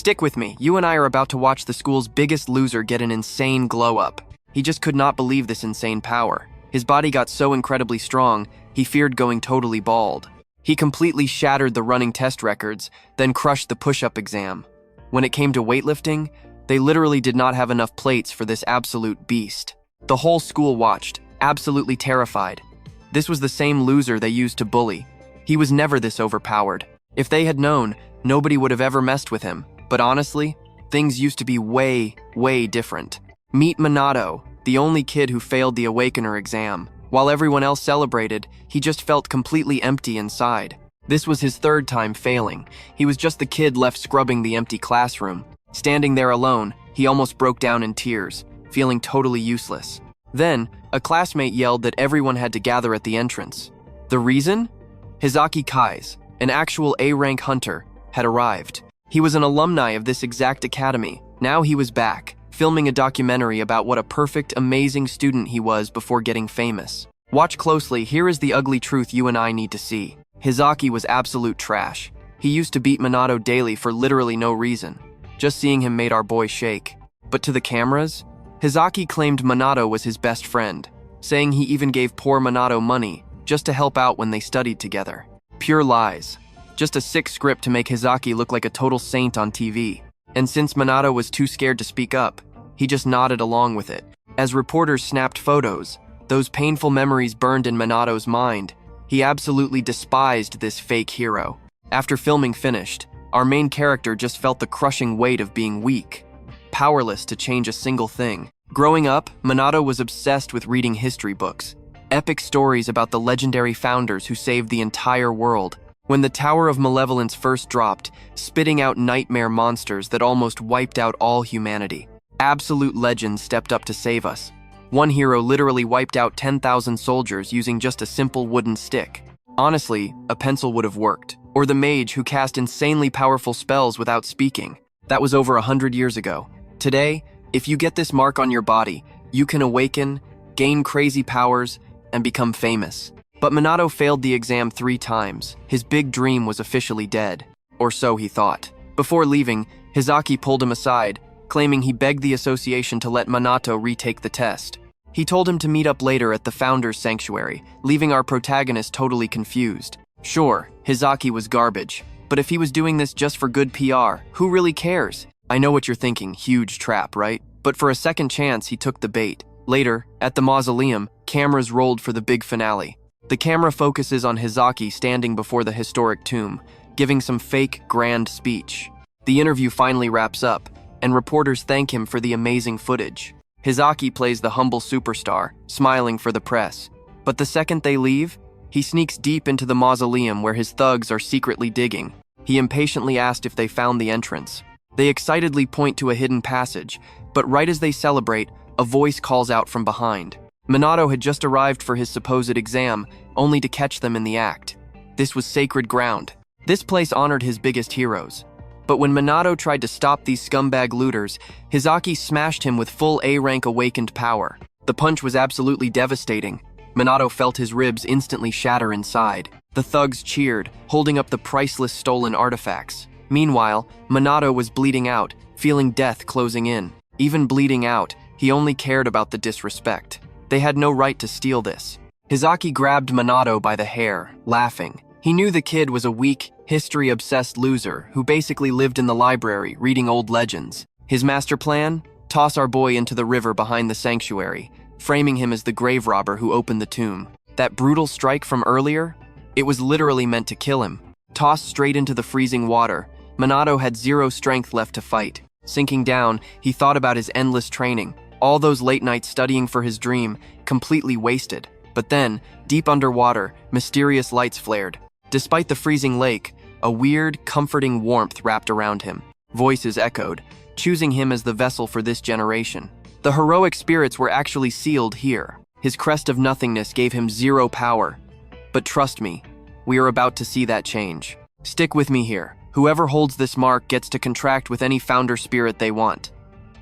Stick with me, you and I are about to watch the school's biggest loser get an insane glow-up. He just could not believe this insane power. His body got so incredibly strong, he feared going totally bald. He completely shattered the running test records, then crushed the push-up exam. When it came to weightlifting, they literally did not have enough plates for this absolute beast. The whole school watched, absolutely terrified. This was the same loser they used to bully. He was never this overpowered. If they had known, nobody would have ever messed with him. But honestly, things used to be way, way different. Meet Manato, the only kid who failed the Awakener exam. While everyone else celebrated, he just felt completely empty inside. This was his third time failing. He was just the kid left scrubbing the empty classroom. Standing there alone, he almost broke down in tears, feeling totally useless. Then, a classmate yelled that everyone had to gather at the entrance. The reason? Hizaki Kai's, an actual A-rank hunter, had arrived. He was an alumni of this exact academy. Now he was back, filming a documentary about what a perfect, amazing student he was before getting famous. Watch closely, here is the ugly truth you and I need to see. Hizaki was absolute trash. He used to beat Manato daily for literally no reason. Just seeing him made our boy shake. But to the cameras, Hizaki claimed Manato was his best friend, saying he even gave poor Manato money just to help out when they studied together. Pure lies. Just a sick script to make Hizaki look like a total saint on TV. And since Manato was too scared to speak up, he just nodded along with it. As reporters snapped photos, those painful memories burned in Manato's mind. He absolutely despised this fake hero. After filming finished, our main character just felt the crushing weight of being weak, powerless to change a single thing. Growing up, Manato was obsessed with reading history books, epic stories about the legendary founders who saved the entire world. When the Tower of Malevolence first dropped, spitting out nightmare monsters that almost wiped out all humanity, absolute legends stepped up to save us. One hero literally wiped out 10,000 soldiers using just a simple wooden stick. Honestly, a pencil would have worked. Or the mage who cast insanely powerful spells without speaking. That was over 100 years ago. Today, if you get this mark on your body, you can awaken, gain crazy powers, and become famous. But Manato failed the exam 3 times. His big dream was officially dead. Or so he thought. Before leaving, Hizaki pulled him aside, claiming he begged the association to let Manato retake the test. He told him to meet up later at the Founder's Sanctuary, leaving our protagonist totally confused. Sure, Hizaki was garbage, but if he was doing this just for good PR, who really cares? I know what you're thinking, huge trap, right? But for a second chance, he took the bait. Later, at the mausoleum, cameras rolled for the big finale. The camera focuses on Hizaki standing before the historic tomb, giving some fake, grand speech. The interview finally wraps up, and reporters thank him for the amazing footage. Hizaki plays the humble superstar, smiling for the press. But the second they leave, he sneaks deep into the mausoleum where his thugs are secretly digging. He impatiently asked if they found the entrance. They excitedly point to a hidden passage, but right as they celebrate, a voice calls out from behind. Manato had just arrived for his supposed exam, only to catch them in the act. This was sacred ground. This place honored his biggest heroes. But when Manato tried to stop these scumbag looters, Hizaki smashed him with full A-rank awakened power. The punch was absolutely devastating. Manato felt his ribs instantly shatter inside. The thugs cheered, holding up the priceless stolen artifacts. Meanwhile, Manato was bleeding out, feeling death closing in. Even bleeding out, he only cared about the disrespect. They had no right to steal this. Hizaki grabbed Manato by the hair, laughing. He knew the kid was a weak, history-obsessed loser who basically lived in the library reading old legends. His master plan? Toss our boy into the river behind the sanctuary, framing him as the grave robber who opened the tomb. That brutal strike from earlier? It was literally meant to kill him. Tossed straight into the freezing water, Manato had zero strength left to fight. Sinking down, he thought about his endless training, all those late nights studying for his dream, completely wasted. But then, deep underwater, mysterious lights flared. Despite the freezing lake, a weird, comforting warmth wrapped around him. Voices echoed, choosing him as the vessel for this generation. The heroic spirits were actually sealed here. His Crest of Nothingness gave him zero power. But trust me, we are about to see that change. Stick with me here. Whoever holds this mark gets to contract with any founder spirit they want.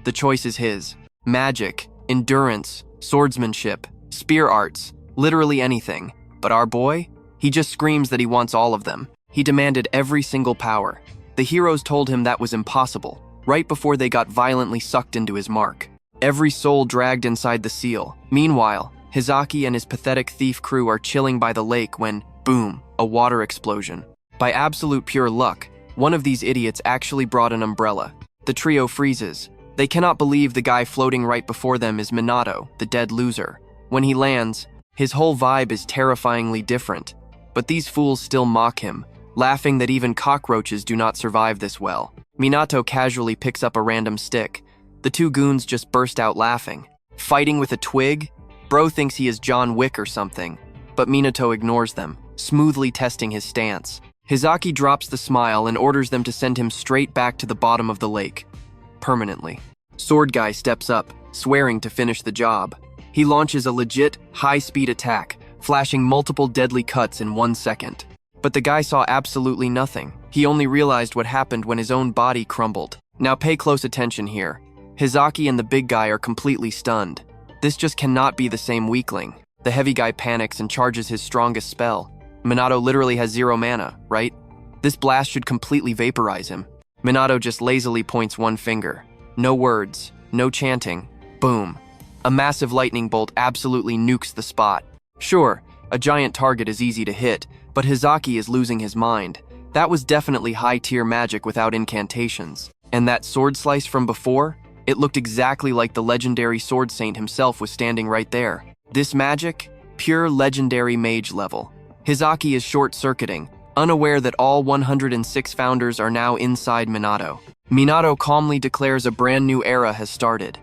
The choice is his. Magic, endurance, swordsmanship, spear arts, literally anything. But our boy? He just screams that he wants all of them. He demanded every single power. The heroes told him that was impossible, right before they got violently sucked into his mark. Every soul dragged inside the seal. Meanwhile, Hizaki and his pathetic thief crew are chilling by the lake when, boom, a water explosion. By absolute pure luck, one of these idiots actually brought an umbrella. The trio freezes. They cannot believe the guy floating right before them is Minato, the dead loser. When he lands, his whole vibe is terrifyingly different. But these fools still mock him, laughing that even cockroaches do not survive this well. Minato casually picks up a random stick. The two goons just burst out laughing. Fighting with a twig? Bro thinks he is John Wick or something, but Minato ignores them, smoothly testing his stance. Hizaki drops the smile and orders them to send him straight back to the bottom of the lake. Permanently. Sword Guy steps up, swearing to finish the job. He launches a legit, high-speed attack, flashing multiple deadly cuts in 1 second. But the guy saw absolutely nothing. He only realized what happened when his own body crumbled. Now pay close attention here. Hizaki and the big guy are completely stunned. This just cannot be the same weakling. The heavy guy panics and charges his strongest spell. Minato literally has 0 mana, right? This blast should completely vaporize him. Minato just lazily points one finger. No words, no chanting. Boom. A massive lightning bolt absolutely nukes the spot. Sure, a giant target is easy to hit, but Hizaki is losing his mind. That was definitely high-tier magic without incantations. And that sword slice from before? It looked exactly like the legendary sword saint himself was standing right there. This magic? Pure legendary mage level. Hizaki is short-circuiting, unaware that all 106 founders are now inside Minato. Minato calmly declares a brand new era has started.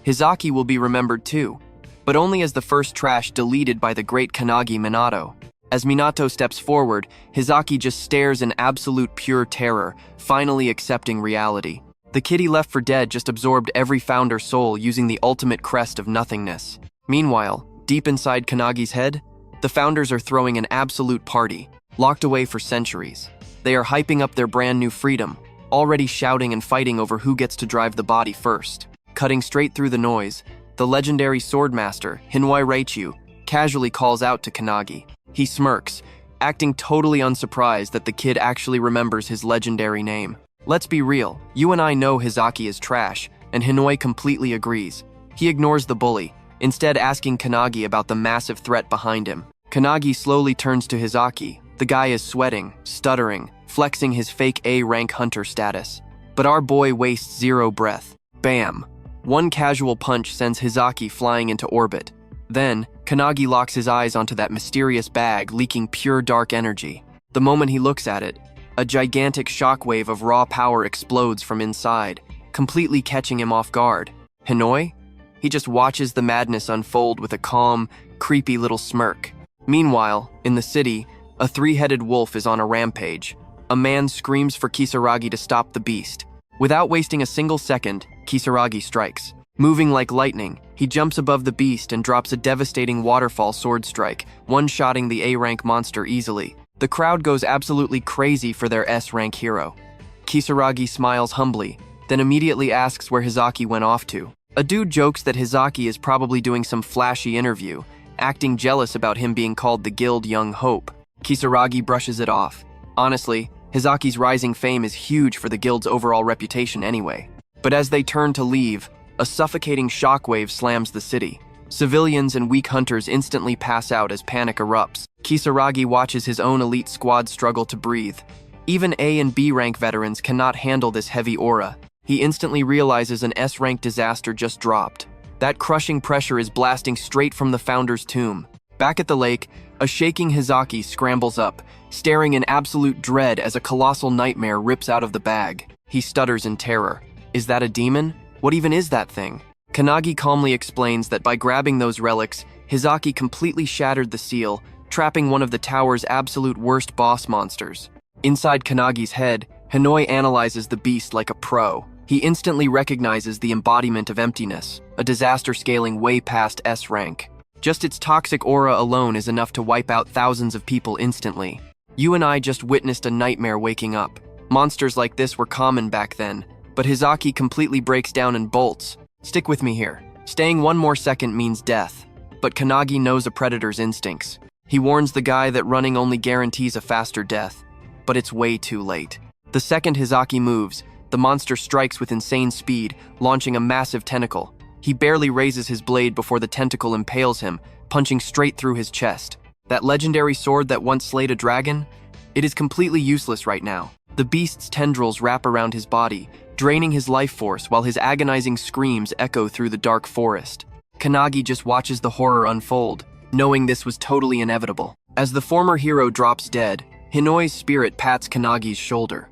Hizaki will be remembered too, but only as the first trash deleted by the great Kanagi Manato. As Minato steps forward, Hizaki just stares in absolute pure terror, finally accepting reality. The kid he left for dead just absorbed every founder's soul using the ultimate Crest of Nothingness. Meanwhile, deep inside Kanagi's head, the founders are throwing an absolute party, locked away for centuries. They are hyping up their brand new freedom, already shouting and fighting over who gets to drive the body first. Cutting straight through the noise, the legendary swordmaster, Hinwai Reichu, casually calls out to Kanagi. He smirks, acting totally unsurprised that the kid actually remembers his legendary name. Let's be real, you and I know Hizaki is trash, and Hinoi completely agrees. He ignores the bully, instead asking Kanagi about the massive threat behind him. Kanagi slowly turns to Hizaki. The guy is sweating, stuttering, flexing his fake A-rank hunter status. But our boy wastes 0 breath. Bam! One casual punch sends Hizaki flying into orbit. Then, Kanagi locks his eyes onto that mysterious bag leaking pure dark energy. The moment he looks at it, a gigantic shockwave of raw power explodes from inside, completely catching him off guard. Hinoi? He just watches the madness unfold with a calm, creepy little smirk. Meanwhile, in the city, a 3-headed wolf is on a rampage. A man screams for Kisaragi to stop the beast. Without wasting a single second, Kisaragi strikes. Moving like lightning, he jumps above the beast and drops a devastating waterfall sword strike, one-shotting the A-rank monster easily. The crowd goes absolutely crazy for their S-rank hero. Kisaragi smiles humbly, then immediately asks where Hizaki went off to. A dude jokes that Hizaki is probably doing some flashy interview, acting jealous about him being called the Guild Young Hope. Kisaragi brushes it off. Honestly, Hizaki's rising fame is huge for the guild's overall reputation anyway. But as they turn to leave, a suffocating shockwave slams the city. Civilians and weak hunters instantly pass out as panic erupts. Kisaragi watches his own elite squad struggle to breathe. Even A and B rank veterans cannot handle this heavy aura. He instantly realizes an S-rank disaster just dropped. That crushing pressure is blasting straight from the founder's tomb. Back at the lake, a shaking Hizaki scrambles up, staring in absolute dread as a colossal nightmare rips out of the bag. He stutters in terror. Is that a demon? What even is that thing? Kanagi calmly explains that by grabbing those relics, Hizaki completely shattered the seal, trapping one of the tower's absolute worst boss monsters. Inside Kanagi's head, Hinoi analyzes the beast like a pro. He instantly recognizes the embodiment of emptiness, a disaster scaling way past S-rank. Just its toxic aura alone is enough to wipe out thousands of people instantly. You and I just witnessed a nightmare waking up. Monsters like this were common back then, but Hizaki completely breaks down and bolts. Stick with me here. Staying one more second means death, but Kanagi knows a predator's instincts. He warns the guy that running only guarantees a faster death, but it's way too late. The second Hizaki moves, the monster strikes with insane speed, launching a massive tentacle. He barely raises his blade before the tentacle impales him, punching straight through his chest. That legendary sword that once slayed a dragon? It is completely useless right now. The beast's tendrils wrap around his body, draining his life force while his agonizing screams echo through the dark forest. Kanagi just watches the horror unfold, knowing this was totally inevitable. As the former hero drops dead, Hinoi's spirit pats Kanagi's shoulder.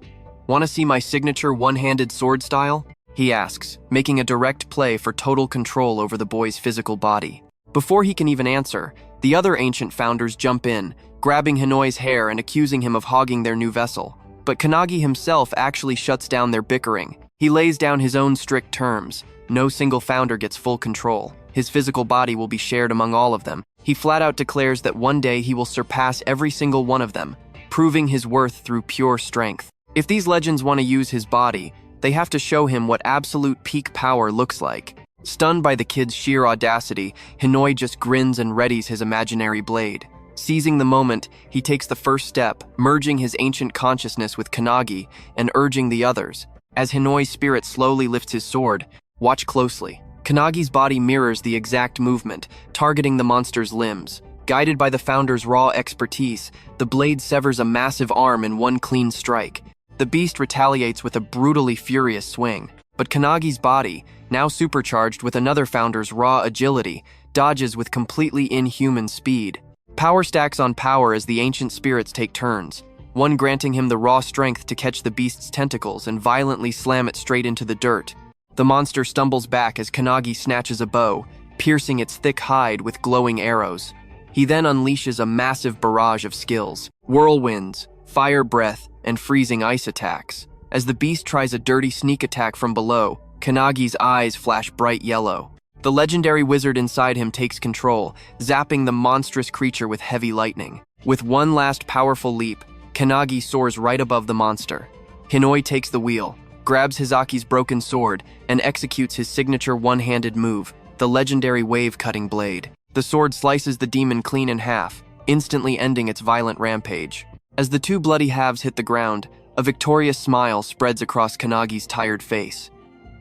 "Want to see my signature one-handed sword style?" he asks, making a direct play for total control over the boy's physical body. Before he can even answer, the other ancient founders jump in, grabbing Hinoi's hair and accusing him of hogging their new vessel. But Kanagi himself actually shuts down their bickering. He lays down his own strict terms. No single founder gets full control. His physical body will be shared among all of them. He flat out declares that one day he will surpass every single one of them, proving his worth through pure strength. If these legends want to use his body, they have to show him what absolute peak power looks like. Stunned by the kid's sheer audacity, Hinoi just grins and readies his imaginary blade. Seizing the moment, he takes the first step, merging his ancient consciousness with Kanagi and urging the others. As Hinoi's spirit slowly lifts his sword, watch closely. Kanagi's body mirrors the exact movement, targeting the monster's limbs. Guided by the founder's raw expertise, the blade severs a massive arm in one clean strike. The beast retaliates with a brutally furious swing, but Kanagi's body, now supercharged with another founder's raw agility, dodges with completely inhuman speed. Power stacks on power as the ancient spirits take turns, one granting him the raw strength to catch the beast's tentacles and violently slam it straight into the dirt. The monster stumbles back as Kanagi snatches a bow, piercing its thick hide with glowing arrows. He then unleashes a massive barrage of skills: whirlwinds, fire breath, and freezing ice attacks. As the beast tries a dirty sneak attack from below, Kanagi's eyes flash bright yellow. The legendary wizard inside him takes control, zapping the monstrous creature with heavy lightning. With one last powerful leap, Kanagi soars right above the monster. Hinoi takes the wheel, grabs Hizaki's broken sword, and executes his signature one-handed move, the legendary wave-cutting blade. The sword slices the demon clean in half, instantly ending its violent rampage. As the two bloody halves hit the ground, a victorious smile spreads across Kanagi's tired face.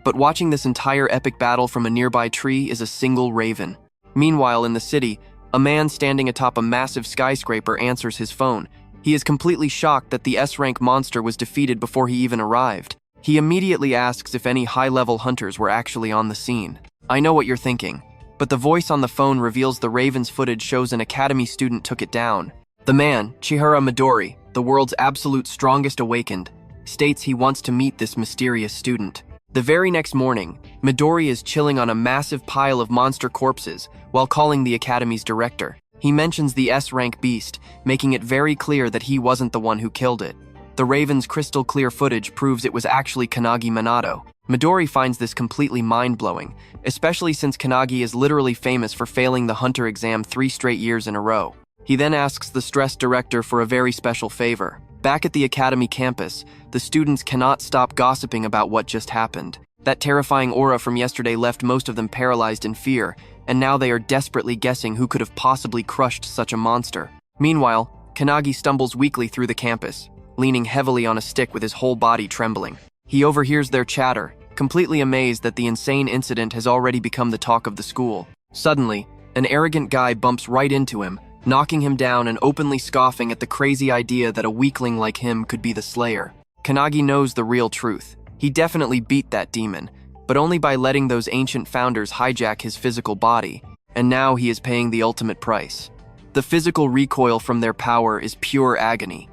But watching this entire epic battle from a nearby tree is a single raven. Meanwhile, in the city, a man standing atop a massive skyscraper answers his phone. He is completely shocked that the S-Rank monster was defeated before he even arrived. He immediately asks if any high-level hunters were actually on the scene. "I know what you're thinking," but the voice on the phone reveals the raven's footage shows an academy student took it down. The man, Chihara Midori, the world's absolute strongest awakened, states he wants to meet this mysterious student. The very next morning, Midori is chilling on a massive pile of monster corpses while calling the academy's director. He mentions the S-Rank beast, making it very clear that he wasn't the one who killed it. The Raven's crystal-clear footage proves it was actually Kanagi Manato. Midori finds this completely mind-blowing, especially since Kanagi is literally famous for failing the hunter exam 3 straight years in a row. He then asks the stressed director for a very special favor. Back at the academy campus, the students cannot stop gossiping about what just happened. That terrifying aura from yesterday left most of them paralyzed in fear, and now they are desperately guessing who could have possibly crushed such a monster. Meanwhile, Kanagi stumbles weakly through the campus, leaning heavily on a stick with his whole body trembling. He overhears their chatter, completely amazed that the insane incident has already become the talk of the school. Suddenly, an arrogant guy bumps right into him, knocking him down and openly scoffing at the crazy idea that a weakling like him could be the slayer. Kanagi knows the real truth. He definitely beat that demon, but only by letting those ancient founders hijack his physical body, and now he is paying the ultimate price. The physical recoil from their power is pure agony.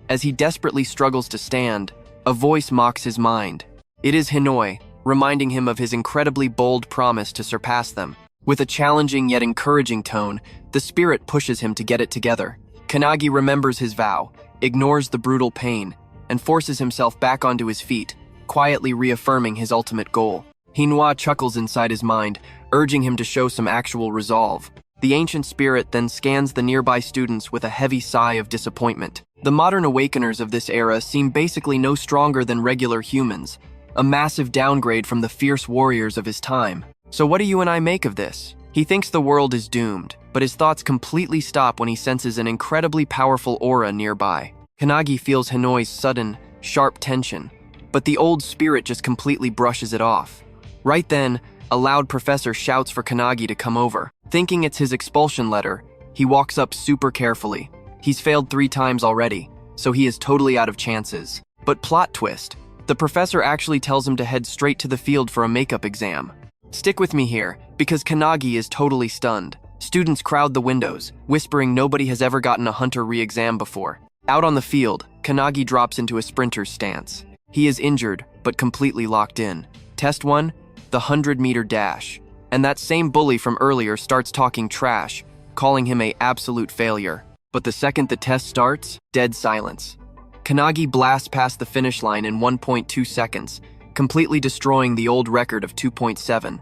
As he desperately struggles to stand, a voice mocks his mind. It is Hinoi, reminding him of his incredibly bold promise to surpass them. With a challenging yet encouraging tone, the spirit pushes him to get it together. Kanagi remembers his vow, ignores the brutal pain, and forces himself back onto his feet, quietly reaffirming his ultimate goal. Hinoi chuckles inside his mind, urging him to show some actual resolve. The ancient spirit then scans the nearby students with a heavy sigh of disappointment. The modern Awakeners of this era seem basically no stronger than regular humans, a massive downgrade from the fierce warriors of his time. So what do you and I make of this? He thinks the world is doomed, but his thoughts completely stop when he senses an incredibly powerful aura nearby. Kanagi feels Hinoi's sudden, sharp tension, but the old spirit just completely brushes it off. Right then, a loud professor shouts for Kanagi to come over. Thinking it's his expulsion letter, he walks up super carefully. He's failed 3 times already, so he is totally out of chances. But plot twist, the professor actually tells him to head straight to the field for a makeup exam. Stick with me here, because Kanagi is totally stunned. Students crowd the windows, whispering nobody has ever gotten a hunter re-exam before. Out on the field, Kanagi drops into a sprinter's stance. He is injured, but completely locked in. Test 1, the 100-meter dash. And that same bully from earlier starts talking trash, calling him an absolute failure. But the second the test starts, dead silence. Kanagi blasts past the finish line in 1.2 seconds, completely destroying the old record of 2.7.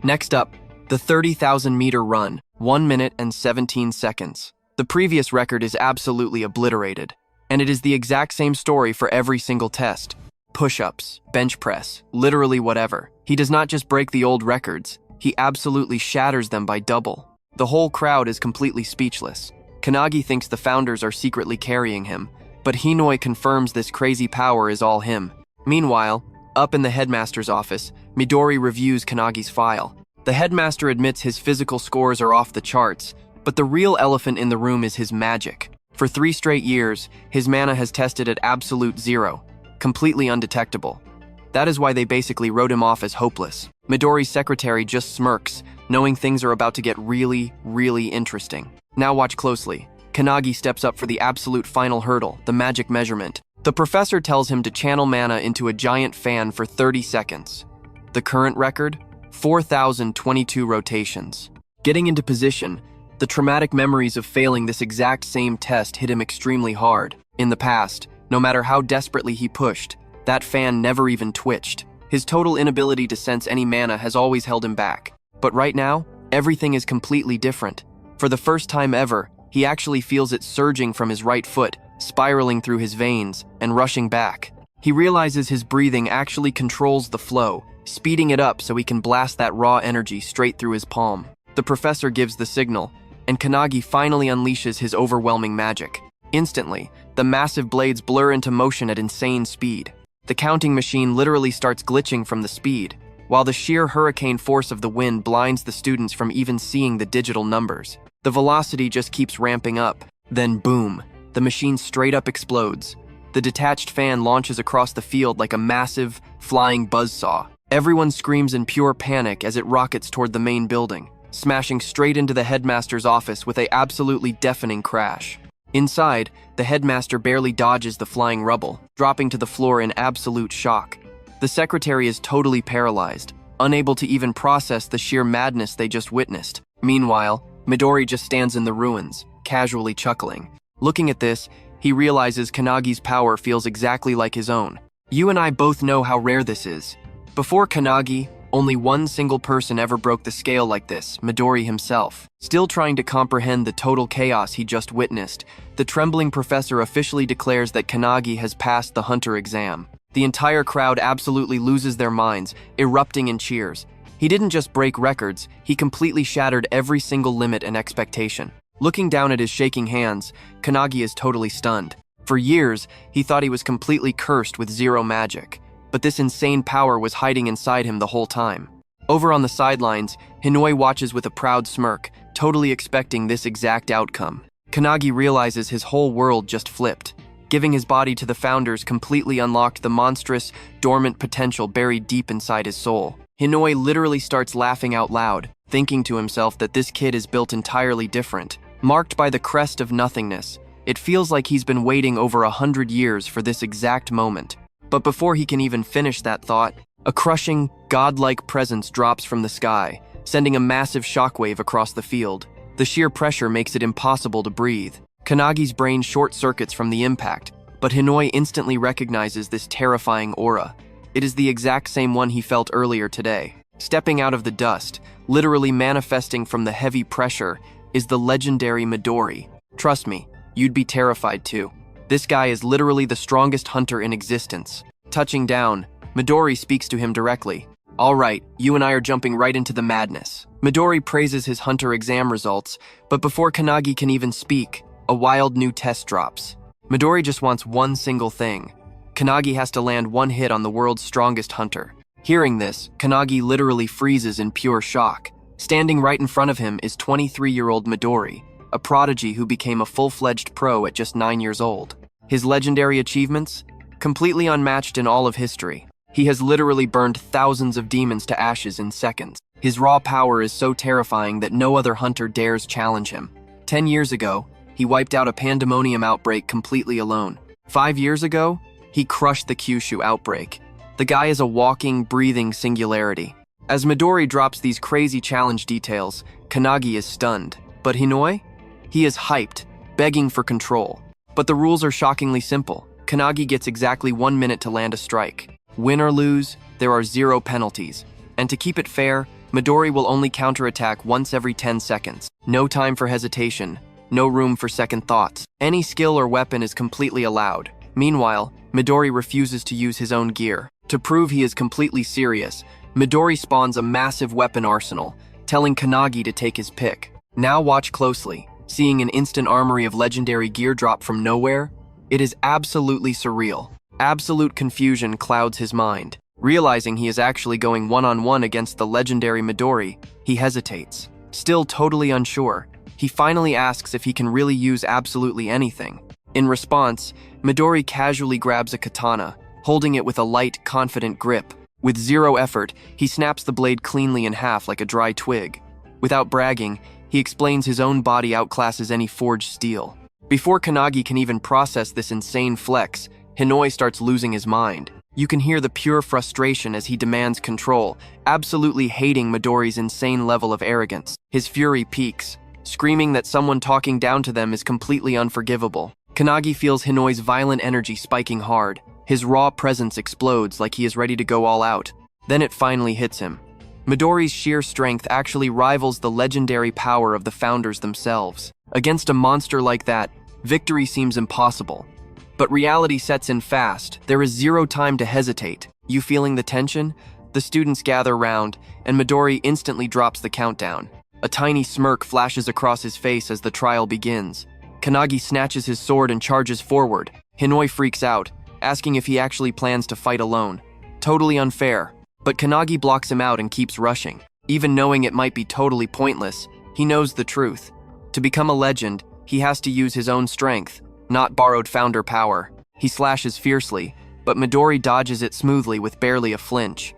Next up, the 30,000-meter run, 1 minute and 17 seconds. The previous record is absolutely obliterated, and it is the exact same story for every single test. Push-ups, bench press, literally whatever. He does not just break the old records, he absolutely shatters them by double. The whole crowd is completely speechless. Kanagi thinks the founders are secretly carrying him, but Hinoi confirms this crazy power is all him. Meanwhile, up in the headmaster's office, Midori reviews Kanagi's file. The headmaster admits his physical scores are off the charts, but the real elephant in the room is his magic. For 3 straight years, his mana has tested at absolute 0, completely undetectable. That is why they basically wrote him off as hopeless. Midori's secretary just smirks, knowing things are about to get really, really interesting. Now watch closely. Kanagi steps up for the absolute final hurdle, the magic measurement. The professor tells him to channel mana into a giant fan for 30 seconds. The current record? 4,022 rotations. Getting into position, the traumatic memories of failing this exact same test hit him extremely hard. In the past, no matter how desperately he pushed, that fan never even twitched. His total inability to sense any mana has always held him back. But right now, everything is completely different. For the first time ever, he actually feels it surging from his right foot, spiraling through his veins, and rushing back. He realizes his breathing actually controls the flow, speeding it up so he can blast that raw energy straight through his palm. The professor gives the signal, and Kanagi finally unleashes his overwhelming magic. Instantly, the massive blades blur into motion at insane speed. The counting machine literally starts glitching from the speed, while the sheer hurricane force of the wind blinds the students from even seeing the digital numbers. The velocity just keeps ramping up. Then boom, the machine straight up explodes. The detached fan launches across the field like a massive, flying buzzsaw. Everyone screams in pure panic as it rockets toward the main building, smashing straight into the headmaster's office with an absolutely deafening crash. Inside, the headmaster barely dodges the flying rubble, dropping to the floor in absolute shock. The secretary is totally paralyzed, unable to even process the sheer madness they just witnessed. Meanwhile, Midori just stands in the ruins, casually chuckling. Looking at this, he realizes Kanagi's power feels exactly like his own. You and I both know how rare this is. Before Kanagi, only one single person ever broke the scale like this, Midori himself. Still trying to comprehend the total chaos he just witnessed, the trembling professor officially declares that Kanagi has passed the hunter exam. The entire crowd absolutely loses their minds, erupting in cheers. He didn't just break records, he completely shattered every single limit and expectation. Looking down at his shaking hands, Kanagi is totally stunned. For years, he thought he was completely cursed with 0 magic. But this insane power was hiding inside him the whole time. Over on the sidelines, Hinoi watches with a proud smirk, totally expecting this exact outcome. Kanagi realizes his whole world just flipped. Giving his body to the founders completely unlocked the monstrous, dormant potential buried deep inside his soul. Hinoi literally starts laughing out loud, thinking to himself that this kid is built entirely different. Marked by the Crest of Nothingness, it feels like he's been waiting over 100 years for this exact moment. But before he can even finish that thought, a crushing, godlike presence drops from the sky, sending a massive shockwave across the field. The sheer pressure makes it impossible to breathe. Kanagi's brain short-circuits from the impact, but Hinoi instantly recognizes this terrifying aura. It is the exact same one he felt earlier today. Stepping out of the dust, literally manifesting from the heavy pressure, is the legendary Midori. Trust me, you'd be terrified too. This guy is literally the strongest hunter in existence. Touching down, Midori speaks to him directly. All right, you and I are jumping right into the madness. Midori praises his hunter exam results, but before Kanagi can even speak, a wild new test drops. Midori just wants one single thing: Kanagi has to land one hit on the world's strongest hunter. Hearing this, Kanagi literally freezes in pure shock. Standing right in front of him is 23-year-old Midori, a prodigy who became a full-fledged pro at just 9 years old. His legendary achievements? Completely unmatched in all of history. He has literally burned thousands of demons to ashes in seconds. His raw power is so terrifying that no other hunter dares challenge him. 10 years ago, he wiped out a pandemonium outbreak completely alone. 5 years ago, he crushed the Kyushu outbreak. The guy is a walking, breathing singularity. As Midori drops these crazy challenge details, Kanagi is stunned. But Hinoi? He is hyped, begging for control. But the rules are shockingly simple. Kanagi gets exactly 1 minute to land a strike. Win or lose, there are 0 penalties. And to keep it fair, Midori will only counterattack once every 10 seconds. No time for hesitation, no room for second thoughts. Any skill or weapon is completely allowed. Meanwhile, Midori refuses to use his own gear. To prove he is completely serious, Midori spawns a massive weapon arsenal, telling Kanagi to take his pick. Now watch closely. Seeing an instant armory of legendary gear drop from nowhere, it is absolutely surreal. Absolute confusion clouds his mind. Realizing he is actually going one-on-one against the legendary Midori, he hesitates. Still totally unsure, he finally asks if he can really use absolutely anything. In response, Midori casually grabs a katana, holding it with a light, confident grip. With 0 effort, he snaps the blade cleanly in half like a dry twig. Without bragging, he explains his own body outclasses any forged steel. Before Kanagi can even process this insane flex, Hinoi starts losing his mind. You can hear the pure frustration as he demands control, absolutely hating Midori's insane level of arrogance. His fury peaks, screaming that someone talking down to them is completely unforgivable. Kanagi feels Hinoi's violent energy spiking hard. His raw presence explodes like he is ready to go all out. Then it finally hits him. Midori's sheer strength actually rivals the legendary power of the founders themselves. Against a monster like that, victory seems impossible. But reality sets in fast. There is 0 time to hesitate. You feeling the tension? The students gather round, and Midori instantly drops the countdown. A tiny smirk flashes across his face as the trial begins. Kanagi snatches his sword and charges forward. Hinoi freaks out, asking if he actually plans to fight alone. Totally unfair. But Kanagi blocks him out and keeps rushing. Even knowing it might be totally pointless, he knows the truth. To become a legend, he has to use his own strength, not borrowed founder power. He slashes fiercely, but Midori dodges it smoothly with barely a flinch.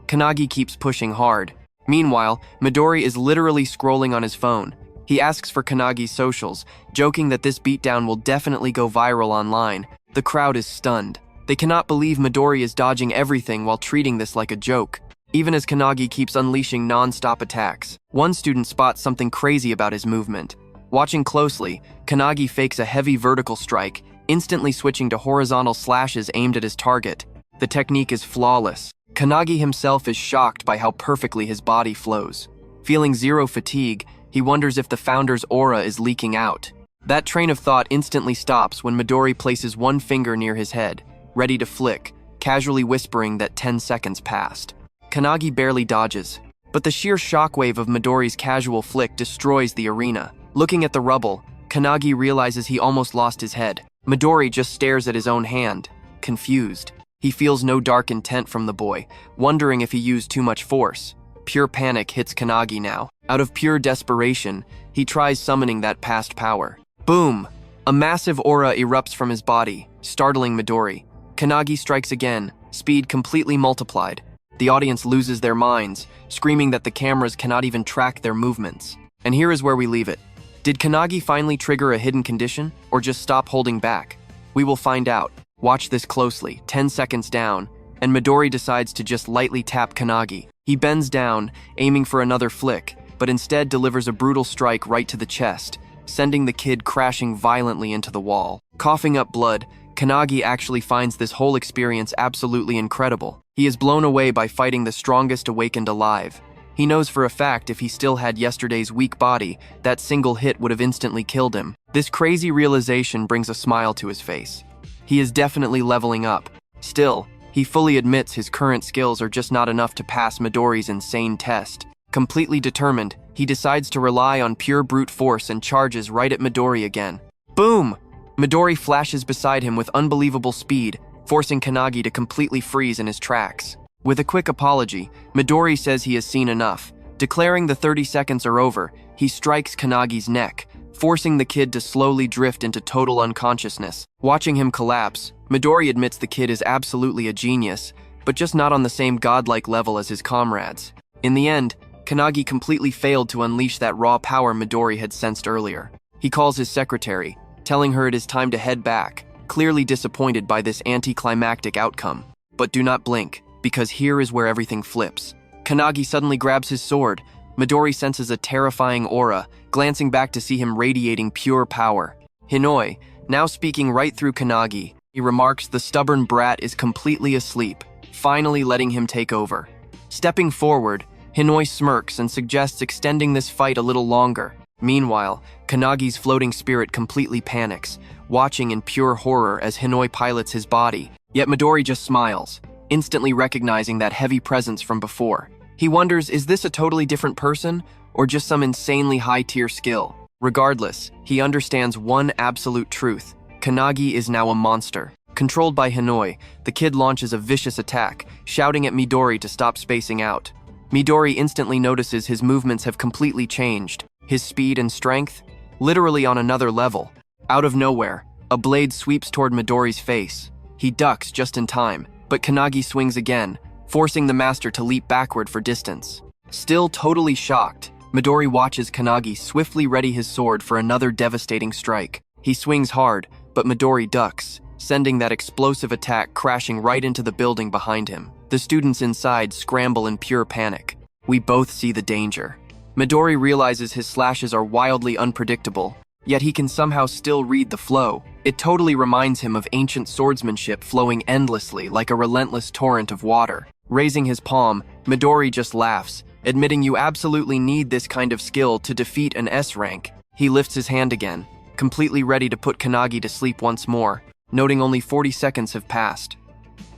Kanagi keeps pushing hard. Meanwhile, Midori is literally scrolling on his phone. He asks for Kanagi's socials, joking that this beatdown will definitely go viral online. The crowd is stunned. They cannot believe Midori is dodging everything while treating this like a joke, even as Kanagi keeps unleashing non-stop attacks. One student spots something crazy about his movement. Watching closely, Kanagi fakes a heavy vertical strike, instantly switching to horizontal slashes aimed at his target. The technique is flawless. Kanagi himself is shocked by how perfectly his body flows. Feeling 0 fatigue, he wonders if the founder's aura is leaking out. That train of thought instantly stops when Midori places one finger near his head, ready to flick, casually whispering that 10 seconds passed. Kanagi barely dodges, but the sheer shockwave of Midori's casual flick destroys the arena. Looking at the rubble, Kanagi realizes he almost lost his head. Midori just stares at his own hand, confused. He feels no dark intent from the boy, wondering if he used too much force. Pure panic hits Kanagi now. Out of pure desperation, he tries summoning that past power. Boom! A massive aura erupts from his body, startling Midori. Kanagi strikes again, speed completely multiplied. The audience loses their minds, screaming that the cameras cannot even track their movements. And here is where we leave it. Did Kanagi finally trigger a hidden condition, or just stop holding back? We will find out. Watch this closely. 10 seconds down, and Midori decides to just lightly tap Kanagi. He bends down, aiming for another flick, but instead delivers a brutal strike right to the chest, sending the kid crashing violently into the wall. Coughing up blood, Kanagi actually finds this whole experience absolutely incredible. He is blown away by fighting the strongest awakened alive. He knows for a fact if he still had yesterday's weak body, that single hit would have instantly killed him. This crazy realization brings a smile to his face. He is definitely leveling up. Still, he fully admits his current skills are just not enough to pass Midori's insane test. Completely determined, he decides to rely on pure brute force and charges right at Midori again. Boom! Midori flashes beside him with unbelievable speed, forcing Kanagi to completely freeze in his tracks. With a quick apology, Midori says he has seen enough. Declaring the 30 seconds are over, he strikes Kanagi's neck, forcing the kid to slowly drift into total unconsciousness. Watching him collapse, Midori admits the kid is absolutely a genius, but just not on the same godlike level as his comrades. In the end, Kanagi completely failed to unleash that raw power Midori had sensed earlier. He calls his secretary, telling her it is time to head back, clearly disappointed by this anticlimactic outcome. But do not blink, because here is where everything flips. Kanagi suddenly grabs his sword. Midori senses a terrifying aura, glancing back to see him radiating pure power. Hinoi, now speaking right through Kanagi, he remarks the stubborn brat is completely asleep, finally letting him take over. Stepping forward, Hinoi smirks and suggests extending this fight a little longer. Meanwhile, Kanagi's floating spirit completely panics, watching in pure horror as Hinoi pilots his body. Yet Midori just smiles, instantly recognizing that heavy presence from before. He wonders, is this a totally different person, or just some insanely high-tier skill? Regardless, he understands one absolute truth. Kanagi is now a monster. Controlled by Hinoi, the kid launches a vicious attack, shouting at Midori to stop spacing out. Midori instantly notices his movements have completely changed. His speed and strength, literally on another level. Out of nowhere, a blade sweeps toward Midori's face. He ducks just in time, but Kanagi swings again, forcing the master to leap backward for distance. Still totally shocked, Midori watches Kanagi swiftly ready his sword for another devastating strike. He swings hard, but Midori ducks, sending that explosive attack crashing right into the building behind him. The students inside scramble in pure panic. We both see the danger. Midori realizes his slashes are wildly unpredictable, yet he can somehow still read the flow. It totally reminds him of ancient swordsmanship flowing endlessly like a relentless torrent of water. Raising his palm, Midori just laughs, admitting you absolutely need this kind of skill to defeat an S-rank. He lifts his hand again, completely ready to put Kanagi to sleep once more, noting only 40 seconds have passed.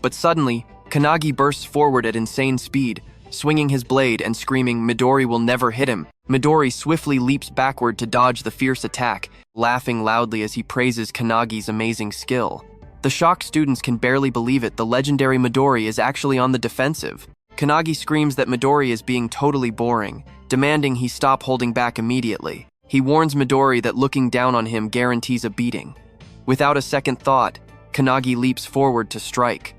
But suddenly, Kanagi bursts forward at insane speed, swinging his blade and screaming Midori will never hit him. Midori swiftly leaps backward to dodge the fierce attack, laughing loudly as he praises Kanagi's amazing skill. The shocked students can barely believe it. The legendary Midori is actually on the defensive. Kanagi screams that Midori is being totally boring, demanding he stop holding back immediately. He warns Midori that looking down on him guarantees a beating. Without a second thought, Kanagi leaps forward to strike.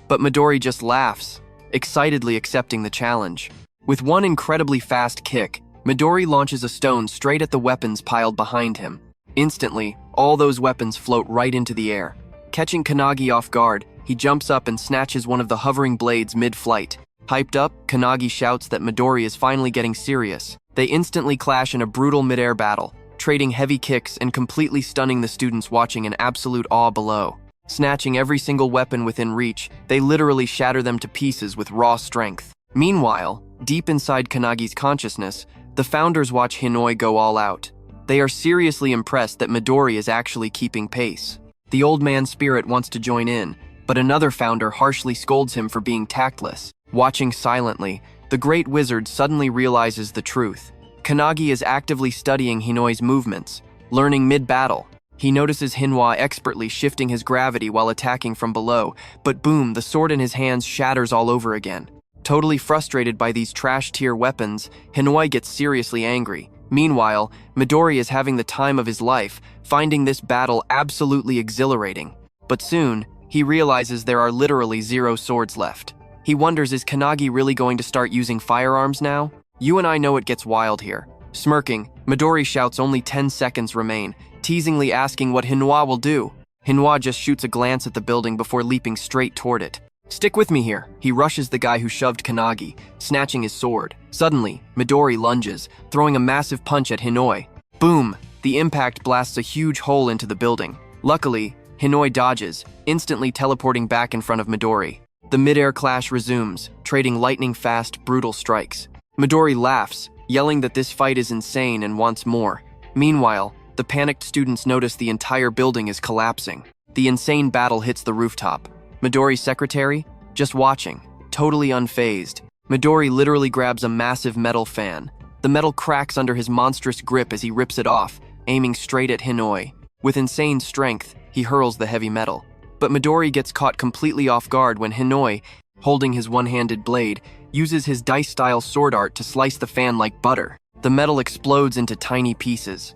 But Midori just laughs, excitedly accepting the challenge. With one incredibly fast kick, Midori launches a stone straight at the weapons piled behind him. Instantly, all those weapons float right into the air. Catching Kanagi off guard, he jumps up and snatches one of the hovering blades mid-flight. Hyped up, Kanagi shouts that Midori is finally getting serious. They instantly clash in a brutal mid-air battle, trading heavy kicks and completely stunning the students watching in absolute awe below. Snatching every single weapon within reach, they literally shatter them to pieces with raw strength. Meanwhile, deep inside Kanagi's consciousness, the founders watch Hinoi go all out. They are seriously impressed that Midori is actually keeping pace. The old man's spirit wants to join in, but another founder harshly scolds him for being tactless. Watching silently, the great wizard suddenly realizes the truth. Kanagi is actively studying Hinoi's movements, learning mid-battle. He notices Hinoi expertly shifting his gravity while attacking from below, but boom, the sword in his hands shatters all over again. Totally frustrated by these trash-tier weapons, Hinoi gets seriously angry. Meanwhile, Midori is having the time of his life, finding this battle absolutely exhilarating. But soon, he realizes there are literally 0 swords left. He wonders, is Kanagi really going to start using firearms now? You and I know it gets wild here. Smirking, Midori shouts only 10 seconds remain, teasingly asking what Hinoi will do. Hinoi just shoots a glance at the building before leaping straight toward it. Stick with me here. He rushes the guy who shoved Kanagi, snatching his sword. Suddenly, Midori lunges, throwing a massive punch at Hinoi. Boom! The impact blasts a huge hole into the building. Luckily, Hinoi dodges, instantly teleporting back in front of Midori. The mid-air clash resumes, trading lightning-fast, brutal strikes. Midori laughs, yelling that this fight is insane and wants more. Meanwhile, the panicked students notice the entire building is collapsing. The insane battle hits the rooftop. Midori's secretary, just watching, totally unfazed. Midori literally grabs a massive metal fan. The metal cracks under his monstrous grip as he rips it off, aiming straight at Hinoi. With insane strength, he hurls the heavy metal. But Midori gets caught completely off guard when Hinoi, holding his one-handed blade, uses his dice-style sword art to slice the fan like butter. The metal explodes into tiny pieces.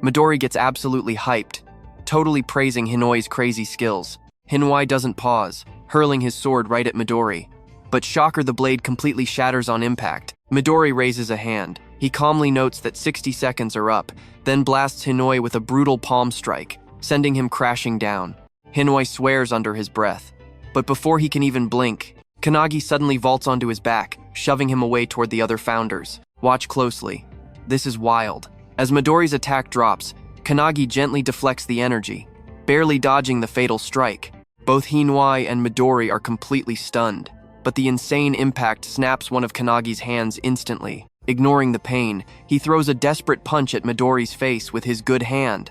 Midori gets absolutely hyped, totally praising Hinoi's crazy skills. Hinoi doesn't pause, hurling his sword right at Midori. But shocker, the blade completely shatters on impact. Midori raises a hand. He calmly notes that 60 seconds are up, then blasts Hinoi with a brutal palm strike, sending him crashing down. Hinoi swears under his breath. But before he can even blink, Kanagi suddenly vaults onto his back, shoving him away toward the other founders. Watch closely. This is wild. As Midori's attack drops, Kanagi gently deflects the energy, barely dodging the fatal strike. Both Hinoi and Midori are completely stunned, but the insane impact snaps one of Kanagi's hands instantly. Ignoring the pain, he throws a desperate punch at Midori's face with his good hand.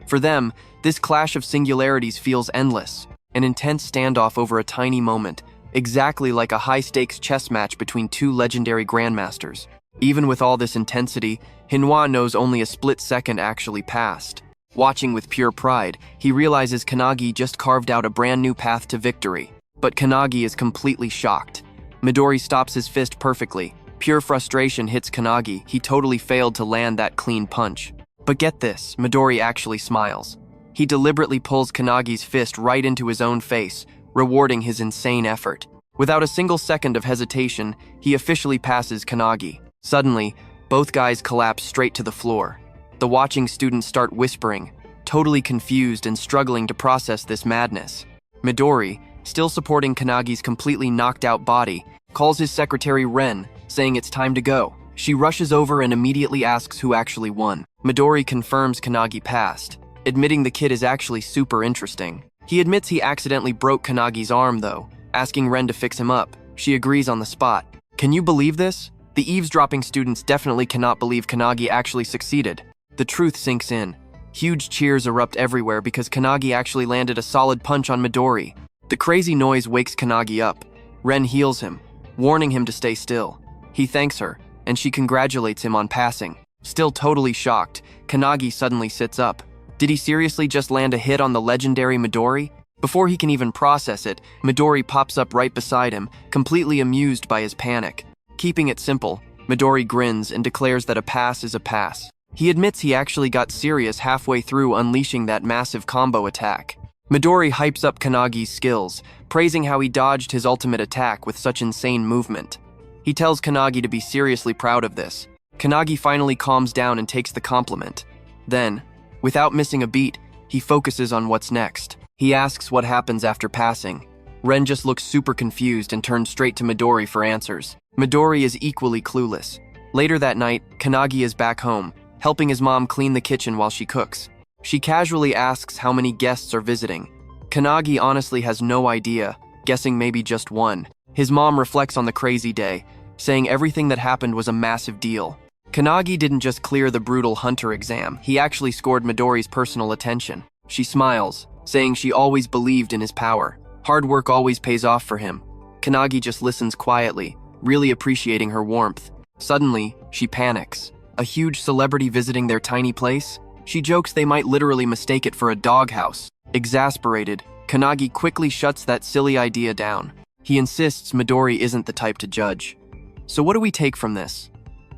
For them, this clash of singularities feels endless, an intense standoff over a tiny moment, exactly like a high-stakes chess match between two legendary grandmasters. Even with all this intensity, Hinoi knows only a split second actually passed. Watching with pure pride, he realizes Kanagi just carved out a brand new path to victory. But Kanagi is completely shocked. Midori stops his fist perfectly. Pure frustration hits Kanagi. He totally failed to land that clean punch. But get this, Midori actually smiles. He deliberately pulls Kanagi's fist right into his own face, rewarding his insane effort. Without a single second of hesitation, he officially passes Kanagi. Suddenly, both guys collapse straight to the floor. The watching students start whispering, totally confused and struggling to process this madness. Midori, still supporting Kanagi's completely knocked out body, calls his secretary Ren, saying it's time to go. She rushes over and immediately asks who actually won. Midori confirms Kanagi passed, admitting the kid is actually super interesting. He admits he accidentally broke Kanagi's arm though, asking Ren to fix him up. She agrees on the spot. Can you believe this? The eavesdropping students definitely cannot believe Kanagi actually succeeded. The truth sinks in. Huge cheers erupt everywhere because Kanagi actually landed a solid punch on Midori. The crazy noise wakes Kanagi up. Ren heals him, warning him to stay still. He thanks her, and she congratulates him on passing. Still totally shocked, Kanagi suddenly sits up. Did he seriously just land a hit on the legendary Midori? Before he can even process it, Midori pops up right beside him, completely amused by his panic. Keeping it simple, Midori grins and declares that a pass is a pass. He admits he actually got serious halfway through unleashing that massive combo attack. Midori hypes up Kanagi's skills, praising how he dodged his ultimate attack with such insane movement. He tells Kanagi to be seriously proud of this. Kanagi finally calms down and takes the compliment. Then, without missing a beat, he focuses on what's next. He asks what happens after passing. Ren just looks super confused and turns straight to Midori for answers. Midori is equally clueless. Later that night, Kanagi is back home, helping his mom clean the kitchen while she cooks. She casually asks how many guests are visiting. Kanagi honestly has no idea, guessing maybe just one. His mom reflects on the crazy day, saying everything that happened was a massive deal. Kanagi didn't just clear the brutal hunter exam, he actually scored Midori's personal attention. She smiles, saying she always believed in his power. Hard work always pays off for him. Kanagi just listens quietly, really appreciating her warmth. Suddenly, she panics. A huge celebrity visiting their tiny place? She jokes they might literally mistake it for a doghouse. Exasperated, Kanagi quickly shuts that silly idea down. He insists Midori isn't the type to judge. So what do we take from this?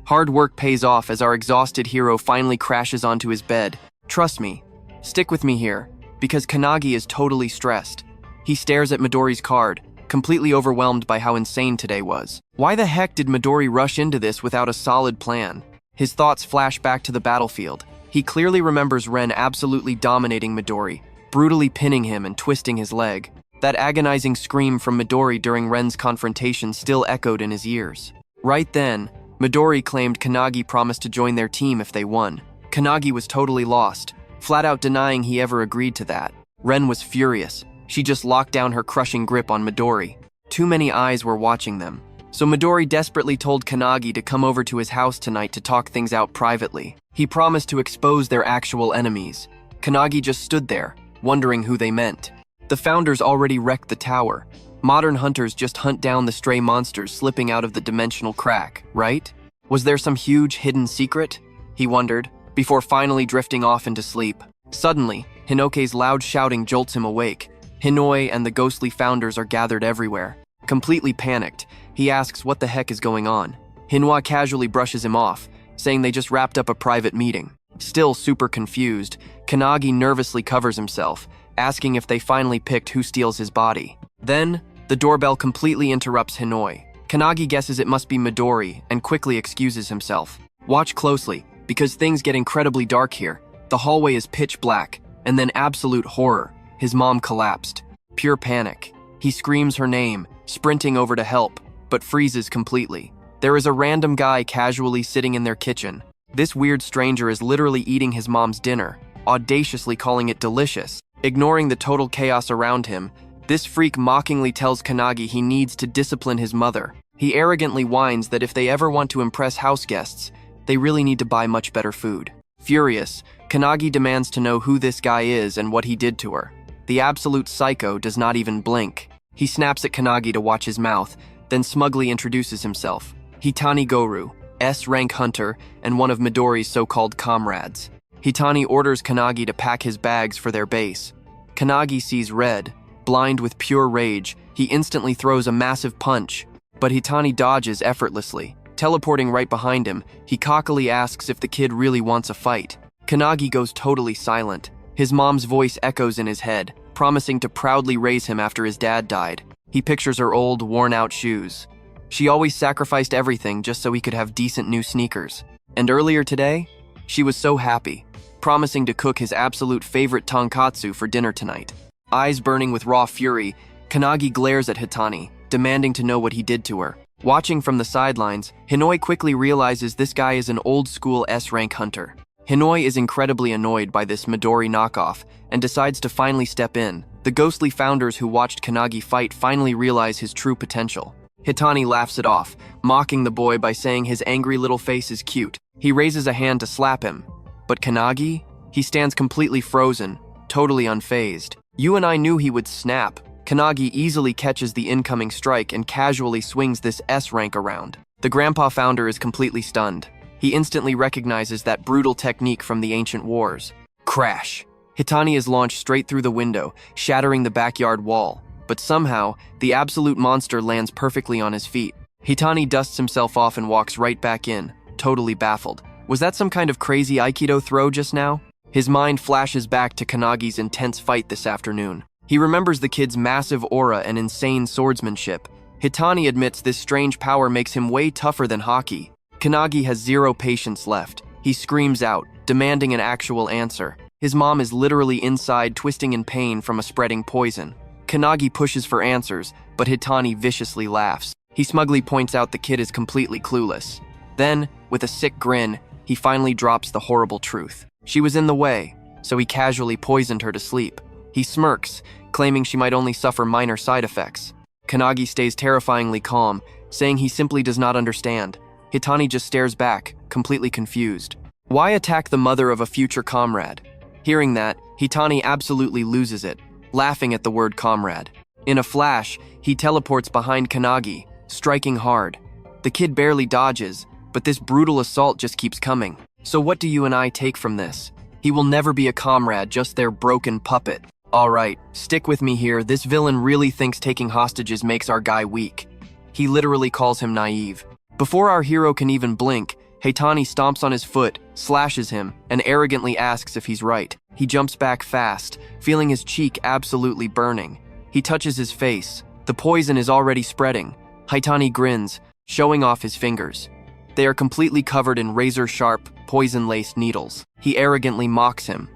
Hard work pays off as our exhausted hero finally crashes onto his bed. Trust me, stick with me here, because Kanagi is totally stressed. He stares at Midori's card, completely overwhelmed by how insane today was. Why the heck did Midori rush into this without a solid plan? His thoughts flash back to the battlefield. He clearly remembers Ren absolutely dominating Midori, brutally pinning him and twisting his leg. That agonizing scream from Midori during Ren's confrontation still echoed in his ears. Right then, Midori claimed Kanagi promised to join their team if they won. Kanagi was totally lost, flat out denying he ever agreed to that. Ren was furious. She just locked down her crushing grip on Midori. Too many eyes were watching them. So Midori desperately told Kanagi to come over to his house tonight to talk things out privately. He promised to expose their actual enemies. Kanagi just stood there, wondering who they meant. The founders already wrecked the tower. Modern hunters just hunt down the stray monsters slipping out of the dimensional crack, right? Was there some huge hidden secret? He wondered, before finally drifting off into sleep. Suddenly, Hinoke's loud shouting jolts him awake. Hinoi and the ghostly founders are gathered everywhere. Completely panicked, he asks what the heck is going on. Hinoi casually brushes him off, saying they just wrapped up a private meeting. Still super confused, Kanagi nervously covers himself, asking if they finally picked who steals his body. Then, the doorbell completely interrupts Hinoi. Kanagi guesses it must be Midori and quickly excuses himself. Watch closely, because things get incredibly dark here. The hallway is pitch black, and then absolute horror. His mom collapsed. Pure panic. He screams her name, sprinting over to help, but freezes completely. There is a random guy casually sitting in their kitchen. This weird stranger is literally eating his mom's dinner, audaciously calling it delicious. Ignoring the total chaos around him, this freak mockingly tells Kanagi he needs to discipline his mother. He arrogantly whines that if they ever want to impress house guests, they really need to buy much better food. Furious, Kanagi demands to know who this guy is and what he did to her. The absolute psycho does not even blink. He snaps at Kanagi to watch his mouth, then smugly introduces himself. Hitani Goru, S-Rank hunter, and one of Midori's so-called comrades. Hitani orders Kanagi to pack his bags for their base. Kanagi sees red. Blind with pure rage, he instantly throws a massive punch, but Hitani dodges effortlessly. Teleporting right behind him, he cockily asks if the kid really wants a fight. Kanagi goes totally silent. His mom's voice echoes in his head, promising to proudly raise him after his dad died. He pictures her old, worn-out shoes. She always sacrificed everything just so he could have decent new sneakers. And earlier today, she was so happy, promising to cook his absolute favorite tonkatsu for dinner tonight. Eyes burning with raw fury, Kanagi glares at Hitani, demanding to know what he did to her. Watching from the sidelines, Hinoi quickly realizes this guy is an old-school S-Rank hunter. Hinoi is incredibly annoyed by this Midori knockoff and decides to finally step in. The ghostly founders who watched Kanagi fight finally realize his true potential. Hitani laughs it off, mocking the boy by saying his angry little face is cute. He raises a hand to slap him. But Kanagi? He stands completely frozen, totally unfazed. You and I knew he would snap. Kanagi easily catches the incoming strike and casually swings this S-Rank around. The grandpa founder is completely stunned. He instantly recognizes that brutal technique from the ancient wars. Crash! Hitani is launched straight through the window, shattering the backyard wall. But somehow, the absolute monster lands perfectly on his feet. Hitani dusts himself off and walks right back in, totally baffled. Was that some kind of crazy aikido throw just now? His mind flashes back to Kanagi's intense fight this afternoon. He remembers the kid's massive aura and insane swordsmanship. Hitani admits this strange power makes him way tougher than Haki. Kanagi has zero patience left. He screams out, demanding an actual answer. His mom is literally inside, twisting in pain from a spreading poison. Kanagi pushes for answers, but Hitani viciously laughs. He smugly points out the kid is completely clueless. Then, with a sick grin, he finally drops the horrible truth. She was in the way, so he casually poisoned her to sleep. He smirks, claiming she might only suffer minor side effects. Kanagi stays terrifyingly calm, saying he simply does not understand. Hitani just stares back, completely confused. Why attack the mother of a future comrade? Hearing that, Hitani absolutely loses it, laughing at the word comrade. In a flash, he teleports behind Kanagi, striking hard. The kid barely dodges, but this brutal assault just keeps coming. So what do you and I take from this? He will never be a comrade, just their broken puppet. Alright, stick with me here. This villain really thinks taking hostages makes our guy weak. He literally calls him naive. Before our hero can even blink, Hitani stomps on his foot, slashes him, and arrogantly asks if he's right. He jumps back fast, feeling his cheek absolutely burning. He touches his face. The poison is already spreading. Hitani grins, showing off his fingers. They are completely covered in razor-sharp, poison-laced needles. He arrogantly mocks him.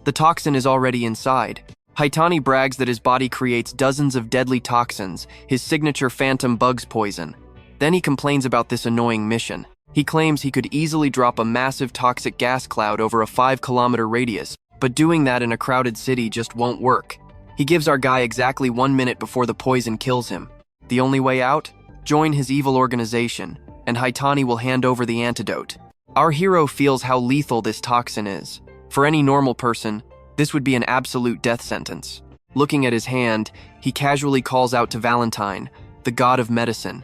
The toxin is already inside. Hitani brags that his body creates dozens of deadly toxins, his signature phantom bugs poison. Then he complains about this annoying mission. He claims he could easily drop a massive toxic gas cloud over a 5-kilometer radius, but doing that in a crowded city just won't work. He gives our guy exactly 1 minute before the poison kills him. The only way out? Join his evil organization, and Hitani will hand over the antidote. Our hero feels how lethal this toxin is. For any normal person, this would be an absolute death sentence. Looking at his hand, he casually calls out to Valentine, the god of medicine.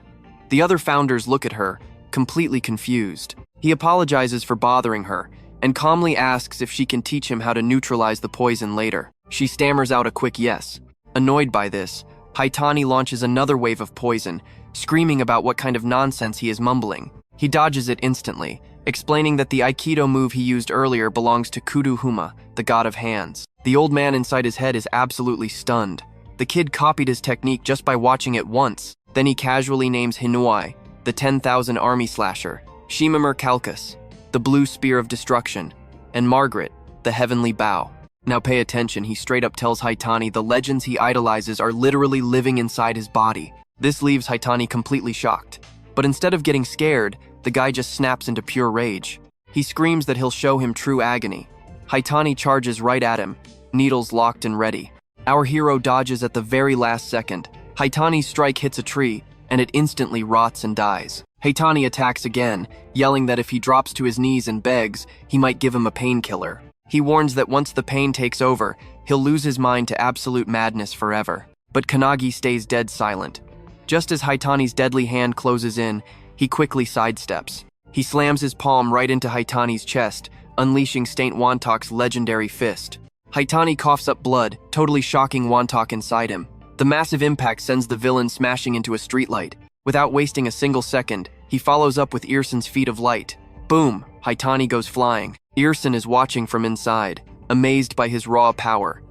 The other founders look at her, completely confused. He apologizes for bothering her, and calmly asks if she can teach him how to neutralize the poison later. She stammers out a quick yes. Annoyed by this, Haitani launches another wave of poison, screaming about what kind of nonsense he is mumbling. He dodges it instantly, explaining that the aikido move he used earlier belongs to Kudu Huma, the god of hands. The old man inside his head is absolutely stunned. The kid copied his technique just by watching it once. Then he casually names Hinoi, the 10,000 army slasher, Shimamur Calcus, the blue spear of destruction, and Margaret, the heavenly bow. Now pay attention, he straight up tells Haitani the legends he idolizes are literally living inside his body. This leaves Haitani completely shocked. But instead of getting scared, the guy just snaps into pure rage. He screams that he'll show him true agony. Haitani charges right at him, needles locked and ready. Our hero dodges at the very last second. Haitani's strike hits a tree, and it instantly rots and dies. Haitani attacks again, yelling that if he drops to his knees and begs, he might give him a painkiller. He warns that once the pain takes over, he'll lose his mind to absolute madness forever. But Kanagi stays dead silent. Just as Haitani's deadly hand closes in, he quickly sidesteps. He slams his palm right into Haitani's chest, unleashing Saint Wantok's legendary fist. Haitani coughs up blood, totally shocking Wantok inside him. The massive impact sends the villain smashing into a streetlight. Without wasting a single second, he follows up with Irson's feet of light. Boom! Haitani goes flying. Irson is watching from inside, amazed by his raw power.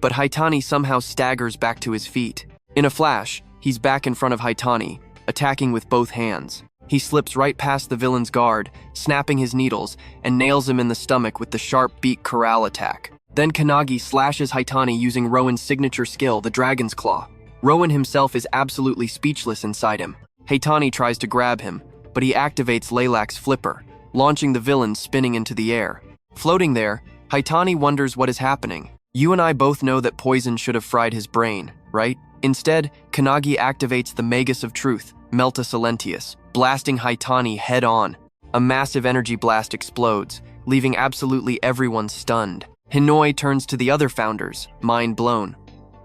But Haitani somehow staggers back to his feet. In a flash, he's back in front of Haitani, attacking with both hands. He slips right past the villain's guard, snapping his needles, and nails him in the stomach with the sharp beak corral attack. Then Kanagi slashes Haitani using Rowan's signature skill, the Dragon's Claw. Rowan himself is absolutely speechless inside him. Haitani tries to grab him, but he activates Leilak's flipper, launching the villain spinning into the air. Floating there, Haitani wonders what is happening. You and I both know that poison should have fried his brain, right? Instead, Kanagi activates the Magus of Truth, Melta Silentius, blasting Haitani head-on. A massive energy blast explodes, leaving absolutely everyone stunned. Hinoi turns to the other founders, mind blown.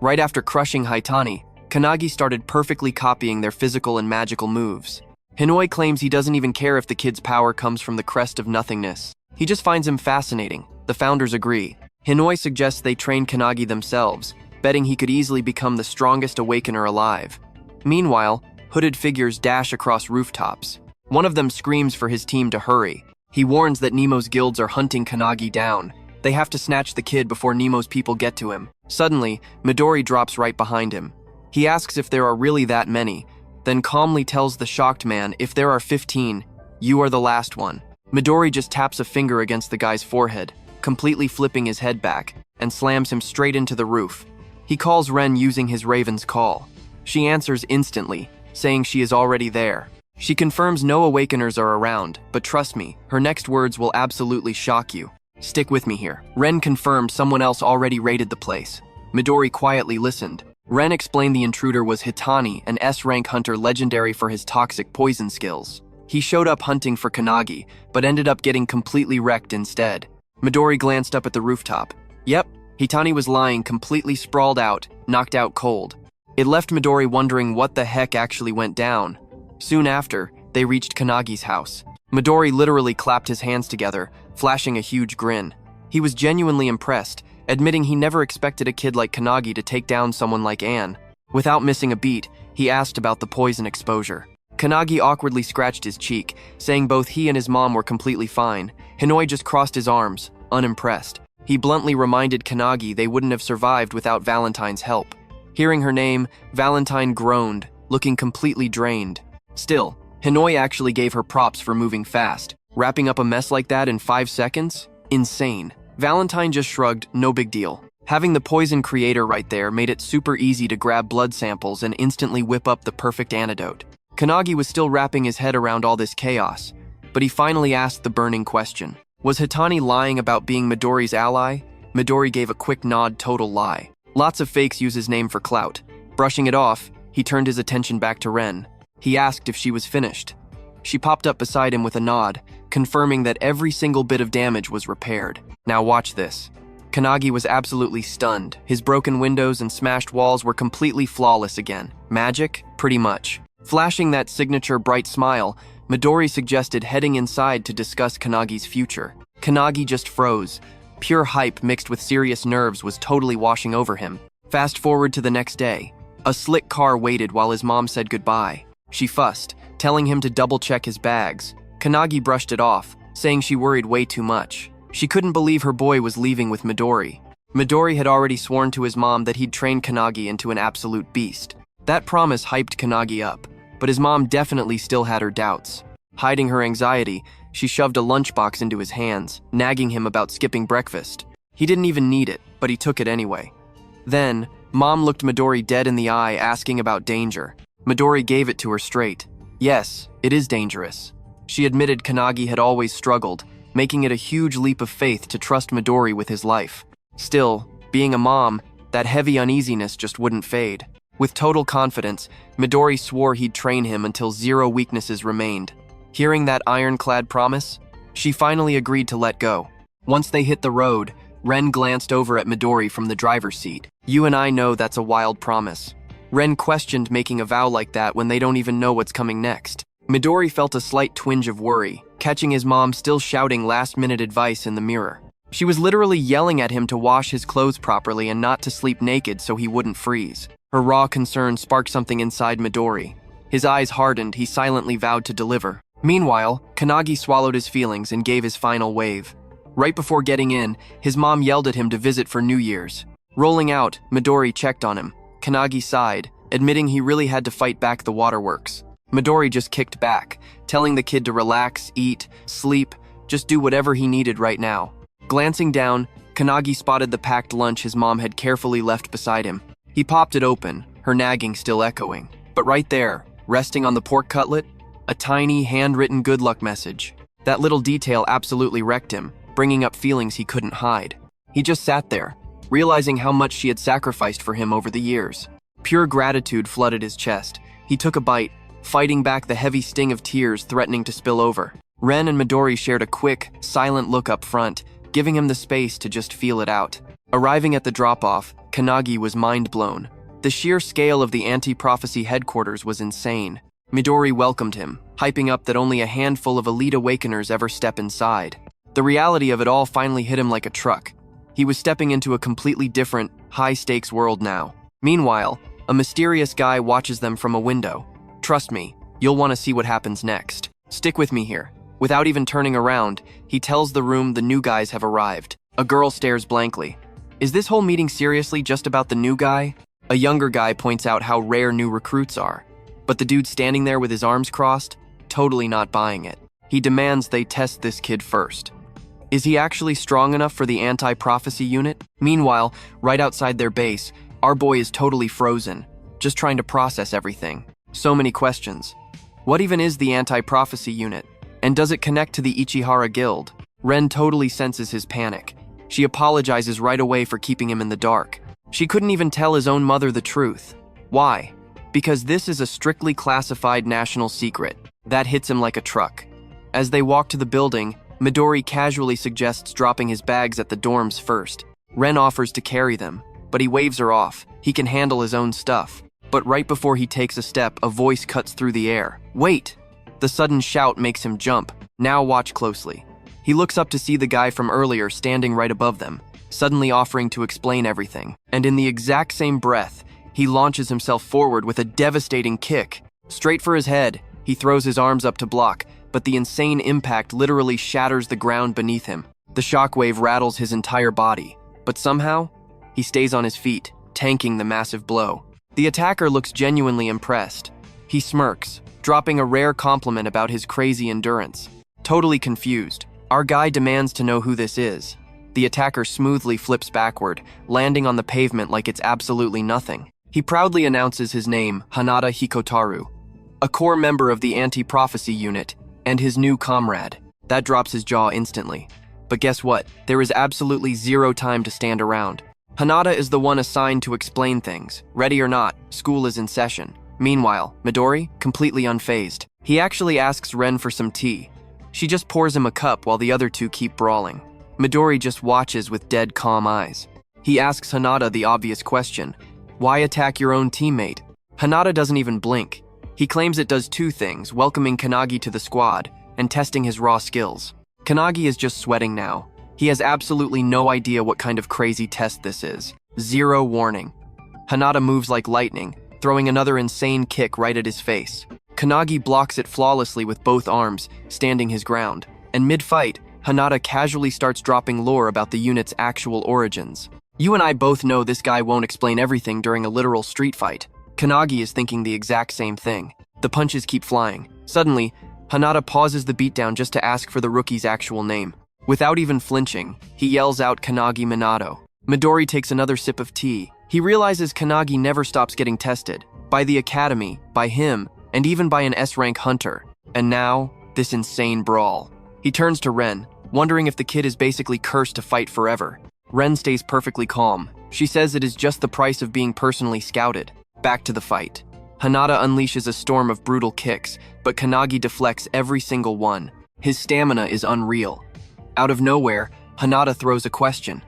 Right after crushing Haitani, Kanagi started perfectly copying their physical and magical moves. Hinoi claims he doesn't even care if the kid's power comes from the Crest of Nothingness. He just finds him fascinating. The founders agree. Hinoi suggests they train Kanagi themselves, betting he could easily become the strongest Awakener alive. Meanwhile, hooded figures dash across rooftops. One of them screams for his team to hurry. He warns that Nemo's guilds are hunting Kanagi down. They have to snatch the kid before Nemo's people get to him. Suddenly, Midori drops right behind him. He asks if there are really that many, then calmly tells the shocked man, if there are 15, you are the last one. Midori just taps a finger against the guy's forehead, completely flipping his head back, and slams him straight into the roof. He calls Ren using his Raven's call. She answers instantly, saying she is already there. She confirms no Awakeners are around, but trust me, her next words will absolutely shock you. Stick with me here. Ren confirmed someone else already raided the place. Midori quietly listened. Ren explained the intruder was Hitani, an S-rank hunter legendary for his toxic poison skills. He showed up hunting for Kanagi, but ended up getting completely wrecked instead. Midori glanced up at the rooftop. Yep, Hitani was lying completely sprawled out, knocked out cold. It left Midori wondering what the heck actually went down. Soon after, they reached Kanagi's house. Midori literally clapped his hands together, flashing a huge grin. He was genuinely impressed, admitting he never expected a kid like Kanagi to take down someone like Anne. Without missing a beat, he asked about the poison exposure. Kanagi awkwardly scratched his cheek, saying both he and his mom were completely fine. Hinoi just crossed his arms, unimpressed. He bluntly reminded Kanagi they wouldn't have survived without Valentine's help. Hearing her name, Valentine groaned, looking completely drained. Still, Hinoi actually gave her props for moving fast. Wrapping up a mess like that in 5 seconds? Insane. Valentine just shrugged, no big deal. Having the poison creator right there made it super easy to grab blood samples and instantly whip up the perfect antidote. Kanagi was still wrapping his head around all this chaos, but he finally asked the burning question. Was Hitani lying about being Midori's ally? Midori gave a quick nod, total lie. Lots of fakes use his name for clout. Brushing it off, he turned his attention back to Ren. He asked if she was finished. She popped up beside him with a nod, confirming that every single bit of damage was repaired. Now watch this. Kanagi was absolutely stunned. His broken windows and smashed walls were completely flawless again. Magic? Pretty much. Flashing that signature bright smile, Midori suggested heading inside to discuss Kanagi's future. Kanagi just froze. Pure hype mixed with serious nerves was totally washing over him. Fast forward to the next day. A slick car waited while his mom said goodbye. She fussed, telling him to double-check his bags. Kanagi brushed it off, saying she worried way too much. She couldn't believe her boy was leaving with Midori. Midori had already sworn to his mom that he'd train Kanagi into an absolute beast. That promise hyped Kanagi up, but his mom definitely still had her doubts. Hiding her anxiety, she shoved a lunchbox into his hands, nagging him about skipping breakfast. He didn't even need it, but he took it anyway. Then, Mom looked Midori dead in the eye, asking about danger. Midori gave it to her straight. Yes, it is dangerous. She admitted Kanagi had always struggled, making it a huge leap of faith to trust Midori with his life. Still, being a mom, that heavy uneasiness just wouldn't fade. With total confidence, Midori swore he'd train him until 0 weaknesses remained. Hearing that ironclad promise, she finally agreed to let go. Once they hit the road, Ren glanced over at Midori from the driver's seat. You and I know that's a wild promise. Ren questioned making a vow like that when they don't even know what's coming next. Midori felt a slight twinge of worry, catching his mom still shouting last-minute advice in the mirror. She was literally yelling at him to wash his clothes properly and not to sleep naked so he wouldn't freeze. Her raw concern sparked something inside Midori. His eyes hardened, he silently vowed to deliver. Meanwhile, Kanagi swallowed his feelings and gave his final wave. Right before getting in, his mom yelled at him to visit for New Year's. Rolling out, Midori checked on him. Kanagi sighed, admitting he really had to fight back the waterworks. Midori just kicked back, telling the kid to relax, eat, sleep, just do whatever he needed right now. Glancing down, Kanagi spotted the packed lunch his mom had carefully left beside him. He popped it open, her nagging still echoing. But right there, resting on the pork cutlet, a tiny, handwritten good luck message. That little detail absolutely wrecked him, bringing up feelings he couldn't hide. He just sat there, realizing how much she had sacrificed for him over the years. Pure gratitude flooded his chest. He took a bite, fighting back the heavy sting of tears threatening to spill over. Ren and Midori shared a quick, silent look up front, giving him the space to just feel it out. Arriving at the drop-off, Kanagi was mind-blown. The sheer scale of the anti-prophecy headquarters was insane. Midori welcomed him, hyping up that only a handful of elite Awakeners ever step inside. The reality of it all finally hit him like a truck. He was stepping into a completely different, high-stakes world now. Meanwhile, a mysterious guy watches them from a window. Trust me, you'll want to see what happens next. Stick with me here. Without even turning around, he tells the room the new guys have arrived. A girl stares blankly. Is this whole meeting seriously just about the new guy? A younger guy points out how rare new recruits are. But the dude standing there with his arms crossed, totally not buying it. He demands they test this kid first. Is he actually strong enough for the anti-prophecy unit? Meanwhile, right outside their base, our boy is totally frozen, just trying to process everything. So many questions. What even is the anti-prophecy unit? And does it connect to the Ichihara Guild? Ren totally senses his panic. She apologizes right away for keeping him in the dark. She couldn't even tell his own mother the truth. Why? Because this is a strictly classified national secret. That hits him like a truck. As they walk to the building, Midori casually suggests dropping his bags at the dorms first. Ren offers to carry them, but he waves her off. He can handle his own stuff. But right before he takes a step, a voice cuts through the air. Wait! The sudden shout makes him jump. Now watch closely. He looks up to see the guy from earlier standing right above them, suddenly offering to explain everything. And in the exact same breath, he launches himself forward with a devastating kick. Straight for his head, he throws his arms up to block, but the insane impact literally shatters the ground beneath him. The shockwave rattles his entire body, but somehow, he stays on his feet, tanking the massive blow. The attacker looks genuinely impressed. He smirks, dropping a rare compliment about his crazy endurance. Totally confused, our guy demands to know who this is. The attacker smoothly flips backward, landing on the pavement like it's absolutely nothing. He proudly announces his name, Hanada Hikotaru, a core member of the anti-prophecy unit, and his new comrade. That drops his jaw instantly. But guess what? There is absolutely zero time to stand around. Hanada is the one assigned to explain things. Ready or not, school is in session. Meanwhile, Midori, completely unfazed. He actually asks Ren for some tea. She just pours him a cup while the other two keep brawling. Midori just watches with dead calm eyes. He asks Hanada the obvious question. Why attack your own teammate? Hanada doesn't even blink. He claims it does two things, welcoming Kanagi to the squad and testing his raw skills. Kanagi is just sweating now. He has absolutely no idea what kind of crazy test this is. Zero warning. Hinata moves like lightning, throwing another insane kick right at his face. Kanagi blocks it flawlessly with both arms, standing his ground. And mid-fight, Hinata casually starts dropping lore about the unit's actual origins. You and I both know this guy won't explain everything during a literal street fight. Kanagi is thinking the exact same thing. The punches keep flying. Suddenly, Hinata pauses the beatdown just to ask for the rookie's actual name. Without even flinching, he yells out Kanagi Manato. Midori takes another sip of tea. He realizes Kanagi never stops getting tested. By the academy, by him, and even by an S-rank hunter. And now, this insane brawl. He turns to Ren, wondering if the kid is basically cursed to fight forever. Ren stays perfectly calm. She says it is just the price of being personally scouted. Back to the fight. Hinata unleashes a storm of brutal kicks, but Kanagi deflects every single one. His stamina is unreal. Out of nowhere, Hinata throws a question.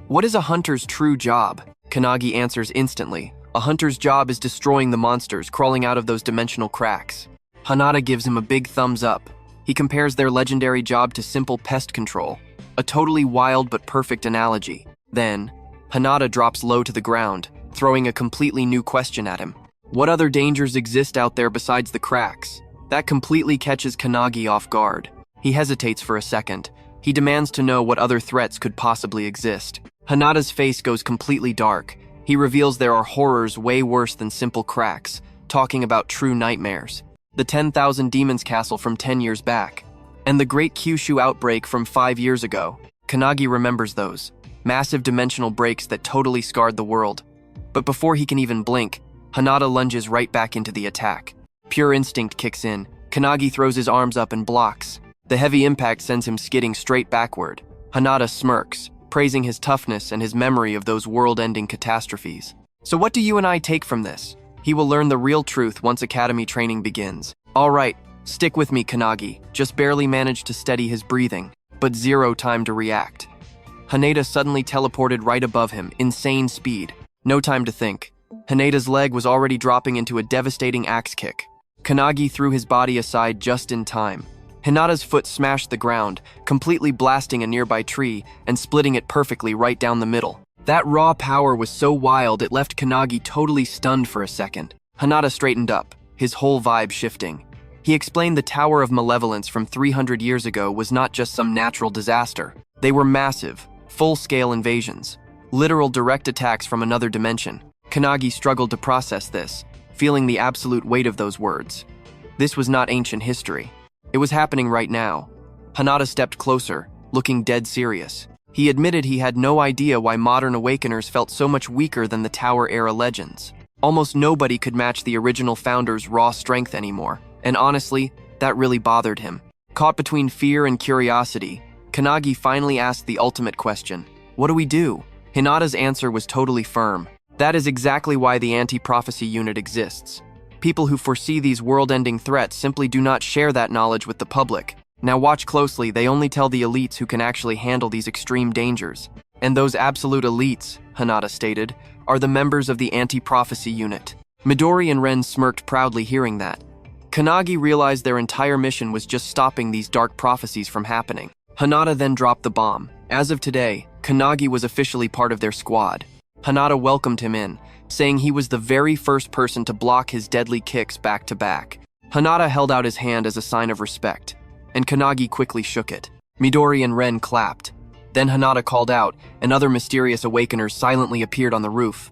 What is a hunter's true job? Kanagi answers instantly. A hunter's job is destroying the monsters crawling out of those dimensional cracks. Hinata gives him a big thumbs up. He compares their legendary job to simple pest control. A totally wild but perfect analogy. Then, Hinata drops low to the ground, throwing a completely new question at him. What other dangers exist out there besides the cracks? That completely catches Kanagi off guard. He hesitates for a second. He demands to know what other threats could possibly exist. Hinata's face goes completely dark. He reveals there are horrors way worse than simple cracks, talking about true nightmares. The 10,000 Demons Castle from 10 years back, and the Great Kyushu outbreak from 5 years ago. Kanagi remembers those. Massive dimensional breaks that totally scarred the world. But before he can even blink, Hinata lunges right back into the attack. Pure instinct kicks in. Kanagi throws his arms up and blocks. The heavy impact sends him skidding straight backward. Hinata smirks, praising his toughness and his memory of those world-ending catastrophes. So what do you and I take from this? He will learn the real truth once academy training begins. All right, stick with me, Kanagi. Just barely managed to steady his breathing, but zero time to react. Hinata suddenly teleported right above him, insane speed. No time to think. Hinata's leg was already dropping into a devastating axe kick. Kanagi threw his body aside just in time. Hinata's foot smashed the ground, completely blasting a nearby tree and splitting it perfectly right down the middle. That raw power was so wild it left Kanagi totally stunned for a second. Hinata straightened up, his whole vibe shifting. He explained the Tower of Malevolence from 300 years ago was not just some natural disaster. They were massive, full-scale invasions, literal direct attacks from another dimension. Kanagi struggled to process this, feeling the absolute weight of those words. This was not ancient history. It was happening right now. Hinata stepped closer, looking dead serious. He admitted he had no idea why modern Awakeners felt so much weaker than the Tower-era legends. Almost nobody could match the original founders' raw strength anymore, and honestly, that really bothered him. Caught between fear and curiosity, Kanagi finally asked the ultimate question. What do we do? Hinata's answer was totally firm. That is exactly why the anti-prophecy unit exists. People who foresee these world-ending threats simply do not share that knowledge with the public. Now watch closely, they only tell the elites who can actually handle these extreme dangers. And those absolute elites, Hinata stated, are the members of the anti-prophecy unit. Midori and Ren smirked proudly hearing that. Kanagi realized their entire mission was just stopping these dark prophecies from happening. Hinata then dropped the bomb. As of today, Kanagi was officially part of their squad. Hinata welcomed him in, saying he was the very first person to block his deadly kicks back to back. Hinata held out his hand as a sign of respect, and Kanagi quickly shook it. Midori and Ren clapped. Then Hinata called out, and other mysterious Awakeners silently appeared on the roof.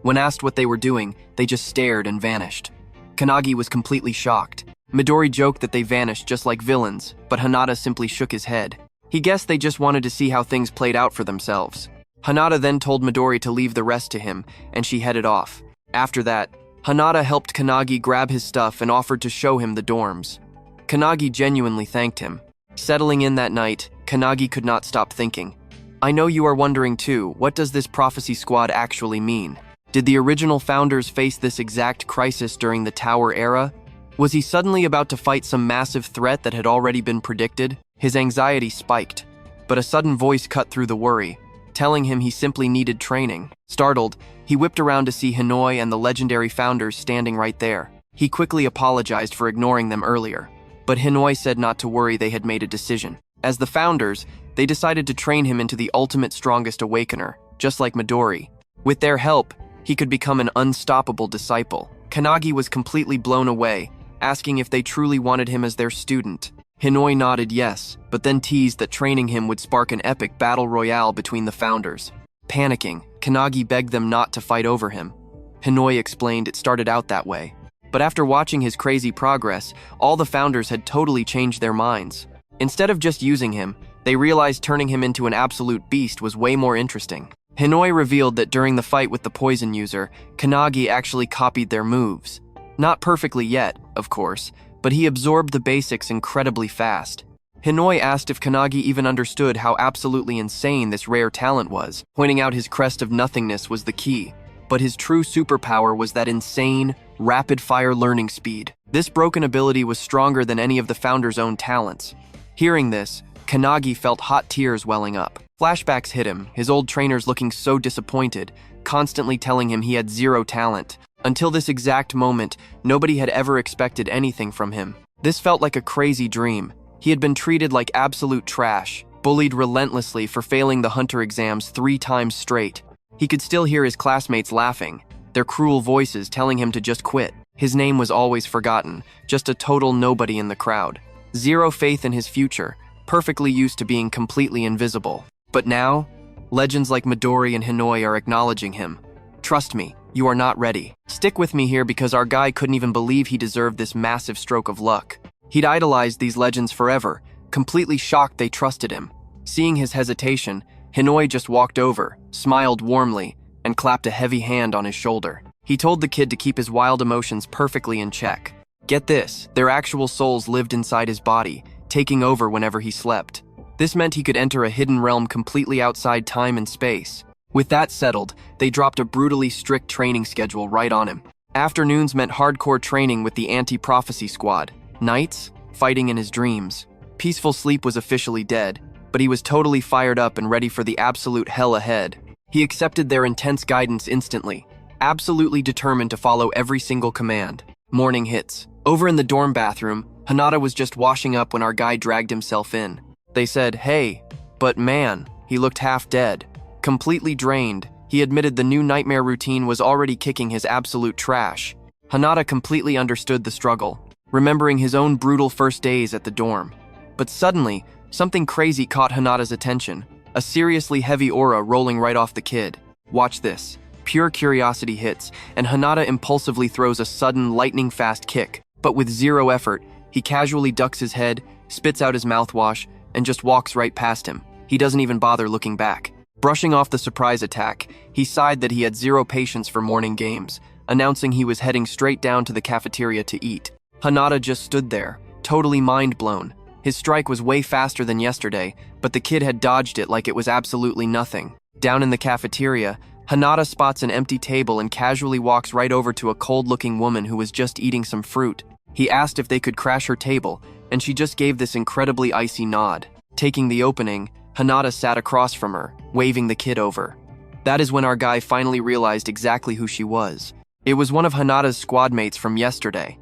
When asked what they were doing, they just stared and vanished. Kanagi was completely shocked. Midori joked that they vanished just like villains, but Hinata simply shook his head. He guessed they just wanted to see how things played out for themselves. Hinata then told Midori to leave the rest to him, and she headed off. After that, Hinata helped Kanagi grab his stuff and offered to show him the dorms. Kanagi genuinely thanked him. Settling in that night, Kanagi could not stop thinking. I know you are wondering too, what does this prophecy squad actually mean? Did the original founders face this exact crisis during the Tower era? Was he suddenly about to fight some massive threat that had already been predicted? His anxiety spiked, but a sudden voice cut through the worry, telling him he simply needed training. Startled, he whipped around to see Hanoi and the legendary founders standing right there. He quickly apologized for ignoring them earlier, but Hanoi said not to worry, they had made a decision. As the founders, they decided to train him into the ultimate strongest Awakener, just like Midori. With their help, He could become an unstoppable disciple. Kanagi was completely blown away, asking if they truly wanted him as their student. Hinoi nodded yes, but then teased that training him would spark an epic battle royale between the founders. Panicking, Kanagi begged them not to fight over him. Hinoi explained it started out that way. But after watching his crazy progress, all the founders had totally changed their minds. Instead of just using him, they realized turning him into an absolute beast was way more interesting. Hinoi revealed that during the fight with the poison user, Kanagi actually copied their moves. Not perfectly yet, of course, but he absorbed the basics incredibly fast. Hinoi asked if Kanagi even understood how absolutely insane this rare talent was, pointing out his Crest of Nothingness was the key. But his true superpower was that insane, rapid-fire learning speed. This broken ability was stronger than any of the founders' own talents. Hearing this, Kanagi felt hot tears welling up. Flashbacks hit him, his old trainers looking so disappointed, constantly telling him he had zero talent. Until this exact moment, nobody had ever expected anything from him. This felt like a crazy dream. He had been treated like absolute trash, bullied relentlessly for failing the hunter exams 3 times straight. He could still hear his classmates laughing, their cruel voices telling him to just quit. His name was always forgotten, just a total nobody in the crowd. Zero faith in his future, perfectly used to being completely invisible. But now, legends like Midori and Hinoi are acknowledging him. Trust me, you are not ready. Stick with me here because our guy couldn't even believe he deserved this massive stroke of luck. He'd idolized these legends forever, completely shocked they trusted him. Seeing his hesitation, Hinoi just walked over, smiled warmly, and clapped a heavy hand on his shoulder. He told the kid to keep his wild emotions perfectly in check. Get this, their actual souls lived inside his body, taking over whenever he slept. This meant he could enter a hidden realm completely outside time and space. With that settled, they dropped a brutally strict training schedule right on him. Afternoons meant hardcore training with the anti-prophecy squad. Nights, fighting in his dreams. Peaceful sleep was officially dead, but he was totally fired up and ready for the absolute hell ahead. He accepted their intense guidance instantly, absolutely determined to follow every single command. Morning hits. Over in the dorm bathroom, Hinata was just washing up when our guy dragged himself in. They said, "Hey," but man, he looked half dead. Completely drained, he admitted the new nightmare routine was already kicking his absolute trash. Hinata completely understood the struggle, remembering his own brutal first days at the dorm. But suddenly, something crazy caught Hinata's attention, a seriously heavy aura rolling right off the kid. Watch this. Pure curiosity hits, and Hinata impulsively throws a sudden, lightning-fast kick. But with zero effort, he casually ducks his head, spits out his mouthwash, and just walks right past him. He doesn't even bother looking back. Brushing off the surprise attack, he sighed that he had zero patience for morning games, announcing he was heading straight down to the cafeteria to eat. Hinata just stood there, totally mind-blown. His strike was way faster than yesterday, but the kid had dodged it like it was absolutely nothing. Down in the cafeteria, Hinata spots an empty table and casually walks right over to a cold-looking woman who was just eating some fruit. He asked if they could crash her table, and she just gave this incredibly icy nod. Taking the opening, Hinata sat across from her, waving the kid over. That is when our guy finally realized exactly who she was. It was one of Hinata's squad mates from yesterday.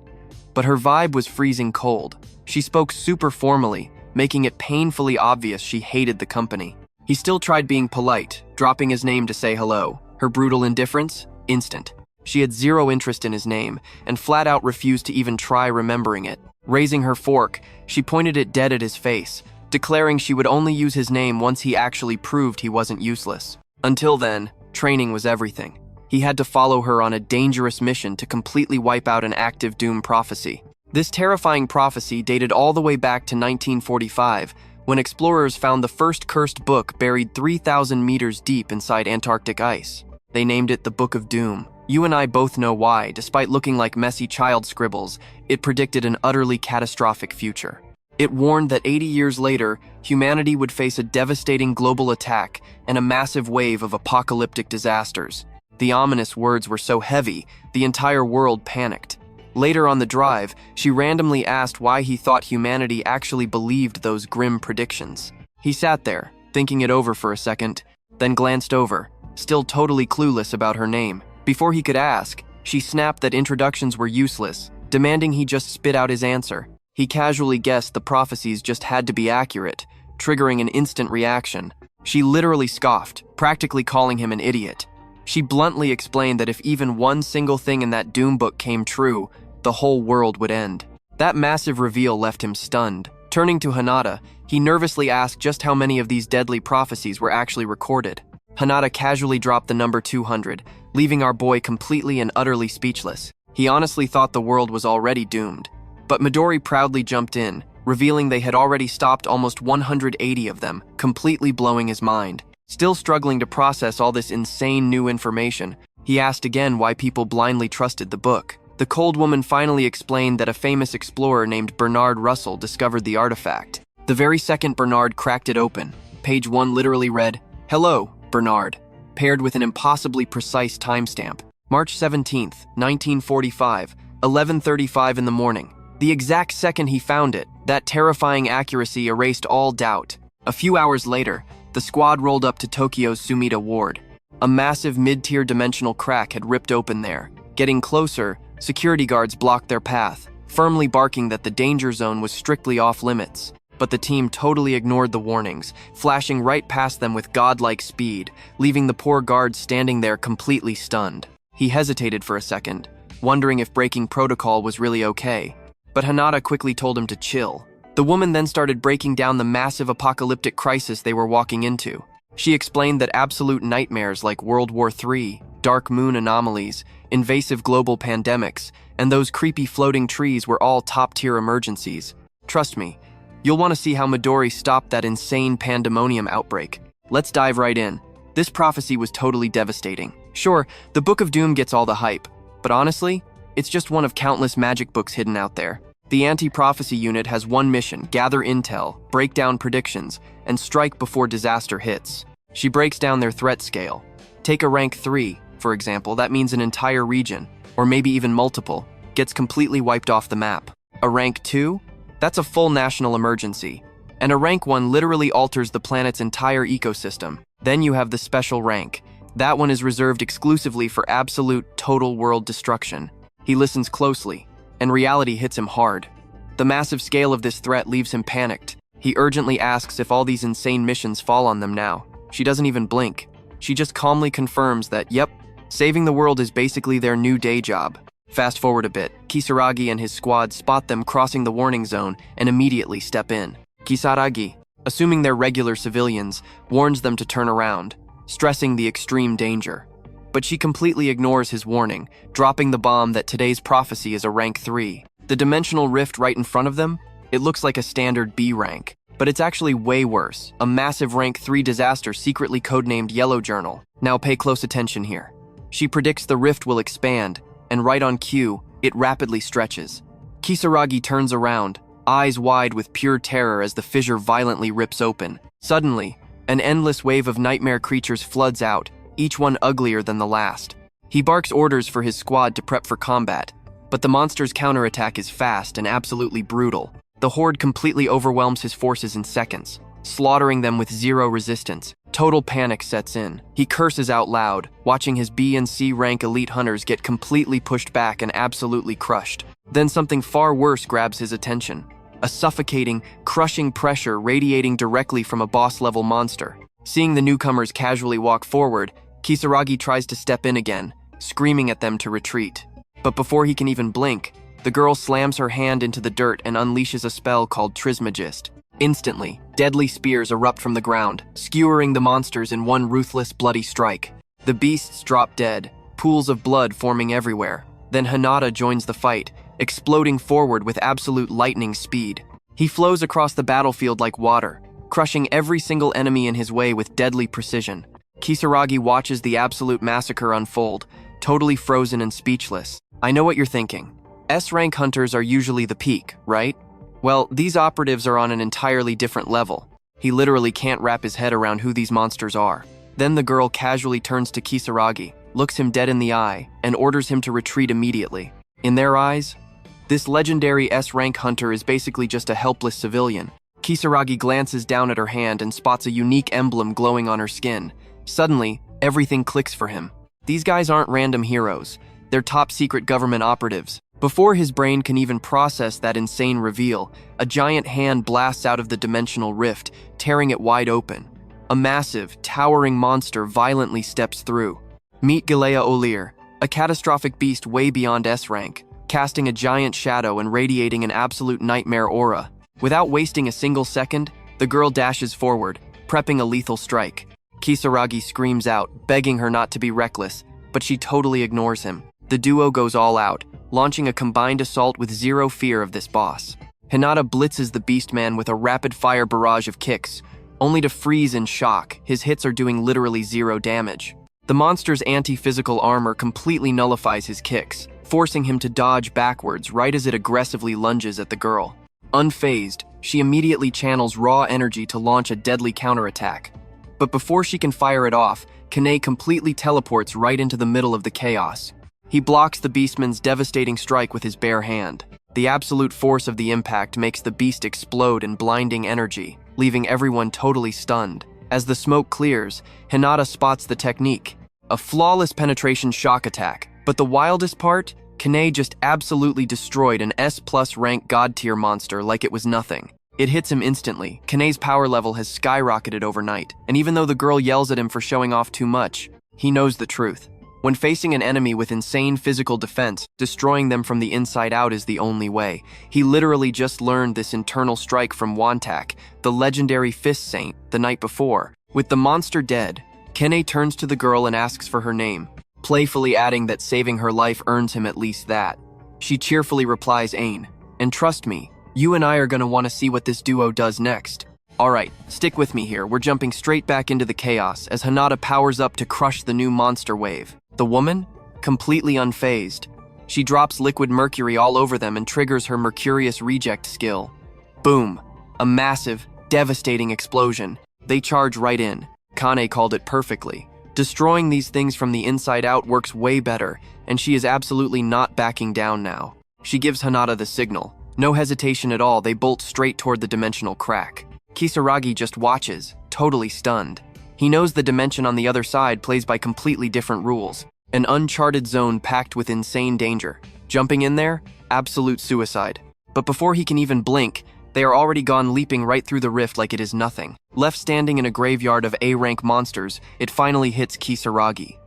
But her vibe was freezing cold. She spoke super formally, making it painfully obvious she hated the company. He still tried being polite, dropping his name to say hello. Her brutal indifference? Instant. She had zero interest in his name, and flat out refused to even try remembering it. Raising her fork, she pointed it dead at his face, declaring she would only use his name once he actually proved he wasn't useless. Until then, training was everything. He had to follow her on a dangerous mission to completely wipe out an active doom prophecy. This terrifying prophecy dated all the way back to 1945, when explorers found the first cursed book buried 3,000 meters deep inside Antarctic ice. They named it the Book of Doom. You and I both know why. Despite looking like messy child scribbles, it predicted an utterly catastrophic future. It warned that 80 years later, humanity would face a devastating global attack and a massive wave of apocalyptic disasters. The ominous words were so heavy, the entire world panicked. Later on the drive, she randomly asked why he thought humanity actually believed those grim predictions. He sat there, thinking it over for a second, then glanced over, still totally clueless about her name. Before he could ask, she snapped that introductions were useless, demanding he just spit out his answer. He casually guessed the prophecies just had to be accurate, triggering an instant reaction. She literally scoffed, practically calling him an idiot. She bluntly explained that if even one single thing in that doom book came true, the whole world would end. That massive reveal left him stunned. Turning to Hinata, he nervously asked just how many of these deadly prophecies were actually recorded. Hinata casually dropped the number 200, leaving our boy completely and utterly speechless. He honestly thought the world was already doomed. But Midori proudly jumped in, revealing they had already stopped almost 180 of them, completely blowing his mind. Still struggling to process all this insane new information, he asked again why people blindly trusted the book. The cold woman finally explained that a famous explorer named Bernard Russell discovered the artifact. The very second Bernard cracked it open, page 1 literally read, "Hello, Bernard," paired with an impossibly precise timestamp. March 17th, 1945, 11:35 in the morning. The exact second he found it, that terrifying accuracy erased all doubt. A few hours later, the squad rolled up to Tokyo's Sumida ward. A massive mid-tier dimensional crack had ripped open there. Getting closer, security guards blocked their path, firmly barking that the danger zone was strictly off-limits. But the team totally ignored the warnings, flashing right past them with godlike speed, leaving the poor guards standing there completely stunned. He hesitated for a second, wondering if breaking protocol was really okay. But Hinata quickly told him to chill. The woman then started breaking down the massive apocalyptic crisis they were walking into. She explained that absolute nightmares like World War III, dark moon anomalies, invasive global pandemics, and those creepy floating trees were all top-tier emergencies. Trust me, you'll want to see how Midori stopped that insane pandemonium outbreak. Let's dive right in. This prophecy was totally devastating. Sure, the Book of Doom gets all the hype, but honestly, it's just one of countless magic books hidden out there. The anti-prophecy unit has one mission: gather intel, break down predictions, and strike before disaster hits. She breaks down their threat scale. Take a rank 3, for example, that means an entire region, or maybe even multiple, gets completely wiped off the map. A rank 2? That's a full national emergency. And a rank 1 literally alters the planet's entire ecosystem. Then you have the special rank. That one is reserved exclusively for absolute, total world destruction. He listens closely, and reality hits him hard. The massive scale of this threat leaves him panicked. He urgently asks if all these insane missions fall on them now. She doesn't even blink. She just calmly confirms that, yep, saving the world is basically their new day job. Fast forward a bit, Kisaragi and his squad spot them crossing the warning zone and immediately step in. Kisaragi, assuming they're regular civilians, warns them to turn around, stressing the extreme danger. But she completely ignores his warning, dropping the bomb that today's prophecy is a rank 3. The dimensional rift right in front of them? It looks like a standard B rank, but it's actually way worse, a massive rank 3 disaster secretly codenamed Yellow Journal. Now pay close attention here. She predicts the rift will expand, and right on cue, it rapidly stretches. Kisaragi turns around, eyes wide with pure terror as the fissure violently rips open. Suddenly, an endless wave of nightmare creatures floods out, each one uglier than the last. He barks orders for his squad to prep for combat, but the monster's counterattack is fast and absolutely brutal. The horde completely overwhelms his forces in seconds, slaughtering them with zero resistance. Total panic sets in. He curses out loud, watching his B and C rank elite hunters get completely pushed back and absolutely crushed. Then something far worse grabs his attention. A suffocating, crushing pressure radiating directly from a boss-level monster. Seeing the newcomers casually walk forward, Kisaragi tries to step in again, screaming at them to retreat. But before he can even blink, the girl slams her hand into the dirt and unleashes a spell called Trismegist. Instantly, deadly spears erupt from the ground, skewering the monsters in one ruthless, bloody strike. The beasts drop dead, pools of blood forming everywhere. Then Hinata joins the fight, exploding forward with absolute lightning speed. He flows across the battlefield like water, crushing every single enemy in his way with deadly precision. Kisaragi watches the absolute massacre unfold, totally frozen and speechless. I know what you're thinking. S-rank hunters are usually the peak, right? Well, these operatives are on an entirely different level. He literally can't wrap his head around who these monsters are. Then the girl casually turns to Kisaragi, looks him dead in the eye, and orders him to retreat immediately. In their eyes, this legendary S-rank hunter is basically just a helpless civilian. Kisaragi glances down at her hand and spots a unique emblem glowing on her skin. Suddenly, everything clicks for him. These guys aren't random heroes. They're top-secret government operatives. Before his brain can even process that insane reveal, a giant hand blasts out of the dimensional rift, tearing it wide open. A massive, towering monster violently steps through. Meet Galea Olir, a catastrophic beast way beyond S-Rank, casting a giant shadow and radiating an absolute nightmare aura. Without wasting a single second, the girl dashes forward, prepping a lethal strike. Kisaragi screams out, begging her not to be reckless, but she totally ignores him. The duo goes all out, launching a combined assault with zero fear of this boss. Hinata blitzes the Beastman with a rapid-fire barrage of kicks, only to freeze in shock. His hits are doing literally zero damage. The monster's anti-physical armor completely nullifies his kicks, forcing him to dodge backwards right as it aggressively lunges at the girl. Unfazed, she immediately channels raw energy to launch a deadly counterattack. But before she can fire it off, Kanagi completely teleports right into the middle of the chaos. He blocks the Beastman's devastating strike with his bare hand. The absolute force of the impact makes the beast explode in blinding energy, leaving everyone totally stunned. As the smoke clears, Hinata spots the technique, a flawless penetration shock attack. But the wildest part? Kanagi just absolutely destroyed an S+ rank god-tier monster like it was nothing. It hits him instantly. Kane's power level has skyrocketed overnight, and even though the girl yells at him for showing off too much, he knows the truth. When facing an enemy with insane physical defense, destroying them from the inside out is the only way. He literally just learned this internal strike from Wantak, the legendary Fist Saint, the night before. With the monster dead, Kanagi turns to the girl and asks for her name, playfully adding that saving her life earns him at least that. She cheerfully replies, Ain. And trust me, you and I are gonna want to see what this duo does next. Alright, stick with me here. We're jumping straight back into the chaos as Hinata powers up to crush the new monster wave. The woman? Completely unfazed. She drops liquid mercury all over them and triggers her Mercurius reject skill. Boom. A massive, devastating explosion. They charge right in. Kanagi called it perfectly. Destroying these things from the inside out works way better, and she is absolutely not backing down now. She gives Hinata the signal. No hesitation at all, they bolt straight toward the dimensional crack. Kisaragi just watches, totally stunned. He knows the dimension on the other side plays by completely different rules. An uncharted zone packed with insane danger. Jumping in there? Absolute suicide. But before he can even blink, they are already gone leaping right through the rift like it is nothing. Left standing in a graveyard of A-rank monsters, it finally hits Kisaragi.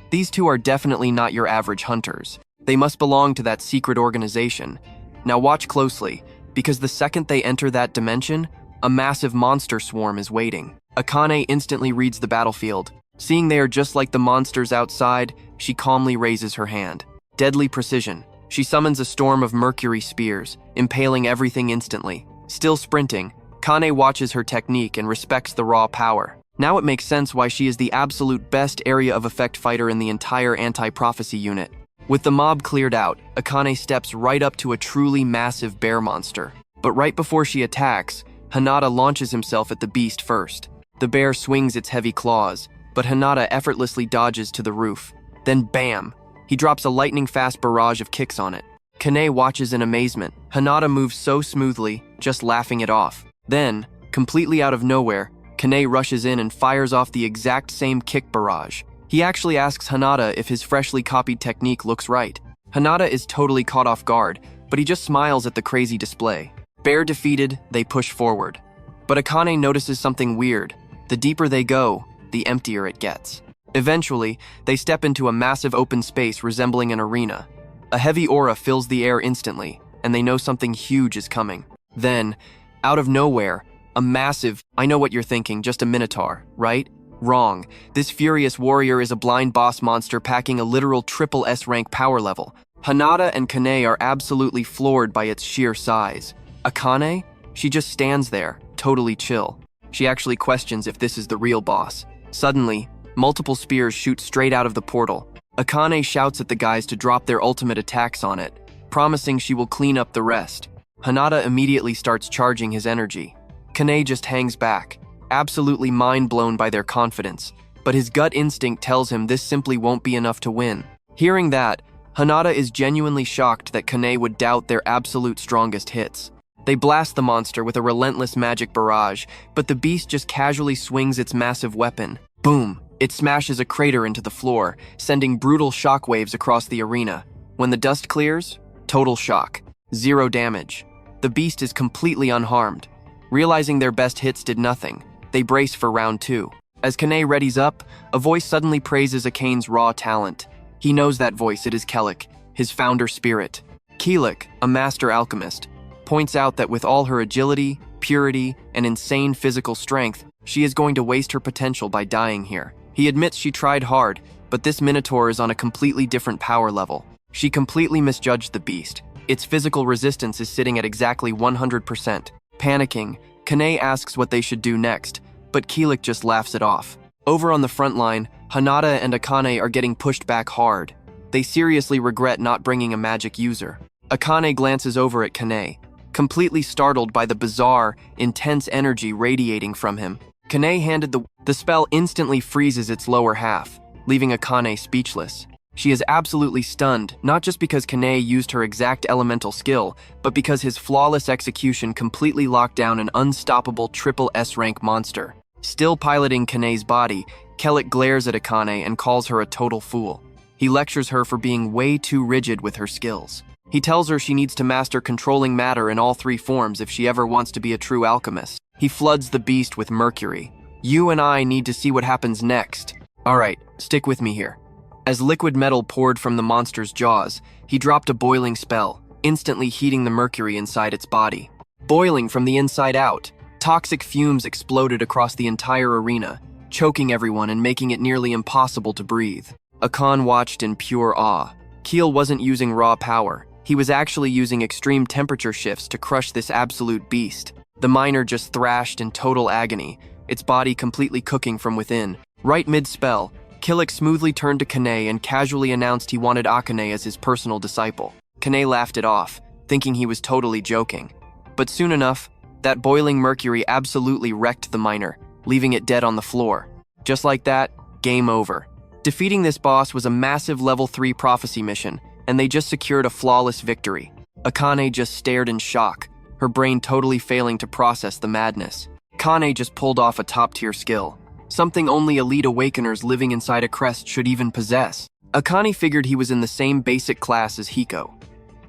These two are definitely not your average hunters. They must belong to that secret organization. Now watch closely, because the second they enter that dimension, a massive monster swarm is waiting. Akane instantly reads the battlefield. Seeing they are just like the monsters outside, she calmly raises her hand. Deadly precision. She summons a storm of mercury spears, impaling everything instantly. Still sprinting, Kanagi watches her technique and respects the raw power. Now it makes sense why she is the absolute best area of effect fighter in the entire anti-prophecy unit. With the mob cleared out, Akane steps right up to a truly massive bear monster. But right before she attacks, Hinata launches himself at the beast first. The bear swings its heavy claws, but Hinata effortlessly dodges to the roof. Then bam! He drops a lightning-fast barrage of kicks on it. Kanagi watches in amazement. Hinata moves so smoothly, just laughing it off. Then, completely out of nowhere, Kanagi rushes in and fires off the exact same kick barrage. He actually asks Hinata if his freshly copied technique looks right. Hinata is totally caught off guard, but he just smiles at the crazy display. Bear defeated, they push forward. But Akane notices something weird. The deeper they go, the emptier it gets. Eventually, they step into a massive open space resembling an arena. A heavy aura fills the air instantly, and they know something huge is coming. Then, out of nowhere, a massive, I know what you're thinking, just a minotaur, right? Wrong. This furious warrior is a blind boss monster packing a literal triple S-rank power level. Hinata and Kanagi are absolutely floored by its sheer size. Akane? She just stands there, totally chill. She actually questions if this is the real boss. Suddenly, multiple spears shoot straight out of the portal. Akane shouts at the guys to drop their ultimate attacks on it, promising she will clean up the rest. Hinata immediately starts charging his energy. Kanagi just hangs back, absolutely mind-blown by their confidence, but his gut instinct tells him this simply won't be enough to win. Hearing that, Hinata is genuinely shocked that Kanagi would doubt their absolute strongest hits. They blast the monster with a relentless magic barrage, but the beast just casually swings its massive weapon. Boom! It smashes a crater into the floor, sending brutal shockwaves across the arena. When the dust clears, total shock. Zero damage. The beast is completely unharmed. Realizing their best hits did nothing, they brace for round 2. As Kane readies up, a voice suddenly praises Akane's raw talent. He knows that voice, it is Kelik, his founder spirit. Kelik, a master alchemist, points out that with all her agility, purity, and insane physical strength, she is going to waste her potential by dying here. He admits she tried hard, but this Minotaur is on a completely different power level. She completely misjudged the beast. Its physical resistance is sitting at exactly 100%. Panicking, Kane asks what they should do next, but Kelik just laughs it off. Over on the front line, Hinata and Akane are getting pushed back hard. They seriously regret not bringing a magic user. Akane glances over at Kane, completely startled by the bizarre, intense energy radiating from him. Kane handed the spell instantly freezes its lower half, leaving Akane speechless. She is absolutely stunned, not just because Kane used her exact elemental skill, but because his flawless execution completely locked down an unstoppable triple S-rank monster. Still piloting Kane's body, Kelik glares at Akane and calls her a total fool. He lectures her for being way too rigid with her skills. He tells her she needs to master controlling matter in all three forms if she ever wants to be a true alchemist. He floods the beast with mercury. You and I need to see what happens next. Alright, stick with me here. As liquid metal poured from the monster's jaws, he dropped a boiling spell, instantly heating the mercury inside its body. Boiling from the inside out, toxic fumes exploded across the entire arena, choking everyone and making it nearly impossible to breathe. Akane watched in pure awe. Keel wasn't using raw power. He was actually using extreme temperature shifts to crush this absolute beast. The miner just thrashed in total agony, its body completely cooking from within. Right mid-spell, Kelik smoothly turned to Kane and casually announced he wanted Akane as his personal disciple. Kane laughed it off, thinking he was totally joking. But soon enough, that boiling mercury absolutely wrecked the miner, leaving it dead on the floor. Just like that, game over. Defeating this boss was a massive level 3 prophecy mission, and they just secured a flawless victory. Akane just stared in shock, her brain totally failing to process the madness. Kane just pulled off a top-tier skill, something only elite Awakeners living inside a crest should even possess. Akane figured he was in the same basic class as Hiko.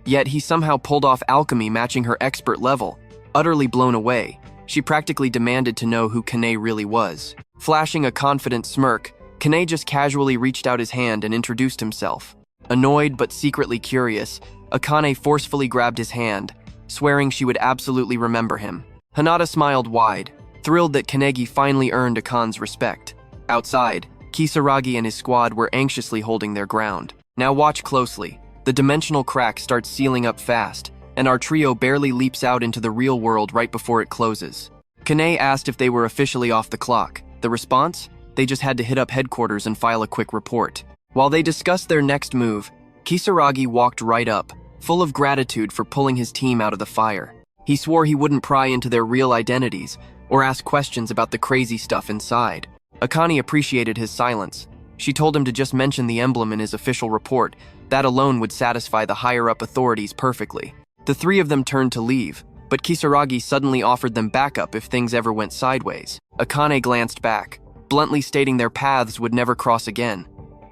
Yet he somehow pulled off alchemy matching her expert level. Utterly blown away, she practically demanded to know who Kane really was. Flashing a confident smirk, Kane just casually reached out his hand and introduced himself. Annoyed but secretly curious, Akane forcefully grabbed his hand, swearing she would absolutely remember him. Hinata smiled wide, thrilled that Kanagi finally earned Akane's respect. Outside, Kisaragi and his squad were anxiously holding their ground. Now watch closely. The dimensional crack starts sealing up fast, and our trio barely leaps out into the real world right before it closes. Kane asked if they were officially off the clock. The response? They just had to hit up headquarters and file a quick report. While they discussed their next move, Kisaragi walked right up, full of gratitude for pulling his team out of the fire. He swore he wouldn't pry into their real identities or ask questions about the crazy stuff inside. Akane appreciated his silence. She told him to just mention the emblem in his official report. That alone would satisfy the higher-up authorities perfectly. The three of them turned to leave, but Kisaragi suddenly offered them backup if things ever went sideways. Akane glanced back, bluntly stating their paths would never cross again.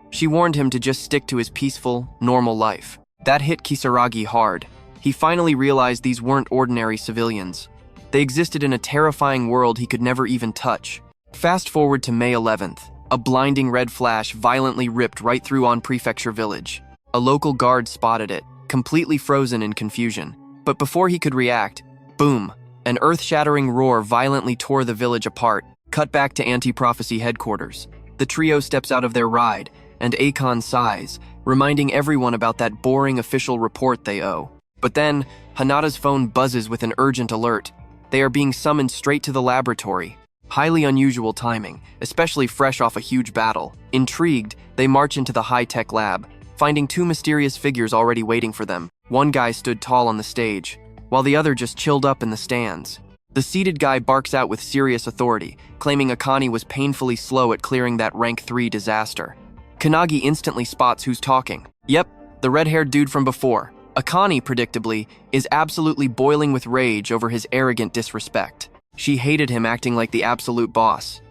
She warned him to just stick to his peaceful, normal life. That hit Kisaragi hard. He finally realized these weren't ordinary civilians. They existed in a terrifying world he could never even touch. Fast forward to May 11th. A blinding red flash violently ripped right through on Prefecture Village. A local guard spotted it, completely frozen in confusion. But before he could react, boom, an earth-shattering roar violently tore the village apart. Cut back to Anti-Prophecy headquarters. The trio steps out of their ride, and Akane sighs, reminding everyone about that boring official report they owe. But then, Hinata's phone buzzes with an urgent alert. They are being summoned straight to the laboratory. Highly unusual timing, especially fresh off a huge battle. Intrigued, they march into the high-tech lab, finding two mysterious figures already waiting for them. One guy stood tall on the stage, while the other just chilled up in the stands. The seated guy barks out with serious authority, claiming Akane was painfully slow at clearing that rank 3 disaster. Kanagi instantly spots who's talking. Yep, the red-haired dude from before. Akane, predictably, is absolutely boiling with rage over his arrogant disrespect. She hated him acting like the absolute boss.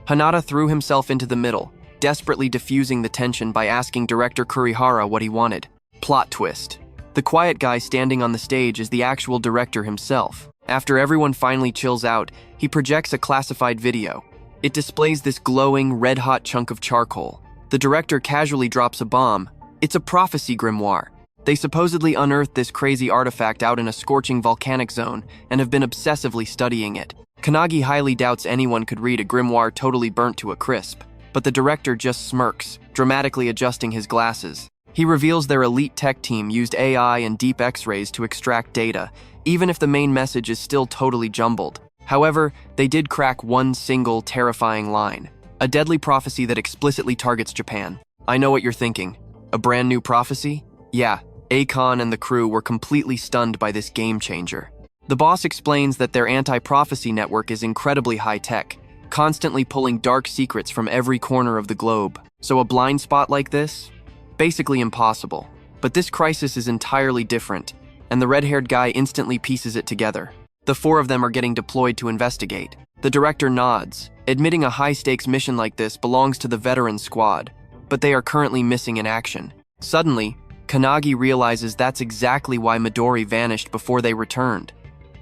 Hinata threw himself into the middle, desperately diffusing the tension by asking Director Kurihara what he wanted. Plot twist. The quiet guy standing on the stage is the actual director himself. After everyone finally chills out, he projects a classified video. It displays this glowing, red-hot chunk of charcoal. The director casually drops a bomb. It's a prophecy grimoire. They supposedly unearthed this crazy artifact out in a scorching volcanic zone and have been obsessively studying it. Kanagi highly doubts anyone could read a grimoire totally burnt to a crisp, but the director just smirks, dramatically adjusting his glasses. He reveals their elite tech team used AI and deep X-rays to extract data, even if the main message is still totally jumbled. However, they did crack one single, terrifying line. A deadly prophecy that explicitly targets Japan. I know what you're thinking. A brand new prophecy? Yeah, Akon and the crew were completely stunned by this game changer. The boss explains that their anti-prophecy network is incredibly high-tech, constantly pulling dark secrets from every corner of the globe. So a blind spot like this? Basically impossible. But this crisis is entirely different, and the red-haired guy instantly pieces it together. The four of them are getting deployed to investigate. The director nods, admitting a high-stakes mission like this belongs to the veteran squad, but they are currently missing in action. Suddenly, Kanagi realizes that's exactly why Midori vanished before they returned.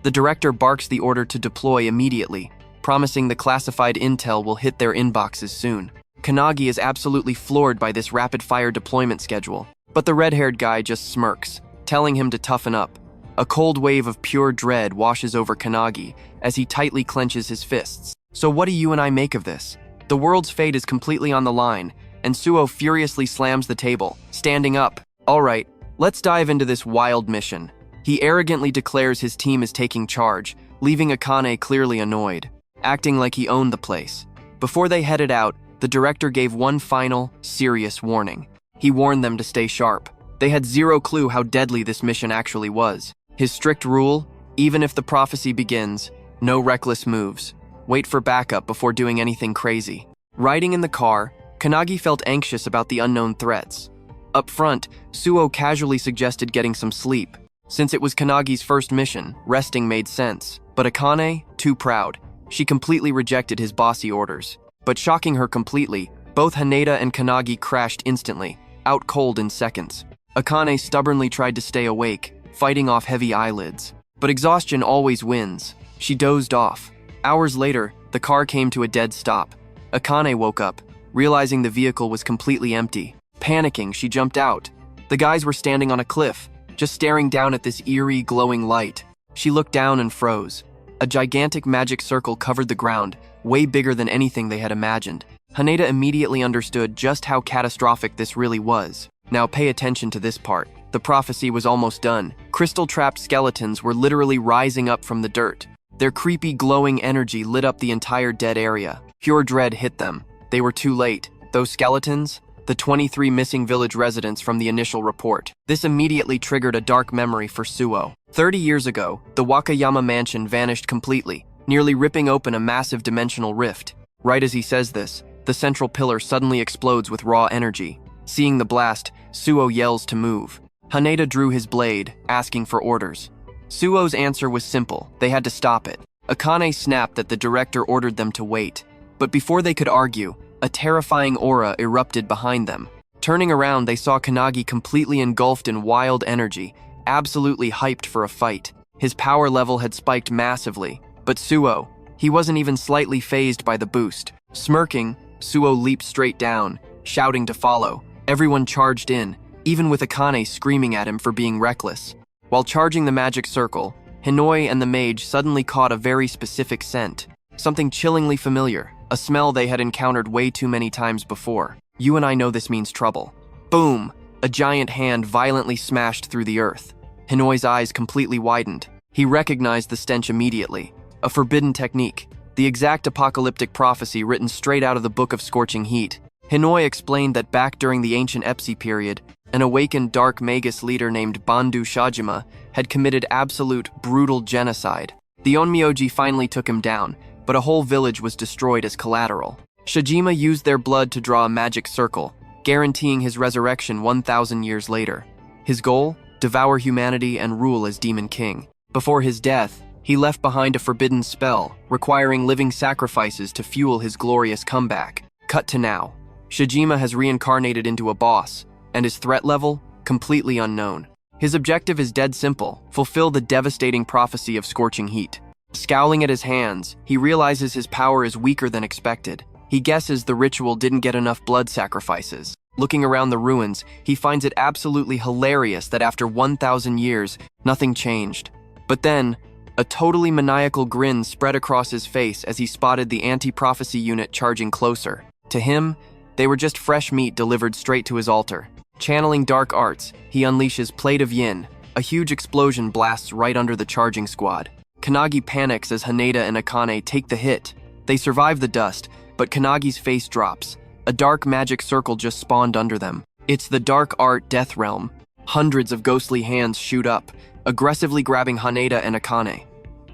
The director barks the order to deploy immediately, promising the classified intel will hit their inboxes soon. Kanagi is absolutely floored by this rapid-fire deployment schedule, but the red-haired guy just smirks, telling him to toughen up. A cold wave of pure dread washes over Kanagi as he tightly clenches his fists. So what do you and I make of this? The world's fate is completely on the line, and Suo furiously slams the table, standing up. All right, let's dive into this wild mission. He arrogantly declares his team is taking charge, leaving Akane clearly annoyed, acting like he owned the place. Before they headed out, the director gave one final, serious warning. He warned them to stay sharp. They had zero clue how deadly this mission actually was. His strict rule, even if the prophecy begins, no reckless moves. Wait for backup before doing anything crazy. Riding in the car, Kanagi felt anxious about the unknown threats. Up front, Suo casually suggested getting some sleep. Since it was Kanagi's first mission, resting made sense. But Akane, too proud. She completely rejected his bossy orders. But shocking her completely, both Haneda and Kanagi crashed instantly, out cold in seconds. Akane stubbornly tried to stay awake, fighting off heavy eyelids. But exhaustion always wins. She dozed off. Hours later, the car came to a dead stop. Akane woke up, realizing the vehicle was completely empty. Panicking, she jumped out. The guys were standing on a cliff, just staring down at this eerie, glowing light. She looked down and froze. A gigantic magic circle covered the ground, way bigger than anything they had imagined. Haneda immediately understood just how catastrophic this really was. Now pay attention to this part. The prophecy was almost done. Crystal-trapped skeletons were literally rising up from the dirt. Their creepy, glowing energy lit up the entire dead area. Pure dread hit them. They were too late. Those skeletons? The 23 missing village residents from the initial report. This immediately triggered a dark memory for Suo. 30 years ago, the Wakayama mansion vanished completely, nearly ripping open a massive dimensional rift. Right as he says this, the central pillar suddenly explodes with raw energy. Seeing the blast, Suo yells to move. Haneda drew his blade, asking for orders. Suo's answer was simple. They had to stop it. Akane snapped that the director ordered them to wait. But before they could argue, a terrifying aura erupted behind them. Turning around, they saw Kanagi completely engulfed in wild energy, absolutely hyped for a fight. His power level had spiked massively, but Suo, he wasn't even slightly fazed by the boost. Smirking, Suo leaped straight down, shouting to follow. Everyone charged in, even with Akane screaming at him for being reckless. While charging the magic circle, Hinoi and the mage suddenly caught a very specific scent. Something chillingly familiar, a smell they had encountered way too many times before. You and I know this means trouble. Boom! A giant hand violently smashed through the earth. Hinoi's eyes completely widened. He recognized the stench immediately. A forbidden technique. The exact apocalyptic prophecy written straight out of the Book of Scorching Heat. Hinoi explained that back during the ancient Epsi period, an awakened dark magus leader named Bandu Shajima had committed absolute, brutal genocide. The Onmyoji finally took him down, but a whole village was destroyed as collateral. Shajima used their blood to draw a magic circle, guaranteeing his resurrection 1,000 years later. His goal? Devour humanity and rule as Demon King. Before his death, he left behind a forbidden spell, requiring living sacrifices to fuel his glorious comeback. Cut to now. Shajima has reincarnated into a boss, and his threat level? Completely unknown. His objective is dead simple: fulfill the devastating prophecy of Scorching Heat. Scowling at his hands, he realizes his power is weaker than expected. He guesses the ritual didn't get enough blood sacrifices. Looking around the ruins, he finds it absolutely hilarious that after 1,000 years, nothing changed. But then, a totally maniacal grin spread across his face as he spotted the anti-prophecy unit charging closer. To him, they were just fresh meat delivered straight to his altar. Channeling dark arts, he unleashes Plate of Yin. A huge explosion blasts right under the charging squad. Kanagi panics as Haneda and Akane take the hit. They survive the dust, but Kanagi's face drops. A dark magic circle just spawned under them. It's the dark art death realm. Hundreds of ghostly hands shoot up, aggressively grabbing Haneda and Akane.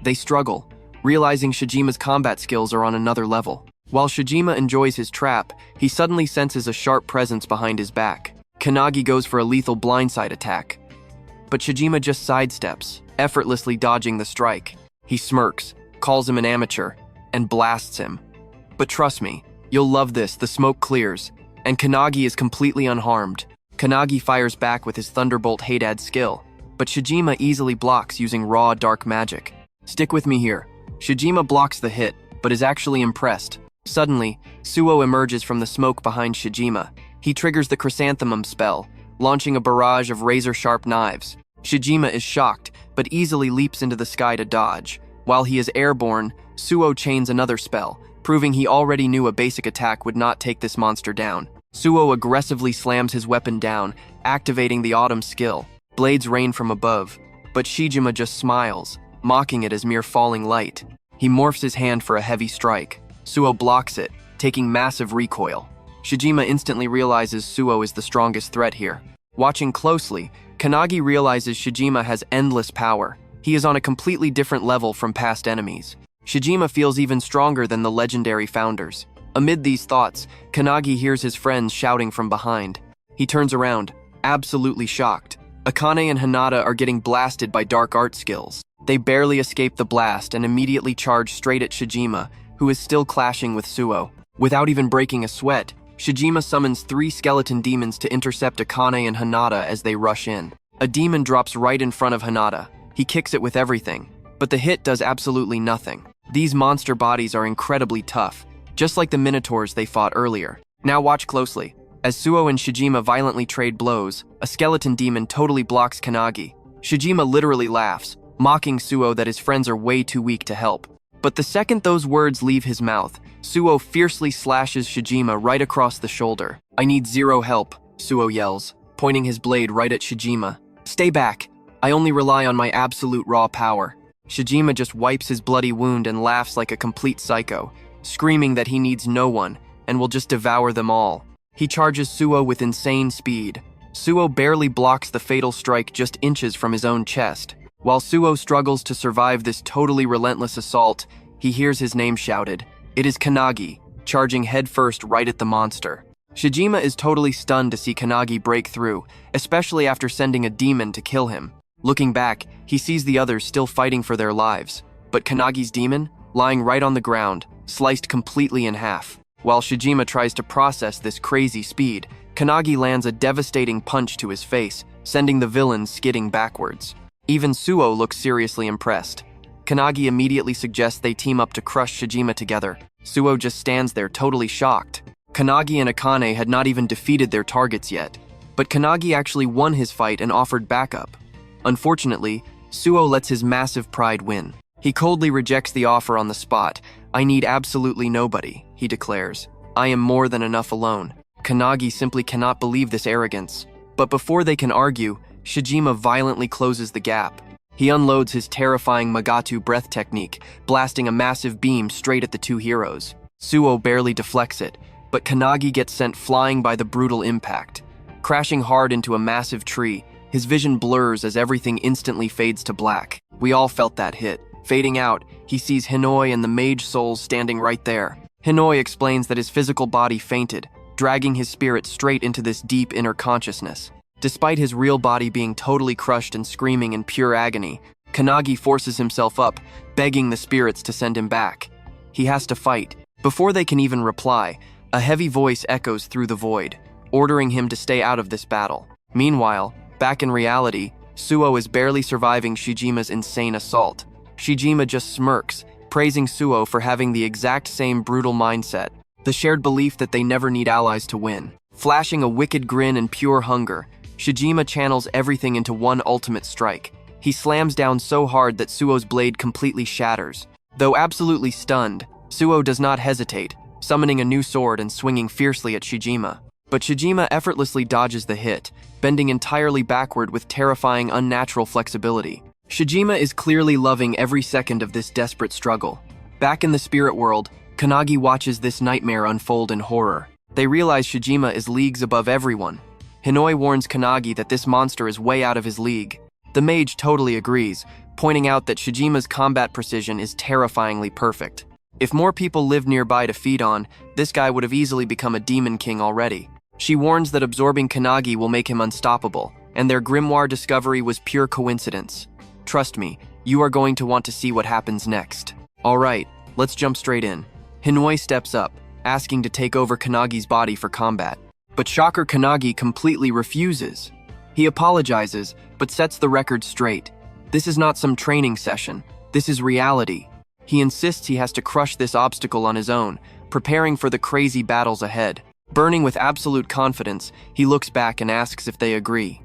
They struggle, realizing Shijima's combat skills are on another level. While Shijima enjoys his trap, he suddenly senses a sharp presence behind his back. Kanagi goes for a lethal blindside attack, but Shijima just sidesteps, effortlessly dodging the strike. He smirks, calls him an amateur, and blasts him. But trust me, you'll love this. The smoke clears, and Kanagi is completely unharmed. Kanagi fires back with his Thunderbolt Hadad skill, but Shijima easily blocks using raw dark magic. Stick with me here. Shijima blocks the hit, but is actually impressed. Suddenly, Suo emerges from the smoke behind Shijima. He triggers the Chrysanthemum spell, launching a barrage of razor-sharp knives. Shijima is shocked, but easily leaps into the sky to dodge. While he is airborne, Suo chains another spell, proving he already knew a basic attack would not take this monster down. Suo aggressively slams his weapon down, activating the Autumn skill. Blades rain from above, but Shijima just smiles, mocking it as mere falling light. He morphs his hand for a heavy strike. Suo blocks it, taking massive recoil. Shijima instantly realizes Suo is the strongest threat here. Watching closely, Kanagi realizes Shijima has endless power. He is on a completely different level from past enemies. Shijima feels even stronger than the legendary founders. Amid these thoughts, Kanagi hears his friends shouting from behind. He turns around, absolutely shocked. Akane and Hanada are getting blasted by dark art skills. They barely escape the blast and immediately charge straight at Shijima, who is still clashing with Suo. Without even breaking a sweat, Shijima summons 3 skeleton demons to intercept Akane and Hanada as they rush in. A demon drops right in front of Hanada. He kicks it with everything, but the hit does absolutely nothing. These monster bodies are incredibly tough, just like the minotaurs they fought earlier. Now watch closely. As Suo and Shijima violently trade blows, a skeleton demon totally blocks Kanagi. Shijima literally laughs, mocking Suo that his friends are way too weak to help. But the second those words leave his mouth, Suo fiercely slashes Shijima right across the shoulder. "I need zero help," Suo yells, pointing his blade right at Shijima. "Stay back. I only rely on my absolute raw power." Shijima just wipes his bloody wound and laughs like a complete psycho, screaming that he needs no one and will just devour them all. He charges Suo with insane speed. Suo barely blocks the fatal strike just inches from his own chest. While Suo struggles to survive this totally relentless assault, he hears his name shouted. It is Kanagi, charging headfirst right at the monster. Shijima is totally stunned to see Kanagi break through, especially after sending a demon to kill him. Looking back, he sees the others still fighting for their lives, but Kanagi's demon, lying right on the ground, sliced completely in half. While Shijima tries to process this crazy speed, Kanagi lands a devastating punch to his face, sending the villain skidding backwards. Even Suo looks seriously impressed. Kanagi immediately suggests they team up to crush Shijima together. Suo just stands there totally shocked. Kanagi and Akane had not even defeated their targets yet, but Kanagi actually won his fight and offered backup. Unfortunately, Suo lets his massive pride win. He coldly rejects the offer on the spot. "I need absolutely nobody," he declares. "I am more than enough alone." Kanagi simply cannot believe this arrogance. But before they can argue, Shijima violently closes the gap. He unloads his terrifying Magatu breath technique, blasting a massive beam straight at the two heroes. Suo barely deflects it, but Kanagi gets sent flying by the brutal impact. Crashing hard into a massive tree, his vision blurs as everything instantly fades to black. We all felt that hit. Fading out, he sees Hinoi and the mage souls standing right there. Hinoi explains that his physical body fainted, dragging his spirit straight into this deep inner consciousness. Despite his real body being totally crushed and screaming in pure agony, Kanagi forces himself up, begging the spirits to send him back. He has to fight. Before they can even reply, a heavy voice echoes through the void, ordering him to stay out of this battle. Meanwhile, back in reality, Suo is barely surviving Shijima's insane assault. Shijima just smirks, praising Suo for having the exact same brutal mindset, the shared belief that they never need allies to win. Flashing a wicked grin and pure hunger, Shijima channels everything into one ultimate strike. He slams down so hard that Suo's blade completely shatters. Though absolutely stunned, Suo does not hesitate, summoning a new sword and swinging fiercely at Shijima. But Shijima effortlessly dodges the hit, bending entirely backward with terrifying unnatural flexibility. Shijima is clearly loving every second of this desperate struggle. Back in the spirit world, Kanagi watches this nightmare unfold in horror. They realize Shijima is leagues above everyone. Hinoi warns Kanagi that this monster is way out of his league. The mage totally agrees, pointing out that Shijima's combat precision is terrifyingly perfect. If more people lived nearby to feed on, this guy would have easily become a demon king already. She warns that absorbing Kanagi will make him unstoppable, and their grimoire discovery was pure coincidence. Trust me, you are going to want to see what happens next. Alright, let's jump straight in. Hinoi steps up, asking to take over Kanagi's body for combat. But shocker, Kanagi completely refuses. He apologizes, but sets the record straight. This is not some training session, this is reality. He insists he has to crush this obstacle on his own, preparing for the crazy battles ahead. Burning with absolute confidence, he looks back and asks if they agree.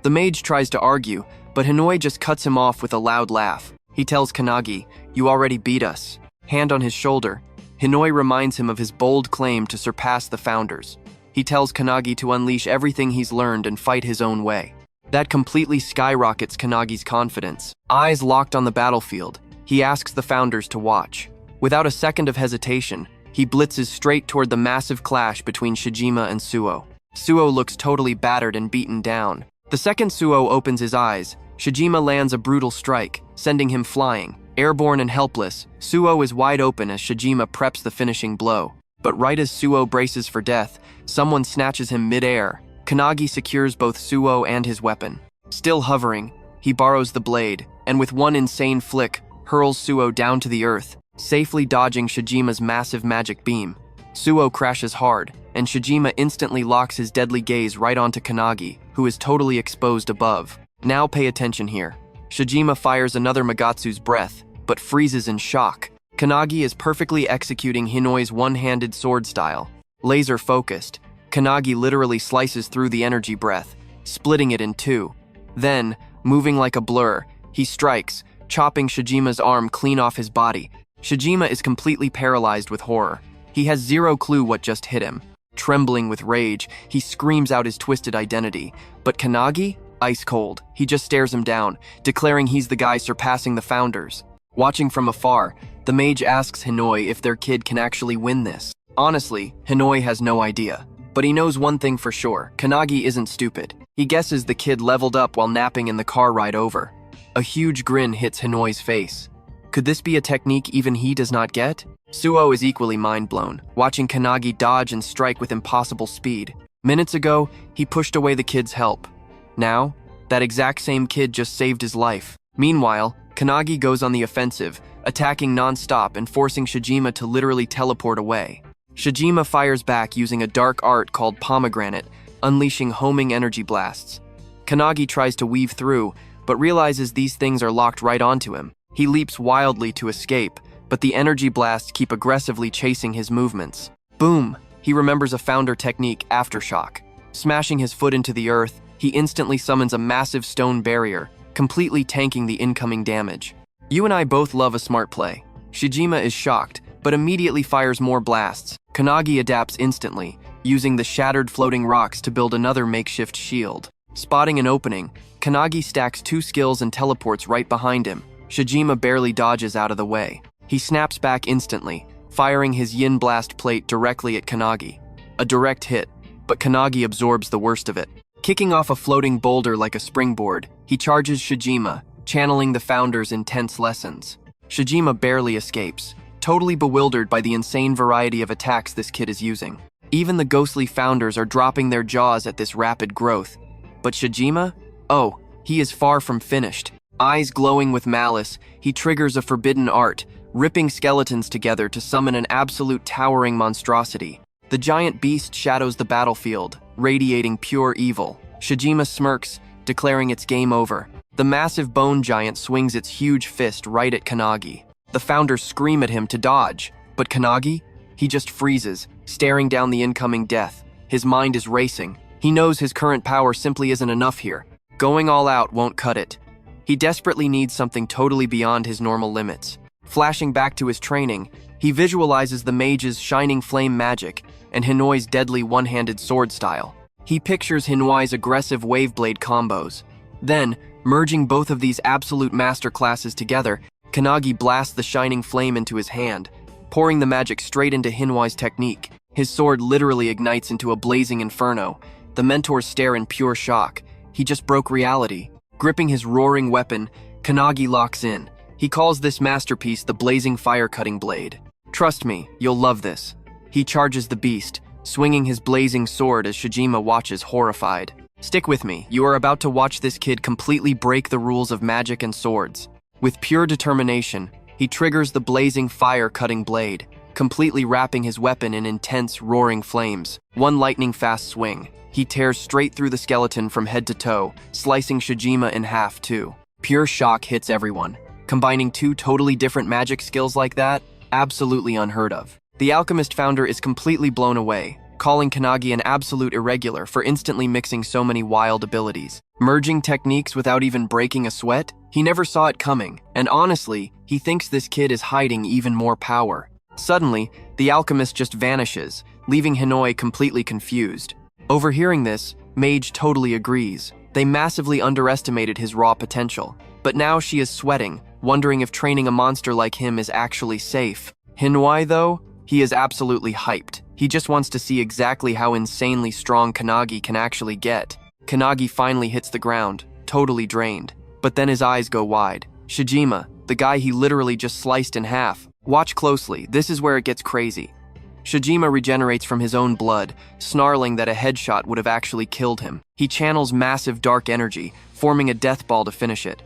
The mage tries to argue, but Hinoi just cuts him off with a loud laugh. He tells Kanagi, "You already beat us." Hand on his shoulder, Hinoi reminds him of his bold claim to surpass the founders. He tells Kanagi to unleash everything he's learned and fight his own way. That completely skyrockets Kanagi's confidence. Eyes locked on the battlefield, he asks the founders to watch. Without a second of hesitation, he blitzes straight toward the massive clash between Shijima and Suo. Suo looks totally battered and beaten down. The second Suo opens his eyes, Shijima lands a brutal strike, sending him flying. Airborne and helpless, Suo is wide open as Shijima preps the finishing blow. But right as Suo braces for death, someone snatches him mid-air. Kanagi secures both Suo and his weapon. Still hovering, he borrows the blade, and with one insane flick, hurls Suo down to the earth, safely dodging Shijima's massive magic beam. Suo crashes hard, and Shijima instantly locks his deadly gaze right onto Kanagi, who is totally exposed above. Now pay attention here. Shijima fires another Magatsu's breath, but freezes in shock. Kanagi is perfectly executing Hinoi's one-handed sword style. Laser-focused, Kanagi literally slices through the energy breath, splitting it in two. Then, moving like a blur, he strikes, chopping Shijima's arm clean off his body. Shijima is completely paralyzed with horror. He has zero clue what just hit him. Trembling with rage, he screams out his twisted identity. But Kanagi? Ice cold. He just stares him down, declaring he's the guy surpassing the founders. Watching from afar, the mage asks Hinoi if their kid can actually win this. Honestly, Hinoi has no idea. But he knows one thing for sure, Kanagi isn't stupid. He guesses the kid leveled up while napping in the car ride over. A huge grin hits Hinoi's face. Could this be a technique even he does not get? Suo is equally mind-blown, watching Kanagi dodge and strike with impossible speed. Minutes ago, he pushed away the kid's help. Now, that exact same kid just saved his life. Meanwhile, Kanagi goes on the offensive, attacking non-stop and forcing Shijima to literally teleport away. Shijima fires back using a dark art called Pomegranate, unleashing homing energy blasts. Kanagi tries to weave through, but realizes these things are locked right onto him. He leaps wildly to escape, but the energy blasts keep aggressively chasing his movements. Boom! He remembers a founder technique, Aftershock. Smashing his foot into the earth, he instantly summons a massive stone barrier, completely tanking the incoming damage. You and I both love a smart play. Shijima is shocked, but immediately fires more blasts. Kanagi adapts instantly, using the shattered floating rocks to build another makeshift shield. Spotting an opening, Kanagi stacks two skills and teleports right behind him. Shijima barely dodges out of the way. He snaps back instantly, firing his Yin Blast plate directly at Kanagi. A direct hit, but Kanagi absorbs the worst of it. Kicking off a floating boulder like a springboard, he charges Shijima, channeling the founder's intense lessons. Shijima barely escapes, totally bewildered by the insane variety of attacks this kid is using. Even the ghostly founders are dropping their jaws at this rapid growth. But Shijima? Oh, he is far from finished. Eyes glowing with malice, he triggers a forbidden art, ripping skeletons together to summon an absolute towering monstrosity. The giant beast shadows the battlefield, radiating pure evil. Shijima smirks, declaring it's game over. The massive bone giant swings its huge fist right at Kanagi. The founders scream at him to dodge, but Kanagi? He just freezes, staring down the incoming death. His mind is racing. He knows his current power simply isn't enough here. Going all out won't cut it. He desperately needs something totally beyond his normal limits. Flashing back to his training, he visualizes the mage's shining flame magic and Hinoi's deadly one-handed sword style. He pictures Hinoi's aggressive waveblade combos. Then, merging both of these absolute masterclasses together, Kanagi blasts the shining flame into his hand, pouring the magic straight into Hinoi's technique. His sword literally ignites into a blazing inferno. The mentors stare in pure shock. He just broke reality. Gripping his roaring weapon, Kanagi locks in. He calls this masterpiece the blazing fire-cutting blade. Trust me, you'll love this. He charges the beast, swinging his blazing sword as Shijima watches horrified. Stick with me, you are about to watch this kid completely break the rules of magic and swords. With pure determination, he triggers the blazing fire-cutting blade, completely wrapping his weapon in intense, roaring flames. One lightning-fast swing. He tears straight through the skeleton from head to toe, slicing Shijima in half too. Pure shock hits everyone. Combining two totally different magic skills like that? Absolutely unheard of. The alchemist founder is completely blown away, calling Kanagi an absolute irregular for instantly mixing so many wild abilities. Merging techniques without even breaking a sweat? He never saw it coming, and honestly, he thinks this kid is hiding even more power. Suddenly, the alchemist just vanishes, leaving Hinoi completely confused. Overhearing this, Mage totally agrees. They massively underestimated his raw potential. But now she is sweating, wondering if training a monster like him is actually safe. Hinoi, though, he is absolutely hyped. He just wants to see exactly how insanely strong Kanagi can actually get. Kanagi finally hits the ground, totally drained. But then his eyes go wide. Shijima, the guy he literally just sliced in half. Watch closely, this is where it gets crazy. Shijima regenerates from his own blood, snarling that a headshot would have actually killed him. He channels massive dark energy, forming a death ball to finish it.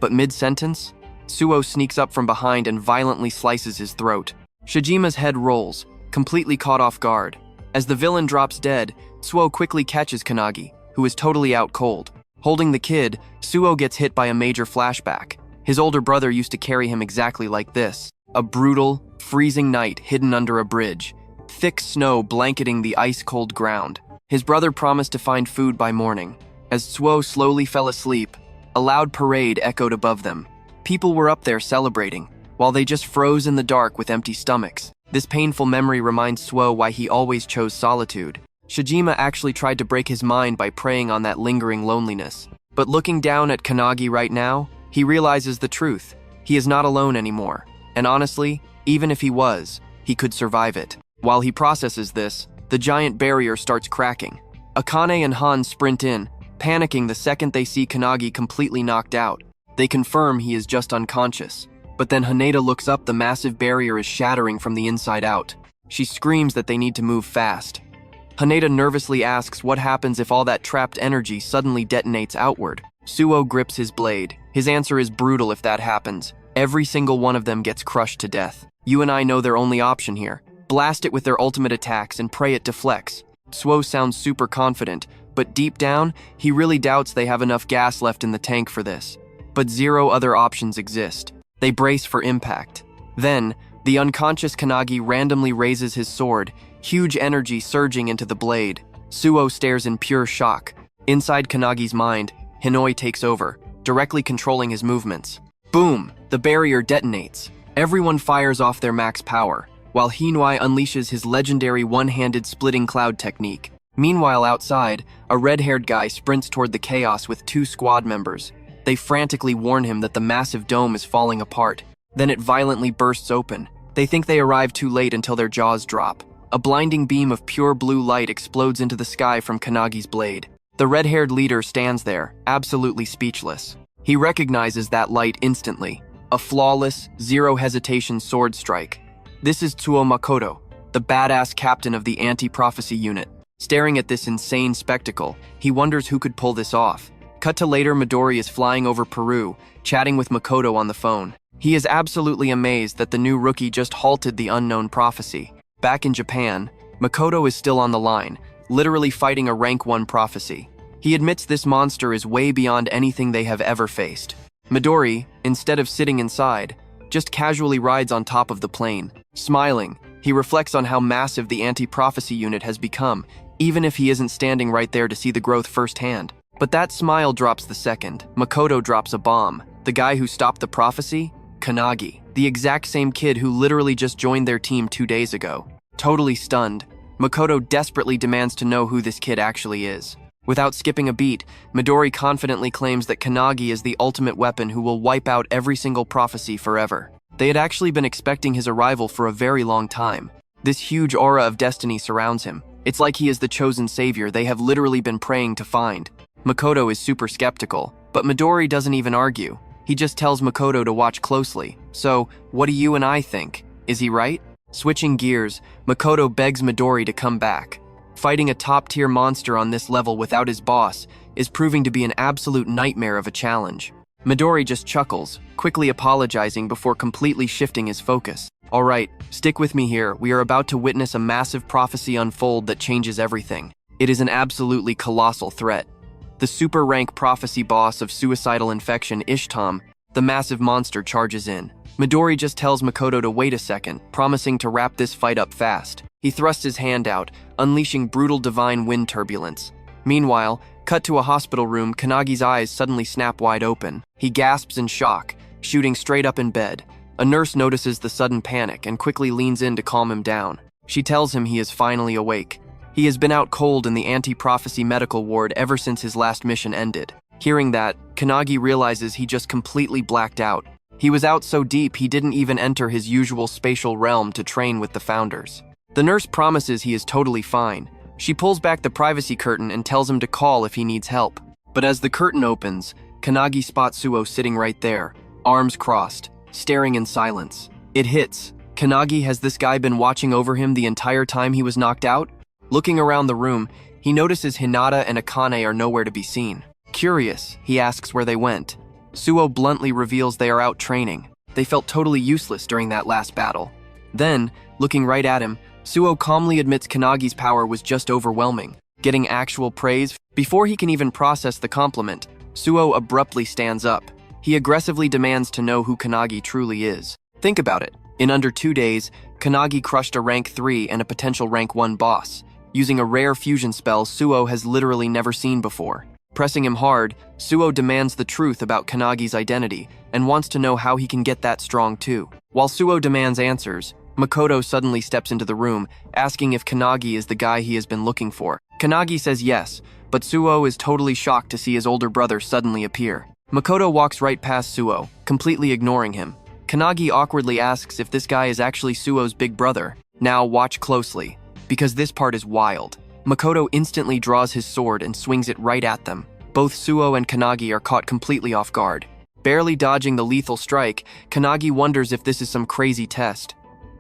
But mid-sentence, Suo sneaks up from behind and violently slices his throat. Shijima's head rolls, completely caught off guard. As the villain drops dead, Suo quickly catches Kanagi, who is totally out cold. Holding the kid, Suo gets hit by a major flashback. His older brother used to carry him exactly like this. A brutal, freezing night hidden under a bridge. Thick snow blanketing the ice-cold ground. His brother promised to find food by morning. As Suo slowly fell asleep, a loud parade echoed above them. People were up there celebrating, while they just froze in the dark with empty stomachs. This painful memory reminds Suo why he always chose solitude. Shijima actually tried to break his mind by preying on that lingering loneliness. But looking down at Kanagi right now, he realizes the truth. He is not alone anymore. And honestly, even if he was, he could survive it. While he processes this, the giant barrier starts cracking. Akane and Han sprint in, panicking the second they see Kanagi completely knocked out. They confirm he is just unconscious. But then Haneda looks up, the massive barrier is shattering from the inside out. She screams that they need to move fast. Haneda nervously asks what happens if all that trapped energy suddenly detonates outward. Suo grips his blade. His answer is brutal if that happens. Every single one of them gets crushed to death. You and I know their only option here. Blast it with their ultimate attacks and pray it deflects. Suo sounds super confident, but deep down, he really doubts they have enough gas left in the tank for this. But zero other options exist. They brace for impact. Then, the unconscious Kanagi randomly raises his sword, huge energy surging into the blade. Suo stares in pure shock. Inside Kanagi's mind, Hinoi takes over, directly controlling his movements. Boom! The barrier detonates. Everyone fires off their max power, while Hinoi unleashes his legendary one-handed splitting cloud technique. Meanwhile outside, a red-haired guy sprints toward the chaos with two squad members. They frantically warn him that the massive dome is falling apart. Then it violently bursts open. They think they arrive too late until their jaws drop. A blinding beam of pure blue light explodes into the sky from Kanagi's blade. The red-haired leader stands there, absolutely speechless. He recognizes that light instantly. A flawless, zero-hesitation sword strike. This is Tsuo Makoto, the badass captain of the anti-prophecy unit. Staring at this insane spectacle, he wonders who could pull this off. Cut to later, Midori is flying over Peru, chatting with Makoto on the phone. He is absolutely amazed that the new rookie just halted the unknown prophecy. Back in Japan, Makoto is still on the line, literally fighting a rank 1 prophecy. He admits this monster is way beyond anything they have ever faced. Midori, instead of sitting inside, just casually rides on top of the plane. Smiling, he reflects on how massive the anti-prophecy unit has become, even if he isn't standing right there to see the growth firsthand. But that smile drops the second Makoto drops a bomb. The guy who stopped the prophecy? Kanagi, the exact same kid who literally just joined their team 2 days ago. Totally stunned, Makoto desperately demands to know who this kid actually is. Without skipping a beat, Midori confidently claims that Kanagi is the ultimate weapon who will wipe out every single prophecy forever. They had actually been expecting his arrival for a very long time. This huge aura of destiny surrounds him. It's like he is the chosen savior they have literally been praying to find. Makoto is super skeptical, but Midori doesn't even argue. He just tells Makoto to watch closely. So, what do you and I think? Is he right? Switching gears, Makoto begs Midori to come back. Fighting a top-tier monster on this level without his boss is proving to be an absolute nightmare of a challenge. Midori just chuckles, quickly apologizing before completely shifting his focus. Alright, stick with me here. We are about to witness a massive prophecy unfold that changes everything. It is an absolutely colossal threat. The super rank prophecy boss of suicidal infection, Ishtam, the massive monster, charges in. Midori just tells Makoto to wait a second, promising to wrap this fight up fast. He thrusts his hand out, unleashing brutal divine wind turbulence. Meanwhile, cut to a hospital room, Kanagi's eyes suddenly snap wide open. He gasps in shock, shooting straight up in bed. A nurse notices the sudden panic and quickly leans in to calm him down. She tells him he is finally awake. He has been out cold in the anti-prophecy medical ward ever since his last mission ended. Hearing that, Kanagi realizes he just completely blacked out. He was out so deep he didn't even enter his usual spatial realm to train with the founders. The nurse promises he is totally fine. She pulls back the privacy curtain and tells him to call if he needs help. But as the curtain opens, Kanagi spots Suo sitting right there, arms crossed, staring in silence. It hits. Kanagi, has this guy been watching over him the entire time he was knocked out? Looking around the room, he notices Hinata and Akane are nowhere to be seen. Curious, he asks where they went. Suo bluntly reveals they are out training. They felt totally useless during that last battle. Then, looking right at him, Suo calmly admits Kanagi's power was just overwhelming, getting actual praise. Before he can even process the compliment, Suo abruptly stands up. He aggressively demands to know who Kanagi truly is. Think about it. In under 2 days, Kanagi crushed a rank 3 and a potential rank 1 boss, using a rare fusion spell Suo has literally never seen before. Pressing him hard, Suo demands the truth about Kanagi's identity and wants to know how he can get that strong too. While Suo demands answers, Makoto suddenly steps into the room, asking if Kanagi is the guy he has been looking for. Kanagi says yes, but Suo is totally shocked to see his older brother suddenly appear. Makoto walks right past Suo, completely ignoring him. Kanagi awkwardly asks if this guy is actually Suo's big brother. Now watch closely, because this part is wild. Makoto instantly draws his sword and swings it right at them. Both Suo and Kanagi are caught completely off guard. Barely dodging the lethal strike, Kanagi wonders if this is some crazy test.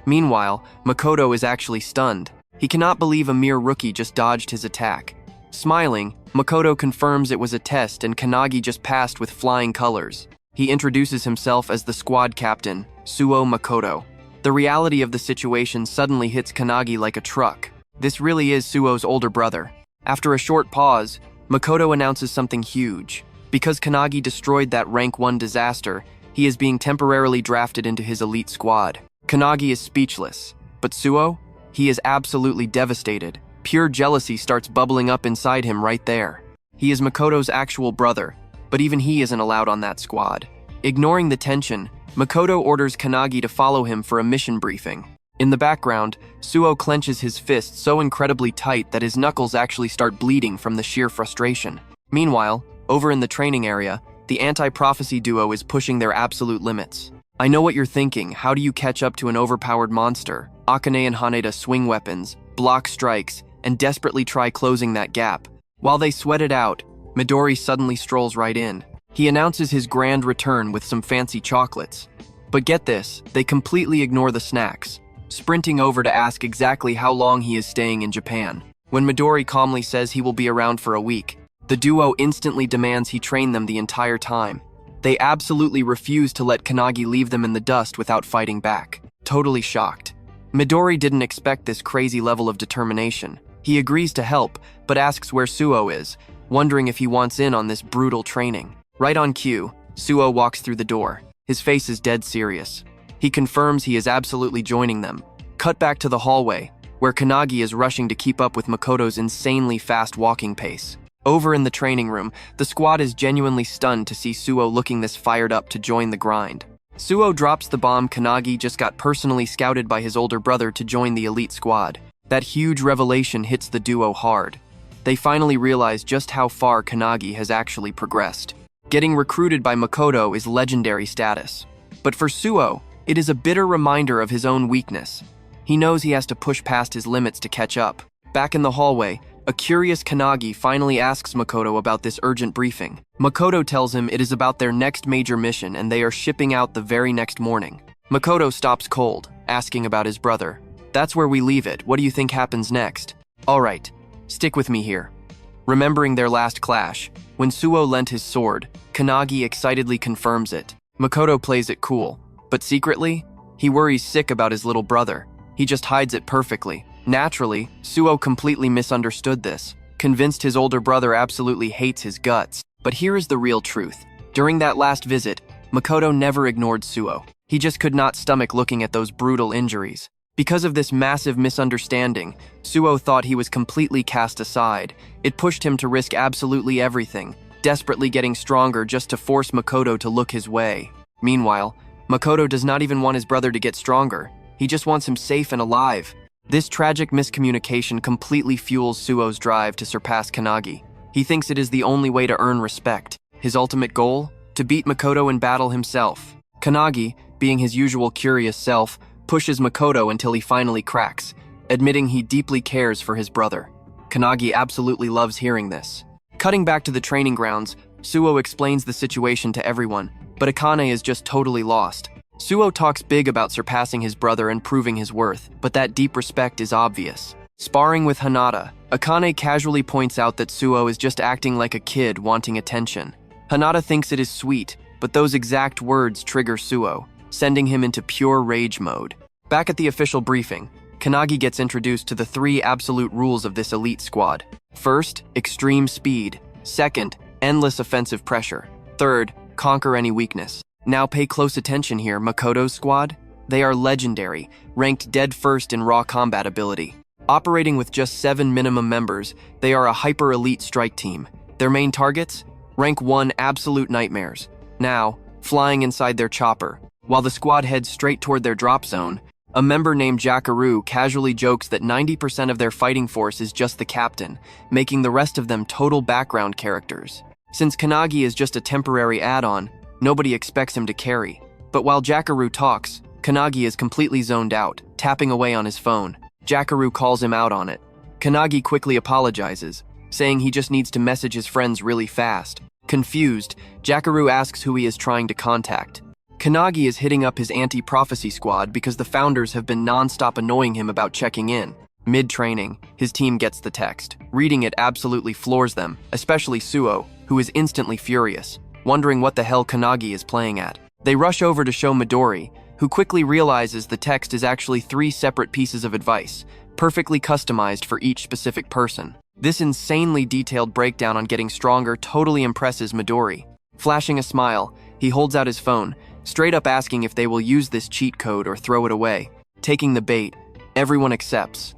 Meanwhile, Makoto is actually stunned. He cannot believe a mere rookie just dodged his attack. Smiling, Makoto confirms it was a test and Kanagi just passed with flying colors. He introduces himself as the squad captain, Suo Makoto. The reality of the situation suddenly hits Kanagi like a truck. This really is Suo's older brother. After a short pause, Makoto announces something huge. Because Kanagi destroyed that rank 1 disaster, he is being temporarily drafted into his elite squad. Kanagi is speechless, but Suo? He is absolutely devastated. Pure jealousy starts bubbling up inside him right there. He is Makoto's actual brother, but even he isn't allowed on that squad. Ignoring the tension, Makoto orders Kanagi to follow him for a mission briefing. In the background, Suo clenches his fist so incredibly tight that his knuckles actually start bleeding from the sheer frustration. Meanwhile, over in the training area, the anti-prophecy duo is pushing their absolute limits. I know what you're thinking, how do you catch up to an overpowered monster? Akane and Haneda swing weapons, block strikes, and desperately try closing that gap. While they sweat it out, Midori suddenly strolls right in. He announces his grand return with some fancy chocolates. But get this, they completely ignore the snacks, sprinting over to ask exactly how long he is staying in Japan. When Midori calmly says he will be around for a week, the duo instantly demands he train them the entire time. They absolutely refuse to let Kanagi leave them in the dust without fighting back. Totally shocked. Midori didn't expect this crazy level of determination. He agrees to help, but asks where Suo is, wondering if he wants in on this brutal training. Right on cue, Suo walks through the door. His face is dead serious. He confirms he is absolutely joining them. Cut back to the hallway, where Kanagi is rushing to keep up with Makoto's insanely fast walking pace. Over in the training room, the squad is genuinely stunned to see Suo looking this fired up to join the grind. Suo drops the bomb Kanagi just got personally scouted by his older brother to join the elite squad. That huge revelation hits the duo hard. They finally realize just how far Kanagi has actually progressed. Getting recruited by Makoto is legendary status. But for Suo, it is a bitter reminder of his own weakness. He knows he has to push past his limits to catch up. Back in the hallway, a curious Kanagi finally asks Makoto about this urgent briefing. Makoto tells him it is about their next major mission and they are shipping out the very next morning. Makoto stops cold, asking about his brother. That's where we leave it. What do you think happens next? Alright, stick with me here. Remembering their last clash, when Suo lent his sword, Kanagi excitedly confirms it. Makoto plays it cool, but secretly, he worries sick about his little brother. He just hides it perfectly. Naturally, Suo completely misunderstood this, convinced his older brother absolutely hates his guts. But here is the real truth. During that last visit, Makoto never ignored Suo. He just could not stomach looking at those brutal injuries. Because of this massive misunderstanding, Suo thought he was completely cast aside. It pushed him to risk absolutely everything, desperately getting stronger just to force Makoto to look his way. Meanwhile, Makoto does not even want his brother to get stronger. He just wants him safe and alive. This tragic miscommunication completely fuels Suo's drive to surpass Kanagi. He thinks it is the only way to earn respect. His ultimate goal? To beat Makoto in battle himself. Kanagi, being his usual curious self, pushes Makoto until he finally cracks, admitting he deeply cares for his brother. Kanagi absolutely loves hearing this. Cutting back to the training grounds, Suo explains the situation to everyone, but Akane is just totally lost. Suo talks big about surpassing his brother and proving his worth, but that deep respect is obvious. Sparring with Hinata, Akane casually points out that Suo is just acting like a kid wanting attention. Hinata thinks it is sweet, but those exact words trigger Suo, sending him into pure rage mode. Back at the official briefing, Kanagi gets introduced to the 3 absolute rules of this elite squad. First, extreme speed. Second, endless offensive pressure. Third, conquer any weakness. Now pay close attention here, Makoto's squad. They are legendary, ranked dead first in raw combat ability. Operating with just 7 minimum members, they are a hyper-elite strike team. Their main targets? Rank 1 absolute nightmares. Now, flying inside their chopper. While the squad heads straight toward their drop zone, a member named Jakaru casually jokes that 90% of their fighting force is just the captain, making the rest of them total background characters. Since Kanagi is just a temporary add-on, nobody expects him to carry. But while Jakaru talks, Kanagi is completely zoned out, tapping away on his phone. Jakaru calls him out on it. Kanagi quickly apologizes, saying he just needs to message his friends really fast. Confused, Jakaru asks who he is trying to contact. Kanagi is hitting up his anti-prophecy squad because the founders have been non-stop annoying him about checking in. Mid-training, his team gets the text. Reading it absolutely floors them, especially Suo, who is instantly furious, wondering what the hell Kanagi is playing at. They rush over to show Midori, who quickly realizes the text is actually 3 separate pieces of advice, perfectly customized for each specific person. This insanely detailed breakdown on getting stronger totally impresses Midori. Flashing a smile, he holds out his phone, straight up asking if they will use this cheat code or throw it away. Taking the bait, everyone accepts.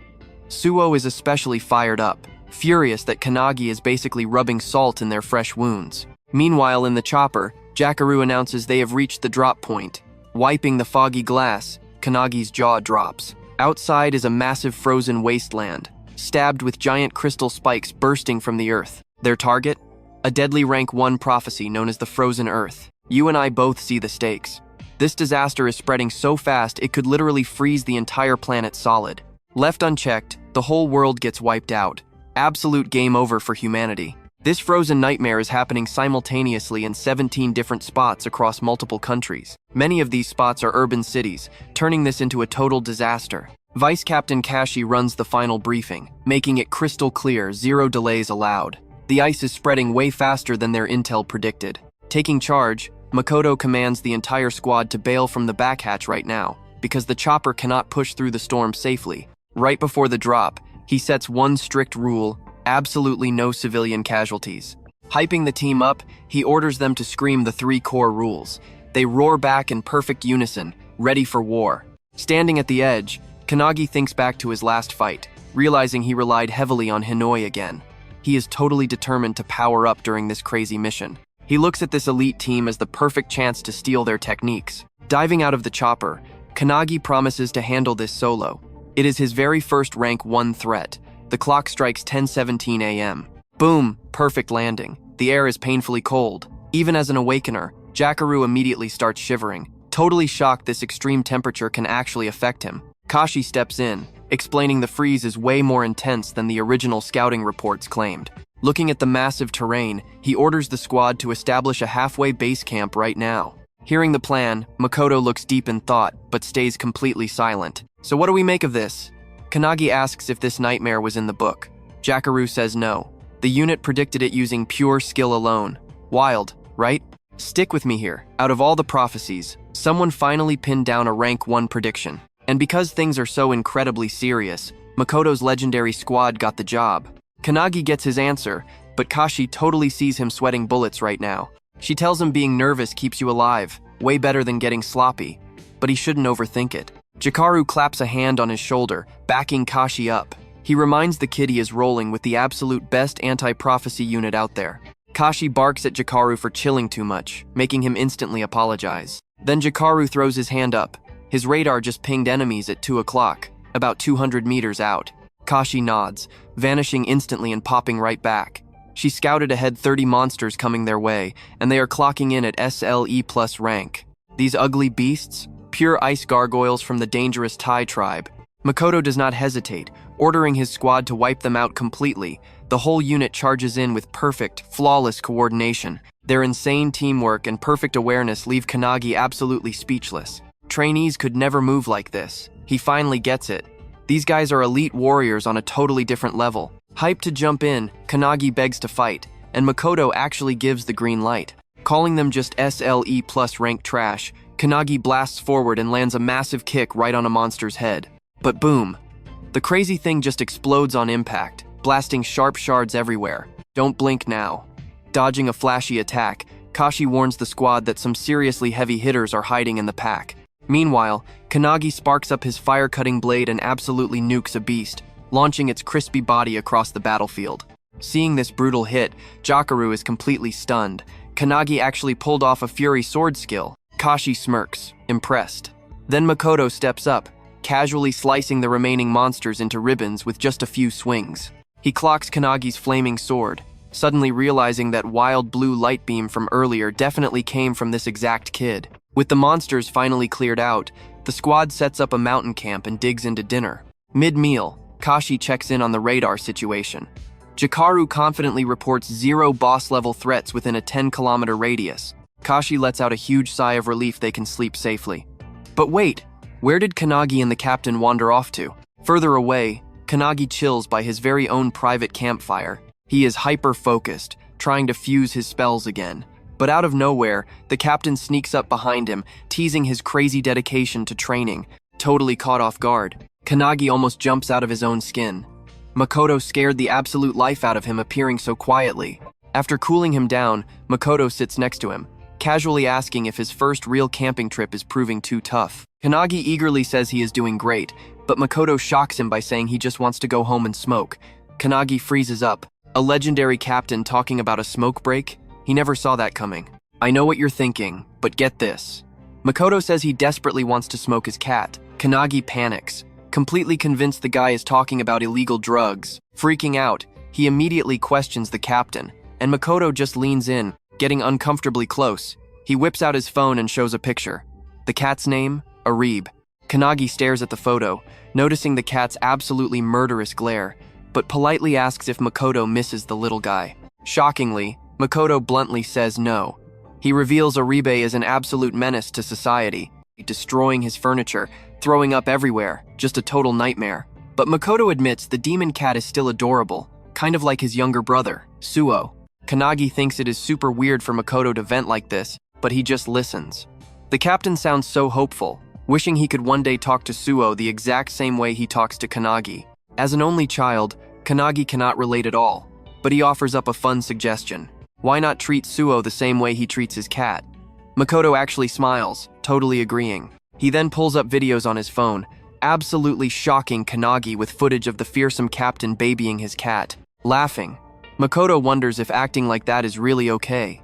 Suo is especially fired up, furious that Kanagi is basically rubbing salt in their fresh wounds. Meanwhile, in the chopper, Jakaru announces they have reached the drop point. Wiping the foggy glass, Kanagi's jaw drops. Outside is a massive frozen wasteland, stabbed with giant crystal spikes bursting from the earth. Their target? A deadly rank 1 prophecy known as the Frozen Earth. You and I both see the stakes. This disaster is spreading so fast it could literally freeze the entire planet solid. Left unchecked, the whole world gets wiped out. Absolute game over for humanity. This frozen nightmare is happening simultaneously in 17 different spots across multiple countries. Many of these spots are urban cities, turning this into a total disaster. Vice Captain Kashi runs the final briefing, making it crystal clear, 0 delays allowed. The ice is spreading way faster than their intel predicted. Taking charge, Makoto commands the entire squad to bail from the back hatch right now, because the chopper cannot push through the storm safely. Right before the drop, He sets one strict rule: absolutely no civilian casualties. Hyping the team up, he orders them to scream the 3 core rules. They roar back in perfect unison, ready for war. Standing at the edge, Kanagi thinks back to his last fight, realizing he relied heavily on Hinoi again. He is totally determined to power up during this crazy mission. He looks at this elite team as the perfect chance to steal their techniques. Diving out of the chopper, Kanagi promises to handle this solo. It is his very first rank 1 threat. The clock strikes 10:17 a.m. Boom, perfect landing. The air is painfully cold. Even as an Awakener, Jakaru immediately starts shivering, totally shocked this extreme temperature can actually affect him. Kashi steps in, explaining the freeze is way more intense than the original scouting reports claimed. Looking at the massive terrain, he orders the squad to establish a halfway base camp right now. Hearing the plan, Makoto looks deep in thought, but stays completely silent. So what do we make of this? Kanagi asks if this nightmare was in the book. Jakaru says no. The unit predicted it using pure skill alone. Wild, right? Stick with me here. Out of all the prophecies, someone finally pinned down a rank 1 prediction. And because things are so incredibly serious, Makoto's legendary squad got the job. Kanagi gets his answer, but Kashi totally sees him sweating bullets right now. She tells him being nervous keeps you alive, way better than getting sloppy. But he shouldn't overthink it. Jakaru claps a hand on his shoulder, backing Kashi up. He reminds the kid he is rolling with the absolute best anti-prophecy unit out there. Kashi barks at Jakaru for chilling too much, making him instantly apologize. Then Jakaru throws his hand up. His radar just pinged enemies at 2 o'clock, about 200 meters out. Kashi nods, vanishing instantly and popping right back. She scouted ahead 30 monsters coming their way, and they are clocking in at SLE+ rank. These ugly beasts? Pure ice gargoyles from the dangerous Tai tribe. Makoto does not hesitate, ordering his squad to wipe them out completely. The whole unit charges in with perfect, flawless coordination. Their insane teamwork and perfect awareness leave Kanagi absolutely speechless. Trainees could never move like this. He finally gets it. These guys are elite warriors on a totally different level. Hyped to jump in, Kanagi begs to fight, and Makoto actually gives the green light. Calling them just SLE+ rank trash, Kanagi blasts forward and lands a massive kick right on a monster's head. But boom, the crazy thing just explodes on impact, blasting sharp shards everywhere. Don't blink now. Dodging a flashy attack, Kashi warns the squad that some seriously heavy hitters are hiding in the pack. Meanwhile, Kanagi sparks up his fire-cutting blade and absolutely nukes a beast, launching its crispy body across the battlefield. Seeing this brutal hit, Jakaru is completely stunned. Kanagi actually pulled off a Fury sword skill. Kashi smirks, impressed. Then Makoto steps up, casually slicing the remaining monsters into ribbons with just a few swings. He clocks Kanagi's flaming sword, suddenly realizing that wild blue light beam from earlier definitely came from this exact kid. With the monsters finally cleared out, the squad sets up a mountain camp and digs into dinner. Mid-meal, Kashi checks in on the radar situation. Jakaru confidently reports 0 boss-level threats within a 10-kilometer radius. Kashi lets out a huge sigh of relief they can sleep safely. But wait, where did Kanagi and the captain wander off to? Further away, Kanagi chills by his very own private campfire. He is hyper-focused, trying to fuse his spells again. But out of nowhere, the captain sneaks up behind him, teasing his crazy dedication to training. Totally caught off guard, Kanagi almost jumps out of his own skin. Makoto scared the absolute life out of him appearing so quietly. After cooling him down, Makoto sits next to him, casually asking if his first real camping trip is proving too tough. Kanagi eagerly says he is doing great, but Makoto shocks him by saying he just wants to go home and smoke. Kanagi freezes up. A legendary captain talking about a smoke break? He never saw that coming. I know what you're thinking, but get this. Makoto says he desperately wants to smoke his cat. Kanagi panics, completely convinced the guy is talking about illegal drugs. Freaking out, he immediately questions the captain, and Makoto just leans in, getting uncomfortably close. He whips out his phone and shows a picture. The cat's name? Arib. Kanagi stares at the photo, noticing the cat's absolutely murderous glare, but politely asks if Makoto misses the little guy. Shockingly, Makoto bluntly says no. He reveals Aribe is an absolute menace to society, destroying his furniture, throwing up everywhere, just a total nightmare. But Makoto admits the demon cat is still adorable, kind of like his younger brother, Suo. Kanagi thinks it is super weird for Makoto to vent like this, but he just listens. The captain sounds so hopeful, wishing he could one day talk to Suo the exact same way he talks to Kanagi. As an only child, Kanagi cannot relate at all, but he offers up a fun suggestion. Why not treat Suo the same way he treats his cat? Makoto actually smiles, totally agreeing. He then pulls up videos on his phone, absolutely shocking Kanagi with footage of the fearsome captain babying his cat. Laughing, Makoto wonders if acting like that is really okay.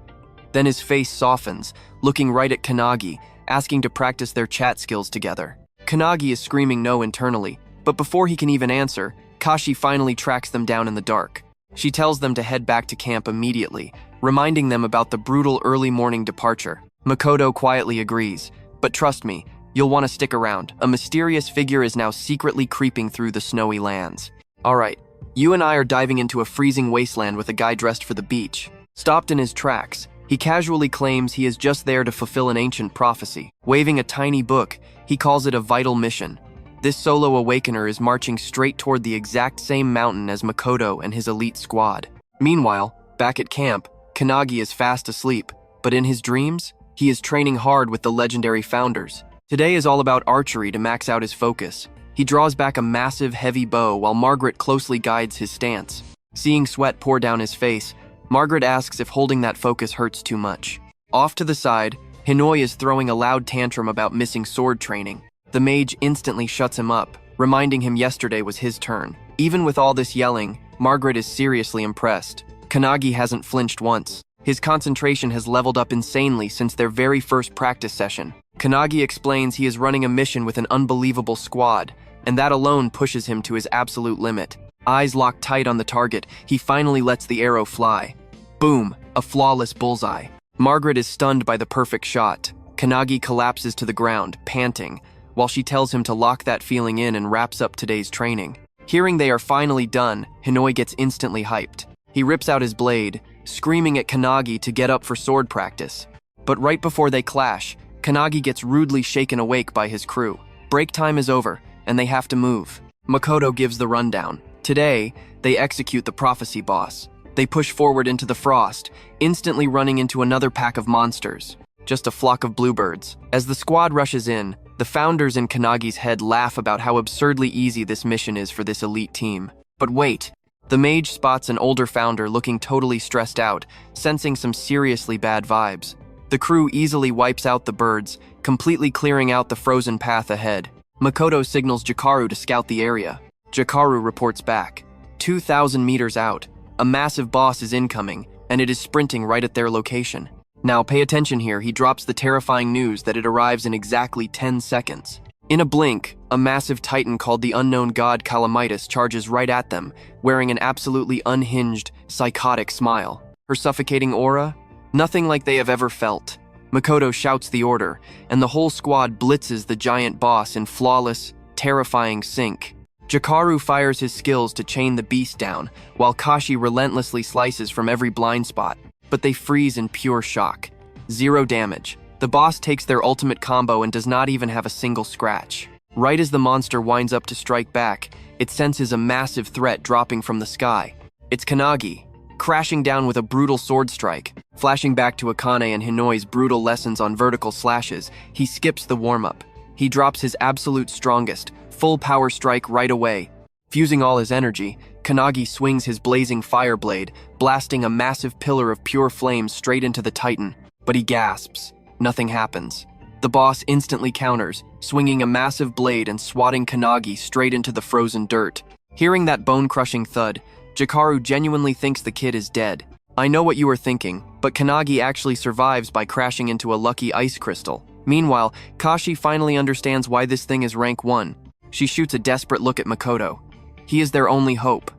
Then his face softens, looking right at Kanagi, asking to practice their chat skills together. Kanagi is screaming no internally, but before he can even answer, Kashi finally tracks them down in the dark. She tells them to head back to camp immediately, reminding them about the brutal early morning departure. Makoto quietly agrees, but trust me, you'll want to stick around. A mysterious figure is now secretly creeping through the snowy lands. Alright, you and I are diving into a freezing wasteland with a guy dressed for the beach. Stopped in his tracks, he casually claims he is just there to fulfill an ancient prophecy. Waving a tiny book, he calls it a vital mission. This solo Awakener is marching straight toward the exact same mountain as Makoto and his elite squad. Meanwhile, back at camp, Kanagi is fast asleep, but in his dreams, he is training hard with the legendary founders. Today is all about archery to max out his focus. He draws back a massive, heavy bow while Margaret closely guides his stance. Seeing sweat pour down his face, Margaret asks if holding that focus hurts too much. Off to the side, Hinoi is throwing a loud tantrum about missing sword training. The mage instantly shuts him up, reminding him yesterday was his turn. Even with all this yelling, Margaret is seriously impressed. Kanagi hasn't flinched once. His concentration has leveled up insanely since their very first practice session. Kanagi explains he is running a mission with an unbelievable squad, and that alone pushes him to his absolute limit. Eyes locked tight on the target, he finally lets the arrow fly. Boom, a flawless bullseye. Margaret is stunned by the perfect shot. Kanagi collapses to the ground, panting, while she tells him to lock that feeling in and wraps up today's training. Hearing they are finally done, Hinoi gets instantly hyped. He rips out his blade, screaming at Kanagi to get up for sword practice. But right before they clash, Kanagi gets rudely shaken awake by his crew. Break time is over, and they have to move. Makoto gives the rundown. Today, they execute the prophecy boss. They push forward into the frost, instantly running into another pack of monsters. Just a flock of bluebirds. As the squad rushes in, the founders in Kanagi's head laugh about how absurdly easy this mission is for this elite team. But wait, the mage spots an older founder looking totally stressed out, sensing some seriously bad vibes. The crew easily wipes out the birds, completely clearing out the frozen path ahead. Makoto signals Jikaru to scout the area. Jikaru reports back. 2,000 meters out, a massive boss is incoming, and it is sprinting right at their location. Now pay attention here, he drops the terrifying news that it arrives in exactly 10 seconds. In a blink, a massive titan called the unknown god Calamitis charges right at them, wearing an absolutely unhinged, psychotic smile. Her suffocating aura? Nothing like they have ever felt. Makoto shouts the order, and the whole squad blitzes the giant boss in flawless, terrifying sync. Jikaru fires his skills to chain the beast down, while Kashi relentlessly slices from every blind spot, but they freeze in pure shock. 0 damage. The boss takes their ultimate combo and does not even have a single scratch. Right as the monster winds up to strike back, it senses a massive threat dropping from the sky. It's Kanagi, crashing down with a brutal sword strike. Flashing back to Akane and Hinoi's brutal lessons on vertical slashes, he skips the warm-up. He drops his absolute strongest, full power strike right away. Fusing all his energy, Kanagi swings his blazing fire blade, blasting a massive pillar of pure flame straight into the titan. But he gasps. Nothing happens. The boss instantly counters, swinging a massive blade and swatting Kanagi straight into the frozen dirt. Hearing that bone-crushing thud, Jikaru genuinely thinks the kid is dead. I know what you are thinking, but Kanagi actually survives by crashing into a lucky ice crystal. Meanwhile, Kashi finally understands why this thing is rank 1. She shoots a desperate look at Makoto. He is their only hope.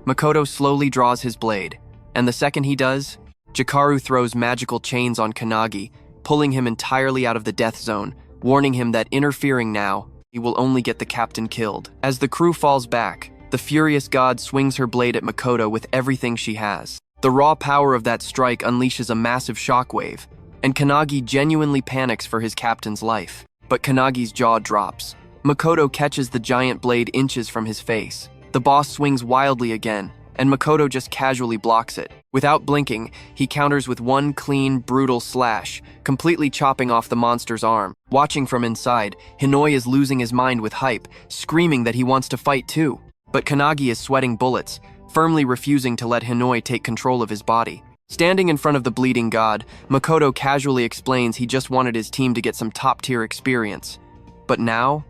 Makoto slowly draws his blade, and the second he does, Jikaru throws magical chains on Kanagi, pulling him entirely out of the death zone, warning him that interfering now, he will only get the captain killed. As the crew falls back, the furious god swings her blade at Makoto with everything she has. The raw power of that strike unleashes a massive shockwave, and Kanagi genuinely panics for his captain's life. But Kanagi's jaw drops. Makoto catches the giant blade inches from his face. The boss swings wildly again, and Makoto just casually blocks it. Without blinking, he counters with one clean, brutal slash, completely chopping off the monster's arm. Watching from inside, Hinoi is losing his mind with hype, screaming that he wants to fight too. but Kanagi is sweating bullets, firmly refusing to let Hinoi take control of his body. Standing in front of the bleeding god, Makoto casually explains he just wanted his team to get some top-tier experience. But now,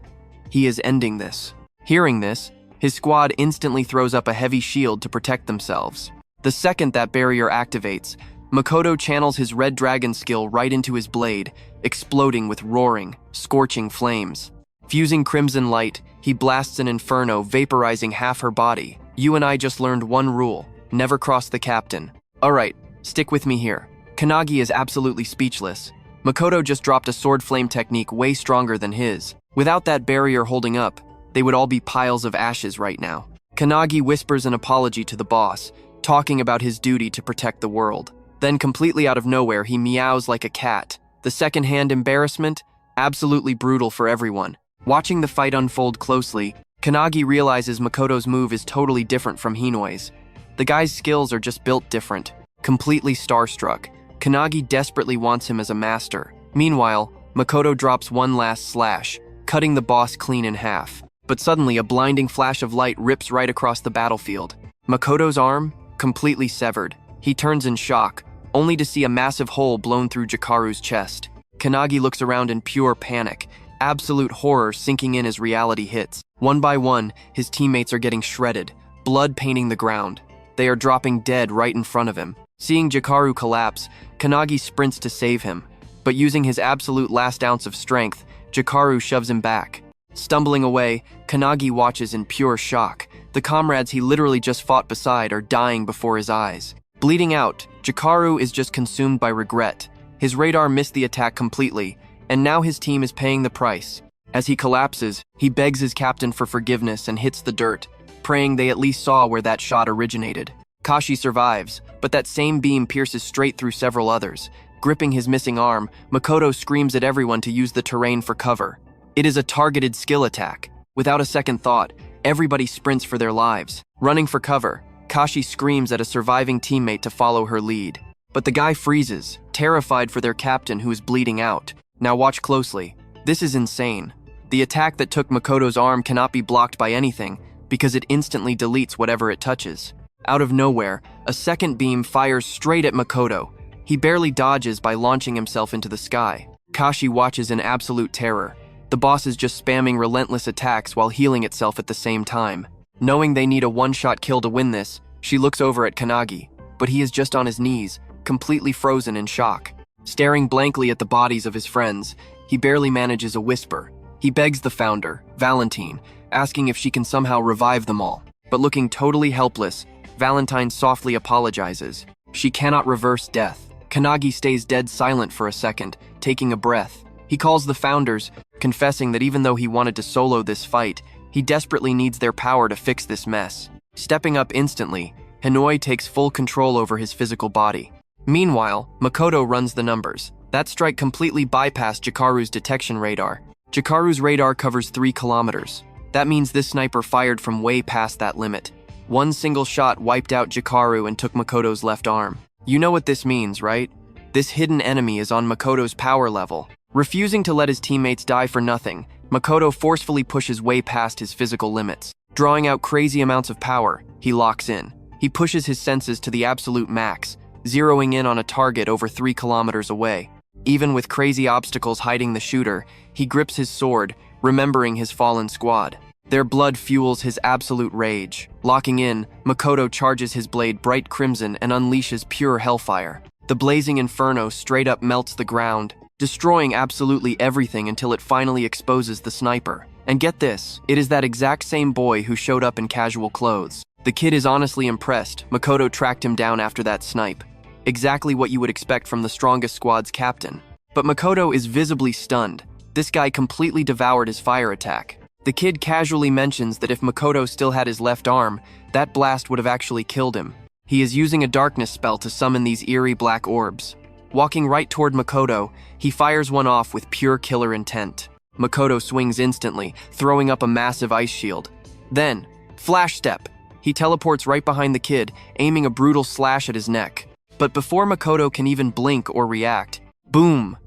he is ending this. Hearing this, his squad instantly throws up a heavy shield to protect themselves. The second that barrier activates, Makoto channels his red dragon skill right into his blade, exploding with roaring, scorching flames. Fusing crimson light, he blasts an inferno, vaporizing half her body. You and I just learned one rule: never cross the captain. Alright, stick with me here. Kanagi is absolutely speechless. Makoto just dropped a sword flame technique way stronger than his. Without that barrier holding up, they would all be piles of ashes right now. Kanagi whispers an apology to the boss, talking about his duty to protect the world. Then, completely out of nowhere, he meows like a cat. The second-hand embarrassment? Absolutely brutal for everyone. Watching the fight unfold closely, Kanagi realizes Makoto's move is totally different from Hinoi's. The guy's skills are just built different. Completely starstruck, Kanagi desperately wants him as a master. Meanwhile, Makoto drops one last slash, cutting the boss clean in half. But suddenly, a blinding flash of light rips right across the battlefield. Makoto's arm? Completely severed. He turns in shock, only to see a massive hole blown through Jikaru's chest. Kanagi looks around in pure panic, absolute horror sinking in as reality hits. One by one, his teammates are getting shredded, blood painting the ground. They are dropping dead right in front of him. Seeing Jikaru collapse, Kanagi sprints to save him, but using his absolute last ounce of strength, Jikaru shoves him back. Stumbling away, Kanagi watches in pure shock. The comrades he literally just fought beside are dying before his eyes. Bleeding out, Jikaru is just consumed by regret. His radar missed the attack completely, and now his team is paying the price. As he collapses, he begs his captain for forgiveness and hits the dirt, praying they at least saw where that shot originated. Kashi survives, but that same beam pierces straight through several others. Gripping his missing arm, Makoto screams at everyone to use the terrain for cover. It is a targeted skill attack. Without a second thought, everybody sprints for their lives. Running for cover, Kashi screams at a surviving teammate to follow her lead. But the guy freezes, terrified for their captain who is bleeding out. Now watch closely. This is insane. The attack that took Makoto's arm cannot be blocked by anything, because it instantly deletes whatever it touches. Out of nowhere, a second beam fires straight at Makoto. He barely dodges by launching himself into the sky. Kashi watches in absolute terror. The boss is just spamming relentless attacks while healing itself at the same time. Knowing they need a one-shot kill to win this, she looks over at Kanagi, but he is just on his knees, completely frozen in shock. Staring blankly at the bodies of his friends, he barely manages a whisper. He begs the founder, Valentine, asking if she can somehow revive them all. But looking totally helpless, Valentine softly apologizes. She cannot reverse death. Kanagi stays dead silent for a second, taking a breath. He calls the founders, confessing that even though he wanted to solo this fight, he desperately needs their power to fix this mess. Stepping up instantly, Hinoi takes full control over his physical body. Meanwhile, Makoto runs the numbers. That strike completely bypassed Jikaru's detection radar. Jikaru's radar covers 3 kilometers. That means this sniper fired from way past that limit. One single shot wiped out Jikaru and took Makoto's left arm. You know what this means, right? This hidden enemy is on Makoto's power level. Refusing to let his teammates die for nothing, Makoto forcefully pushes way past his physical limits. Drawing out crazy amounts of power, he locks in. He pushes his senses to the absolute max, zeroing in on a target over 3 kilometers away. Even with crazy obstacles hiding the shooter, he grips his sword, remembering his fallen squad. Their blood fuels his absolute rage. Locking in, Makoto charges his blade bright crimson and unleashes pure hellfire. The blazing inferno straight up melts the ground, destroying absolutely everything until it finally exposes the sniper. And get this, it is that exact same boy who showed up in casual clothes. The kid is honestly impressed. Makoto tracked him down after that snipe. Exactly what you would expect from the strongest squad's captain. But Makoto is visibly stunned. This guy completely devoured his fire attack. The kid casually mentions that if Makoto still had his left arm, that blast would have actually killed him. He is using a darkness spell to summon these eerie black orbs. Walking right toward Makoto, he fires one off with pure killer intent. Makoto swings instantly, throwing up a massive ice shield. Then, flash step. He teleports right behind the kid, aiming a brutal slash at his neck. But before Makoto can even blink or react, boom!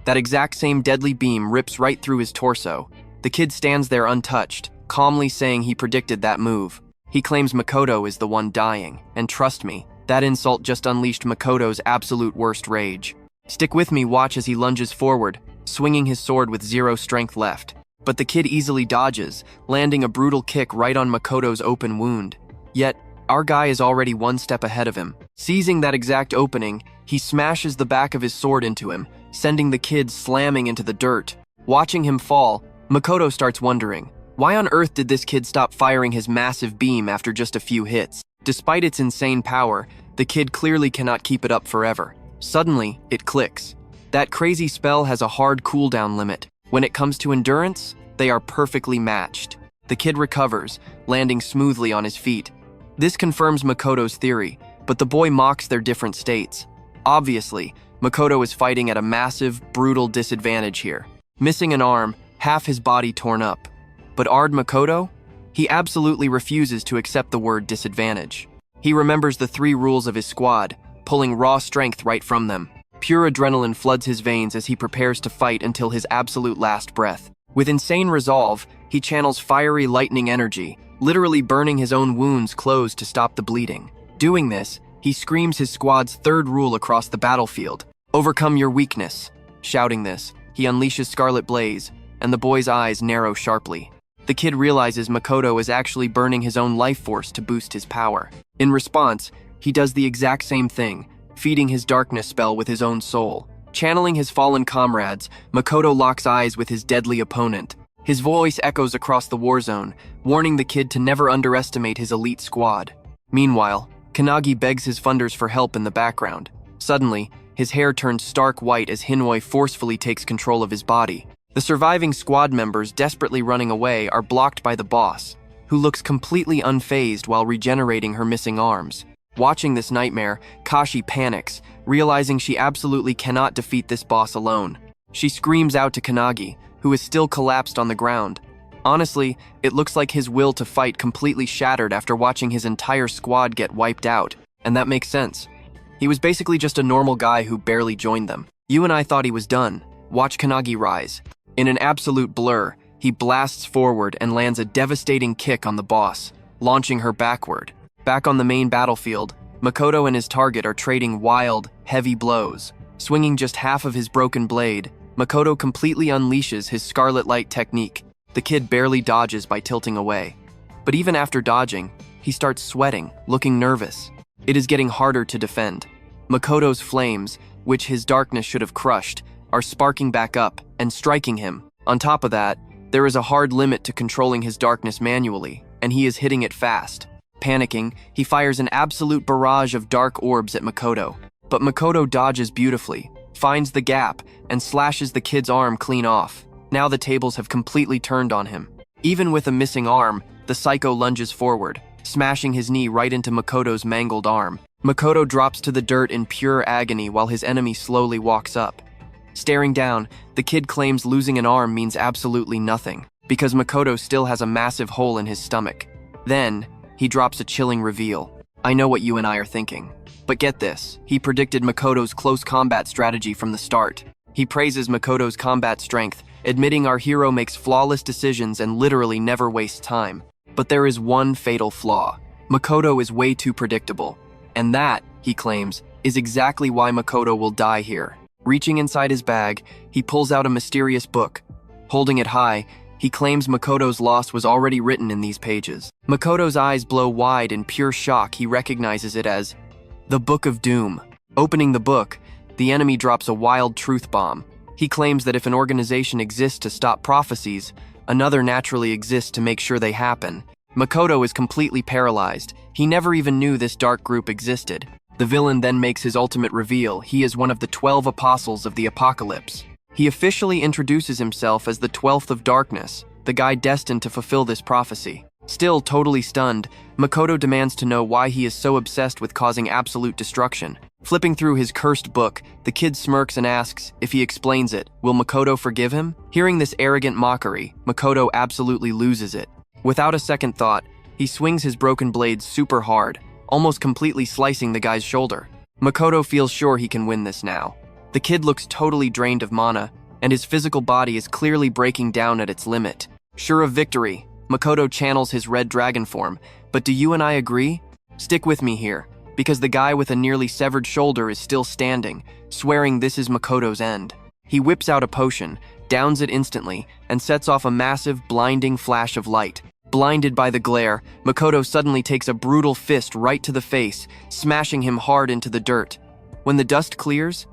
That exact same deadly beam rips right through his torso. The kid stands there untouched, calmly saying he predicted that move. He claims Makoto is the one dying, and trust me, that insult just unleashed Makoto's absolute worst rage. Stick with me, watch as he lunges forward, swinging his sword with zero strength left. But the kid easily dodges, landing a brutal kick right on Makoto's open wound. Yet, our guy is already one step ahead of him. Seizing that exact opening, he smashes the back of his sword into him, sending the kid slamming into the dirt. Watching him fall, Makoto starts wondering, why on earth did this kid stop firing his massive beam after just a few hits? Despite its insane power, the kid clearly cannot keep it up forever. Suddenly, it clicks. That crazy spell has a hard cooldown limit. When it comes to endurance, they are perfectly matched. The kid recovers, landing smoothly on his feet. This confirms Makoto's theory, but the boy mocks their different states. Obviously, Makoto is fighting at a massive, brutal disadvantage here. Missing an arm, half his body torn up. But Ard Makoto? He absolutely refuses to accept the word disadvantage. He remembers the 3 rules of his squad, pulling raw strength right from them. Pure adrenaline floods his veins as he prepares to fight until his absolute last breath. With insane resolve, he channels fiery lightning energy, literally burning his own wounds closed to stop the bleeding. Doing this, he screams his squad's 3rd rule across the battlefield. Overcome your weakness. Shouting this, he unleashes Scarlet Blaze, and the boy's eyes narrow sharply. The kid realizes Makoto is actually burning his own life force to boost his power. In response, he does the exact same thing, feeding his darkness spell with his own soul. Channeling his fallen comrades, Makoto locks eyes with his deadly opponent. His voice echoes across the war zone, warning the kid to never underestimate his elite squad. Meanwhile, Kanagi begs his funders for help in the background. Suddenly, his hair turns stark white as Hinoi forcefully takes control of his body. The surviving squad members desperately running away are blocked by the boss, who looks completely unfazed while regenerating her missing arms. Watching this nightmare, Kashi panics, realizing she absolutely cannot defeat this boss alone. She screams out to Kanagi, who is still collapsed on the ground. Honestly, it looks like his will to fight completely shattered after watching his entire squad get wiped out, and that makes sense. He was basically just a normal guy who barely joined them. You and I thought he was done. Watch Kanagi rise. In an absolute blur, he blasts forward and lands a devastating kick on the boss, launching her backward. Back on the main battlefield, Makoto and his target are trading wild, heavy blows. Swinging just half of his broken blade, Makoto completely unleashes his Scarlet Light technique. The kid barely dodges by tilting away. But even after dodging, he starts sweating, looking nervous. It is getting harder to defend. Makoto's flames, which his darkness should have crushed, are sparking back up and striking him. On top of that, there is a hard limit to controlling his darkness manually, and he is hitting it fast. Panicking, he fires an absolute barrage of dark orbs at Makoto. But Makoto dodges beautifully, finds the gap, and slashes the kid's arm clean off. Now the tables have completely turned on him. Even with a missing arm, the psycho lunges forward, smashing his knee right into Makoto's mangled arm. Makoto drops to the dirt in pure agony while his enemy slowly walks up. Staring down, the kid claims losing an arm means absolutely nothing, because Makoto still has a massive hole in his stomach. Then, he drops a chilling reveal. I know what you and I are thinking. But get this, he predicted Makoto's close combat strategy from the start. He praises Makoto's combat strength, admitting our hero makes flawless decisions and literally never wastes time. But there is one fatal flaw. Makoto is way too predictable. And that, he claims, is exactly why Makoto will die here. Reaching inside his bag, he pulls out a mysterious book. Holding it high, he claims Makoto's loss was already written in these pages. Makoto's eyes blow wide in pure shock. He recognizes it as the Book of Doom. Opening the book, the enemy drops a wild truth bomb. He claims that if an organization exists to stop prophecies, another naturally exists to make sure they happen. Makoto is completely paralyzed. He never even knew this dark group existed. The villain then makes his ultimate reveal. He is one of the 12 apostles of the apocalypse. He officially introduces himself as the 12th of darkness, the guy destined to fulfill this prophecy. Still totally stunned, Makoto demands to know why he is so obsessed with causing absolute destruction. Flipping through his cursed book, the kid smirks and asks, if he explains it, will Makoto forgive him? Hearing this arrogant mockery, Makoto absolutely loses it. Without a second thought, he swings his broken blade super hard, almost completely slicing the guy's shoulder. Makoto feels sure he can win this now. The kid looks totally drained of mana, and his physical body is clearly breaking down at its limit. Sure of victory, Makoto channels his red dragon form, but do you and I agree? Stick with me here, because the guy with a nearly severed shoulder is still standing, swearing this is Makoto's end. He whips out a potion, downs it instantly, and sets off a massive, blinding flash of light. Blinded by the glare, Makoto suddenly takes a brutal fist right to the face, smashing him hard into the dirt. When the dust clears,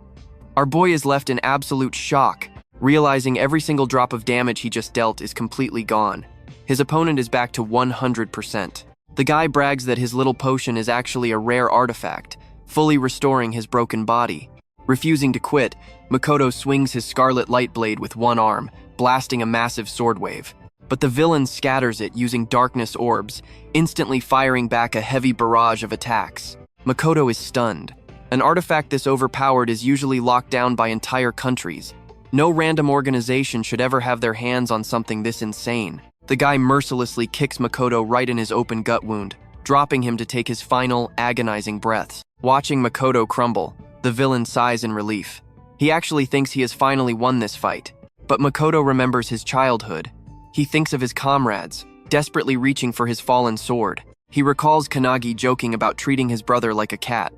our boy is left in absolute shock, realizing every single drop of damage he just dealt is completely gone. His opponent is back to 100%. The guy brags that his little potion is actually a rare artifact, fully restoring his broken body. Refusing to quit, Makoto swings his scarlet light blade with one arm, blasting a massive sword wave. But the villain scatters it using darkness orbs, instantly firing back a heavy barrage of attacks. Makoto is stunned. An artifact this overpowered is usually locked down by entire countries. No random organization should ever have their hands on something this insane. The guy mercilessly kicks Makoto right in his open gut wound, dropping him to take his final, agonizing breaths. Watching Makoto crumble, the villain sighs in relief. He actually thinks he has finally won this fight. But Makoto remembers his childhood. He thinks of his comrades, desperately reaching for his fallen sword. He recalls Kanagi joking about treating his brother like a cat.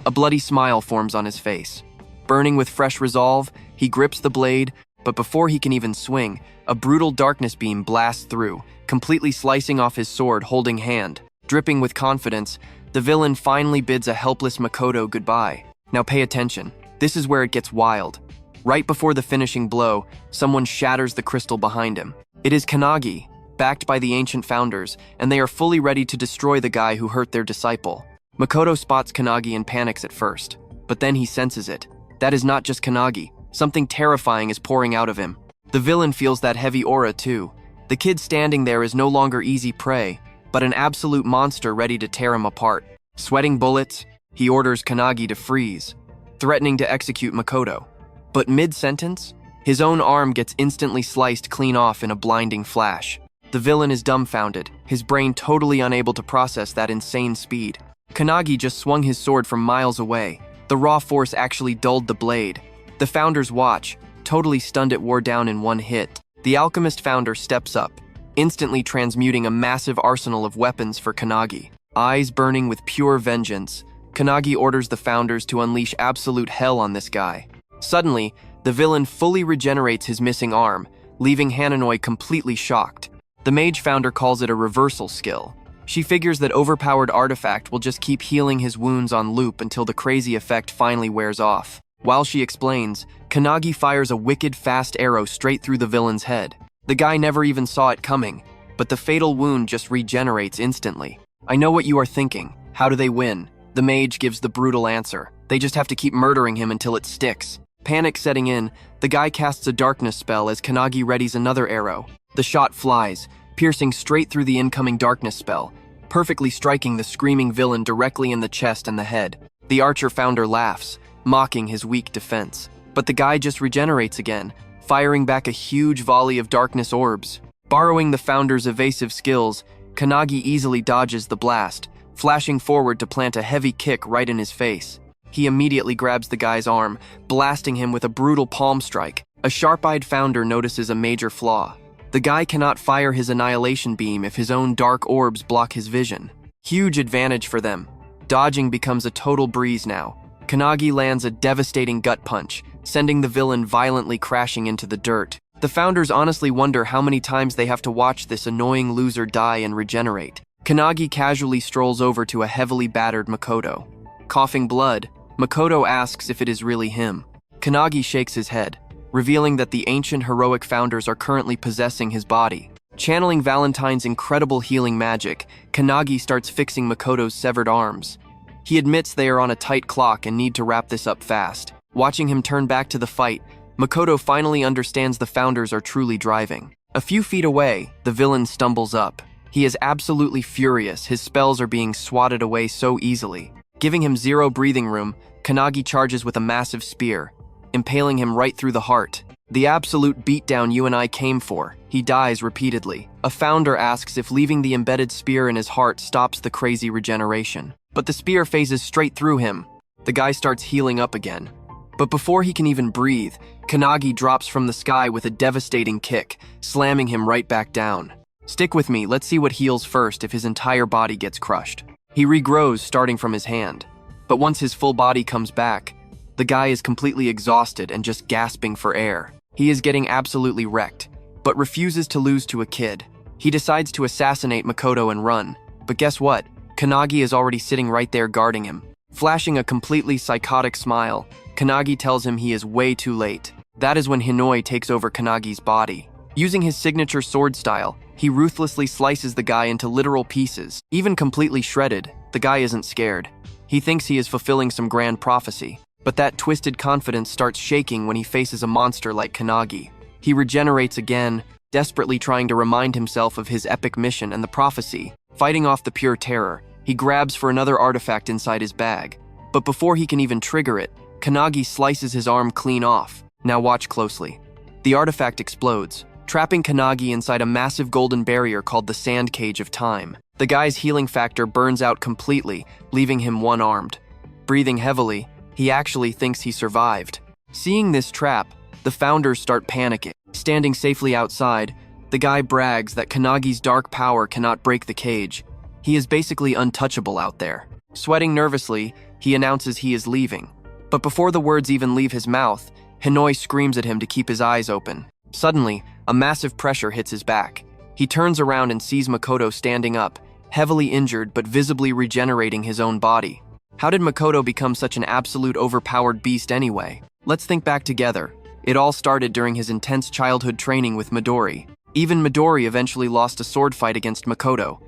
A bloody smile forms on his face. Burning with fresh resolve, he grips the blade, but before he can even swing, a brutal darkness beam blasts through, completely slicing off his sword holding hand. Dripping with confidence, the villain finally bids a helpless Makoto goodbye. Now pay attention. This is where it gets wild. Right before the finishing blow, someone shatters the crystal behind him. It is Kanagi, backed by the ancient founders, and they are fully ready to destroy the guy who hurt their disciple. Makoto spots Kanagi and panics at first, but then he senses it. That is not just Kanagi. Something terrifying is pouring out of him. The villain feels that heavy aura too. The kid standing there is no longer easy prey, but an absolute monster ready to tear him apart. Sweating bullets, he orders Kanagi to freeze, threatening to execute Makoto. But mid-sentence, his own arm gets instantly sliced clean off in a blinding flash. The villain is dumbfounded, his brain totally unable to process that insane speed. Kanagi just swung his sword from miles away. The raw force actually dulled the blade. The founders watch, totally stunned it wore down in one hit. The alchemist founder steps up, instantly transmuting a massive arsenal of weapons for Kanagi. Eyes burning with pure vengeance, Kanagi orders the founders to unleash absolute hell on this guy. Suddenly, the villain fully regenerates his missing arm, leaving Hananoi completely shocked. The mage founder calls it a reversal skill. She figures that overpowered artifact will just keep healing his wounds on loop until the crazy effect finally wears off. While she explains, Kanagi fires a wicked fast arrow straight through the villain's head. The guy never even saw it coming, but the fatal wound just regenerates instantly. I know what you are thinking. How do they win? The mage gives the brutal answer. They just have to keep murdering him until it sticks. Panic setting in, the guy casts a darkness spell as Kanagi readies another arrow. The shot flies, piercing straight through the incoming darkness spell, perfectly striking the screaming villain directly in the chest and the head. The archer founder laughs, mocking his weak defense. But the guy just regenerates again, firing back a huge volley of darkness orbs. Borrowing the founder's evasive skills, Kanagi easily dodges the blast, flashing forward to plant a heavy kick right in his face. He immediately grabs the guy's arm, blasting him with a brutal palm strike. A sharp-eyed founder notices a major flaw. The guy cannot fire his annihilation beam if his own dark orbs block his vision. Huge advantage for them. Dodging becomes a total breeze now. Kanagi lands a devastating gut punch, sending the villain violently crashing into the dirt. The founders honestly wonder how many times they have to watch this annoying loser die and regenerate. Kanagi casually strolls over to a heavily battered Makoto. Coughing blood, Makoto asks if it is really him. Kanagi shakes his head, revealing that the ancient heroic founders are currently possessing his body. Channeling Valentine's incredible healing magic, Kanagi starts fixing Makoto's severed arms. He admits they are on a tight clock and need to wrap this up fast. Watching him turn back to the fight, Makoto finally understands the founders are truly driving. A few feet away, the villain stumbles up. He is absolutely furious, his spells are being swatted away so easily. Giving him zero breathing room, Kanagi charges with a massive spear, impaling him right through the heart. The absolute beatdown you and I came for. He dies repeatedly. A founder asks if leaving the embedded spear in his heart stops the crazy regeneration. But the spear phases straight through him. The guy starts healing up again. But before he can even breathe, Kanagi drops from the sky with a devastating kick, slamming him right back down. Stick with me, let's see what heals first if his entire body gets crushed. He regrows starting from his hand. But once his full body comes back, the guy is completely exhausted and just gasping for air. He is getting absolutely wrecked, but refuses to lose to a kid. He decides to assassinate Makoto and run. But guess what? Kanagi is already sitting right there guarding him. Flashing a completely psychotic smile, Kanagi tells him he is way too late. That is when Hinoi takes over Kanagi's body. Using his signature sword style, he ruthlessly slices the guy into literal pieces. Even completely shredded, the guy isn't scared. He thinks he is fulfilling some grand prophecy. But that twisted confidence starts shaking when he faces a monster like Kanagi. He regenerates again, desperately trying to remind himself of his epic mission and the prophecy. Fighting off the pure terror, he grabs for another artifact inside his bag. But before he can even trigger it, Kanagi slices his arm clean off. Now watch closely. The artifact explodes, trapping Kanagi inside a massive golden barrier called the Sand Cage of Time. The guy's healing factor burns out completely, leaving him one-armed. Breathing heavily, he actually thinks he survived. Seeing this trap, the founders start panicking. Standing safely outside, the guy brags that Kanagi's dark power cannot break the cage. He is basically untouchable out there. Sweating nervously, he announces he is leaving. But before the words even leave his mouth, Hinoi screams at him to keep his eyes open. Suddenly, a massive pressure hits his back. He turns around and sees Makoto standing up, heavily injured but visibly regenerating his own body. How did Makoto become such an absolute overpowered beast anyway? Let's think back together. It all started during his intense childhood training with Midori. Even Midori eventually lost a sword fight against Makoto.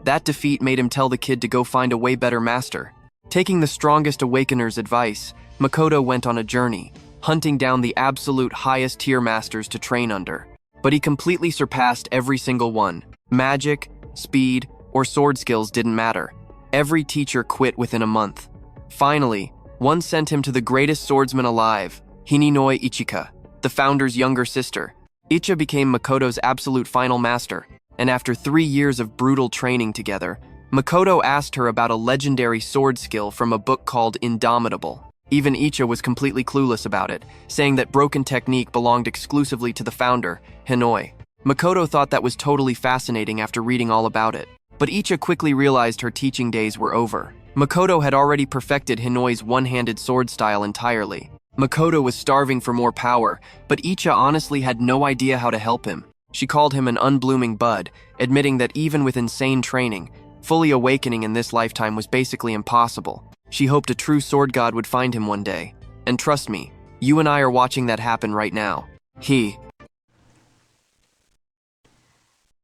That defeat made him tell the kid to go find a way better master. Taking the strongest Awakener's advice, Makoto went on a journey, hunting down the absolute highest tier masters to train under. But he completely surpassed every single one. Magic, speed, or sword skills didn't matter. Every teacher quit within a month. Finally, one sent him to the greatest swordsman alive, Hinoi Ichika, the founder's younger sister. Icha became Makoto's absolute final master, and after 3 years of brutal training together, Makoto asked her about a legendary sword skill from a book called Indomitable. Even Icha was completely clueless about it, saying that broken technique belonged exclusively to the founder, Hinoi. Makoto thought that was totally fascinating after reading all about it. But Icha quickly realized her teaching days were over. Makoto had already perfected Hinoi's one-handed sword style entirely. Makoto was starving for more power, but Icha honestly had no idea how to help him. She called him an unblooming bud, admitting that even with insane training, fully awakening in this lifetime was basically impossible. She hoped a true sword god would find him one day. And trust me, you and I are watching that happen right now.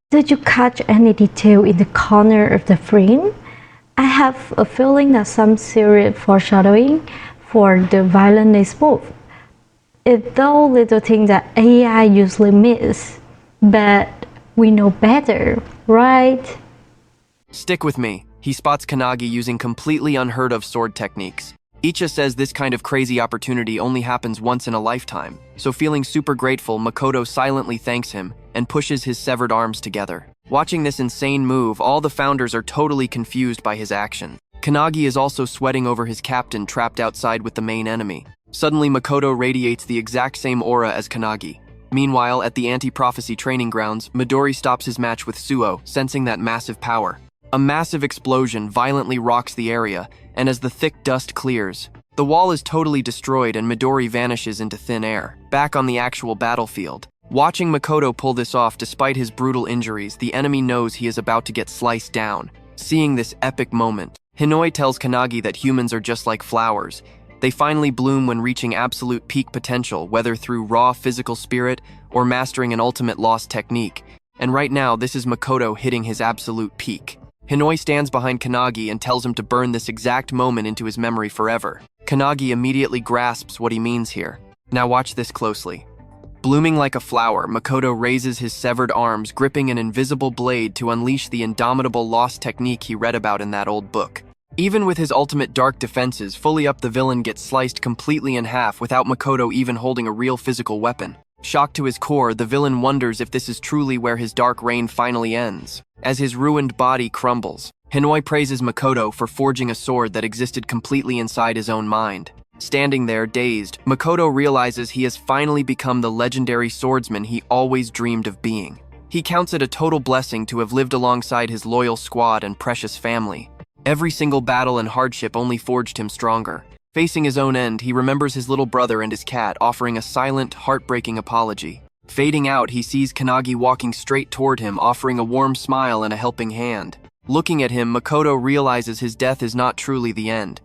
Did you catch any detail in the corner of the frame? I have a feeling that some serious foreshadowing for the villainous move. It's those little things that AI usually miss, but we know better, right? Stick with me. He spots Kanagi using completely unheard of sword techniques. Icha says this kind of crazy opportunity only happens once in a lifetime, so feeling super grateful, Makoto silently thanks him and pushes his severed arms together. Watching this insane move, all the founders are totally confused by his action. Kanagi is also sweating over his captain trapped outside with the main enemy. Suddenly, Makoto radiates the exact same aura as Kanagi. Meanwhile, at the anti-prophecy training grounds, Midori stops his match with Suo, sensing that massive power. A massive explosion violently rocks the area, and as the thick dust clears, the wall is totally destroyed and Midori vanishes into thin air, back on the actual battlefield. Watching Makoto pull this off despite his brutal injuries, the enemy knows he is about to get sliced down. Seeing this epic moment, Hinoi tells Kanagi that humans are just like flowers. They finally bloom when reaching absolute peak potential, whether through raw physical spirit or mastering an ultimate lost technique. And right now, this is Makoto hitting his absolute peak. Hinoi stands behind Kanagi and tells him to burn this exact moment into his memory forever. Kanagi immediately grasps what he means here. Now watch this closely. Blooming like a flower, Makoto raises his severed arms, gripping an invisible blade to unleash the indomitable lost technique he read about in that old book. Even with his ultimate dark defenses fully up, the villain gets sliced completely in half without Makoto even holding a real physical weapon. Shocked to his core, the villain wonders if this is truly where his dark reign finally ends. As his ruined body crumbles, Hinoi praises Makoto for forging a sword that existed completely inside his own mind. Standing there, dazed, Makoto realizes he has finally become the legendary swordsman he always dreamed of being. He counts it a total blessing to have lived alongside his loyal squad and precious family. Every single battle and hardship only forged him stronger. Facing his own end, he remembers his little brother and his cat offering a silent, heartbreaking apology. Fading out, he sees Kanagi walking straight toward him, offering a warm smile and a helping hand. Looking at him, Makoto realizes his death is not truly the end.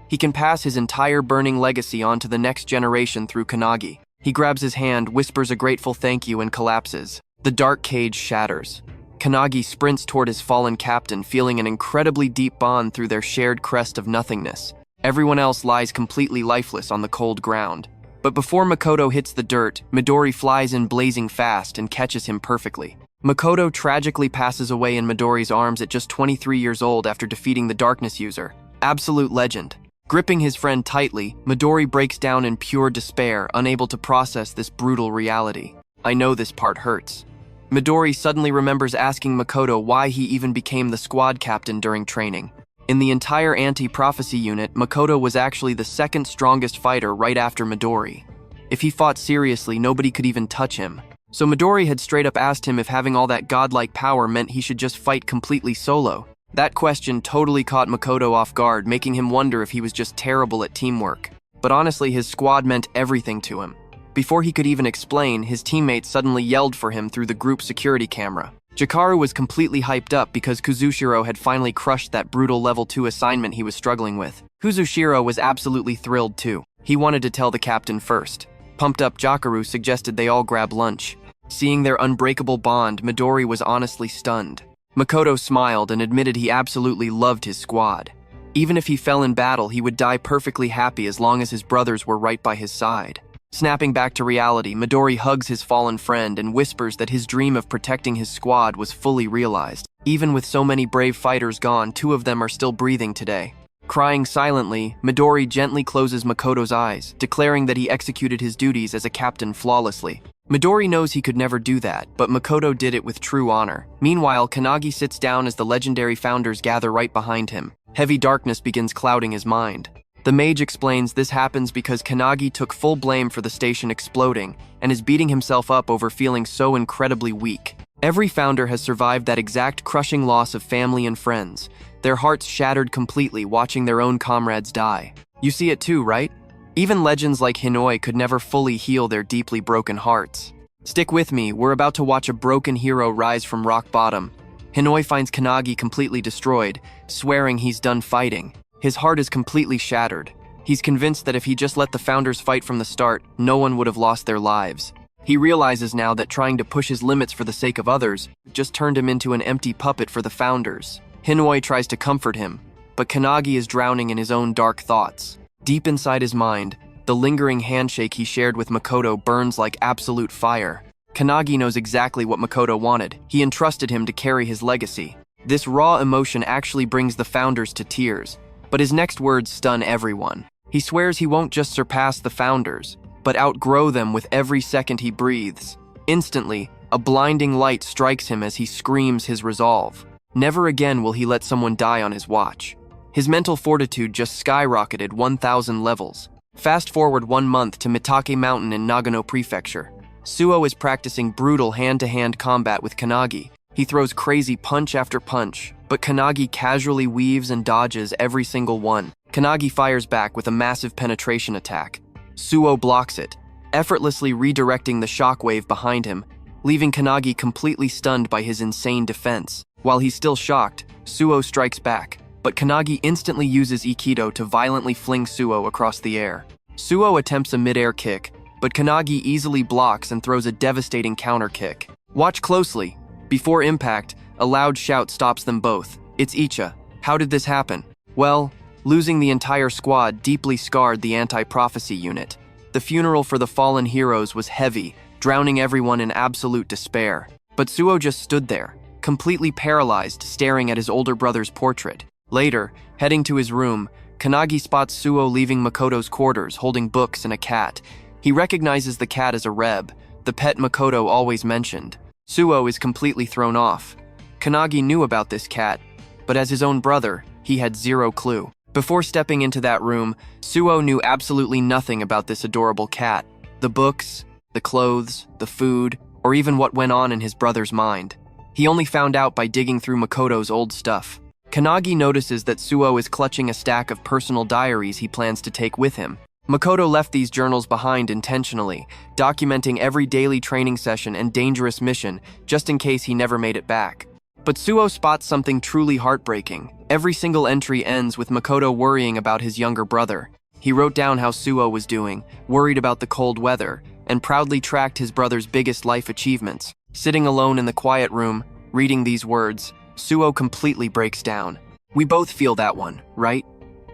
He can pass his entire burning legacy on to the next generation through Kanagi. He grabs his hand, whispers a grateful thank you, and collapses. The dark cage shatters. Kanagi sprints toward his fallen captain, feeling an incredibly deep bond through their shared crest of nothingness. Everyone else lies completely lifeless on the cold ground. But before Makoto hits the dirt, Midori flies in blazing fast and catches him perfectly. Makoto tragically passes away in Midori's arms at just 23 years old after defeating the Darkness User. Absolute legend. Gripping his friend tightly, Midori breaks down in pure despair, unable to process this brutal reality. I know this part hurts. Midori suddenly remembers asking Makoto why he even became the squad captain during training. In the entire anti-prophecy unit, Makoto was actually the second strongest fighter right after Midori. If he fought seriously, nobody could even touch him. So Midori had straight up asked him if having all that godlike power meant he should just fight completely solo. That question totally caught Makoto off guard, making him wonder if he was just terrible at teamwork. But honestly, his squad meant everything to him. Before he could even explain, his teammates suddenly yelled for him through the group security camera. Jikaru was completely hyped up because Kuzushiro had finally crushed that brutal level 2 assignment he was struggling with. Kuzushiro was absolutely thrilled too. He wanted to tell the captain first. Pumped up Jikaru suggested they all grab lunch. Seeing their unbreakable bond, Midori was honestly stunned. Makoto smiled and admitted he absolutely loved his squad. Even if he fell in battle, he would die perfectly happy as long as his brothers were right by his side. Snapping back to reality, Midori hugs his fallen friend and whispers that his dream of protecting his squad was fully realized. Even with so many brave fighters gone, 2 of them are still breathing today. Crying silently, Midori gently closes Makoto's eyes, declaring that he executed his duties as a captain flawlessly. Midori knows he could never do that, but Makoto did it with true honor. Meanwhile, Kanagi sits down as the legendary founders gather right behind him. Heavy darkness begins clouding his mind. The mage explains this happens because Kanagi took full blame for the station exploding and is beating himself up over feeling so incredibly weak. Every founder has survived that exact crushing loss of family and friends, their hearts shattered completely watching their own comrades die. You see it too, right? Even legends like Hinoi could never fully heal their deeply broken hearts. Stick with me, we're about to watch a broken hero rise from rock bottom. Hinoi finds Kanagi completely destroyed, swearing he's done fighting. His heart is completely shattered. He's convinced that if he just let the founders fight from the start, no one would have lost their lives. He realizes now that trying to push his limits for the sake of others just turned him into an empty puppet for the founders. Hinoi tries to comfort him, but Kanagi is drowning in his own dark thoughts. Deep inside his mind, the lingering handshake he shared with Makoto burns like absolute fire. Kanagi knows exactly what Makoto wanted. He entrusted him to carry his legacy. This raw emotion actually brings the founders to tears. But his next words stun everyone. He swears he won't just surpass the founders, but outgrow them with every second he breathes. Instantly, a blinding light strikes him as he screams his resolve. Never again will he let someone die on his watch. His mental fortitude just skyrocketed 1,000 levels. Fast forward 1 month to Mitake Mountain in Nagano Prefecture. Suo is practicing brutal hand-to-hand combat with Kanagi. He throws crazy punch after punch, but Kanagi casually weaves and dodges every single one. Kanagi fires back with a massive penetration attack. Suo blocks it, effortlessly redirecting the shockwave behind him, leaving Kanagi completely stunned by his insane defense. While he's still shocked, Suo strikes back, but Kanagi instantly uses aikido to violently fling Suo across the air. Suo attempts a mid-air kick, but Kanagi easily blocks and throws a devastating counter kick. Watch closely. Before impact, a loud shout stops them both. It's Icha. How did this happen? Well, losing the entire squad deeply scarred the anti-prophecy unit. The funeral for the fallen heroes was heavy, drowning everyone in absolute despair. But Suo just stood there, completely paralyzed, staring at his older brother's portrait. Later, heading to his room, Kanagi spots Suo leaving Makoto's quarters, holding books and a cat. He recognizes the cat as a Reb, the pet Makoto always mentioned. Suo is completely thrown off. Kanagi knew about this cat, but as his own brother, he had zero clue. Before stepping into that room, Suo knew absolutely nothing about this adorable cat. The books, the clothes, the food, or even what went on in his brother's mind. He only found out by digging through Makoto's old stuff. Kanagi notices that Suo is clutching a stack of personal diaries he plans to take with him. Makoto left these journals behind intentionally, documenting every daily training session and dangerous mission, just in case he never made it back. But Suo spots something truly heartbreaking. Every single entry ends with Makoto worrying about his younger brother. He wrote down how Suo was doing, worried about the cold weather, and proudly tracked his brother's biggest life achievements. Sitting alone in the quiet room, reading these words, Suo completely breaks down. We both feel that one, right?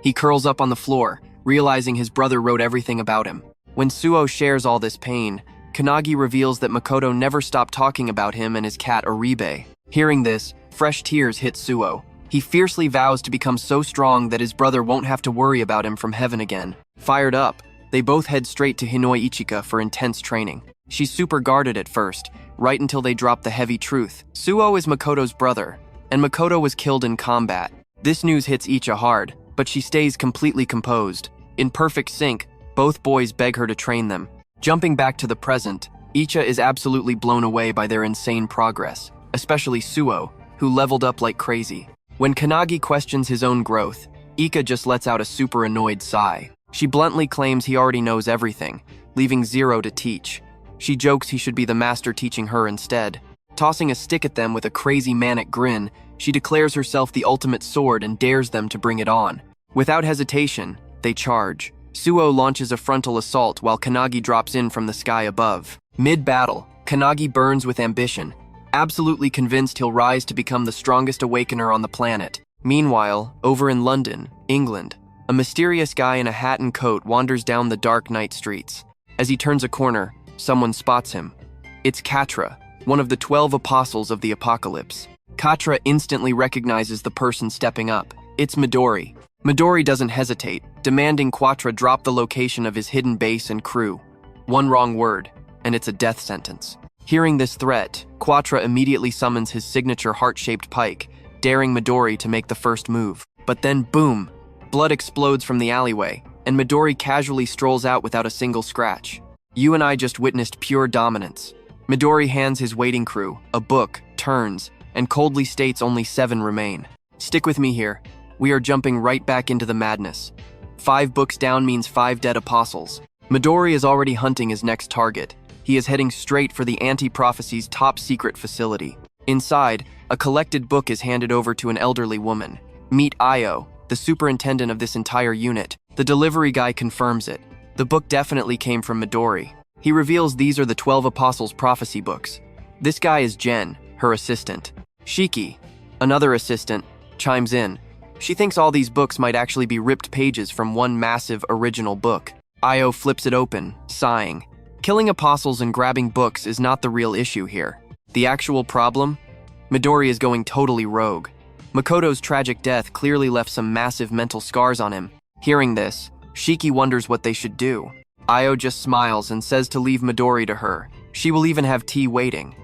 He curls up on the floor, realizing his brother wrote everything about him. When Suo shares all this pain, Kanagi reveals that Makoto never stopped talking about him and his cat Oribe. Hearing this, fresh tears hit Suo. He fiercely vows to become so strong that his brother won't have to worry about him from heaven again. Fired up, they both head straight to Hinoi Ichika for intense training. She's super guarded at first, right until they drop the heavy truth. Suo is Makoto's brother, and Makoto was killed in combat. This news hits Icha hard, but she stays completely composed. In perfect sync, both boys beg her to train them. Jumping back to the present, Icha is absolutely blown away by their insane progress, especially Suo, who leveled up like crazy. When Kanagi questions his own growth, Ika just lets out a super annoyed sigh. She bluntly claims he already knows everything, leaving Zero to teach. She jokes he should be the master teaching her instead. Tossing a stick at them with a crazy manic grin, she declares herself the ultimate sword and dares them to bring it on. Without hesitation, they charge. Suo launches a frontal assault while Kanagi drops in from the sky above. Mid-battle, Kanagi burns with ambition, absolutely convinced he'll rise to become the strongest Awakener on the planet. Meanwhile, over in London, England, a mysterious guy in a hat and coat wanders down the dark night streets. As he turns a corner, someone spots him. It's Katra, one of the 12 apostles of the apocalypse. Katra instantly recognizes the person stepping up. It's Midori. Midori doesn't hesitate, demanding Quatra drop the location of his hidden base and crew. One wrong word, and it's a death sentence. Hearing this threat, Quatra immediately summons his signature heart-shaped pike, daring Midori to make the first move. But then, boom! Blood explodes from the alleyway, and Midori casually strolls out without a single scratch. You and I just witnessed pure dominance. Midori hands his waiting crew a book, turns, and coldly states only 7 remain. Stick with me here. We are jumping right back into the madness. 5 books down means 5 dead apostles. Midori is already hunting his next target. He is heading straight for the Anti-Prophecy's top-secret facility. Inside, a collected book is handed over to an elderly woman. Meet Io, the superintendent of this entire unit. The delivery guy confirms it. The book definitely came from Midori. He reveals these are the 12 Apostles' prophecy books. This guy is Jen, her assistant. Shiki, another assistant, chimes in. She thinks all these books might actually be ripped pages from one massive original book. Io flips it open, sighing. Killing apostles and grabbing books is not the real issue here. The actual problem? Midori is going totally rogue. Makoto's tragic death clearly left some massive mental scars on him. Hearing this, Shiki wonders what they should do. Io just smiles and says to leave Midori to her. She will even have tea waiting.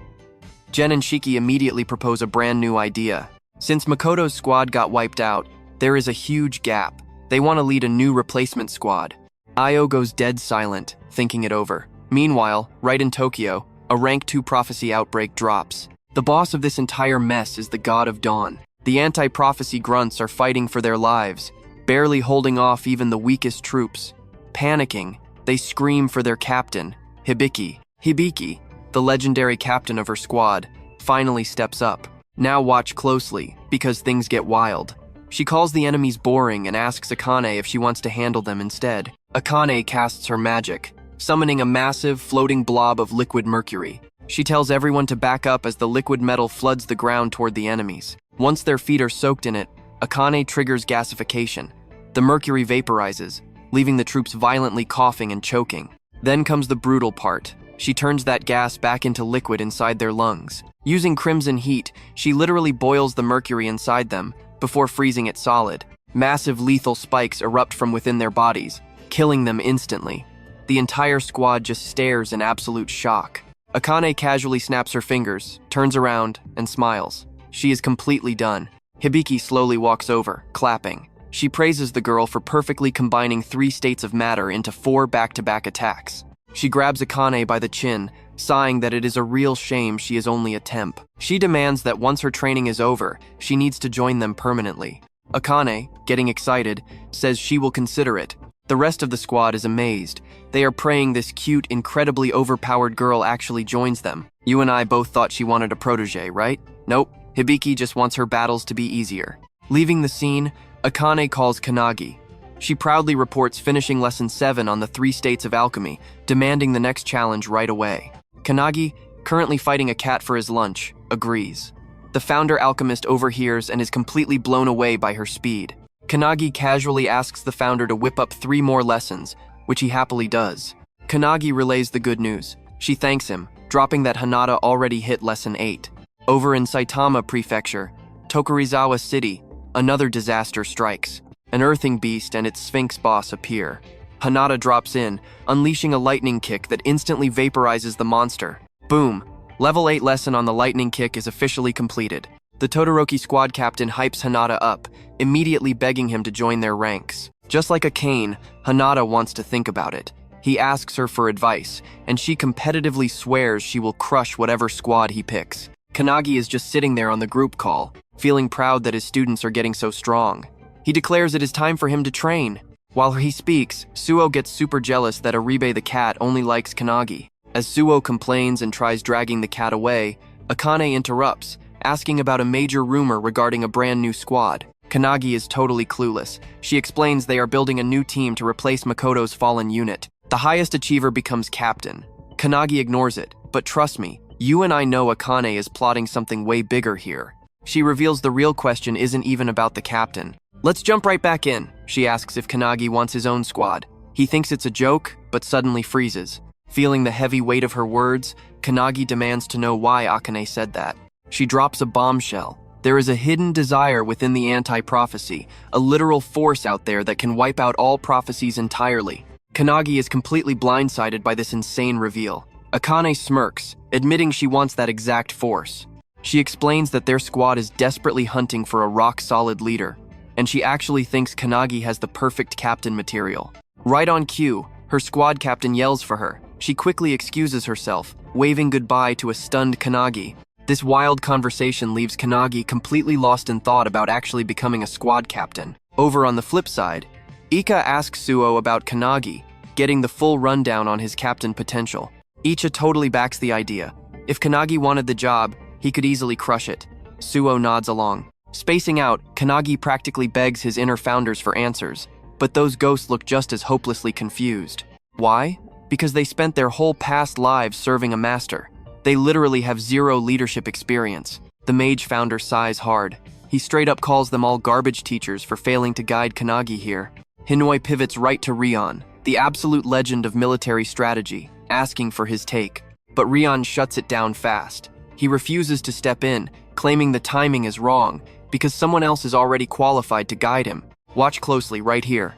Jen and Shiki immediately propose a brand new idea. Since Makoto's squad got wiped out, there is a huge gap. They want to lead a new replacement squad. Io goes dead silent, thinking it over. Meanwhile, right in Tokyo, a Rank 2 prophecy outbreak drops. The boss of this entire mess is the God of Dawn. The anti-prophecy grunts are fighting for their lives, barely holding off even the weakest troops. Panicking, they scream for their captain, Hibiki. Hibiki, the legendary captain of her squad, finally steps up. Now watch closely, because things get wild. She calls the enemies boring and asks Akane if she wants to handle them instead. Akane casts her magic, summoning a massive, floating blob of liquid mercury. She tells everyone to back up as the liquid metal floods the ground toward the enemies. Once their feet are soaked in it, Akane triggers gasification. The mercury vaporizes, leaving the troops violently coughing and choking. Then comes the brutal part. She turns that gas back into liquid inside their lungs. Using crimson heat, she literally boils the mercury inside them before freezing it solid. Massive lethal spikes erupt from within their bodies, killing them instantly. The entire squad just stares in absolute shock. Akane casually snaps her fingers, turns around, and smiles. She is completely done. Hibiki slowly walks over, clapping. She praises the girl for perfectly combining 3 states of matter into 4 back-to-back attacks. She grabs Akane by the chin, sighing that it is a real shame she is only a temp. She demands that once her training is over, she needs to join them permanently. Akane, getting excited, says she will consider it. The rest of the squad is amazed. They are praying this cute, incredibly overpowered girl actually joins them. You and I both thought she wanted a protege, right? Nope, Hibiki just wants her battles to be easier. Leaving the scene, Akane calls Kanagi. She proudly reports finishing Lesson 7 on the 3 states of alchemy, demanding the next challenge right away. Kanagi, currently fighting a cat for his lunch, agrees. The founder alchemist overhears and is completely blown away by her speed. Kanagi casually asks the founder to whip up 3 more lessons, which he happily does. Kanagi relays the good news. She thanks him, dropping that Hinata already hit Lesson 8. Over in Saitama Prefecture, Tokurizawa City, another disaster strikes. An earthing beast and its Sphinx boss appear. Hinata drops in, unleashing a lightning kick that instantly vaporizes the monster. Boom! Level 8 lesson on the lightning kick is officially completed. The Todoroki squad captain hypes Hinata up, immediately begging him to join their ranks. Just like a cane, Hinata wants to think about it. He asks her for advice, and she competitively swears she will crush whatever squad he picks. Kanagi is just sitting there on the group call, feeling proud that his students are getting so strong. He declares it is time for him to train. While he speaks, Suo gets super jealous that Aribe the cat only likes Kanagi. As Suo complains and tries dragging the cat away, Akane interrupts, asking about a major rumor regarding a brand new squad. Kanagi is totally clueless. She explains they are building a new team to replace Makoto's fallen unit. The highest achiever becomes captain. Kanagi ignores it, but trust me, you and I know Akane is plotting something way bigger here. She reveals the real question isn't even about the captain. Let's jump right back in. She asks if Kanagi wants his own squad. He thinks it's a joke, but suddenly freezes. Feeling the heavy weight of her words, Kanagi demands to know why Akane said that. She drops a bombshell. There is a hidden desire within the anti-prophecy, a literal force out there that can wipe out all prophecies entirely. Kanagi is completely blindsided by this insane reveal. Akane smirks, admitting she wants that exact force. She explains that their squad is desperately hunting for a rock-solid leader, and she actually thinks Kanagi has the perfect captain material. Right on cue, her squad captain yells for her. She quickly excuses herself, waving goodbye to a stunned Kanagi. This wild conversation leaves Kanagi completely lost in thought about actually becoming a squad captain. Over on the flip side, Ika asks Suo about Kanagi, getting the full rundown on his captain potential. Icha totally backs the idea. If Kanagi wanted the job, he could easily crush it. Suo nods along. Spacing out, Kanagi practically begs his inner founders for answers, but those ghosts look just as hopelessly confused. Why? Because they spent their whole past lives serving a master. They literally have zero leadership experience. The mage founder sighs hard. He straight up calls them all garbage teachers for failing to guide Kanagi here. Hinoi pivots right to Rion, the absolute legend of military strategy, asking for his take. But Rion shuts it down fast. He refuses to step in, claiming the timing is wrong, because someone else is already qualified to guide him. Watch closely right here.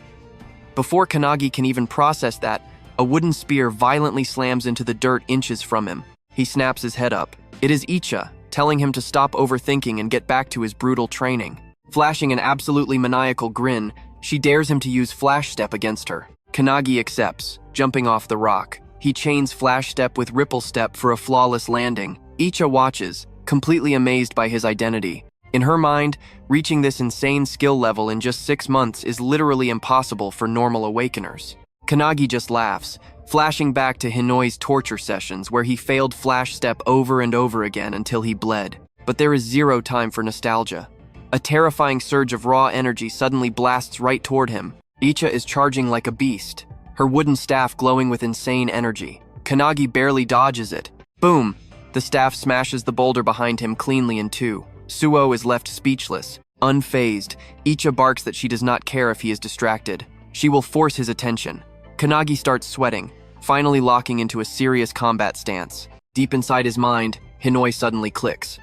Before Kanagi can even process that, a wooden spear violently slams into the dirt inches from him. He snaps his head up. It is Icha, telling him to stop overthinking and get back to his brutal training. Flashing an absolutely maniacal grin, she dares him to use Flash Step against her. Kanagi accepts, jumping off the rock. He chains Flash Step with Ripple Step for a flawless landing. Icha watches, completely amazed by his identity. In her mind, reaching this insane skill level in just 6 months is literally impossible for normal Awakeners. Kanagi just laughs, flashing back to Hinoi's torture sessions where he failed Flash Step over and over again until he bled. But there is zero time for nostalgia. A terrifying surge of raw energy suddenly blasts right toward him. Icha is charging like a beast, her wooden staff glowing with insane energy. Kanagi barely dodges it. Boom! The staff smashes the boulder behind him cleanly in two. Suo is left speechless. Unfazed, Icha barks that she does not care if he is distracted. She will force his attention. Kanagi starts sweating, finally locking into a serious combat stance. Deep inside his mind, Hinoi suddenly clicks.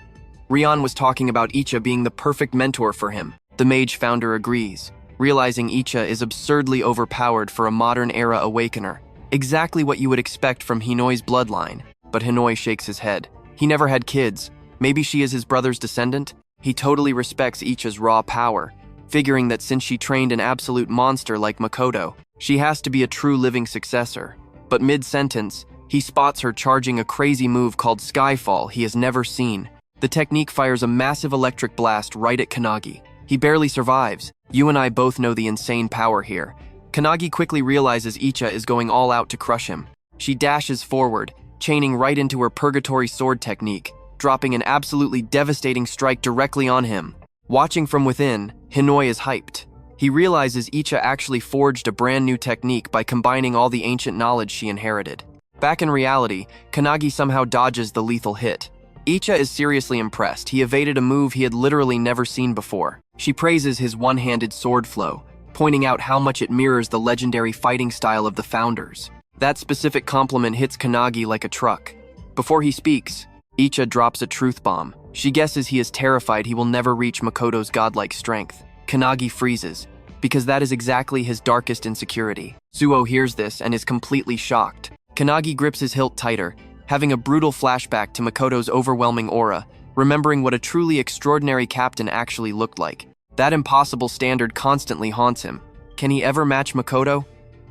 Rion was talking about Icha being the perfect mentor for him. The mage founder agrees, realizing Icha is absurdly overpowered for a modern-era Awakener. Exactly what you would expect from Hinoi's bloodline. But Hinoi shakes his head. He never had kids. Maybe she is his brother's descendant? He totally respects Icha's raw power, figuring that since she trained an absolute monster like Makoto, she has to be a true living successor. But mid-sentence, He spots her charging a crazy move called Skyfall he has never seen. The technique fires a massive electric blast right at Kanagi. He barely survives. You and I both know the insane power here. Kanagi quickly realizes Icha is going all out to crush him. She dashes forward, chaining right into her purgatory sword technique, dropping an absolutely devastating strike directly on him. Watching from within, Hinoi is hyped. He realizes Icha actually forged a brand new technique by combining all the ancient knowledge she inherited. Back in reality, Kanagi somehow dodges the lethal hit. Icha is seriously impressed. He evaded a move he had literally never seen before. She praises his one-handed sword flow, pointing out how much it mirrors the legendary fighting style of the founders. That specific compliment hits Kanagi like a truck. Before he speaks, Icha drops a truth bomb. She guesses he is terrified he will never reach Makoto's godlike strength. Kanagi freezes, because that is exactly his darkest insecurity. Zuo hears this and is completely shocked. Kanagi grips his hilt tighter, having a brutal flashback to Makoto's overwhelming aura, remembering what a truly extraordinary captain actually looked like. That impossible standard constantly haunts him. Can he ever match Makoto?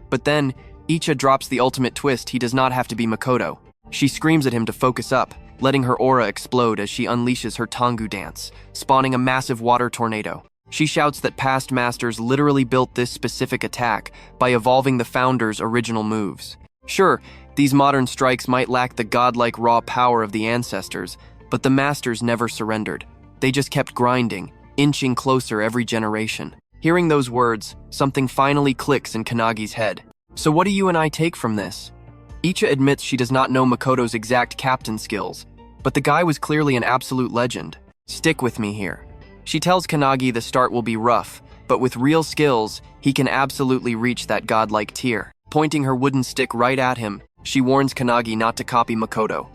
But then, Icha drops the ultimate twist. He does not have to be Makoto. She screams at him to focus up, letting her aura explode as she unleashes her Tengu dance, spawning a massive water tornado. She shouts that past masters literally built this specific attack by evolving the founders' original moves. Sure, these modern strikes might lack the godlike raw power of the ancestors, but the masters never surrendered. They just kept grinding, inching closer every generation. Hearing those words, something finally clicks in Kanagi's head. So what do you and I take from this? Icha admits she does not know Makoto's exact captain skills, but the guy was clearly an absolute legend. Stick with me here. She tells Kanagi the start will be rough, but with real skills, he can absolutely reach that godlike tier. Pointing her wooden stick right at him, she warns Kanagi not to copy Makoto.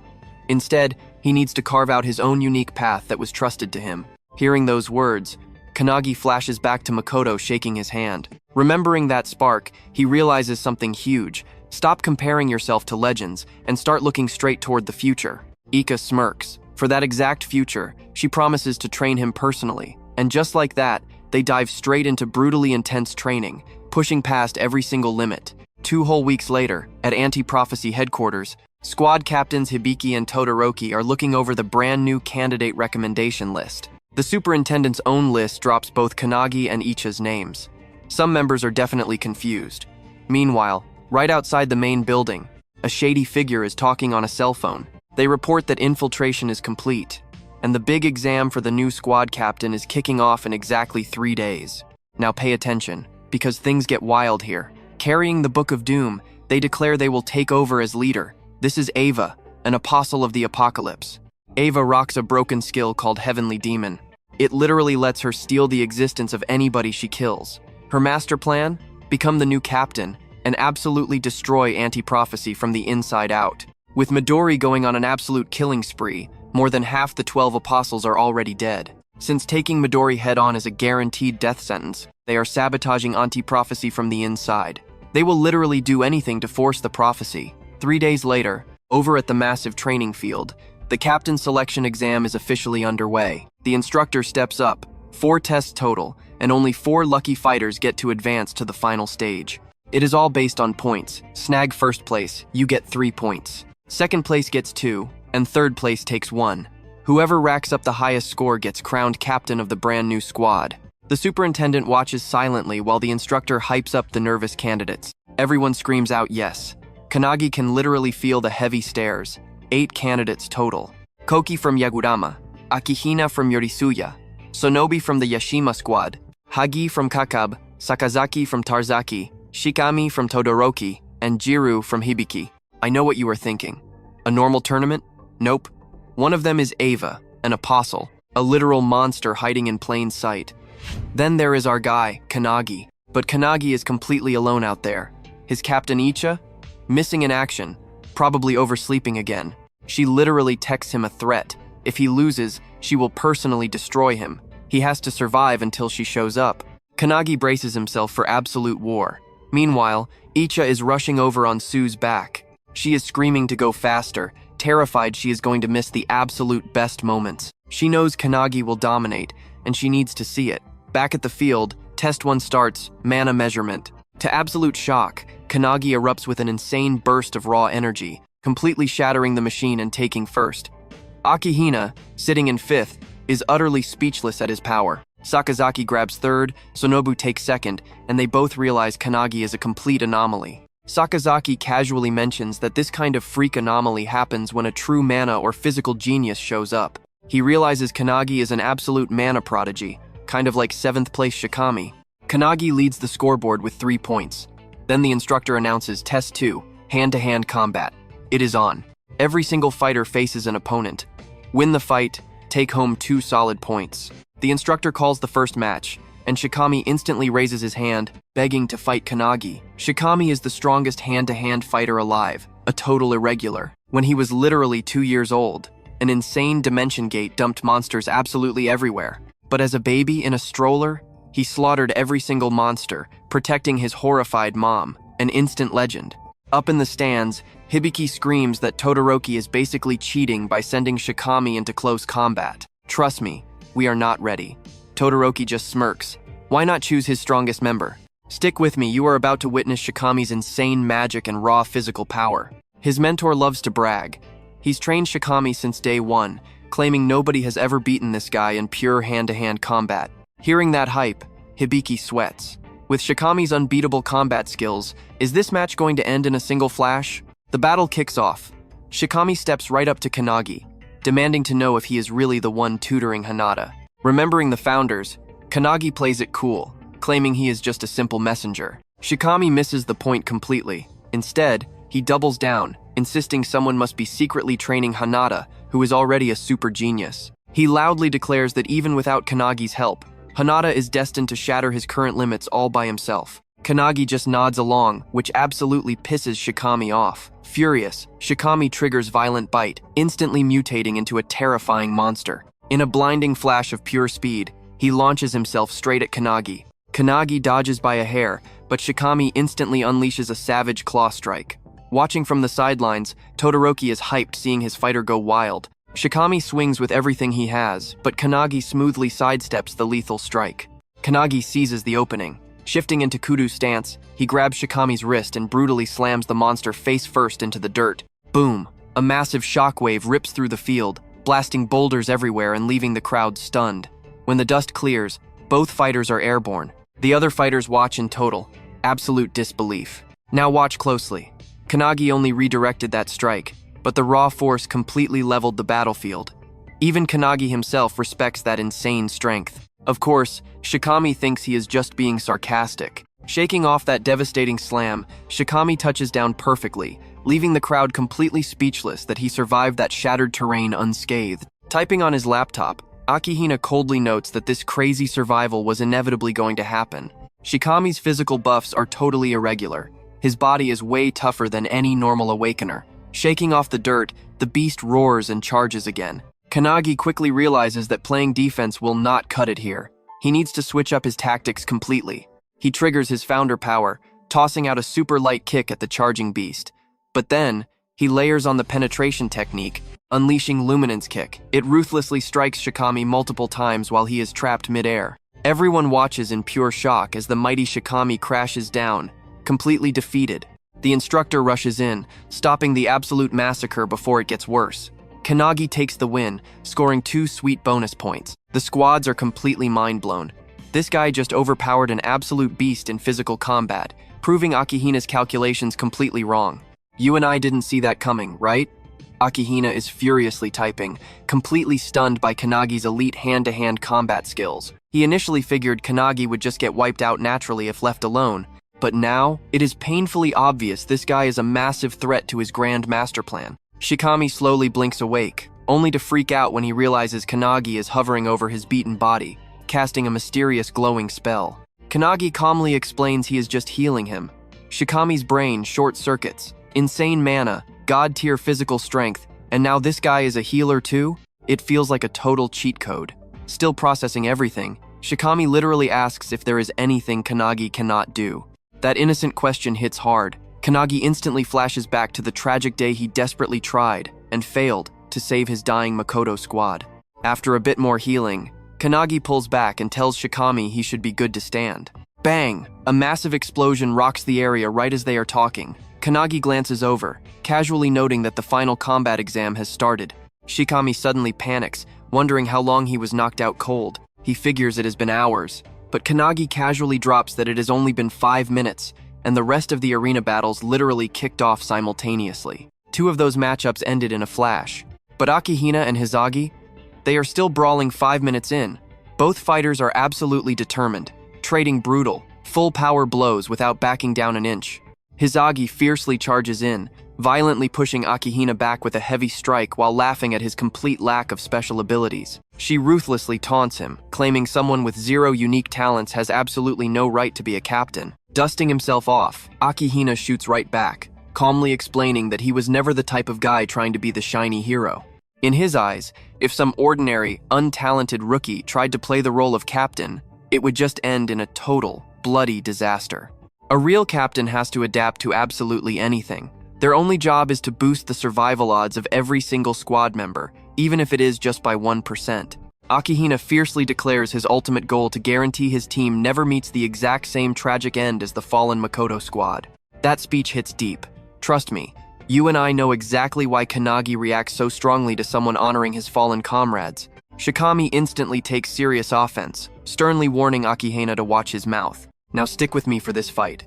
Instead, he needs to carve out his own unique path that was trusted to him. Hearing those words, Kanagi flashes back to Makoto shaking his hand. Remembering that spark, he realizes something huge. Stop comparing yourself to legends and start looking straight toward the future. Ika smirks. For that exact future, she promises to train him personally. And just like that, they dive straight into brutally intense training, pushing past every single limit. 2 whole weeks later, at Anti-Prophecy headquarters, squad captains Hibiki and Todoroki are looking over the brand new candidate recommendation list. The superintendent's own list drops both Kanagi and Icha's names. Some members are definitely confused. Meanwhile, right outside the main building, a shady figure is talking on a cell phone. They report that infiltration is complete, and the big exam for the new squad captain is kicking off in exactly 3 days. Now pay attention, because things get wild here. Carrying the Book of Doom, they declare they will take over as leader. This is Ava, an apostle of the apocalypse. Ava rocks a broken skill called Heavenly Demon. It literally lets her steal the existence of anybody she kills. Her master plan? Become the new captain and absolutely destroy Anti-Prophecy from the inside out. With Midori going on an absolute killing spree, more than half the 12 apostles are already dead. Since taking Midori head-on is a guaranteed death sentence, they are sabotaging Anti-Prophecy from the inside. They will literally do anything to force the prophecy. 3 days later, over at the massive training field, the captain selection exam is officially underway. The instructor steps up, 4 tests total, and only 4 lucky fighters get to advance to the final stage. It is all based on points. Snag first place, you get 3 points. Second place gets 2, and third place takes 1. Whoever racks up the highest score gets crowned captain of the brand new squad. The superintendent watches silently while the instructor hypes up the nervous candidates. Everyone screams out yes. Kanagi can literally feel the heavy stares. 8 candidates total. Koki from Yagurama, Akihina from Yorisuya, Sonobi from the Yashima squad, Hagi from Kakab, Sakazaki from Tarzaki, Shikami from Todoroki, and Jiru from Hibiki. I know what you are thinking. A normal tournament? Nope. One of them is Ava, an apostle, a literal monster hiding in plain sight. Then there is our guy, Kanagi. But Kanagi is completely alone out there. His captain Icha? Missing in action, probably oversleeping again. She literally texts him a threat. If he loses, she will personally destroy him. He has to survive until she shows up. Kanagi braces himself for absolute war. Meanwhile, Icha is rushing over on Sue's back. She is screaming to go faster, terrified she is going to miss the absolute best moments. She knows Kanagi will dominate, and she needs to see it. Back at the field, Test 1 starts, mana measurement. To absolute shock, Kanagi erupts with an insane burst of raw energy, completely shattering the machine and taking first. Akihina, sitting in fifth, is utterly speechless at his power. Sakazaki grabs third, Sonobu takes second, and they both realize Kanagi is a complete anomaly. Sakazaki casually mentions that this kind of freak anomaly happens when a true mana or physical genius shows up. He realizes Kanagi is an absolute mana prodigy, kind of like 7th place Shikami. Kanagi leads the scoreboard with 3 points. Then the instructor announces Test 2, hand-to-hand combat. It is on. Every single fighter faces an opponent. Win the fight, take home 2 solid points. The instructor calls the first match, and Shikami instantly raises his hand, begging to fight Kanagi. Shikami is the strongest hand-to-hand fighter alive, a total irregular. When he was literally 2 years old, an insane dimension gate dumped monsters absolutely everywhere. But as a baby in a stroller, he slaughtered every single monster, protecting his horrified mom, an instant legend. Up in the stands, Hibiki screams that Todoroki is basically cheating by sending Shikami into close combat. Trust me, we are not ready. Todoroki just smirks. Why not choose his strongest member? Stick with me, you are about to witness Shikami's insane magic and raw physical power. His mentor loves to brag. He's trained Shikami since day one, claiming nobody has ever beaten this guy in pure hand-to-hand combat. Hearing that hype, Hibiki sweats. With Shikami's unbeatable combat skills, is this match going to end in a single flash? The battle kicks off. Shikami steps right up to Kanagi, demanding to know if he is really the one tutoring Hinata. Remembering the founders, Kanagi plays it cool, claiming he is just a simple messenger. Shikami misses the point completely. Instead, he doubles down, insisting someone must be secretly training Hinata, who is already a super genius. He loudly declares that even without Kanagi's help, Hinata is destined to shatter his current limits all by himself. Kanagi just nods along, which absolutely pisses Shikami off. Furious, Shikami triggers Violent Bite, instantly mutating into a terrifying monster. In a blinding flash of pure speed, he launches himself straight at Kanagi. Kanagi dodges by a hair, but Shikami instantly unleashes a savage claw strike. Watching from the sidelines, Todoroki is hyped seeing his fighter go wild. Shikami swings with everything he has, but Kanagi smoothly sidesteps the lethal strike. Kanagi seizes the opening. Shifting into Kudo's stance, he grabs Shikami's wrist and brutally slams the monster face first into the dirt. Boom! A massive shockwave rips through the field, blasting boulders everywhere and leaving the crowd stunned. When the dust clears, both fighters are airborne. The other fighters watch in total absolute disbelief. Now watch closely. Kanagi only redirected that strike, but the raw force completely leveled the battlefield. Even Kanagi himself respects that insane strength. Of course, Shikami thinks he is just being sarcastic. Shaking off that devastating slam, Shikami touches down perfectly, leaving the crowd completely speechless that he survived that shattered terrain unscathed. Typing on his laptop, Akihina coldly notes that this crazy survival was inevitably going to happen. Shikami's physical buffs are totally irregular. His body is way tougher than any normal Awakener. Shaking off the dirt, the beast roars and charges again. Kanagi quickly realizes that playing defense will not cut it here. He needs to switch up his tactics completely. He triggers his founder power, tossing out a super light kick at the charging beast. But then, he layers on the penetration technique, unleashing Luminance Kick. It ruthlessly strikes Shikami multiple times while he is trapped mid-air. Everyone watches in pure shock as the mighty Shikami crashes down, completely defeated. The instructor rushes in, stopping the absolute massacre before it gets worse. Kanagi takes the win, scoring 2 sweet bonus points. The squads are completely mind-blown. This guy just overpowered an absolute beast in physical combat, proving Akihina's calculations completely wrong. You and I didn't see that coming, right? Akihina is furiously typing, completely stunned by Kanagi's elite hand-to-hand combat skills. He initially figured Kanagi would just get wiped out naturally if left alone, but now, it is painfully obvious this guy is a massive threat to his grand master plan. Shikami slowly blinks awake, only to freak out when he realizes Kanagi is hovering over his beaten body, casting a mysterious glowing spell. Kanagi calmly explains he is just healing him. Shikami's brain short-circuits. Insane mana, god-tier physical strength, and now this guy is a healer too? It feels like a total cheat code. Still processing everything, Shikami literally asks if there is anything Kanagi cannot do. That innocent question hits hard. Kanagi instantly flashes back to the tragic day he desperately tried and failed to save his dying Makoto squad. After a bit more healing, Kanagi pulls back and tells Shikami he should be good to stand. Bang! A massive explosion rocks the area right as they are talking. Kanagi glances over, casually noting that the final combat exam has started. Shikami suddenly panics, wondering how long he was knocked out cold. He figures it has been hours, but Kanagi casually drops that it has only been 5 minutes, and the rest of the arena battles literally kicked off simultaneously. 2 of those matchups ended in a flash. But Akihina and Hizagi, they are still brawling 5 minutes in. Both fighters are absolutely determined, trading brutal, full-power blows without backing down an inch. Hizagi fiercely charges in, violently pushing Akihina back with a heavy strike while laughing at his complete lack of special abilities. She ruthlessly taunts him, claiming someone with 0 unique talents has absolutely no right to be a captain. Dusting himself off, Akihina shoots right back, calmly explaining that he was never the type of guy trying to be the shiny hero. In his eyes, if some ordinary, untalented rookie tried to play the role of captain, it would just end in a total, bloody disaster. A real captain has to adapt to absolutely anything. Their only job is to boost the survival odds of every single squad member, even if it is just by 1%. Akihina fiercely declares his ultimate goal to guarantee his team never meets the exact same tragic end as the fallen Makoto squad. That speech hits deep. Trust me, you and I know exactly why Kanagi reacts so strongly to someone honoring his fallen comrades. Shikami instantly takes serious offense, sternly warning Akihina to watch his mouth. Now stick with me for this fight.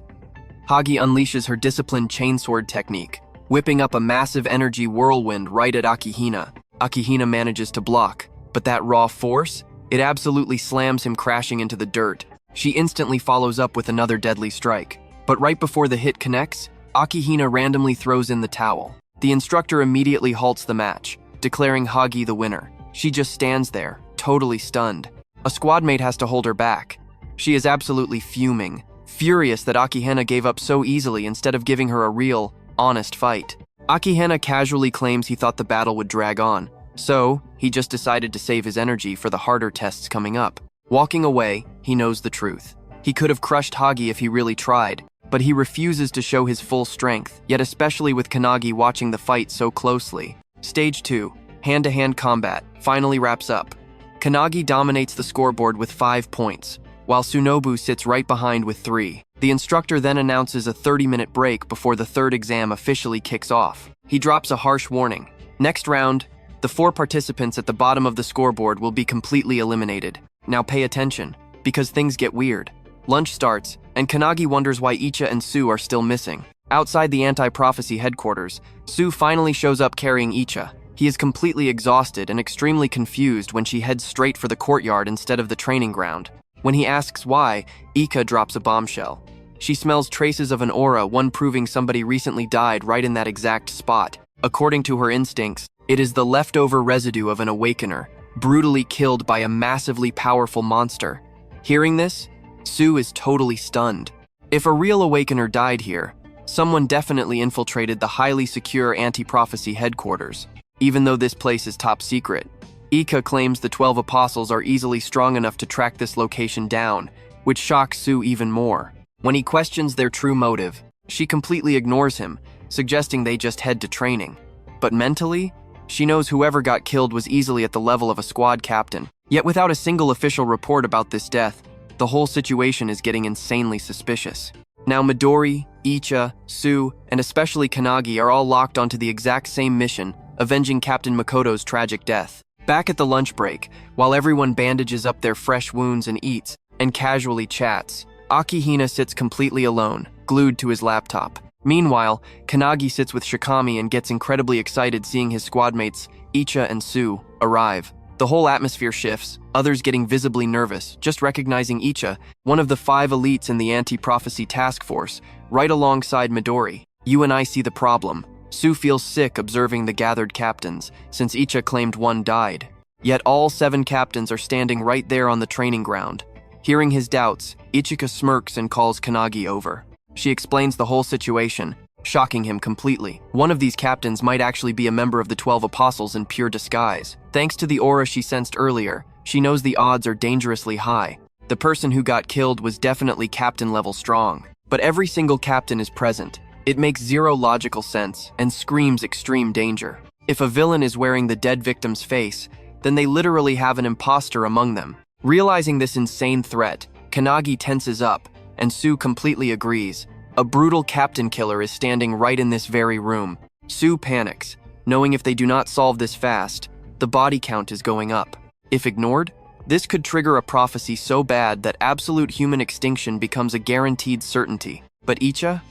Hagi unleashes her disciplined chainsword technique, whipping up a massive energy whirlwind right at Akihina. Akihina manages to block, but that raw force, it absolutely slams him crashing into the dirt. She instantly follows up with another deadly strike. But right before the hit connects, Akihina randomly throws in the towel. The instructor immediately halts the match, declaring Hagi the winner. She just stands there, totally stunned. A squadmate has to hold her back. She is absolutely fuming, furious that Akihina gave up so easily instead of giving her a real, honest fight. Akihina casually claims he thought the battle would drag on, so he just decided to save his energy for the harder tests coming up. Walking away, he knows the truth. He could have crushed Hagi if he really tried, but he refuses to show his full strength, yet especially with Kanagi watching the fight so closely. Stage 2, hand-to-hand combat, finally wraps up. Kanagi dominates the scoreboard with 5 points, while Tsunobu sits right behind with 3. The instructor then announces a 30-minute break before the third exam officially kicks off. He drops a harsh warning. Next round, the 4 participants at the bottom of the scoreboard will be completely eliminated. Now pay attention, because things get weird. Lunch starts, and Kanagi wonders why Icha and Su are still missing. Outside the anti-prophecy headquarters, Su finally shows up carrying Icha. He is completely exhausted and extremely confused when she heads straight for the courtyard instead of the training ground. When he asks why, Ika drops a bombshell. She smells traces of an aura, one proving somebody recently died right in that exact spot. According to her instincts, it is the leftover residue of an Awakener, brutally killed by a massively powerful monster. Hearing this, Su is totally stunned. If a real Awakener died here, someone definitely infiltrated the highly secure anti-prophecy headquarters, even though this place is top secret. Ika claims the 12 apostles are easily strong enough to track this location down, which shocks Su even more. When he questions their true motive, she completely ignores him, suggesting they just head to training. But mentally, she knows whoever got killed was easily at the level of a squad captain. Yet without a single official report about this death, the whole situation is getting insanely suspicious. Now Midori, Icha, Su, and especially Kanagi are all locked onto the exact same mission, avenging Captain Makoto's tragic death. Back at the lunch break, while everyone bandages up their fresh wounds and eats, and casually chats, Akihina sits completely alone, glued to his laptop. Meanwhile, Kanagi sits with Shikami and gets incredibly excited seeing his squadmates, Icha and Su, arrive. The whole atmosphere shifts, others getting visibly nervous, just recognizing Icha, one of the 5 elites in the anti-prophecy task force, right alongside Midori. You and I see the problem. Su feels sick observing the gathered captains, since Icha claimed 1 died. Yet all 7 captains are standing right there on the training ground. Hearing his doubts, Ichika smirks and calls Kanagi over. She explains the whole situation, shocking him completely. One of these captains might actually be a member of the 12 apostles in pure disguise. Thanks to the aura she sensed earlier, she knows the odds are dangerously high. The person who got killed was definitely captain level strong. But every single captain is present. It makes 0 logical sense and screams extreme danger. If a villain is wearing the dead victim's face, then they literally have an imposter among them. Realizing this insane threat, Kanagi tenses up, and Su completely agrees, A brutal captain killer is standing right in this very room. Sue panics, knowing if they do not solve this fast, the body count is going up. If ignored, this could trigger a prophecy so bad that absolute human extinction becomes a guaranteed certainty. But Icha?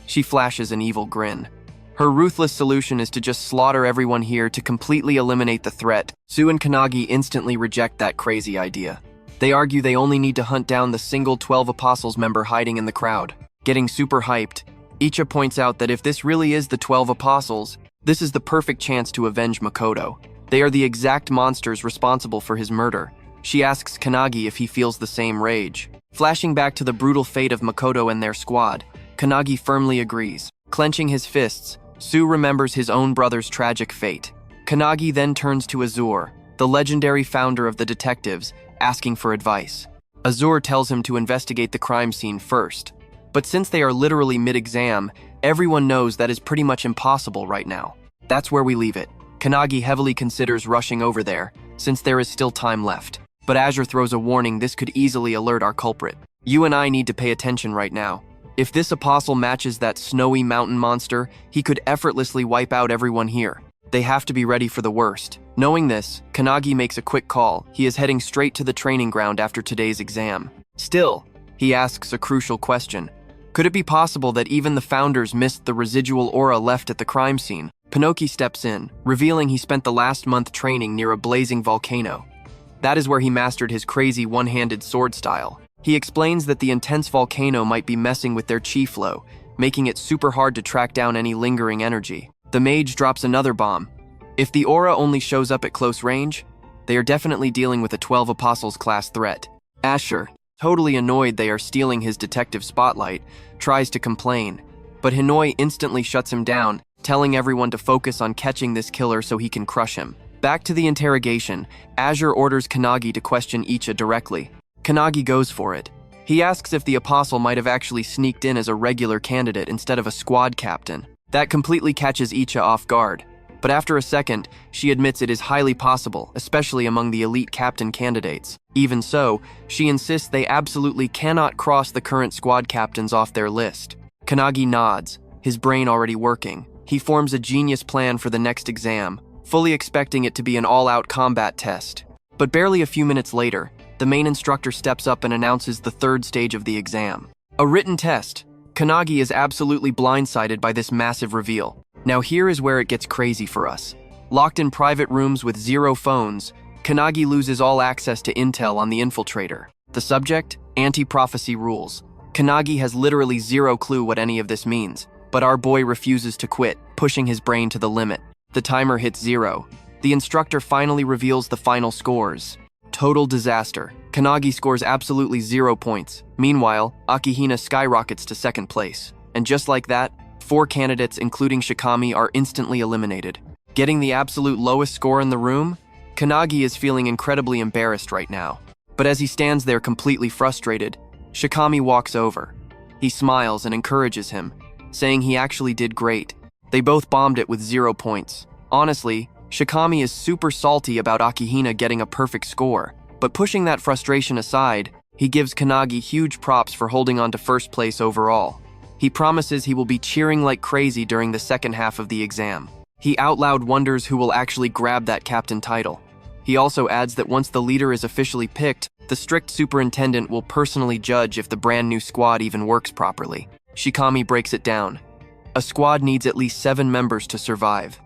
She flashes an evil grin. Her ruthless solution is to just slaughter everyone here to completely eliminate the threat. Sue and Kanagi instantly reject that crazy idea. They argue they only need to hunt down the single 12 Apostles member hiding in the crowd. Getting super hyped, Icha points out that if this really is the 12 Apostles, this is the perfect chance to avenge Makoto. They are the exact monsters responsible for his murder. She asks Kanagi if he feels the same rage. Flashing back to the brutal fate of Makoto and their squad, Kanagi firmly agrees. Clenching his fists, Sue remembers his own brother's tragic fate. Kanagi then turns to Azure, the legendary founder of the detectives, asking for advice. Azure tells him to investigate the crime scene first. But since they are literally mid-exam, everyone knows that is pretty much impossible right now. That's where we leave it. Kanagi heavily considers rushing over there, since there is still time left. But Azure throws a warning this could easily alert our culprit. You and I need to pay attention right now. If this apostle matches that snowy mountain monster, he could effortlessly wipe out everyone here. They have to be ready for the worst. Knowing this, Kanagi makes a quick call. He is heading straight to the training ground after today's exam. Still, he asks a crucial question. Could it be possible that even the founders missed the residual aura left at the crime scene? Pinocchio steps in, revealing he spent the last month training near a blazing volcano. That is where he mastered his crazy one-handed sword style. He explains that the intense volcano might be messing with their chi flow, making it super hard to track down any lingering energy. The mage drops another bomb. If the aura only shows up at close range, they are definitely dealing with a 12 Apostles class threat. Asher, totally annoyed they are stealing his detective spotlight, tries to complain, but Hinoi instantly shuts him down, telling everyone to focus on catching this killer so he can crush him. Back to the interrogation, Azure orders Kanagi to question Icha directly. Kanagi goes for it. He asks if the apostle might have actually sneaked in as a regular candidate instead of a squad captain. That completely catches Icha off guard. But after a second, she admits it is highly possible, especially among the elite captain candidates. Even so, she insists they absolutely cannot cross the current squad captains off their list. Kanagi nods, his brain already working. He forms a genius plan for the next exam, fully expecting it to be an all-out combat test. But barely a few minutes later, the main instructor steps up and announces the third stage of the exam. A written test. Kanagi is absolutely blindsided by this massive reveal. Now here is where it gets crazy for us. Locked in private rooms with 0 phones, Kanagi loses all access to intel on the infiltrator. The subject? Anti-prophecy rules. Kanagi has literally 0 clue what any of this means, but our boy refuses to quit, pushing his brain to the limit. The timer hits 0. The instructor finally reveals the final scores. Total disaster. Kanagi scores absolutely 0 points. Meanwhile, Akihina skyrockets to second place. And just like that, 4 candidates, including Shikami, are instantly eliminated. Getting the absolute lowest score in the room, Kanagi is feeling incredibly embarrassed right now. But as he stands there completely frustrated, Shikami walks over. He smiles and encourages him, saying he actually did great. They both bombed it with 0 points. Honestly, Shikami is super salty about Akihina getting a perfect score, but pushing that frustration aside, he gives Kanagi huge props for holding on to first place overall. He promises he will be cheering like crazy during the second half of the exam. He out loud wonders who will actually grab that captain title. He also adds that once the leader is officially picked, the strict superintendent will personally judge if the brand new squad even works properly. Shikami breaks it down. A squad needs at least 7 members to survive.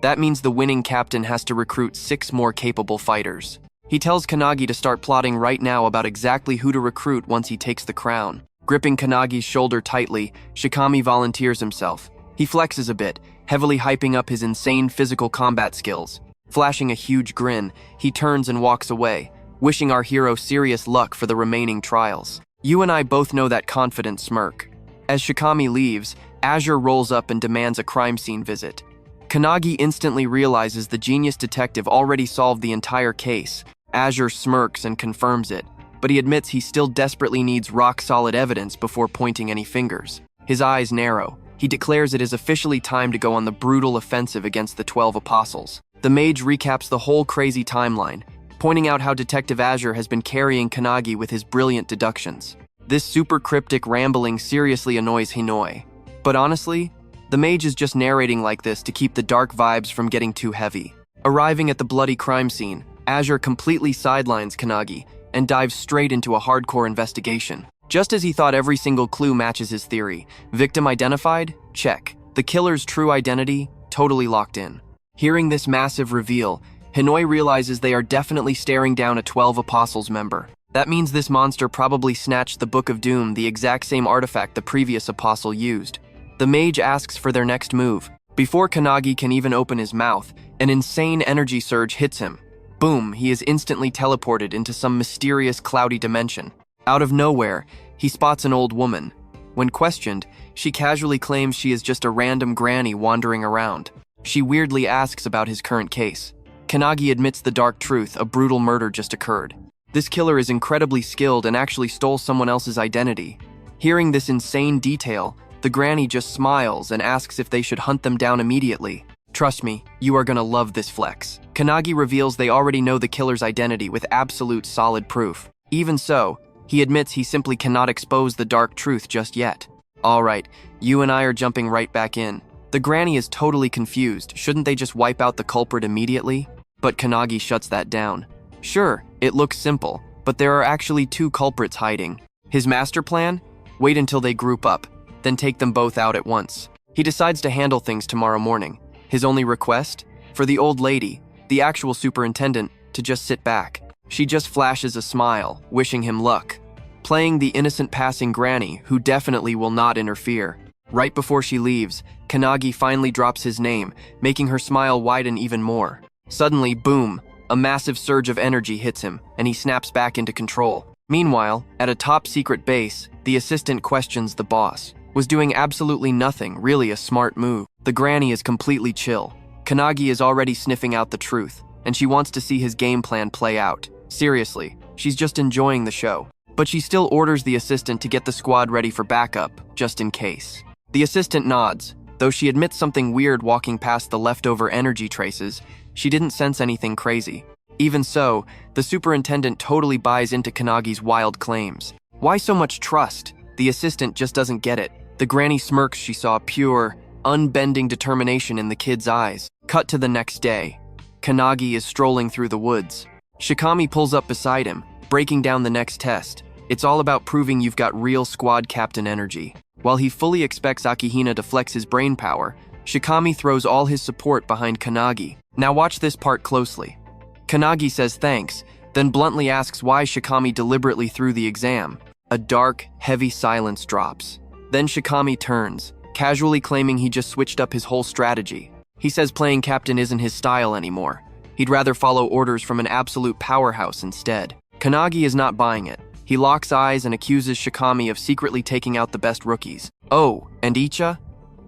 That means the winning captain has to recruit 6 more capable fighters. He tells Kanagi to start plotting right now about exactly who to recruit once he takes the crown. Gripping Kanagi's shoulder tightly, Shikami volunteers himself. He flexes a bit, heavily hyping up his insane physical combat skills. Flashing a huge grin, he turns and walks away, wishing our hero serious luck for the remaining trials. You and I both know that confident smirk. As Shikami leaves, Azure rolls up and demands a crime scene visit. Kanagi instantly realizes the genius detective already solved the entire case. Azure smirks and confirms it, but he admits he still desperately needs rock-solid evidence before pointing any fingers. His eyes narrow. He declares it is officially time to go on the brutal offensive against the 12 Apostles. The mage recaps the whole crazy timeline, pointing out how Detective Azure has been carrying Kanagi with his brilliant deductions. This super cryptic rambling seriously annoys Hinoi. But honestly, the mage is just narrating like this to keep the dark vibes from getting too heavy. Arriving at the bloody crime scene, Azure completely sidelines Kanagi and dives straight into a hardcore investigation. Just as he thought every single clue matches his theory. Victim identified? Check. The killer's true identity? Totally locked in. Hearing this massive reveal, Hinoi realizes they are definitely staring down a 12 Apostles member. That means this monster probably snatched the Book of Doom, the exact same artifact the previous apostle used. The mage asks for their next move. Before Kanagi can even open his mouth, an insane energy surge hits him. Boom, he is instantly teleported into some mysterious cloudy dimension. Out of nowhere, he spots an old woman. When questioned, she casually claims she is just a random granny wandering around. She weirdly asks about his current case. Kanagi admits the dark truth: a brutal murder just occurred. This killer is incredibly skilled and actually stole someone else's identity. Hearing this insane detail, the granny just smiles and asks if they should hunt them down immediately. Trust me, you are gonna love this flex. Kanagi reveals they already know the killer's identity with absolute solid proof. Even so, he admits he simply cannot expose the dark truth just yet. Alright, you and I are jumping right back in. The granny is totally confused. Shouldn't they just wipe out the culprit immediately? But Kanagi shuts that down. Sure, it looks simple, but there are actually two culprits hiding. His master plan? Wait until they group up, then take them both out at once. He decides to handle things tomorrow morning. His only request? For the old lady, the actual superintendent, to just sit back. She just flashes a smile, wishing him luck. Playing the innocent passing granny, who definitely will not interfere. Right before she leaves, Kanagi finally drops his name, making her smile widen even more. Suddenly, boom, a massive surge of energy hits him, and he snaps back into control. Meanwhile, at a top-secret base, the assistant questions the boss. Was doing absolutely nothing, really a smart move. The granny is completely chill. Kanagi is already sniffing out the truth, and she wants to see his game plan play out. Seriously, she's just enjoying the show. But she still orders the assistant to get the squad ready for backup, just in case. The assistant nods, though she admits something weird walking past the leftover energy traces. She didn't sense anything crazy. Even so, the superintendent totally buys into Kanagi's wild claims. Why so much trust? The assistant just doesn't get it. The granny smirks. She saw pure, unbending determination in the kid's eyes. Cut to the next day. Kanagi is strolling through the woods. Shikami pulls up beside him, breaking down the next test. It's all about proving you've got real squad captain energy. While he fully expects Akihina to flex his brain power, Shikami throws all his support behind Kanagi. Now watch this part closely. Kanagi says thanks, then bluntly asks why Shikami deliberately threw the exam. A dark, heavy silence drops. Then Shikami turns, casually claiming he just switched up his whole strategy. He says playing captain isn't his style anymore. He'd rather follow orders from an absolute powerhouse instead. Kanagi is not buying it. He locks eyes and accuses Shikami of secretly taking out the best rookies. Oh, and Icha?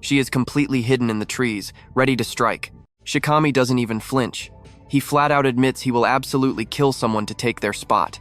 She is completely hidden in the trees, ready to strike. Shikami doesn't even flinch. He flat out admits he will absolutely kill someone to take their spot.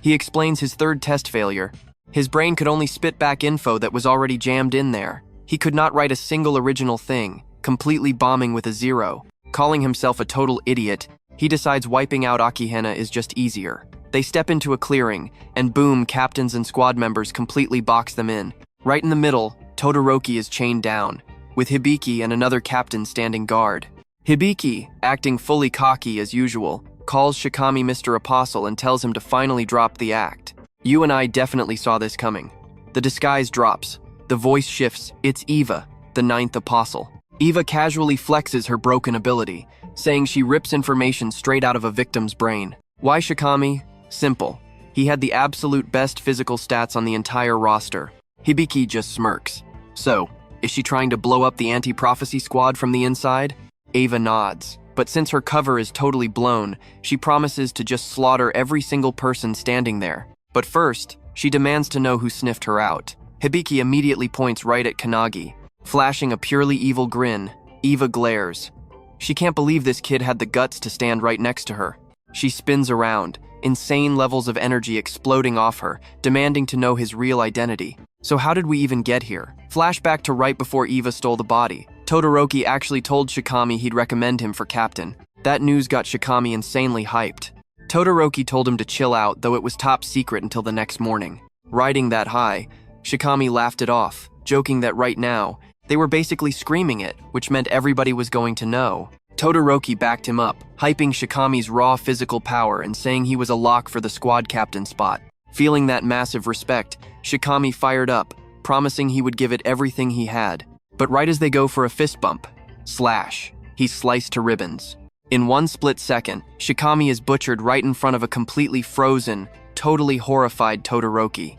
He explains his third test failure. His brain could only spit back info that was already jammed in there. He could not write a single original thing, completely bombing with a 0. Calling himself a total idiot, he decides wiping out Akihina is just easier. They step into a clearing, and boom, captains and squad members completely box them in. Right in the middle, Todoroki is chained down, with Hibiki and another captain standing guard. Hibiki, acting fully cocky as usual, calls Shikami Mr. Apostle and tells him to finally drop the act. You and I definitely saw this coming. The disguise drops. The voice shifts. It's Eva, the 9th Apostle. Eva casually flexes her broken ability, saying she rips information straight out of a victim's brain. Why Shikami? Simple. He had the absolute best physical stats on the entire roster. Hibiki just smirks. So, is she trying to blow up the anti-prophecy squad from the inside? Eva nods. But since her cover is totally blown, she promises to just slaughter every single person standing there. But first, she demands to know who sniffed her out. Hibiki immediately points right at Kanagi. Flashing a purely evil grin, Eva glares. She can't believe this kid had the guts to stand right next to her. She spins around, insane levels of energy exploding off her, demanding to know his real identity. So how did we even get here? Flashback to right before Eva stole the body. Todoroki actually told Shikami he'd recommend him for captain. That news got Shikami insanely hyped. Todoroki told him to chill out, though it was top secret until the next morning. Riding that high, Shikami laughed it off, joking that right now, they were basically screaming it, which meant everybody was going to know. Todoroki backed him up, hyping Shikami's raw physical power and saying he was a lock for the squad captain spot. Feeling that massive respect, Shikami fired up, promising he would give it everything he had. But right as they go for a fist bump, slash, he's sliced to ribbons. In one split second, Shikami is butchered right in front of a completely frozen, totally horrified Todoroki.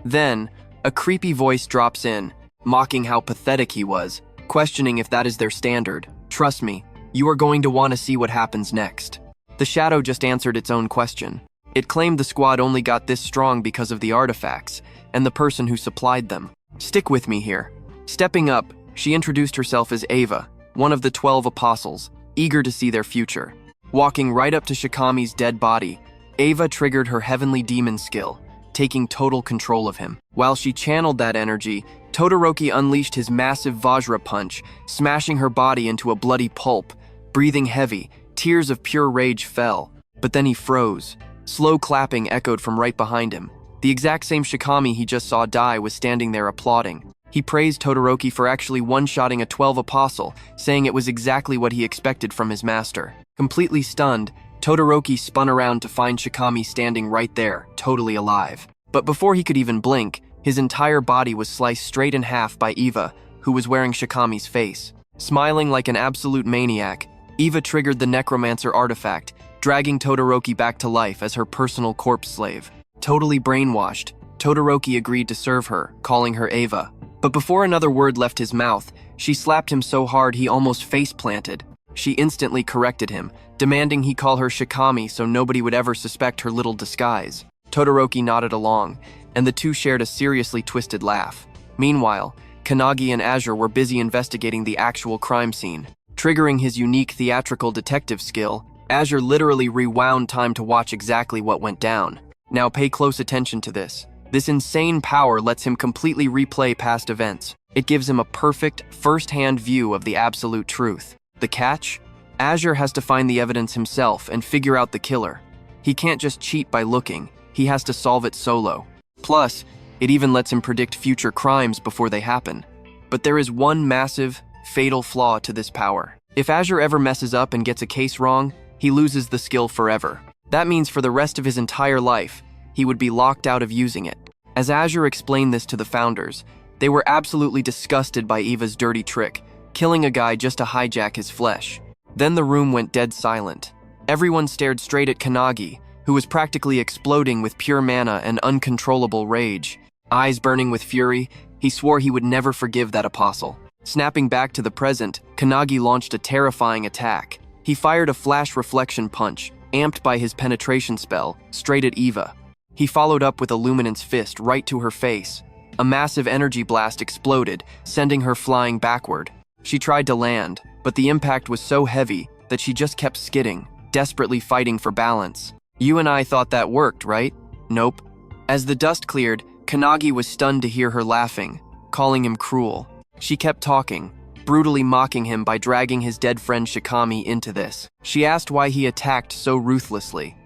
Then, a creepy voice drops in, mocking how pathetic he was, questioning if that is their standard. Trust me, you are going to want to see what happens next. The shadow just answered its own question. It claimed the squad only got this strong because of the artifacts, and the person who supplied them. Stick with me here. Stepping up, she introduced herself as Ava, one of the 12 apostles, eager to see their future. Walking right up to Shikami's dead body, Ava triggered her heavenly demon skill, taking total control of him. While she channeled that energy, Todoroki unleashed his massive Vajra punch, smashing her body into a bloody pulp. Breathing heavy, tears of pure rage fell. But then he froze. Slow clapping echoed from right behind him. The exact same Shikami he just saw die was standing there applauding. He praised Todoroki for actually one-shotting a 12 apostle, saying it was exactly what he expected from his master. Completely stunned, Todoroki spun around to find Shikami standing right there, totally alive. But before he could even blink, his entire body was sliced straight in half by Eva, who was wearing Shikami's face. Smiling like an absolute maniac, Eva triggered the necromancer artifact, dragging Todoroki back to life as her personal corpse slave. Totally brainwashed, Todoroki agreed to serve her, calling her Ava. But before another word left his mouth, she slapped him so hard he almost face-planted. She instantly corrected him, demanding he call her Shikami so nobody would ever suspect her little disguise. Todoroki nodded along, and the two shared a seriously twisted laugh. Meanwhile, Kanagi and Azure were busy investigating the actual crime scene. Triggering his unique theatrical detective skill, Azure literally rewound time to watch exactly what went down. Now pay close attention to this. This insane power lets him completely replay past events. It gives him a perfect, first-hand view of the absolute truth. The catch? Azure has to find the evidence himself and figure out the killer. He can't just cheat by looking, he has to solve it solo. Plus, it even lets him predict future crimes before they happen. But there is one massive, fatal flaw to this power. If Azure ever messes up and gets a case wrong, he loses the skill forever. That means for the rest of his entire life, he would be locked out of using it. As Azure explained this to the founders, they were absolutely disgusted by Eva's dirty trick, killing a guy just to hijack his flesh. Then the room went dead silent. Everyone stared straight at Kanagi, who was practically exploding with pure mana and uncontrollable rage. Eyes burning with fury, he swore he would never forgive that apostle. Snapping back to the present, Kanagi launched a terrifying attack. He fired a flash reflection punch, amped by his penetration spell, straight at Eva. He followed up with a luminance fist right to her face. A massive energy blast exploded, sending her flying backward. She tried to land, but the impact was so heavy that she just kept skidding, desperately fighting for balance. You and I thought that worked, right? Nope. As the dust cleared, Kanagi was stunned to hear her laughing, calling him cruel. She kept talking, brutally mocking him by dragging his dead friend Shikami into this. She asked why he attacked so ruthlessly.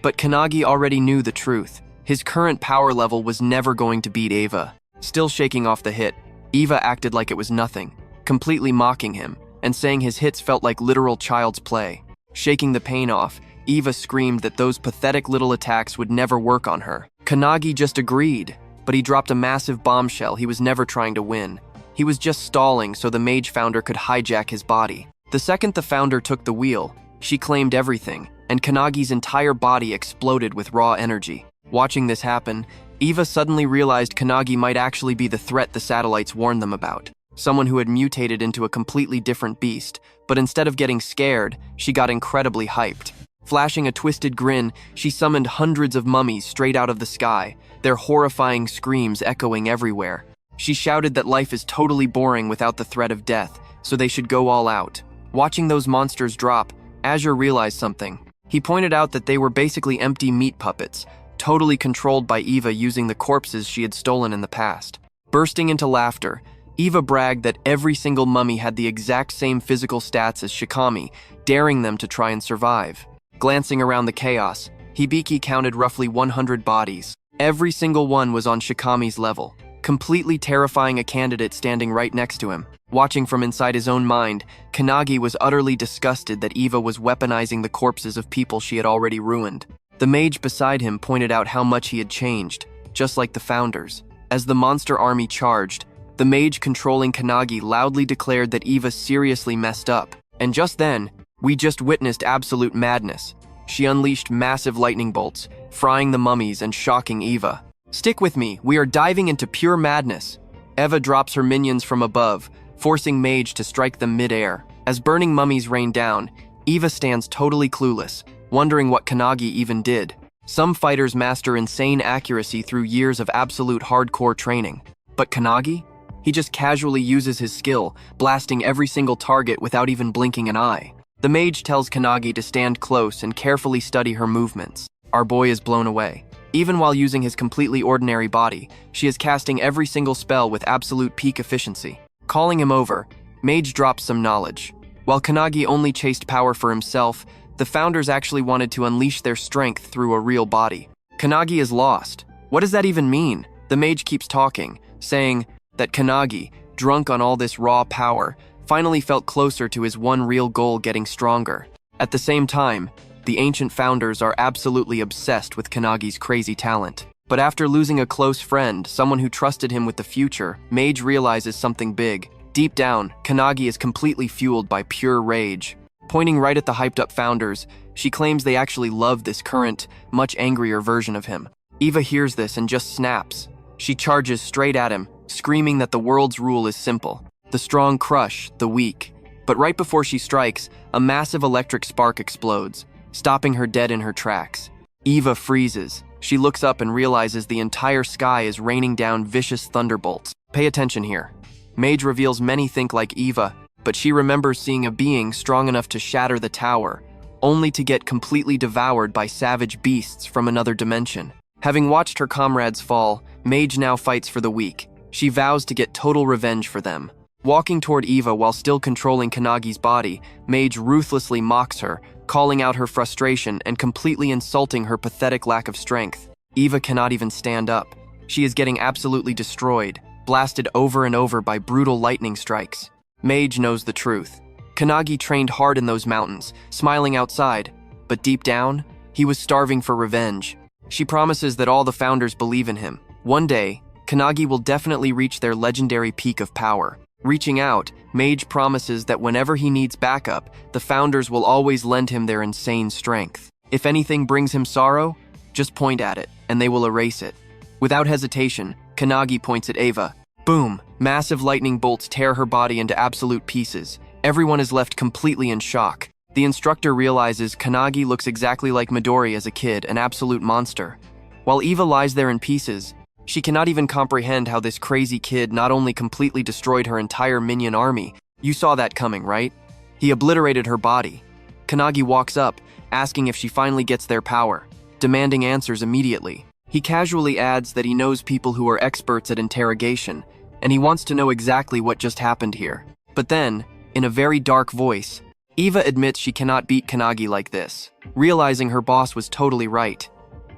But Kanagi already knew the truth. His current power level was never going to beat Eva. Still shaking off the hit, Eva acted like it was nothing, completely mocking him, and saying his hits felt like literal child's play. Shaking the pain off, Eva screamed that those pathetic little attacks would never work on her. Kanagi just agreed, but he dropped a massive bombshell. He was never trying to win. He was just stalling so the mage founder could hijack his body. The second the founder took the wheel, she claimed everything, and Kanagi's entire body exploded with raw energy. Watching this happen, Eva suddenly realized Kanagi might actually be the threat the satellites warned them about. Someone who had mutated into a completely different beast, but instead of getting scared, she got incredibly hyped. Flashing a twisted grin, she summoned hundreds of mummies straight out of the sky, their horrifying screams echoing everywhere. She shouted that life is totally boring without the threat of death, so they should go all out. Watching those monsters drop, Azure realized something. He pointed out that they were basically empty meat puppets, totally controlled by Eva using the corpses she had stolen in the past. Bursting into laughter, Eva bragged that every single mummy had the exact same physical stats as Shikami, daring them to try and survive. Glancing around the chaos, Hibiki counted roughly 100 bodies. Every single one was on Shikami's level, completely terrifying a candidate standing right next to him. Watching from inside his own mind, Kanagi was utterly disgusted that Eva was weaponizing the corpses of people she had already ruined. The mage beside him pointed out how much he had changed, just like the founders. As the monster army charged, the mage controlling Kanagi loudly declared that Eva seriously messed up. And just then, we just witnessed absolute madness. She unleashed massive lightning bolts, frying the mummies and shocking Eva. "Stick with me, we are diving into pure madness." Eva drops her minions from above, forcing Mage to strike them mid-air. As burning mummies rain down, Eva stands totally clueless, wondering what Kanagi even did. Some fighters master insane accuracy through years of absolute hardcore training. But Kanagi? He just casually uses his skill, blasting every single target without even blinking an eye. The mage tells Kanagi to stand close and carefully study her movements. Our boy is blown away. Even while using his completely ordinary body, she is casting every single spell with absolute peak efficiency. Calling him over, Mage drops some knowledge. While Kanagi only chased power for himself, the founders actually wanted to unleash their strength through a real body. Kanagi is lost. What does that even mean? The mage keeps talking, saying that Kanagi, drunk on all this raw power, finally felt closer to his one real goal, getting stronger. At the same time, the ancient founders are absolutely obsessed with Kanagi's crazy talent. But after losing a close friend, someone who trusted him with the future, Mage realizes something big. Deep down, Kanagi is completely fueled by pure rage. Pointing right at the hyped-up founders, she claims they actually love this current, much angrier version of him. Eva hears this and just snaps. She charges straight at him, screaming that the world's rule is simple. The strong crush the weak. But right before she strikes, a massive electric spark explodes, stopping her dead in her tracks. Eva freezes. She looks up and realizes the entire sky is raining down vicious thunderbolts. Pay attention here. Mage reveals many think like Eva, but she remembers seeing a being strong enough to shatter the tower, only to get completely devoured by savage beasts from another dimension. Having watched her comrades fall, Mage now fights for the weak. She vows to get total revenge for them. Walking toward Eva while still controlling Kanagi's body, Mage ruthlessly mocks her, calling out her frustration and completely insulting her pathetic lack of strength. Eva cannot even stand up. She is getting absolutely destroyed, blasted over and over by brutal lightning strikes. Mage knows the truth. Kanagi trained hard in those mountains, smiling outside, but deep down, he was starving for revenge. She promises that all the founders believe in him. One day, Kanagi will definitely reach their legendary peak of power. Reaching out, Mage promises that whenever he needs backup, the founders will always lend him their insane strength. If anything brings him sorrow, just point at it, and they will erase it. Without hesitation, Kanagi points at Eva. Boom! Massive lightning bolts tear her body into absolute pieces. Everyone is left completely in shock. The instructor realizes Kanagi looks exactly like Midori as a kid, an absolute monster. While Eva lies there in pieces, she cannot even comprehend how this crazy kid not only completely destroyed her entire minion army. You saw that coming, right? He obliterated her body. Kanagi walks up, asking if she finally gets their power, demanding answers immediately. He casually adds that he knows people who are experts at interrogation, and he wants to know exactly what just happened here. But then, in a very dark voice, Eva admits she cannot beat Kanagi like this, realizing her boss was totally right.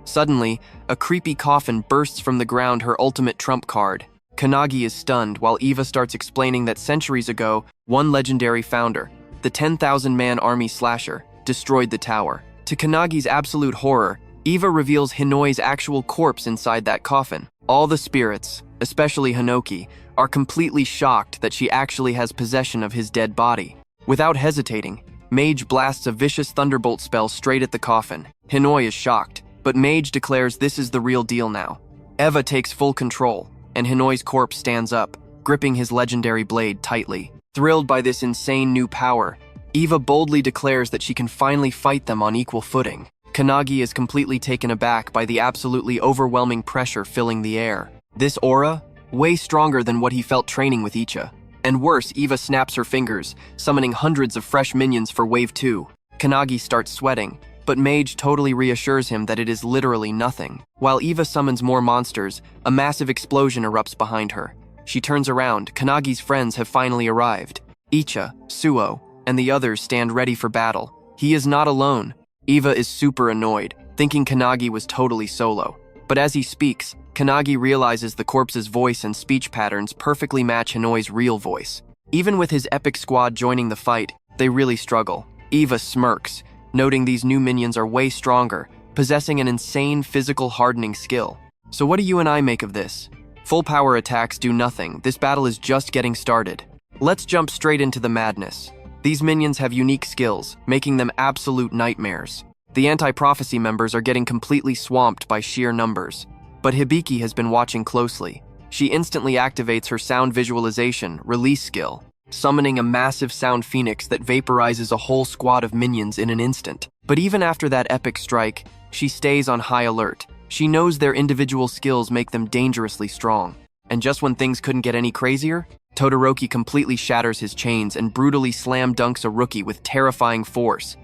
Suddenly, a creepy coffin bursts from the ground, her ultimate trump card. Kanagi is stunned while Eva starts explaining that centuries ago, one legendary founder, the 10,000-man army slasher, destroyed the tower. To Kanagi's absolute horror, Eva reveals Hinoi's actual corpse inside that coffin. All the spirits, especially Hinoki, are completely shocked that she actually has possession of his dead body. Without hesitating, Mage blasts a vicious thunderbolt spell straight at the coffin. Hinoi is shocked, but Mage declares this is the real deal now. Eva takes full control, and Hinoi's corpse stands up, gripping his legendary blade tightly. Thrilled by this insane new power, Eva boldly declares that she can finally fight them on equal footing. Kanagi is completely taken aback by the absolutely overwhelming pressure filling the air. This aura? Way stronger than what he felt training with Icha. And worse, Eva snaps her fingers, summoning hundreds of fresh minions for Wave 2. Kanagi starts sweating, but Mage totally reassures him that it is literally nothing. While Eva summons more monsters, a massive explosion erupts behind her. She turns around. Kanagi's friends have finally arrived. Icha, Suo, and the others stand ready for battle. He is not alone. Eva is super annoyed, thinking Kanagi was totally solo. But as he speaks, Kanagi realizes the corpse's voice and speech patterns perfectly match Hinoi's real voice. Even with his epic squad joining the fight, they really struggle. Eva smirks, noting these new minions are way stronger, possessing an insane physical hardening skill. So what do you and I make of this? Full power attacks do nothing. This battle is just getting started. Let's jump straight into the madness. These minions have unique skills, making them absolute nightmares. The anti-prophecy members are getting completely swamped by sheer numbers. But Hibiki has been watching closely. She instantly activates her sound visualization, release skill, summoning a massive sound phoenix that vaporizes a whole squad of minions in an instant. But even after that epic strike, she stays on high alert. She knows their individual skills make them dangerously strong. And just when things couldn't get any crazier, Todoroki completely shatters his chains and brutally slam dunks a rookie with terrifying force.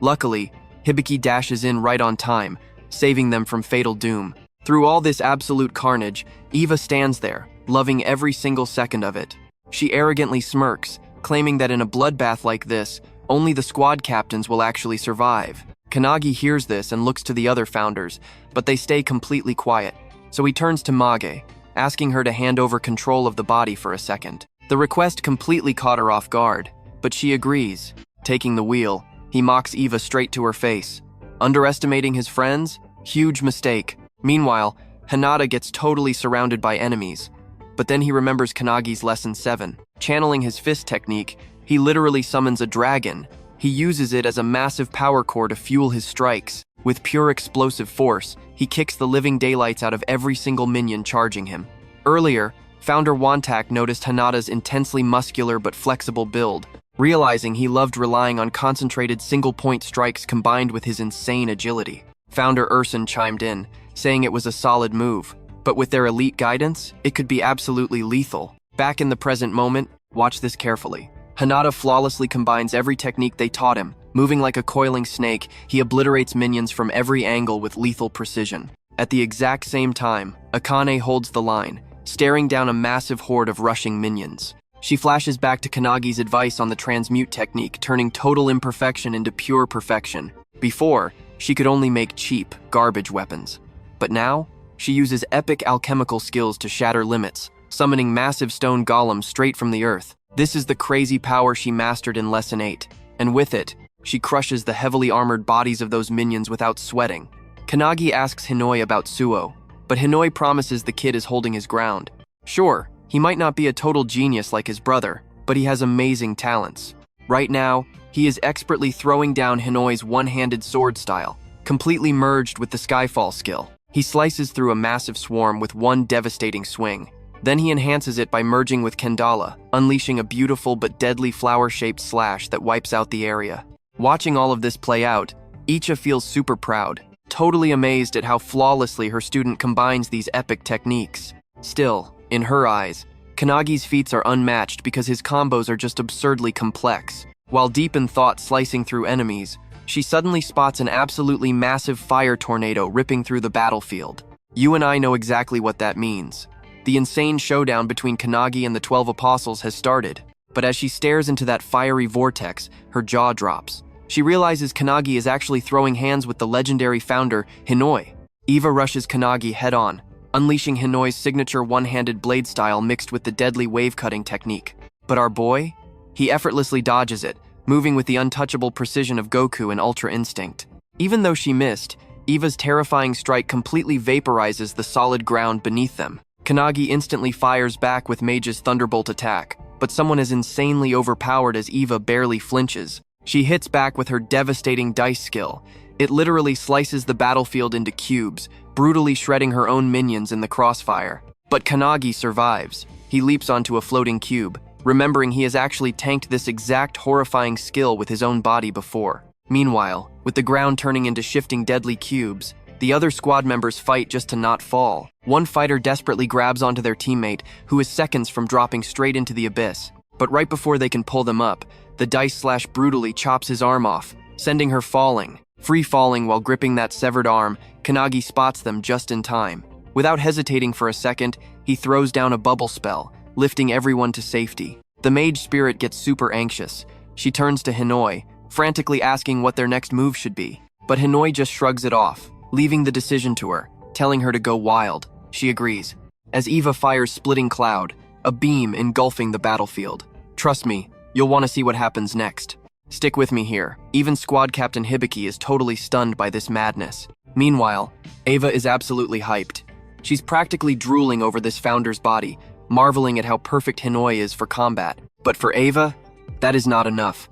Luckily, Hibiki dashes in right on time, saving them from fatal doom. Through all this absolute carnage, Eva stands there, loving every single second of it. She arrogantly smirks, claiming that in a bloodbath like this, only the squad captains will actually survive. Kanagi hears this and looks to the other founders, but they stay completely quiet. So he turns to Mage, asking her to hand over control of the body for a second. The request completely caught her off guard, but she agrees. Taking the wheel, he mocks Eva straight to her face. Underestimating his friends? Huge mistake. Meanwhile, Hinata gets totally surrounded by enemies. But then he remembers Kanagi's lesson 7. Channeling his fist technique, he literally summons a dragon. He uses it as a massive power core to fuel his strikes. With pure explosive force, he kicks the living daylights out of every single minion charging him. Earlier, Founder Wantak noticed Hinata's intensely muscular but flexible build, realizing he loved relying on concentrated single-point strikes combined with his insane agility. Founder Urson chimed in, saying it was a solid move, but with their elite guidance, it could be absolutely lethal. Back in the present moment, watch this carefully. Hinata flawlessly combines every technique they taught him. Moving like a coiling snake, he obliterates minions from every angle with lethal precision. At the exact same time, Akane holds the line, staring down a massive horde of rushing minions. She flashes back to Kanagi's advice on the transmute technique, turning total imperfection into pure perfection. Before, she could only make cheap, garbage weapons. But now, she uses epic alchemical skills to shatter limits, summoning massive stone golems straight from the earth. This is the crazy power she mastered in Lesson 8, and with it, she crushes the heavily armored bodies of those minions without sweating. Kanagi asks Hinoi about Suo, but Hinoi promises the kid is holding his ground. Sure, he might not be a total genius like his brother, but he has amazing talents. Right now, he is expertly throwing down Hinoi's one-handed sword style, completely merged with the Skyfall skill. He slices through a massive swarm with one devastating swing. Then he enhances it by merging with Kendala, unleashing a beautiful but deadly flower-shaped slash that wipes out the area. Watching all of this play out, Icha feels super proud, totally amazed at how flawlessly her student combines these epic techniques. Still, in her eyes, Kanagi's feats are unmatched because his combos are just absurdly complex. While deep in thought slicing through enemies, she suddenly spots an absolutely massive fire tornado ripping through the battlefield. You and I know exactly what that means. The insane showdown between Kanagi and the 12 Apostles has started, but as she stares into that fiery vortex, her jaw drops. She realizes Kanagi is actually throwing hands with the legendary founder, Hinoi. Eva rushes Kanagi head-on, unleashing Hinoi's signature one-handed blade style mixed with the deadly wave-cutting technique. But our boy? He effortlessly dodges it, moving with the untouchable precision of Goku and Ultra Instinct. Even though she missed, Eva's terrifying strike completely vaporizes the solid ground beneath them. Kanagi instantly fires back with Mage's Thunderbolt attack, but someone is insanely overpowered as Eva barely flinches. She hits back with her devastating dice skill. It literally slices the battlefield into cubes, brutally shredding her own minions in the crossfire. But Kanagi survives. He leaps onto a floating cube, remembering he has actually tanked this exact horrifying skill with his own body before. Meanwhile, with the ground turning into shifting deadly cubes, the other squad members fight just to not fall. One fighter desperately grabs onto their teammate, who is seconds from dropping straight into the abyss. But right before they can pull them up, the dice slash brutally chops his arm off, sending her falling. Free falling while gripping that severed arm, Kanagi spots them just in time. Without hesitating for a second, he throws down a bubble spell, lifting everyone to safety. The mage spirit gets super anxious. She turns to Hinoi, frantically asking what their next move should be. But Hinoi just shrugs it off, leaving the decision to her. telling her to go wild. She agrees. As Eva fires Splitting Cloud, a beam engulfing the battlefield. Trust me, you'll want to see what happens next. Stick with me here. Even Squad Captain Hibiki is totally stunned by this madness. Meanwhile, Eva is absolutely hyped. She's practically drooling over this founder's body, marveling at how perfect Hinoi is for combat. But for Eva, that is not enough.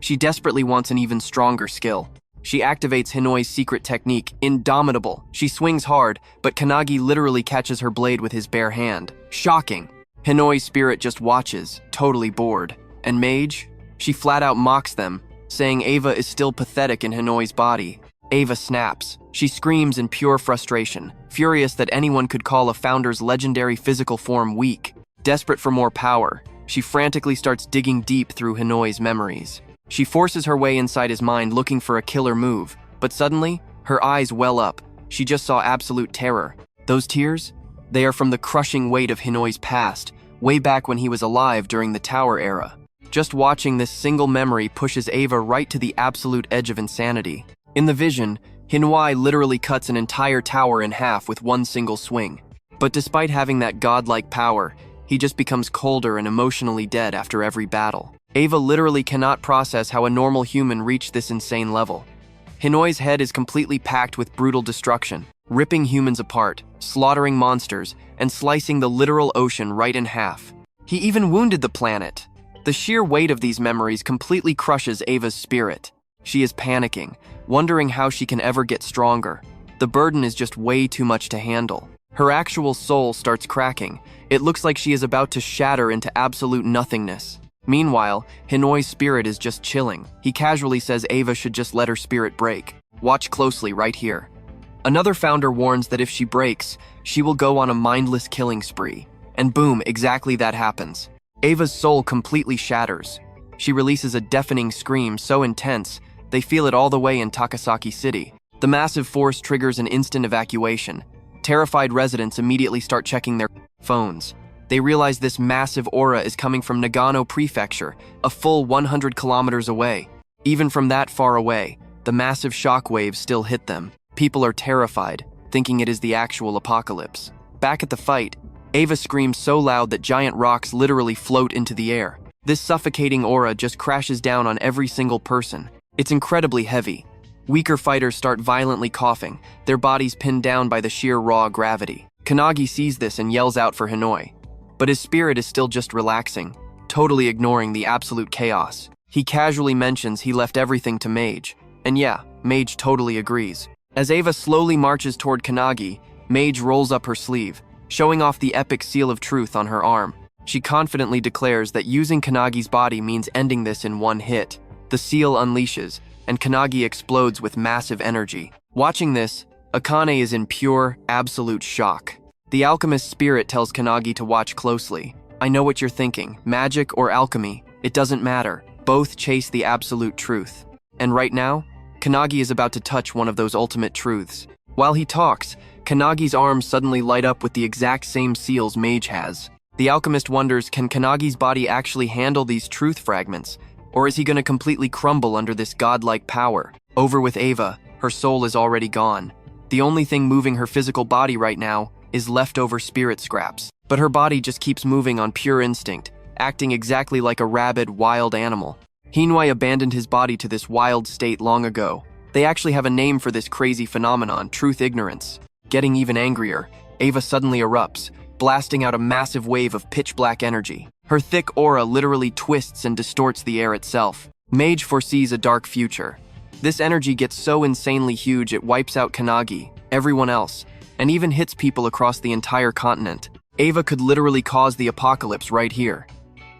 She desperately wants an even stronger skill. She activates Hinoi's secret technique, Indomitable. She swings hard, but Kanagi literally catches her blade with his bare hand. Shocking! Hinoi's spirit just watches, totally bored. And Mage? She flat out mocks them, saying Eva is still pathetic in Hinoi's body. Eva snaps. She screams in pure frustration, furious that anyone could call a founder's legendary physical form weak. Desperate for more power, she frantically starts digging deep through Hinoi's memories. She forces her way inside his mind looking for a killer move, but suddenly, her eyes well up. She just saw absolute terror. Those tears? They are from the crushing weight of Hinoi's past, way back when he was alive during the Tower era. Just watching this single memory pushes Eva right to the absolute edge of insanity. In the vision, Hinoi literally cuts an entire tower in half with one single swing. But despite having that godlike power, he just becomes colder and emotionally dead after every battle. Eva literally cannot process how a normal human reached this insane level. Hinoi's head is completely packed with brutal destruction, ripping humans apart, slaughtering monsters, and slicing the literal ocean right in half. He even wounded the planet. The sheer weight of these memories completely crushes Eva's spirit. She is panicking, wondering how she can ever get stronger. The burden is just way too much to handle. Her actual soul starts cracking. It looks like she is about to shatter into absolute nothingness. Meanwhile, Hinoi's spirit is just chilling. He casually says Eva should just let her spirit break. Watch closely right here. Another founder warns that if she breaks, she will go on a mindless killing spree. And boom, exactly that happens. Eva's soul completely shatters. She releases a deafening scream so intense, they feel it all the way in Takasaki City. The massive force triggers an instant evacuation. Terrified residents immediately start checking their phones. They realize this massive aura is coming from Nagano Prefecture, a full 100 kilometers away. Even from that far away, the massive shockwaves still hit them. People are terrified, thinking it is the actual apocalypse. Back at the fight, Eva screams so loud that giant rocks literally float into the air. This suffocating aura just crashes down on every single person. It's incredibly heavy. Weaker fighters start violently coughing, their bodies pinned down by the sheer raw gravity. Kanagi sees this and yells out for Hinoi. But his spirit is still just relaxing, totally ignoring the absolute chaos. He casually mentions he left everything to Mage. And yeah, Mage totally agrees. As Eva slowly marches toward Kanagi, Mage rolls up her sleeve, showing off the epic seal of truth on her arm. She confidently declares that using Kanagi's body means ending this in one hit. The seal unleashes, and Kanagi explodes with massive energy. Watching this, Akane is in pure, absolute shock. The alchemist's spirit tells Kanagi to watch closely. I know what you're thinking, magic or alchemy, it doesn't matter. Both chase the absolute truth. And right now, Kanagi is about to touch one of those ultimate truths. While he talks, Kanagi's arms suddenly light up with the exact same seals Mage has. The alchemist wonders, can Kanagi's body actually handle these truth fragments? Or is he going to completely crumble under this godlike power? Over with Eva, her soul is already gone. The only thing moving her physical body right now is leftover spirit scraps. But her body just keeps moving on pure instinct, acting exactly like a rabid, wild animal. Hinoi abandoned his body to this wild state long ago. They actually have a name for this crazy phenomenon, truth ignorance. Getting even angrier, Eva suddenly erupts, blasting out a massive wave of pitch-black energy. Her thick aura literally twists and distorts the air itself. Mage foresees a dark future. This energy gets so insanely huge it wipes out Kanagi, everyone else, and even hits people across the entire continent. Eva could literally cause the apocalypse right here.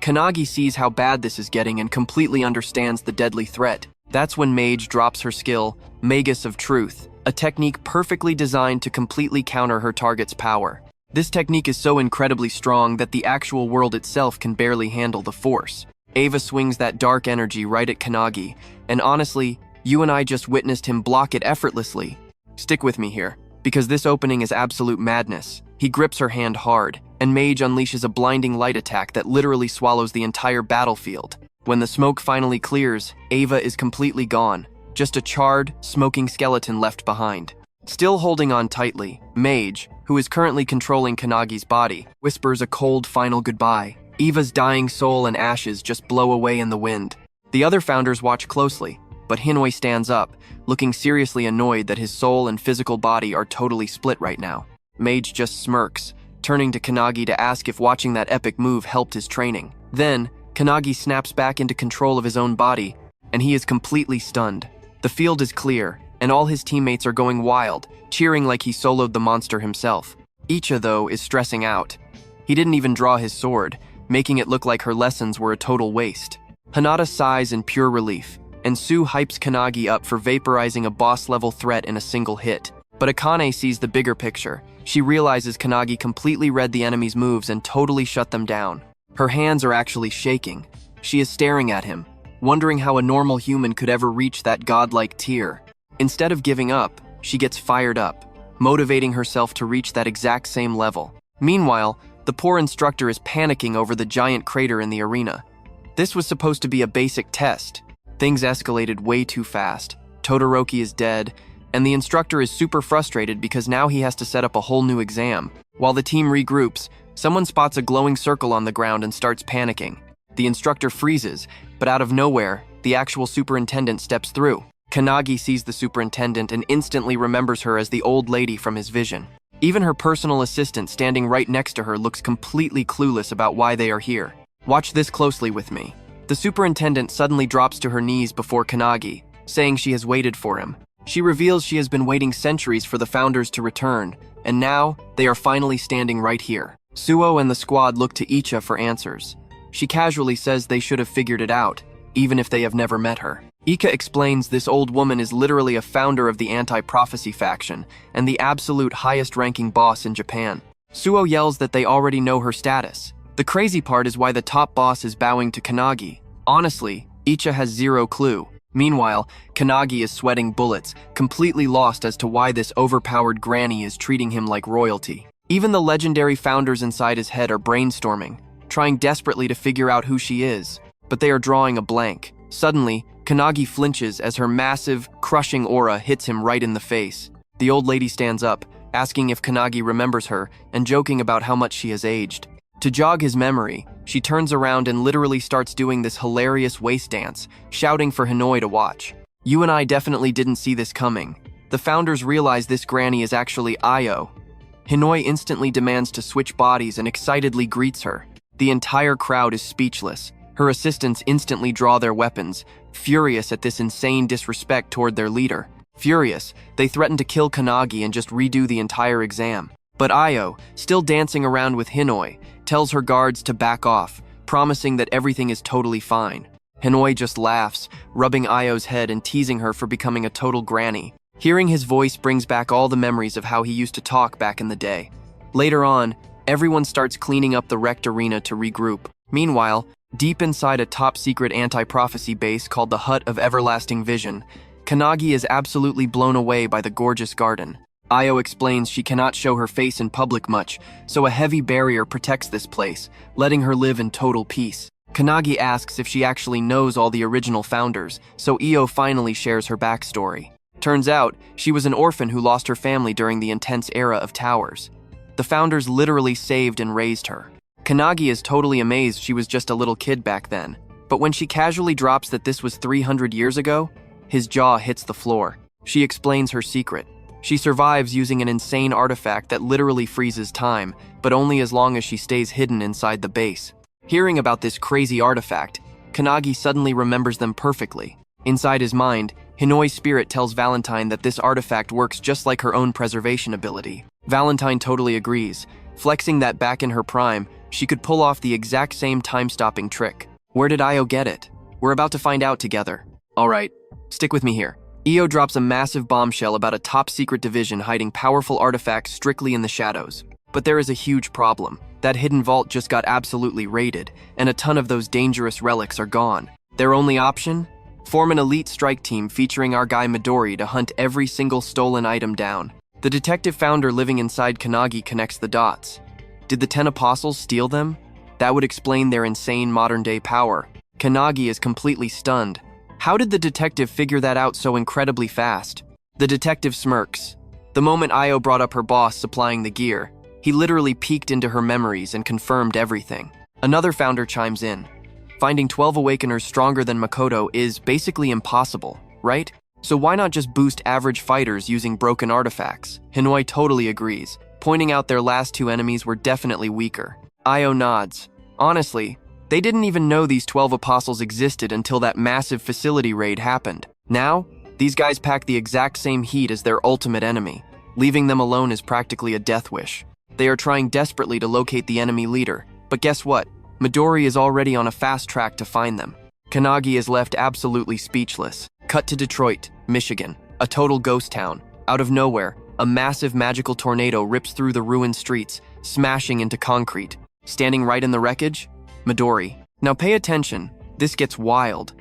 Kanagi sees how bad this is getting and completely understands the deadly threat. That's when Mage drops her skill, Magus of Truth, a technique perfectly designed to completely counter her target's power. This technique is so incredibly strong that the actual world itself can barely handle the force. Eva swings that dark energy right at Kanagi, and honestly, you and I just witnessed him block it effortlessly. Stick with me here, because this opening is absolute madness. He grips her hand hard, and Mage unleashes a blinding light attack that literally swallows the entire battlefield. When the smoke finally clears, Eva is completely gone, just a charred, smoking skeleton left behind. Still holding on tightly, Mage, who is currently controlling Kanagi's body, whispers a cold final goodbye. Eva's dying soul and ashes just blow away in the wind. The other founders watch closely, but Hinoi stands up, looking seriously annoyed that his soul and physical body are totally split right now. Mage just smirks, turning to Kanagi to ask if watching that epic move helped his training. Then, Kanagi snaps back into control of his own body, and he is completely stunned. The field is clear, and all his teammates are going wild, cheering like he soloed the monster himself. Icha, though, is stressing out. He didn't even draw his sword, making it look like her lessons were a total waste. Hinata sighs in pure relief, and Sue hypes Kanagi up for vaporizing a boss-level threat in a single hit. But Akane sees the bigger picture. She realizes Kanagi completely read the enemy's moves and totally shut them down. Her hands are actually shaking. She is staring at him, wondering how a normal human could ever reach that godlike tier. Instead of giving up, she gets fired up, motivating herself to reach that exact same level. Meanwhile, the poor instructor is panicking over the giant crater in the arena. This was supposed to be a basic test. Things escalated way too fast. Todoroki is dead, and the instructor is super frustrated because now he has to set up a whole new exam. While the team regroups, someone spots a glowing circle on the ground and starts panicking. The instructor freezes, but out of nowhere, the actual superintendent steps through. Kanagi sees the superintendent and instantly remembers her as the old lady from his vision. Even her personal assistant standing right next to her looks completely clueless about why they are here. Watch this closely with me. The superintendent suddenly drops to her knees before Kanagi, saying she has waited for him. She reveals she has been waiting centuries for the founders to return, and now they are finally standing right here. Suo and the squad look to Icha for answers. She casually says they should have figured it out, even if they have never met her. Ika explains this old woman is literally a founder of the anti-prophecy faction and the absolute highest-ranking boss in Japan. Suo yells that they already know her status. The crazy part is why the top boss is bowing to Kanagi. Honestly, Icha has zero clue. Meanwhile, Kanagi is sweating bullets, completely lost as to why this overpowered granny is treating him like royalty. Even the legendary founders inside his head are brainstorming, trying desperately to figure out who she is, but they are drawing a blank. Suddenly, Kanagi flinches as her massive, crushing aura hits him right in the face. The old lady stands up, asking if Kanagi remembers her and joking about how much she has aged. To jog his memory, she turns around and literally starts doing this hilarious waist dance, shouting for Hinoi to watch. You and I definitely didn't see this coming. The founders realize this granny is actually Io. Hinoi instantly demands to switch bodies and excitedly greets her. The entire crowd is speechless. Her assistants instantly draw their weapons, furious at this insane disrespect toward their leader. Furious, they threaten to kill Kanagi and just redo the entire exam. But Io, still dancing around with Hinoi, tells her guards to back off, promising that everything is totally fine. Hinoi just laughs, rubbing Io's head and teasing her for becoming a total granny. Hearing his voice brings back all the memories of how he used to talk back in the day. Later on, everyone starts cleaning up the wrecked arena to regroup. Meanwhile, deep inside a top-secret anti-prophecy base called the Hut of Everlasting Vision, Kanagi is absolutely blown away by the gorgeous garden. Io explains she cannot show her face in public much, so a heavy barrier protects this place, letting her live in total peace. Kanagi asks if she actually knows all the original founders, so Io finally shares her backstory. Turns out, she was an orphan who lost her family during the intense era of towers. The founders literally saved and raised her. Kanagi is totally amazed she was just a little kid back then, but when she casually drops that this was 300 years ago, his jaw hits the floor. She explains her secret. She survives using an insane artifact that literally freezes time, but only as long as she stays hidden inside the base. Hearing about this crazy artifact, Kanagi suddenly remembers them perfectly. Inside his mind, Hinoi's spirit tells Valentine that this artifact works just like her own preservation ability. Valentine totally agrees, flexing that back in her prime, she could pull off the exact same time-stopping trick. Where did Io get it? We're about to find out together. Alright, stick with me here. Io drops a massive bombshell about a top-secret division hiding powerful artifacts strictly in the shadows. But there is a huge problem. That hidden vault just got absolutely raided, and a ton of those dangerous relics are gone. Their only option? Form an elite strike team featuring our guy Midori to hunt every single stolen item down. The detective founder living inside Kanagi connects the dots. Did the 10 apostles steal them? That would explain their insane modern-day power. Kanagi is completely stunned. How did the detective figure that out so incredibly fast? The detective smirks. The moment Io brought up her boss supplying the gear, he literally peeked into her memories and confirmed everything. Another founder chimes in. Finding 12 Awakeners stronger than Makoto is basically impossible, right? So why not just boost average fighters using broken artifacts? Hinoi totally agrees, pointing out their last two enemies were definitely weaker. Io nods. Honestly, they didn't even know these 12 apostles existed until that massive facility raid happened. Now, these guys pack the exact same heat as their ultimate enemy. Leaving them alone is practically a death wish. They are trying desperately to locate the enemy leader, but guess what? Midori is already on a fast track to find them. Kanagi is left absolutely speechless. Cut to Detroit, Michigan, a total ghost town. Out of nowhere, a massive magical tornado rips through the ruined streets, smashing into concrete. Standing right in the wreckage? Midori. Now pay attention, this gets wild.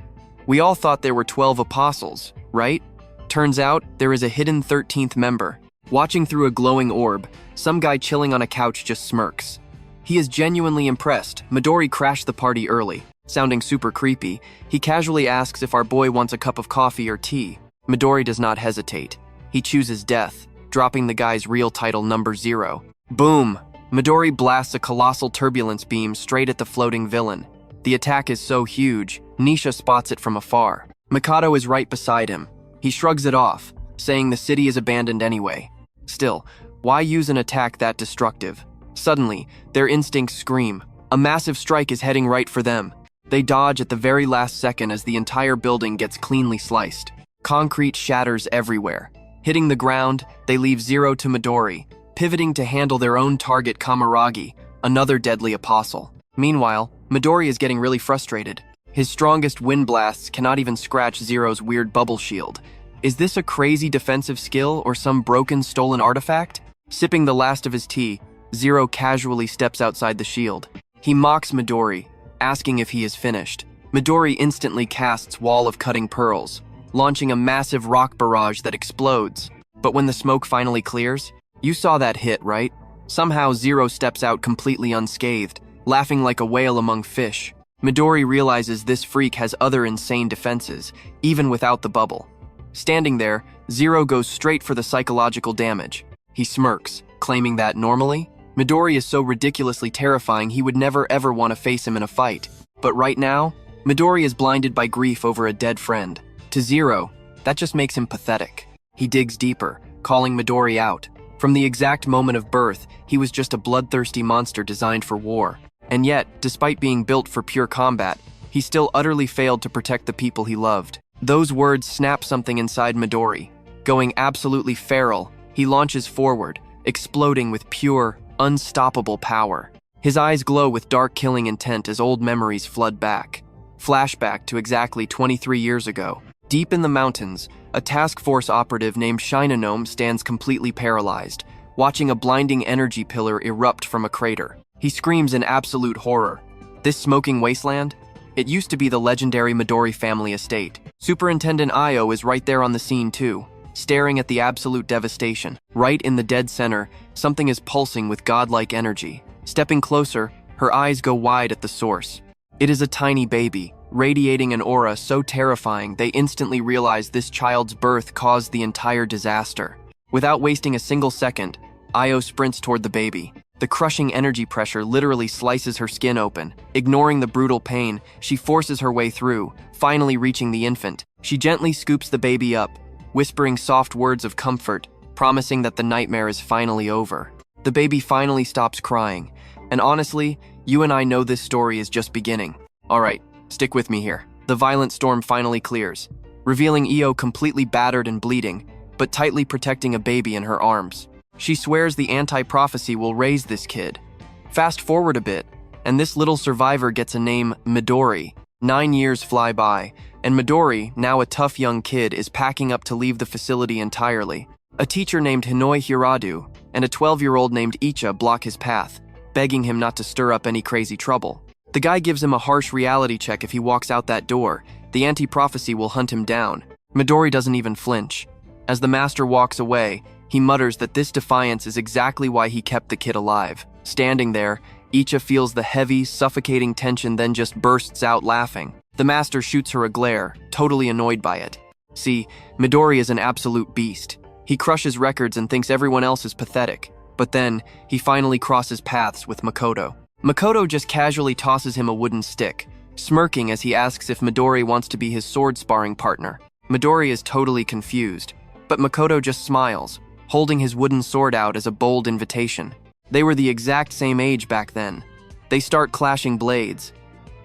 We all thought there were 12 apostles, right? Turns out, there is a hidden 13th member. Watching through a glowing orb, some guy chilling on a couch just smirks. He is genuinely impressed. Midori crashed the party early. Sounding super creepy, he casually asks if our boy wants a cup of coffee or tea. Midori does not hesitate. He chooses death, dropping the guy's real title number 0. Boom! Midori blasts a colossal turbulence beam straight at the floating villain. The attack is so huge, Nisha spots it from afar. Mikado is right beside him. He shrugs it off, saying the city is abandoned anyway. Still, why use an attack that destructive? Suddenly, their instincts scream. A massive strike is heading right for them. They dodge at the very last second as the entire building gets cleanly sliced. Concrete shatters everywhere. Hitting the ground, they leave 0 to Midori, pivoting to handle their own target Kamaragi, another deadly apostle. Meanwhile, Midori is getting really frustrated. His strongest wind blasts cannot even scratch Zero's weird bubble shield. Is this a crazy defensive skill or some broken, stolen artifact? Sipping the last of his tea, Zero casually steps outside the shield. He mocks Midori, asking if he is finished. Midori instantly casts Wall of Cutting Pearls, launching a massive rock barrage that explodes. But when the smoke finally clears, you saw that hit, right? Somehow Zero steps out completely unscathed, laughing like a whale among fish. Midori realizes this freak has other insane defenses, even without the bubble. Standing there, Zero goes straight for the psychological damage. He smirks, claiming that normally, Midori is so ridiculously terrifying he would never ever want to face him in a fight. But right now, Midori is blinded by grief over a dead friend. To Zero, that just makes him pathetic. He digs deeper, calling Midori out. From the exact moment of birth, he was just a bloodthirsty monster designed for war. And yet, despite being built for pure combat, he still utterly failed to protect the people he loved. Those words snap something inside Midori. Going absolutely feral, he launches forward, exploding with pure, unstoppable power. His eyes glow with dark killing intent as old memories flood back. Flashback to exactly 23 years ago. Deep in the mountains, a task force operative named Shinonome stands completely paralyzed, watching a blinding energy pillar erupt from a crater. He screams in absolute horror. This smoking wasteland? It used to be the legendary Midori family estate. Superintendent Io is right there on the scene too, staring at the absolute devastation. Right in the dead center, something is pulsing with godlike energy. Stepping closer, her eyes go wide at the source. It is a tiny baby, radiating an aura so terrifying they instantly realize this child's birth caused the entire disaster. Without wasting a single second, Io sprints toward the baby. The crushing energy pressure literally slices her skin open. Ignoring the brutal pain, she forces her way through, finally reaching the infant. She gently scoops the baby up, whispering soft words of comfort, promising that the nightmare is finally over. The baby finally stops crying, and honestly, you and I know this story is just beginning. Alright, stick with me here. The violent storm finally clears, revealing Io completely battered and bleeding, but tightly protecting a baby in her arms. She swears the anti-prophecy will raise this kid. Fast forward a bit, and this little survivor gets a name, Midori. 9 years fly by, and Midori, now a tough young kid, is packing up to leave the facility entirely. A teacher named Hinoi Hiradu and a 12-year-old named Icha block his path, begging him not to stir up any crazy trouble. The guy gives him a harsh reality check. If he walks out that door, the anti-prophecy will hunt him down. Midori doesn't even flinch. As the master walks away, he mutters that this defiance is exactly why he kept the kid alive. Standing there, Icha feels the heavy, suffocating tension, then just bursts out laughing. The master shoots her a glare, totally annoyed by it. See, Midori is an absolute beast. He crushes records and thinks everyone else is pathetic. But then, he finally crosses paths with Makoto. Makoto just casually tosses him a wooden stick, smirking as he asks if Midori wants to be his sword sparring partner. Midori is totally confused, but Makoto just smiles, holding his wooden sword out as a bold invitation. They were the exact same age back then. They start clashing blades.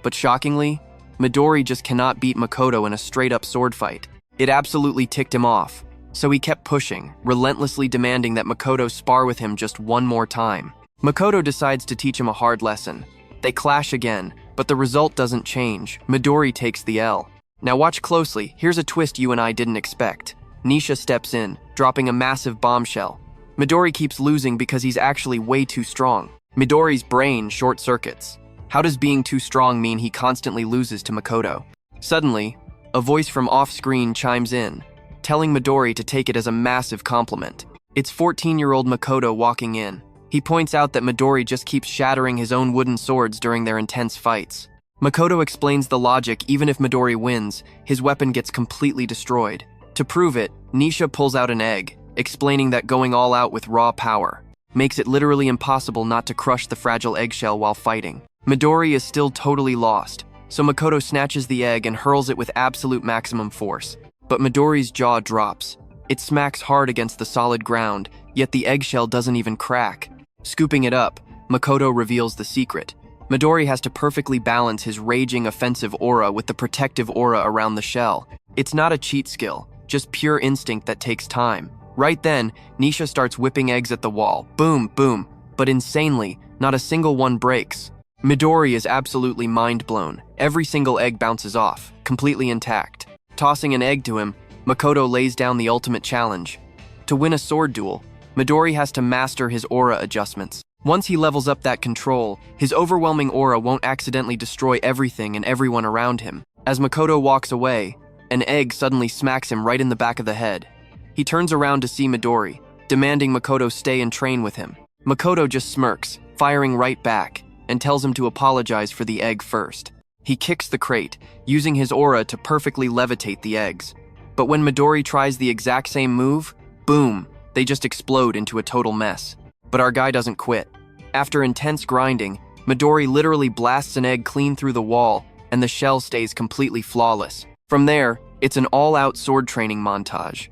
But shockingly, Midori just cannot beat Makoto in a straight-up sword fight. It absolutely ticked him off, so he kept pushing, relentlessly demanding that Makoto spar with him just one more time. Makoto decides to teach him a hard lesson. They clash again, but the result doesn't change. Midori takes the L. Now watch closely, here's a twist you and I didn't expect. Nisha steps in, dropping a massive bombshell. Midori keeps losing because he's actually way too strong. Midori's brain short-circuits. How does being too strong mean he constantly loses to Makoto? Suddenly, a voice from off-screen chimes in, telling Midori to take it as a massive compliment. It's 14-year-old Makoto walking in. He points out that Midori just keeps shattering his own wooden swords during their intense fights. Makoto explains the logic: even if Midori wins, his weapon gets completely destroyed. To prove it, Nisha pulls out an egg, explaining that going all out with raw power makes it literally impossible not to crush the fragile eggshell while fighting. Midori is still totally lost, so Makoto snatches the egg and hurls it with absolute maximum force. But Midori's jaw drops. It smacks hard against the solid ground, yet the eggshell doesn't even crack. Scooping it up, Makoto reveals the secret. Midori has to perfectly balance his raging offensive aura with the protective aura around the shell. It's not a cheat skill, just pure instinct that takes time. Right then, Nisha starts whipping eggs at the wall. Boom, boom. But insanely, not a single one breaks. Midori is absolutely mind-blown. Every single egg bounces off, completely intact. Tossing an egg to him, Makoto lays down the ultimate challenge. To win a sword duel, Midori has to master his aura adjustments. Once he levels up that control, his overwhelming aura won't accidentally destroy everything and everyone around him. As Makoto walks away, an egg suddenly smacks him right in the back of the head. He turns around to see Midori, demanding Makoto stay and train with him. Makoto just smirks, firing right back, and tells him to apologize for the egg first. He kicks the crate, using his aura to perfectly levitate the eggs. But when Midori tries the exact same move, boom, they just explode into a total mess. But our guy doesn't quit. After intense grinding, Midori literally blasts an egg clean through the wall, and the shell stays completely flawless. From there, it's an all-out sword training montage.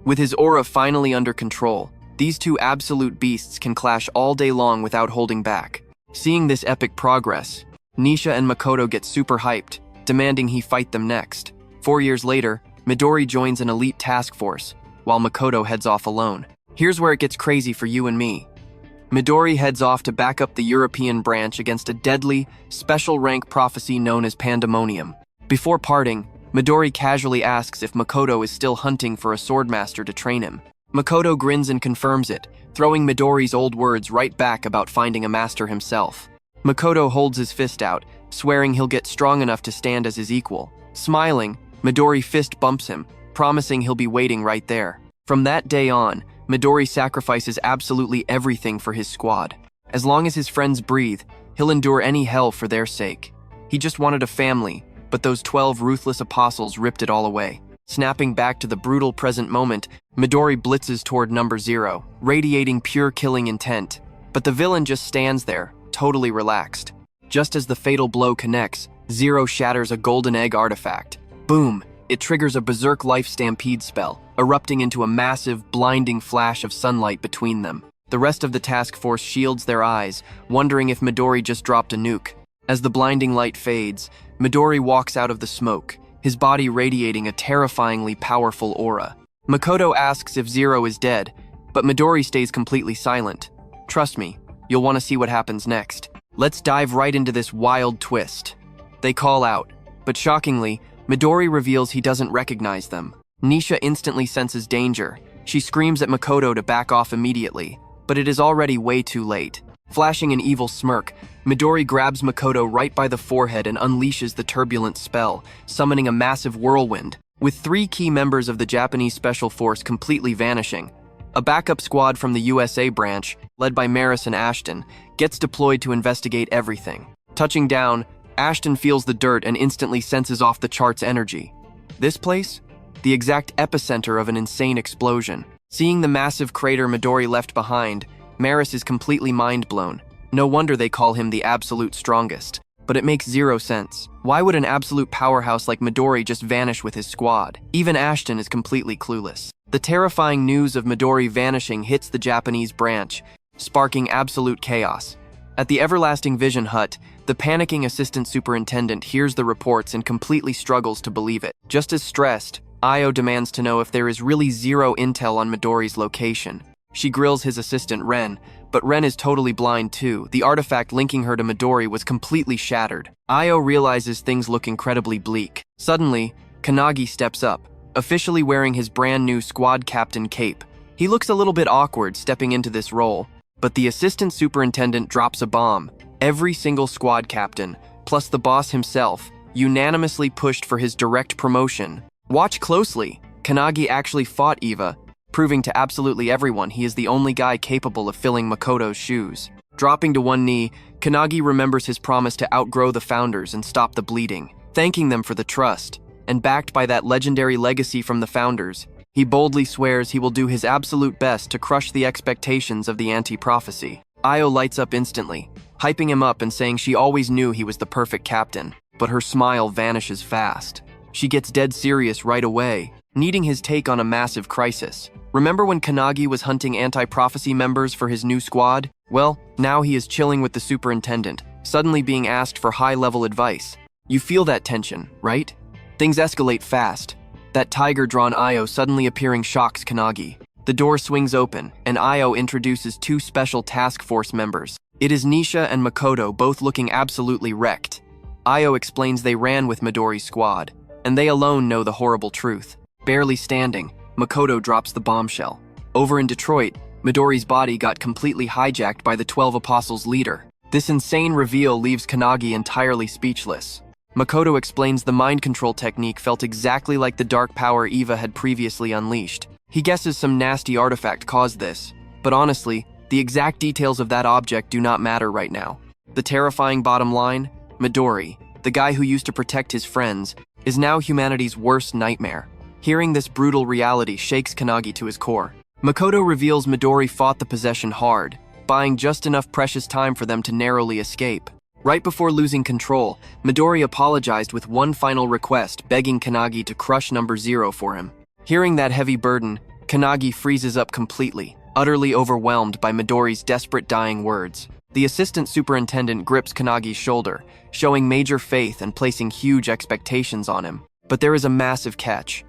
With his aura finally under control, these two absolute beasts can clash all day long without holding back. Seeing this epic progress, Nisha and Makoto get super hyped, demanding he fight them next. 4 years later, Midori joins an elite task force, while Makoto heads off alone. Here's where it gets crazy for you and me. Midori heads off to back up the European branch against a deadly, special rank prophecy known as Pandemonium. Before parting, Midori casually asks if Makoto is still hunting for a swordmaster to train him. Makoto grins and confirms it, throwing Midori's old words right back about finding a master himself. Makoto holds his fist out, swearing he'll get strong enough to stand as his equal. Smiling, Midori fist bumps him, promising he'll be waiting right there. From that day on, Midori sacrifices absolutely everything for his squad. As long as his friends breathe, he'll endure any hell for their sake. He just wanted a family, but those 12 ruthless apostles ripped it all away. Snapping back to the brutal present moment, Midori blitzes toward number 0, radiating pure killing intent. But the villain just stands there, totally relaxed. Just as the fatal blow connects, 0 shatters a golden egg artifact. Boom! It triggers a berserk life stampede spell, erupting into a massive, blinding flash of sunlight between them. The rest of the task force shields their eyes, wondering if Midori just dropped a nuke. As the blinding light fades, Midori walks out of the smoke, his body radiating a terrifyingly powerful aura. Makoto asks if 0 is dead, but Midori stays completely silent. Trust me, you'll want to see what happens next. Let's dive right into this wild twist. They call out, but shockingly, Midori reveals he doesn't recognize them. Nisha instantly senses danger. She screams at Makoto to back off immediately, but it is already way too late. Flashing an evil smirk, Midori grabs Makoto right by the forehead and unleashes the turbulent spell, summoning a massive whirlwind. With 3 key members of the Japanese Special Force completely vanishing, a backup squad from the USA branch, led by Maris and Ashton, gets deployed to investigate everything. Touching down, Ashton feels the dirt and instantly senses off the chart's energy. This place? The exact epicenter of an insane explosion. Seeing the massive crater Midori left behind, Maris is completely mind-blown. No wonder they call him the absolute strongest. But it makes zero sense. Why would an absolute powerhouse like Midori just vanish with his squad? Even Ashton is completely clueless. The terrifying news of Midori vanishing hits the Japanese branch, sparking absolute chaos. At the Everlasting Vision Hut, the panicking assistant superintendent hears the reports and completely struggles to believe it. Just as stressed, Io demands to know if there is really zero intel on Midori's location. She grills his assistant Ren, but Ren is totally blind too. The artifact linking her to Midori was completely shattered. Io realizes things look incredibly bleak. Suddenly, Kanagi steps up, officially wearing his brand new squad captain cape. He looks a little bit awkward stepping into this role, but the assistant superintendent drops a bomb. Every single squad captain, plus the boss himself, unanimously pushed for his direct promotion. Watch closely. Kanagi actually fought Eva, proving to absolutely everyone he is the only guy capable of filling Makoto's shoes. Dropping to one knee, Kanagi remembers his promise to outgrow the founders and stop the bleeding, thanking them for the trust, and backed by that legendary legacy from the founders, he boldly swears he will do his absolute best to crush the expectations of the anti-prophecy. Io lights up instantly, hyping him up and saying she always knew he was the perfect captain, but her smile vanishes fast. She gets dead serious right away, needing his take on a massive crisis. Remember when Kanagi was hunting anti-prophecy members for his new squad? Well, now he is chilling with the superintendent, suddenly being asked for high-level advice. You feel that tension, right? Things escalate fast. That tiger-drawn Io suddenly appearing shocks Kanagi. The door swings open, and Io introduces two special task force members. It is Nisha and Makoto, both looking absolutely wrecked. Io explains they ran with Midori's squad, and they alone know the horrible truth. Barely standing, Makoto drops the bombshell. Over in Detroit, Midori's body got completely hijacked by the 12 Apostles' leader. This insane reveal leaves Kanagi entirely speechless. Makoto explains the mind control technique felt exactly like the dark power Eva had previously unleashed. He guesses some nasty artifact caused this, but honestly, the exact details of that object do not matter right now. The terrifying bottom line, Midori, the guy who used to protect his friends, is now humanity's worst nightmare. Hearing this brutal reality shakes Kanagi to his core. Makoto reveals Midori fought the possession hard, buying just enough precious time for them to narrowly escape. Right before losing control, Midori apologized with one final request, begging Kanagi to crush number 0 for him. Hearing that heavy burden, Kanagi freezes up completely, utterly overwhelmed by Midori's desperate dying words. The assistant superintendent grips Kanagi's shoulder, showing major faith and placing huge expectations on him. But there is a massive catch.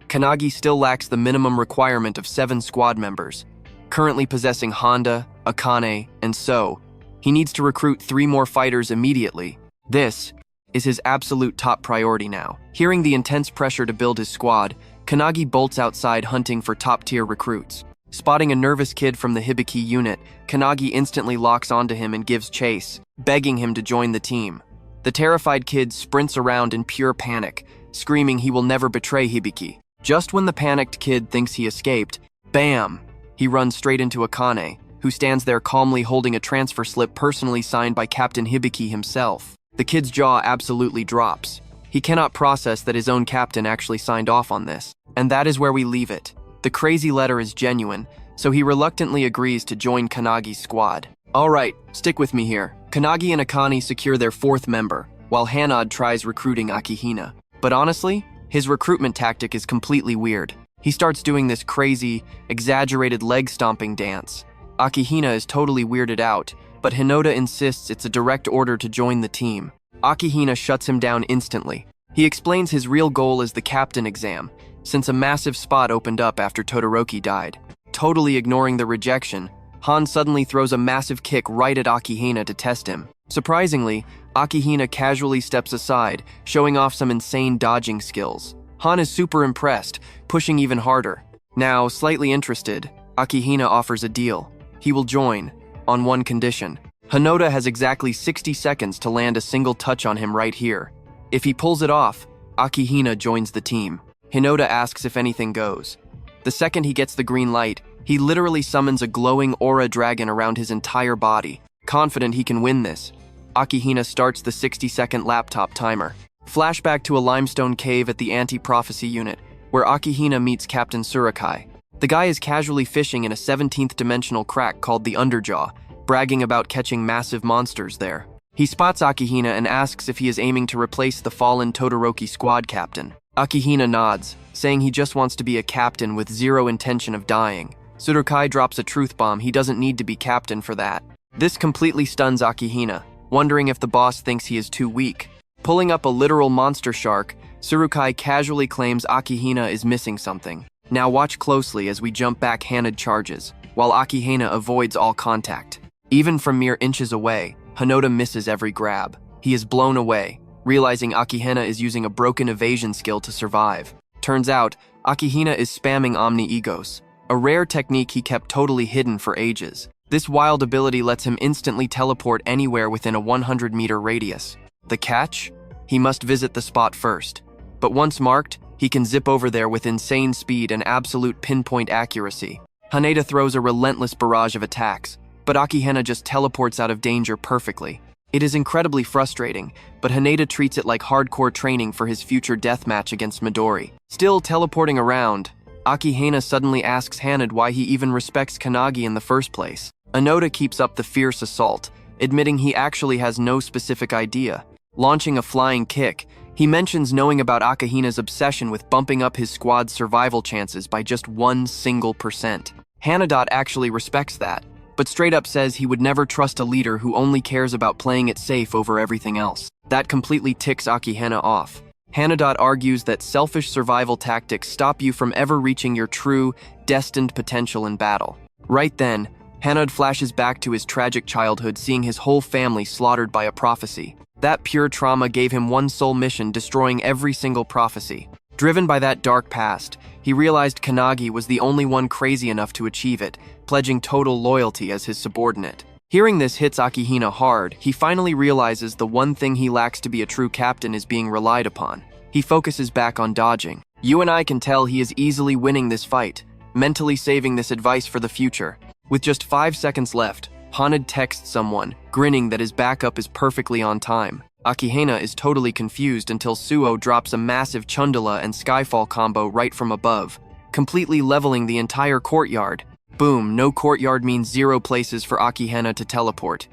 Kanagi still lacks the minimum requirement of 7 squad members, currently possessing Honda, Akane, and So. He needs to recruit 3 more fighters immediately. This is his absolute top priority now. Hearing the intense pressure to build his squad, Kanagi bolts outside hunting for top-tier recruits. Spotting a nervous kid from the Hibiki unit, Kanagi instantly locks onto him and gives chase, begging him to join the team. The terrified kid sprints around in pure panic, screaming he will never betray Hibiki. Just when the panicked kid thinks he escaped, bam! He runs straight into Akane, who stands there calmly holding a transfer slip personally signed by Captain Hibiki himself. The kid's jaw absolutely drops. He cannot process that his own captain actually signed off on this. And that is where we leave it. The crazy letter is genuine, so he reluctantly agrees to join Kanagi's squad. Alright, stick with me here. Kanagi and Akane secure their 4th member, while Hanad tries recruiting Akihina. But honestly, his recruitment tactic is completely weird. He starts doing this crazy, exaggerated leg-stomping dance. Akihina is totally weirded out, but Hinota insists it's a direct order to join the team. Akihina shuts him down instantly. He explains his real goal is the captain exam, since a massive spot opened up after Todoroki died. Totally ignoring the rejection, Han suddenly throws a massive kick right at Akihina to test him. Surprisingly, Akihina casually steps aside, showing off some insane dodging skills. Han is super impressed, pushing even harder. Now, slightly interested, Akihina offers a deal. He will join, on one condition. Hinota has exactly 60 seconds to land a single touch on him right here. If he pulls it off, Akihina joins the team. Hinota asks if anything goes. The second he gets the green light, he literally summons a glowing aura dragon around his entire body. Confident he can win this, Akihina starts the 60-second laptop timer. Flashback to a limestone cave at the anti-prophecy unit, where Akihina meets Captain Surakai. The guy is casually fishing in a 17th dimensional crack called the Underjaw, bragging about catching massive monsters there. He spots Akihina and asks if he is aiming to replace the fallen Todoroki squad captain. Akihina nods, saying he just wants to be a captain with zero intention of dying. Tsurukai drops a truth bomb. He doesn't need to be captain for that. This completely stuns Akihina, wondering if the boss thinks he is too weak. Pulling up a literal monster shark, Tsurukai casually claims Akihina is missing something. Now watch closely as we jump backhanded charges, while Akihina avoids all contact. Even from mere inches away, Hanoda misses every grab. He is blown away, realizing Akihina is using a broken evasion skill to survive. Turns out, Akihina is spamming Omni-Egos, a rare technique he kept totally hidden for ages. This wild ability lets him instantly teleport anywhere within a 100-meter radius. The catch? He must visit the spot first. But once marked, he can zip over there with insane speed and absolute pinpoint accuracy. Haneda throws a relentless barrage of attacks, but Akihina just teleports out of danger perfectly. It is incredibly frustrating, but Haneda treats it like hardcore training for his future deathmatch against Midori. Still teleporting around, Akihina suddenly asks Haneda why he even respects Kanagi in the first place. Onoda keeps up the fierce assault, admitting he actually has no specific idea. Launching a flying kick, he mentions knowing about Akihina's obsession with bumping up his squad's survival chances by just 1%. Haneda actually respects that, but straight up says he would never trust a leader who only cares about playing it safe over everything else. That completely ticks Akihina off. Haneda argues that selfish survival tactics stop you from ever reaching your true, destined potential in battle. Right then, Haneda flashes back to his tragic childhood, seeing his whole family slaughtered by a prophecy. That pure trauma gave him one sole mission, destroying every single prophecy. Driven by that dark past, he realized Kanagi was the only one crazy enough to achieve it, pledging total loyalty as his subordinate. Hearing this hits Akihina hard. He finally realizes the one thing he lacks to be a true captain is being relied upon. He focuses back on dodging. You and I can tell he is easily winning this fight, mentally saving this advice for the future. With just 5 seconds left, Haneda texts someone, grinning that his backup is perfectly on time. Akihina is totally confused until Suo drops a massive Chundala and Skyfall combo right from above, completely leveling the entire courtyard. Boom, no courtyard means 0 places for Akihina to teleport.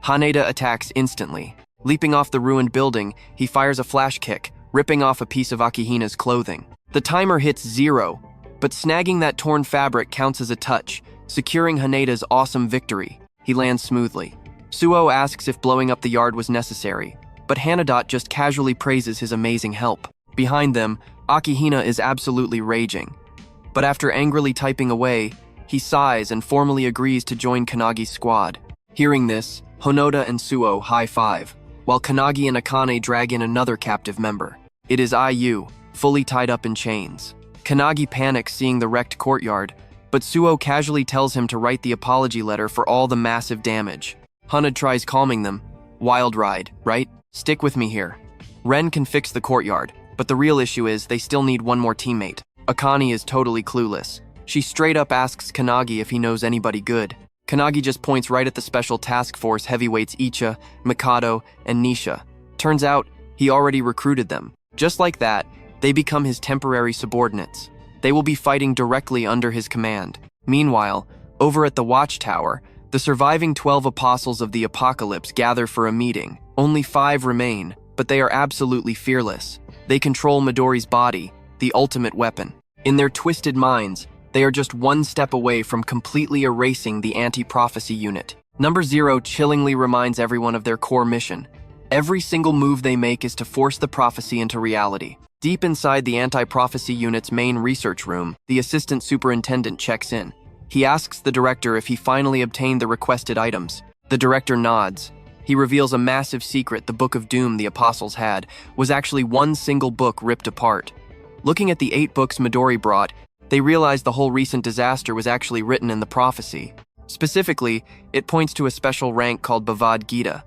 Haneda attacks instantly. Leaping off the ruined building, he fires a flash kick, ripping off a piece of Akihina's clothing. The timer hits 0, but snagging that torn fabric counts as a touch, securing Haneda's awesome victory. He lands smoothly. Suo asks if blowing up the yard was necessary, but Haneda just casually praises his amazing help. Behind them, Akihina is absolutely raging. But after angrily typing away, he sighs and formally agrees to join Kanagi's squad. Hearing this, Honoda and Suo high-five, while Kanagi and Akane drag in another captive member. It is IU, fully tied up in chains. Kanagi panics seeing the wrecked courtyard, but Suo casually tells him to write the apology letter for all the massive damage. Haneda tries calming them. Wild ride, right? Stick with me here. Ren can fix the courtyard, but the real issue is they still need one more teammate. Akane is totally clueless. She straight up asks Kanagi if he knows anybody good. Kanagi just points right at the Special Task Force heavyweights Icha, Mikado, and Nisha. Turns out, he already recruited them. Just like that, they become his temporary subordinates. They will be fighting directly under his command. Meanwhile, over at the Watchtower, the surviving 12 apostles of the apocalypse gather for a meeting. Only 5 remain, but they are absolutely fearless. They control Midori's body, the ultimate weapon. In their twisted minds, they are just one step away from completely erasing the anti-prophecy unit. Number 0 chillingly reminds everyone of their core mission. Every single move they make is to force the prophecy into reality. Deep inside the anti-prophecy unit's main research room, the assistant superintendent checks in. He asks the director if he finally obtained the requested items. The director nods. He reveals a massive secret: the Book of Doom the apostles had was actually one single book ripped apart. Looking at the 8 books Midori brought, they realize the whole recent disaster was actually written in the prophecy. Specifically, it points to a special rank called Bhagavad Gita.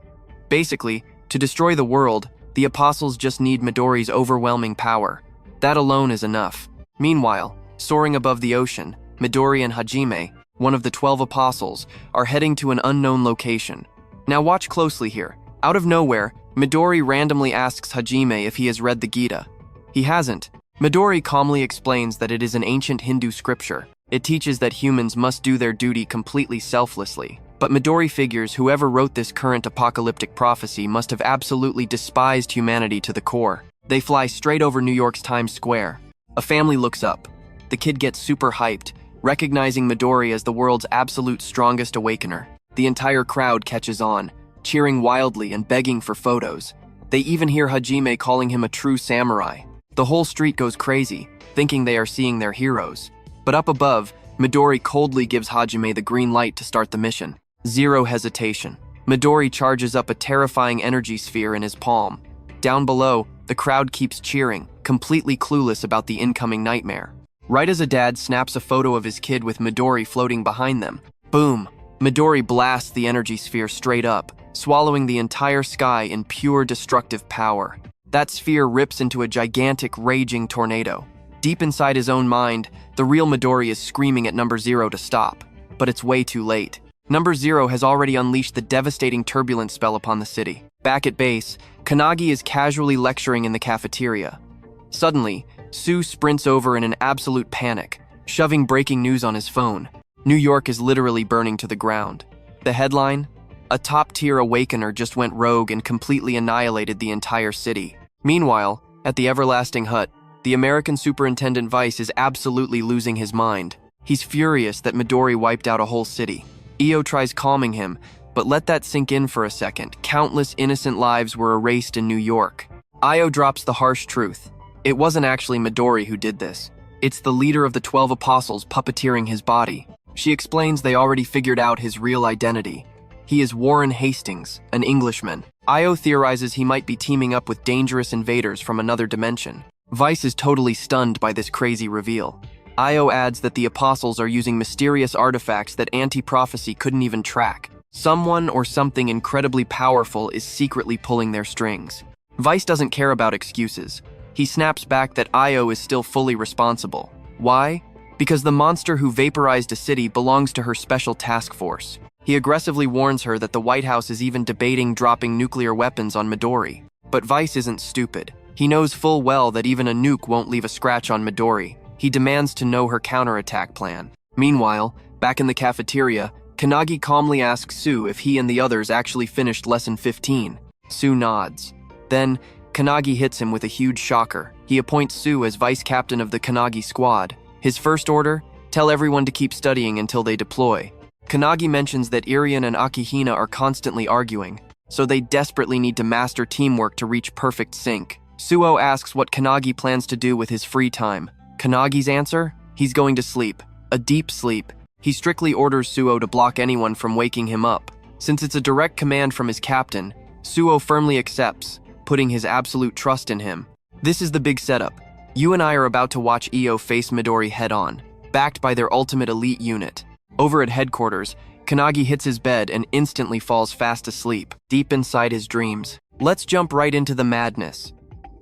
Basically, to destroy the world, the apostles just need Midori's overwhelming power. That alone is enough. Meanwhile, soaring above the ocean, Midori and Hajime, one of the 12 apostles, are heading to an unknown location. Now watch closely here. Out of nowhere, Midori randomly asks Hajime if he has read the Gita. He hasn't, Midori calmly explains that it is an ancient Hindu scripture. It teaches that humans must do their duty completely selflessly. But Midori figures whoever wrote this current apocalyptic prophecy must have absolutely despised humanity to the core. They fly straight over New York's Times Square. A family looks up. The kid gets super hyped, recognizing Midori as the world's absolute strongest Awakener. The entire crowd catches on, cheering wildly and begging for photos. They even hear Hajime calling him a true samurai. The whole street goes crazy, thinking they are seeing their heroes. But up above, Midori coldly gives Hajime the green light to start the mission. Zero hesitation. Midori charges up a terrifying energy sphere in his palm. Down below, the crowd keeps cheering, completely clueless about the incoming nightmare. Right as a dad snaps a photo of his kid with Midori floating behind them, boom! Midori blasts the energy sphere straight up, swallowing the entire sky in pure destructive power. That sphere rips into a gigantic, raging tornado. Deep inside his own mind, the real Midori is screaming at Number Zero to stop. But it's way too late. Number Zero has already unleashed the devastating turbulence spell upon the city. Back at base, Kanagi is casually lecturing in the cafeteria. Suddenly, Sue sprints over in an absolute panic, shoving breaking news on his phone. New York is literally burning to the ground. The headline? A top-tier Awakener just went rogue and completely annihilated the entire city. Meanwhile, at the Everlasting Hut, the American Superintendent Vice is absolutely losing his mind. He's furious that Midori wiped out a whole city. Io tries calming him, but let that sink in for a second. Countless innocent lives were erased in New York. Io drops the harsh truth. It wasn't actually Midori who did this. It's the leader of the 12 apostles puppeteering his body. She explains they already figured out his real identity. He is Warren Hastings, an Englishman. Io theorizes he might be teaming up with dangerous invaders from another dimension. Vice is totally stunned by this crazy reveal. Io adds that the apostles are using mysterious artifacts that anti-prophecy couldn't even track. Someone or something incredibly powerful is secretly pulling their strings. Vice doesn't care about excuses. He snaps back that Io is still fully responsible. Why? Because the monster who vaporized a city belongs to her special task force. He aggressively warns her that the White House is even debating dropping nuclear weapons on Midori. But Vice isn't stupid. He knows full well that even a nuke won't leave a scratch on Midori. He demands to know her counterattack plan. Meanwhile, back in the cafeteria, Kanagi calmly asks Sue if he and the others actually finished Lesson 15. Sue nods. Then, Kanagi hits him with a huge shocker. He appoints Sue as vice captain of the Kanagi squad. His first order? Tell everyone to keep studying until they deploy. Kanagi mentions that Irian and Akihina are constantly arguing, so they desperately need to master teamwork to reach perfect sync. Suo asks what Kanagi plans to do with his free time. Kanagi's answer? He's going to sleep. A deep sleep. He strictly orders Suo to block anyone from waking him up. Since it's a direct command from his captain, Suo firmly accepts, putting his absolute trust in him. This is the big setup. You and I are about to watch Io face Midori head-on, backed by their ultimate elite unit. Over at headquarters, Kanagi hits his bed and instantly falls fast asleep, deep inside his dreams. Let's jump right into the madness.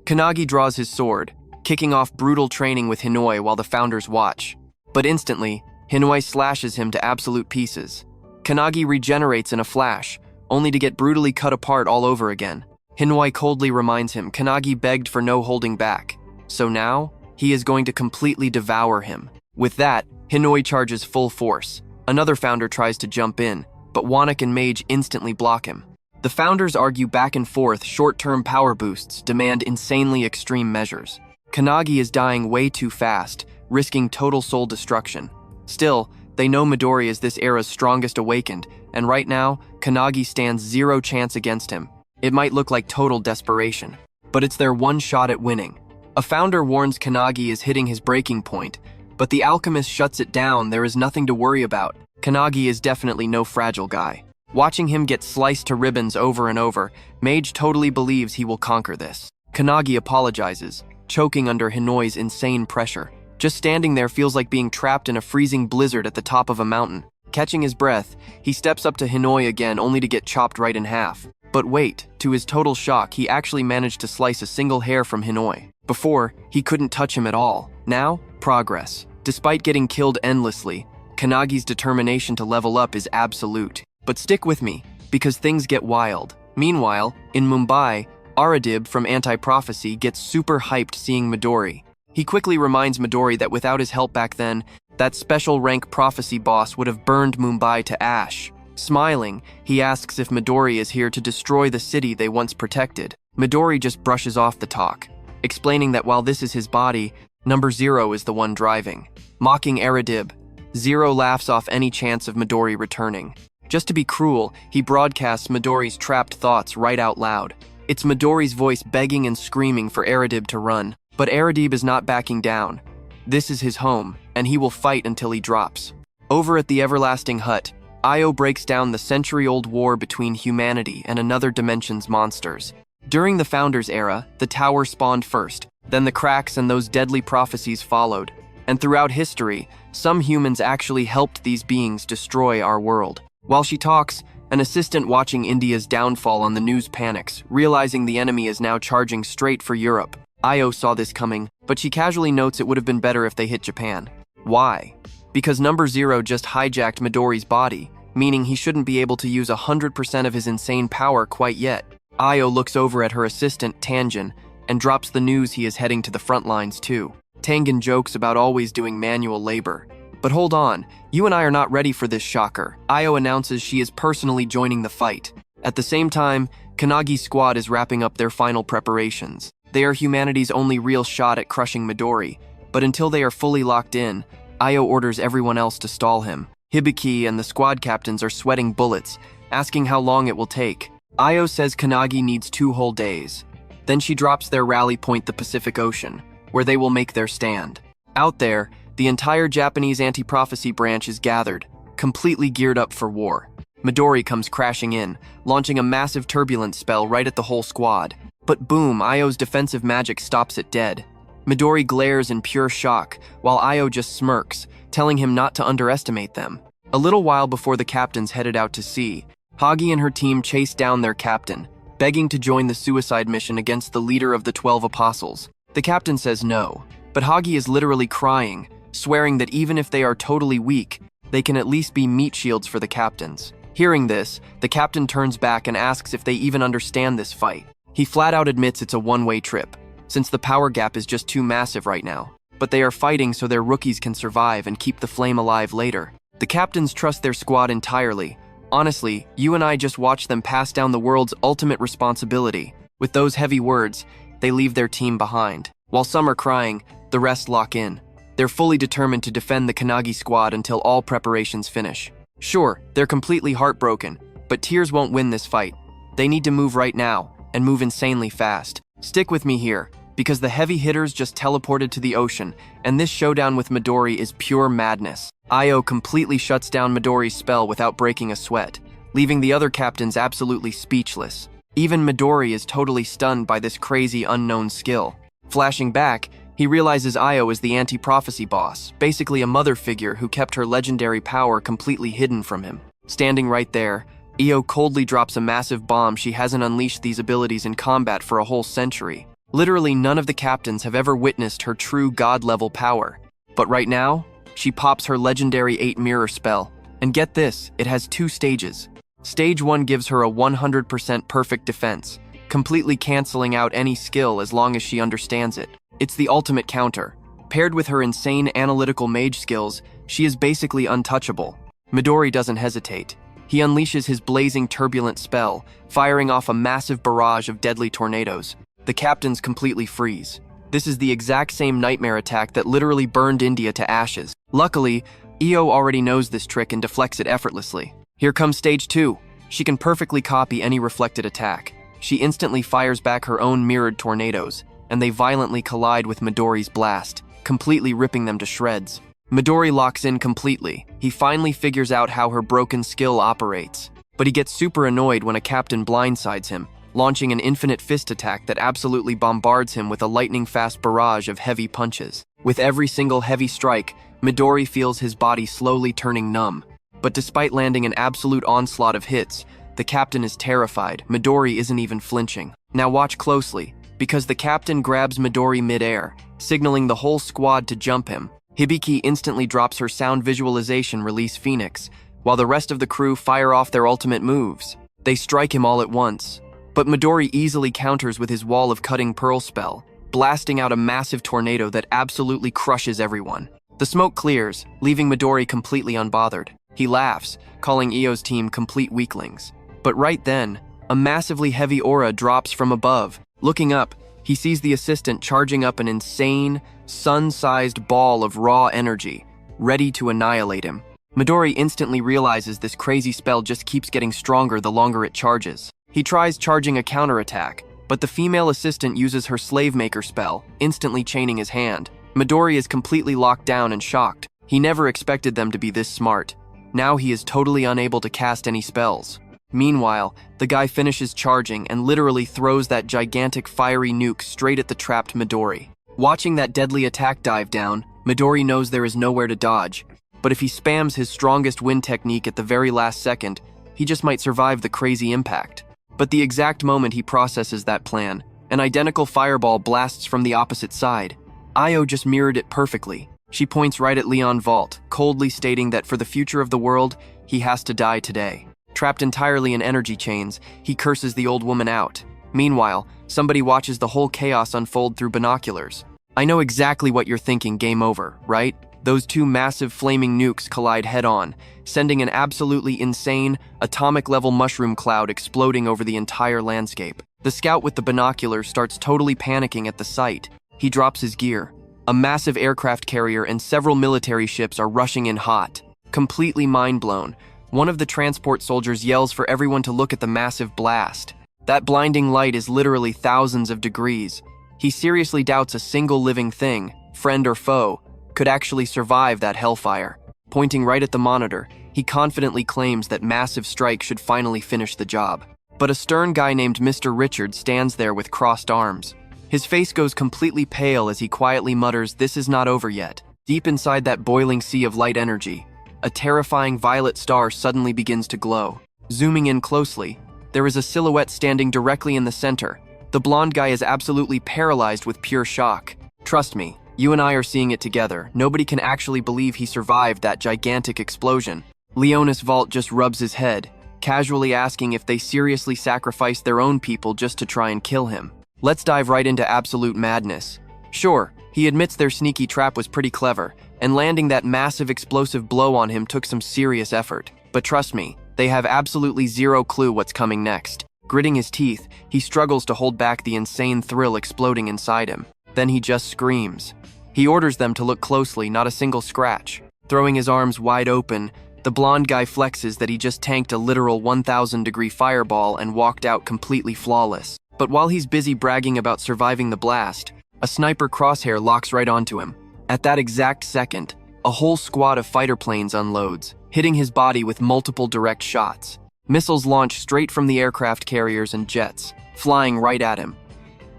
Kanagi draws his sword, kicking off brutal training with Hinoi while the founders watch. But instantly, Hinoi slashes him to absolute pieces. Kanagi regenerates in a flash, only to get brutally cut apart all over again. Hinoi coldly reminds him Kanagi begged for no holding back. So now, he is going to completely devour him. With that, Hinoi charges full force. Another founder tries to jump in, but Wanak and Mage instantly block him. The founders argue back and forth. Short-term power boosts demand insanely extreme measures. Kanagi is dying way too fast, risking total soul destruction. Still, they know Midori is this era's strongest awakened, and right now, Kanagi stands zero chance against him. It might look like total desperation, but it's their one shot at winning. A founder warns Kanagi is hitting his breaking point, but the alchemist shuts it down. There is nothing to worry about. Kanagi is definitely no fragile guy. Watching him get sliced to ribbons over and over, Mage totally believes he will conquer this. Kanagi apologizes, choking under Hinoi's insane pressure. Just standing there feels like being trapped in a freezing blizzard at the top of a mountain. Catching his breath, he steps up to Hinoi again only to get chopped right in half. But wait, to his total shock, he actually managed to slice a single hair from Hinoi. Before, he couldn't touch him at all. Now, progress. Despite getting killed endlessly, Kanagi's determination to level up is absolute. But stick with me, because things get wild. Meanwhile, in Mumbai, Aradib from Anti-Prophecy gets super hyped seeing Midori. He quickly reminds Midori that without his help back then, that special rank prophecy boss would have burned Mumbai to ash. Smiling, he asks if Midori is here to destroy the city they once protected. Midori just brushes off the talk, explaining that while this is his body, Number Zero is the one driving. Mocking Eridib, Zero laughs off any chance of Midori returning. Just to be cruel, he broadcasts Midori's trapped thoughts right out loud. It's Midori's voice begging and screaming for Eridib to run, but Eridib is not backing down. This is his home, and he will fight until he drops. Over at the Everlasting Hut, Io breaks down the century-old war between humanity and another dimension's monsters. During the Founders era, the tower spawned first, then the cracks and those deadly prophecies followed. And throughout history, some humans actually helped these beings destroy our world. While she talks, an assistant watching India's downfall on the news panics, realizing the enemy is now charging straight for Europe. Io saw this coming, but she casually notes it would have been better if they hit Japan. Why? Because Number Zero just hijacked Midori's body, meaning he shouldn't be able to use 100% of his insane power quite yet. Io looks over at her assistant, Tangen, and drops the news he is heading to the front lines too. Tangen jokes about always doing manual labor. But hold on, you and I are not ready for this shocker. Io announces she is personally joining the fight. At the same time, Kanagi's squad is wrapping up their final preparations. They are humanity's only real shot at crushing Midori, but until they are fully locked in, Io orders everyone else to stall him. Hibiki and the squad captains are sweating bullets, asking how long it will take. Io says Kanagi needs 2 whole days. Then she drops their rally point, the Pacific Ocean, where they will make their stand. Out there, the entire Japanese anti-prophecy branch is gathered, completely geared up for war. Midori comes crashing in, launching a massive turbulence spell right at the whole squad. But boom, Io's defensive magic stops it dead. Midori glares in pure shock, while Io just smirks, telling him not to underestimate them. A little while before the captains headed out to sea, Hagi and her team chase down their captain, begging to join the suicide mission against the leader of the 12 apostles. The captain says no, but Hagi is literally crying, swearing that even if they are totally weak, they can at least be meat shields for the captains. Hearing this, the captain turns back and asks if they even understand this fight. He flat out admits it's a one-way trip, since the power gap is just too massive right now. But they are fighting so their rookies can survive and keep the flame alive later. The captains trust their squad entirely. Honestly, you and I just watched them pass down the world's ultimate responsibility. With those heavy words, they leave their team behind. While some are crying, the rest lock in. They're fully determined to defend the Kanagi squad until all preparations finish. Sure, they're completely heartbroken, but tears won't win this fight. They need to move right now, and move insanely fast. Stick with me here, because the heavy hitters just teleported to the ocean, and this showdown with Midori is pure madness. Io completely shuts down Midori's spell without breaking a sweat, leaving the other captains absolutely speechless. Even Midori is totally stunned by this crazy unknown skill. Flashing back, he realizes Io is the anti-prophecy boss, basically a mother figure who kept her legendary power completely hidden from him. Standing right there, Io coldly drops a massive bomb. She hasn't unleashed these abilities in combat for a whole century. Literally none of the captains have ever witnessed her true god-level power. But right now, she pops her legendary 8 mirror spell. And get this, it has 2 stages. Stage 1 gives her a 100% perfect defense, completely canceling out any skill as long as she understands it. It's the ultimate counter. Paired with her insane analytical mage skills, she is basically untouchable. Midori doesn't hesitate. He unleashes his blazing turbulent spell, firing off a massive barrage of deadly tornadoes. The captains completely freeze. This is the exact same nightmare attack that literally burned India to ashes. Luckily, Io already knows this trick and deflects it effortlessly. Here comes stage 2. She can perfectly copy any reflected attack. She instantly fires back her own mirrored tornadoes, and they violently collide with Midori's blast, completely ripping them to shreds. Midori locks in completely. He finally figures out how her broken skill operates. But he gets super annoyed when a captain blindsides him, launching an infinite fist attack that absolutely bombards him with a lightning-fast barrage of heavy punches. With every single heavy strike, Midori feels his body slowly turning numb. But despite landing an absolute onslaught of hits, the captain is terrified. Midori isn't even flinching. Now watch closely, because the captain grabs Midori mid-air, signaling the whole squad to jump him. Hibiki instantly drops her sound visualization release Phoenix, while the rest of the crew fire off their ultimate moves. They strike him all at once, but Midori easily counters with his wall of cutting pearl spell, blasting out a massive tornado that absolutely crushes everyone. The smoke clears, leaving Midori completely unbothered. He laughs, calling Io's team complete weaklings. But right then, a massively heavy aura drops from above. Looking up, he sees the assistant charging up an insane, sun-sized ball of raw energy, ready to annihilate him. Midori instantly realizes this crazy spell just keeps getting stronger the longer it charges. He tries charging a counterattack, but the female assistant uses her slave maker spell, instantly chaining his hand. Midori is completely locked down and shocked. He never expected them to be this smart. Now he is totally unable to cast any spells. Meanwhile, the guy finishes charging and literally throws that gigantic fiery nuke straight at the trapped Midori. Watching that deadly attack dive down, Midori knows there is nowhere to dodge. But if he spams his strongest wind technique at the very last second, he just might survive the crazy impact. But the exact moment he processes that plan, an identical fireball blasts from the opposite side. Io just mirrored it perfectly. She points right at Leon Vault, coldly stating that for the future of the world, he has to die today. Trapped entirely in energy chains, he curses the old woman out. Meanwhile, somebody watches the whole chaos unfold through binoculars. I know exactly what you're thinking, game over, right? Those two massive flaming nukes collide head-on, sending an absolutely insane, atomic-level mushroom cloud exploding over the entire landscape. The scout with the binoculars starts totally panicking at the sight. He drops his gear. A massive aircraft carrier and several military ships are rushing in hot. Completely mind-blown, one of the transport soldiers yells for everyone to look at the massive blast. That blinding light is literally thousands of degrees. He seriously doubts a single living thing, friend or foe, could actually survive that hellfire. Pointing right at the monitor, he confidently claims that massive strike should finally finish the job. But a stern guy named Mr. Richard stands there with crossed arms. His face goes completely pale as he quietly mutters, "This is not over yet." Deep inside that boiling sea of light energy, a terrifying violet star suddenly begins to glow. Zooming in closely, there is a silhouette standing directly in the center. The blonde guy is absolutely paralyzed with pure shock. Trust me, you and I are seeing it together. Nobody can actually believe he survived that gigantic explosion. Leonis Vault just rubs his head, casually asking if they seriously sacrificed their own people just to try and kill him. Let's dive right into absolute madness. Sure, he admits their sneaky trap was pretty clever, and landing that massive explosive blow on him took some serious effort. But trust me, they have absolutely zero clue what's coming next. Gritting his teeth, he struggles to hold back the insane thrill exploding inside him. Then he just screams. He orders them to look closely, not a single scratch. Throwing his arms wide open, the blonde guy flexes that he just tanked a literal 1,000-degree fireball and walked out completely flawless. But while he's busy bragging about surviving the blast, a sniper crosshair locks right onto him. At that exact second, a whole squad of fighter planes unloads, hitting his body with multiple direct shots. Missiles launch straight from the aircraft carriers and jets, flying right at him.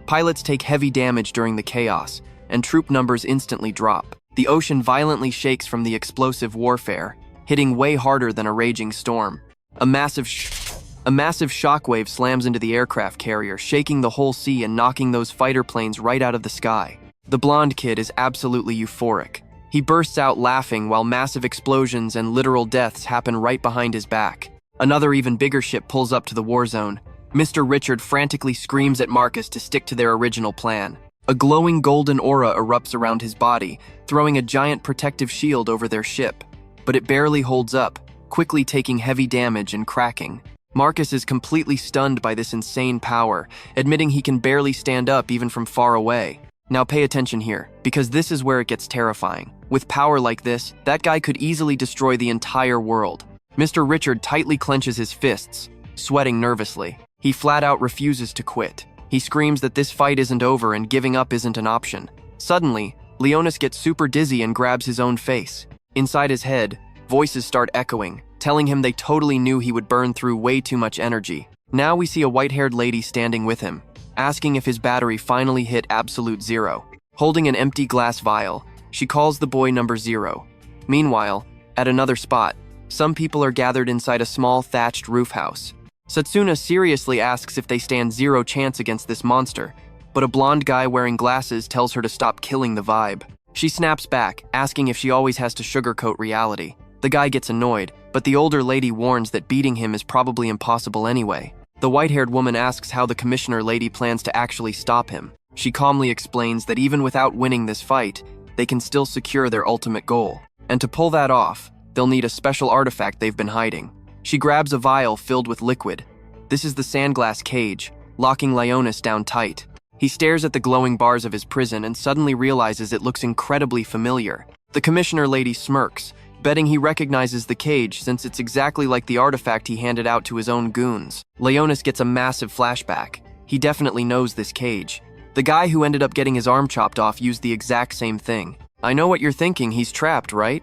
Pilots take heavy damage during the chaos, and troop numbers instantly drop. The ocean violently shakes from the explosive warfare, hitting way harder than a raging storm. A massive shockwave slams into the aircraft carrier, shaking the whole sea and knocking those fighter planes right out of the sky. The blonde kid is absolutely euphoric. He bursts out laughing while massive explosions and literal deaths happen right behind his back. Another even bigger ship pulls up to the war zone. Mr. Richard frantically screams at Marcus to stick to their original plan. A glowing golden aura erupts around his body, throwing a giant protective shield over their ship. But it barely holds up, quickly taking heavy damage and cracking. Marcus is completely stunned by this insane power, admitting he can barely stand up even from far away. Now pay attention here, because this is where it gets terrifying. With power like this, that guy could easily destroy the entire world. Mr. Richard tightly clenches his fists, sweating nervously. He flat out refuses to quit. He screams that this fight isn't over and giving up isn't an option. Suddenly, Leonis gets super dizzy and grabs his own face. Inside his head, voices start echoing, telling him they totally knew he would burn through way too much energy. Now we see a white-haired lady standing with him, asking if his battery finally hit absolute zero. Holding an empty glass vial, she calls the boy number 0. Meanwhile, at another spot, some people are gathered inside a small thatched roof house. Satsuna seriously asks if they stand zero chance against this monster, but a blonde guy wearing glasses tells her to stop killing the vibe. She snaps back, asking if she always has to sugarcoat reality. The guy gets annoyed, but the older lady warns that beating him is probably impossible anyway. The white-haired woman asks how the commissioner lady plans to actually stop him. She calmly explains that even without winning this fight, they can still secure their ultimate goal. And to pull that off, they'll need a special artifact they've been hiding. She grabs a vial filled with liquid. This is the sandglass cage, locking Leonis down tight. He stares at the glowing bars of his prison and suddenly realizes it looks incredibly familiar. The commissioner lady smirks, betting he recognizes the cage since it's exactly like the artifact he handed out to his own goons. Leonis gets a massive flashback. He definitely knows this cage. The guy who ended up getting his arm chopped off used the exact same thing. I know what you're thinking, he's trapped, right?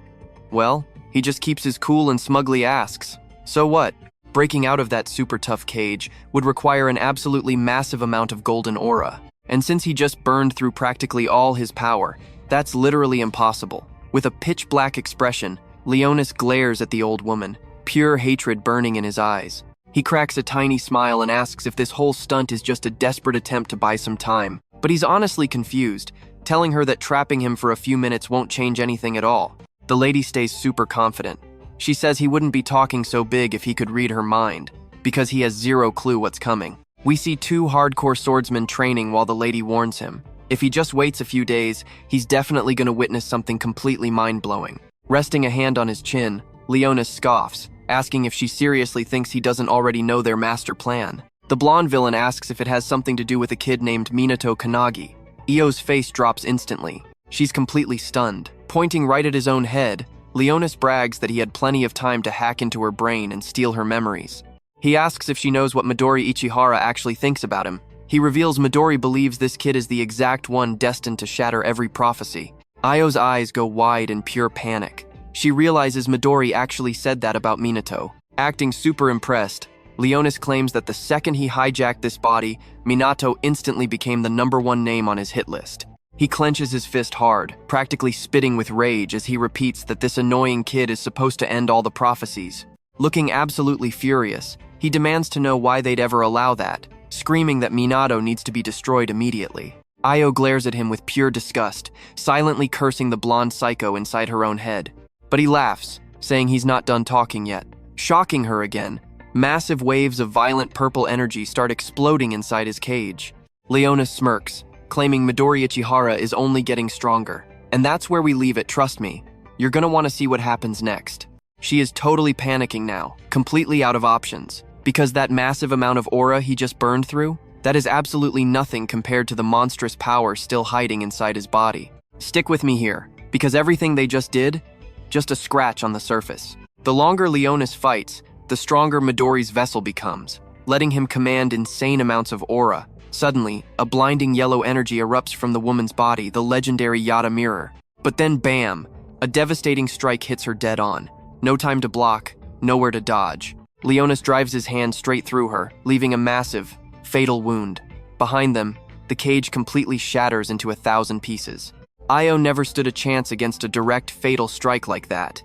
Well, he just keeps his cool and smugly asks, so what? Breaking out of that super tough cage would require an absolutely massive amount of golden aura. And since he just burned through practically all his power, that's literally impossible. With a pitch-black expression, Leonis glares at the old woman, pure hatred burning in his eyes. He cracks a tiny smile and asks if this whole stunt is just a desperate attempt to buy some time. But he's honestly confused, telling her that trapping him for a few minutes won't change anything at all. The lady stays super confident. She says he wouldn't be talking so big if he could read her mind, because he has zero clue what's coming. We see two hardcore swordsmen training while the lady warns him. If he just waits a few days, he's definitely going to witness something completely mind-blowing. Resting a hand on his chin, Leonis scoffs, asking if she seriously thinks he doesn't already know their master plan. The blonde villain asks if it has something to do with a kid named Minato Kanagi. Io's face drops instantly. She's completely stunned. Pointing right at his own head, Leonis brags that he had plenty of time to hack into her brain and steal her memories. He asks if she knows what Midori Ichihara actually thinks about him. He reveals Midori believes this kid is the exact one destined to shatter every prophecy. Io's eyes go wide in pure panic. She realizes Midori actually said that about Minato. Acting super impressed, Leonis claims that the second he hijacked this body, Minato instantly became the #1 name on his hit list. He clenches his fist hard, practically spitting with rage as he repeats that this annoying kid is supposed to end all the prophecies. Looking absolutely furious, he demands to know why they'd ever allow that, screaming that Minato needs to be destroyed immediately. Io glares at him with pure disgust, silently cursing the blonde psycho inside her own head. But he laughs, saying he's not done talking yet. Shocking her again, massive waves of violent purple energy start exploding inside his cage. Leonis smirks, claiming Midori Ichihara is only getting stronger. And that's where we leave it, trust me. You're gonna want to see what happens next. She is totally panicking now, completely out of options, because that massive amount of aura he just burned through, that is absolutely nothing compared to the monstrous power still hiding inside his body. Stick with me here, because everything they just did, just a scratch on the surface. The longer Leonis fights, the stronger Midori's vessel becomes, letting him command insane amounts of aura. Suddenly, a blinding yellow energy erupts from the woman's body, the legendary Yata mirror. But then bam, a devastating strike hits her dead on. No time to block, nowhere to dodge. Leonis drives his hand straight through her, leaving a massive, fatal wound. Behind them, the cage completely shatters into 1,000 pieces. Io never stood a chance against a direct, fatal strike like that.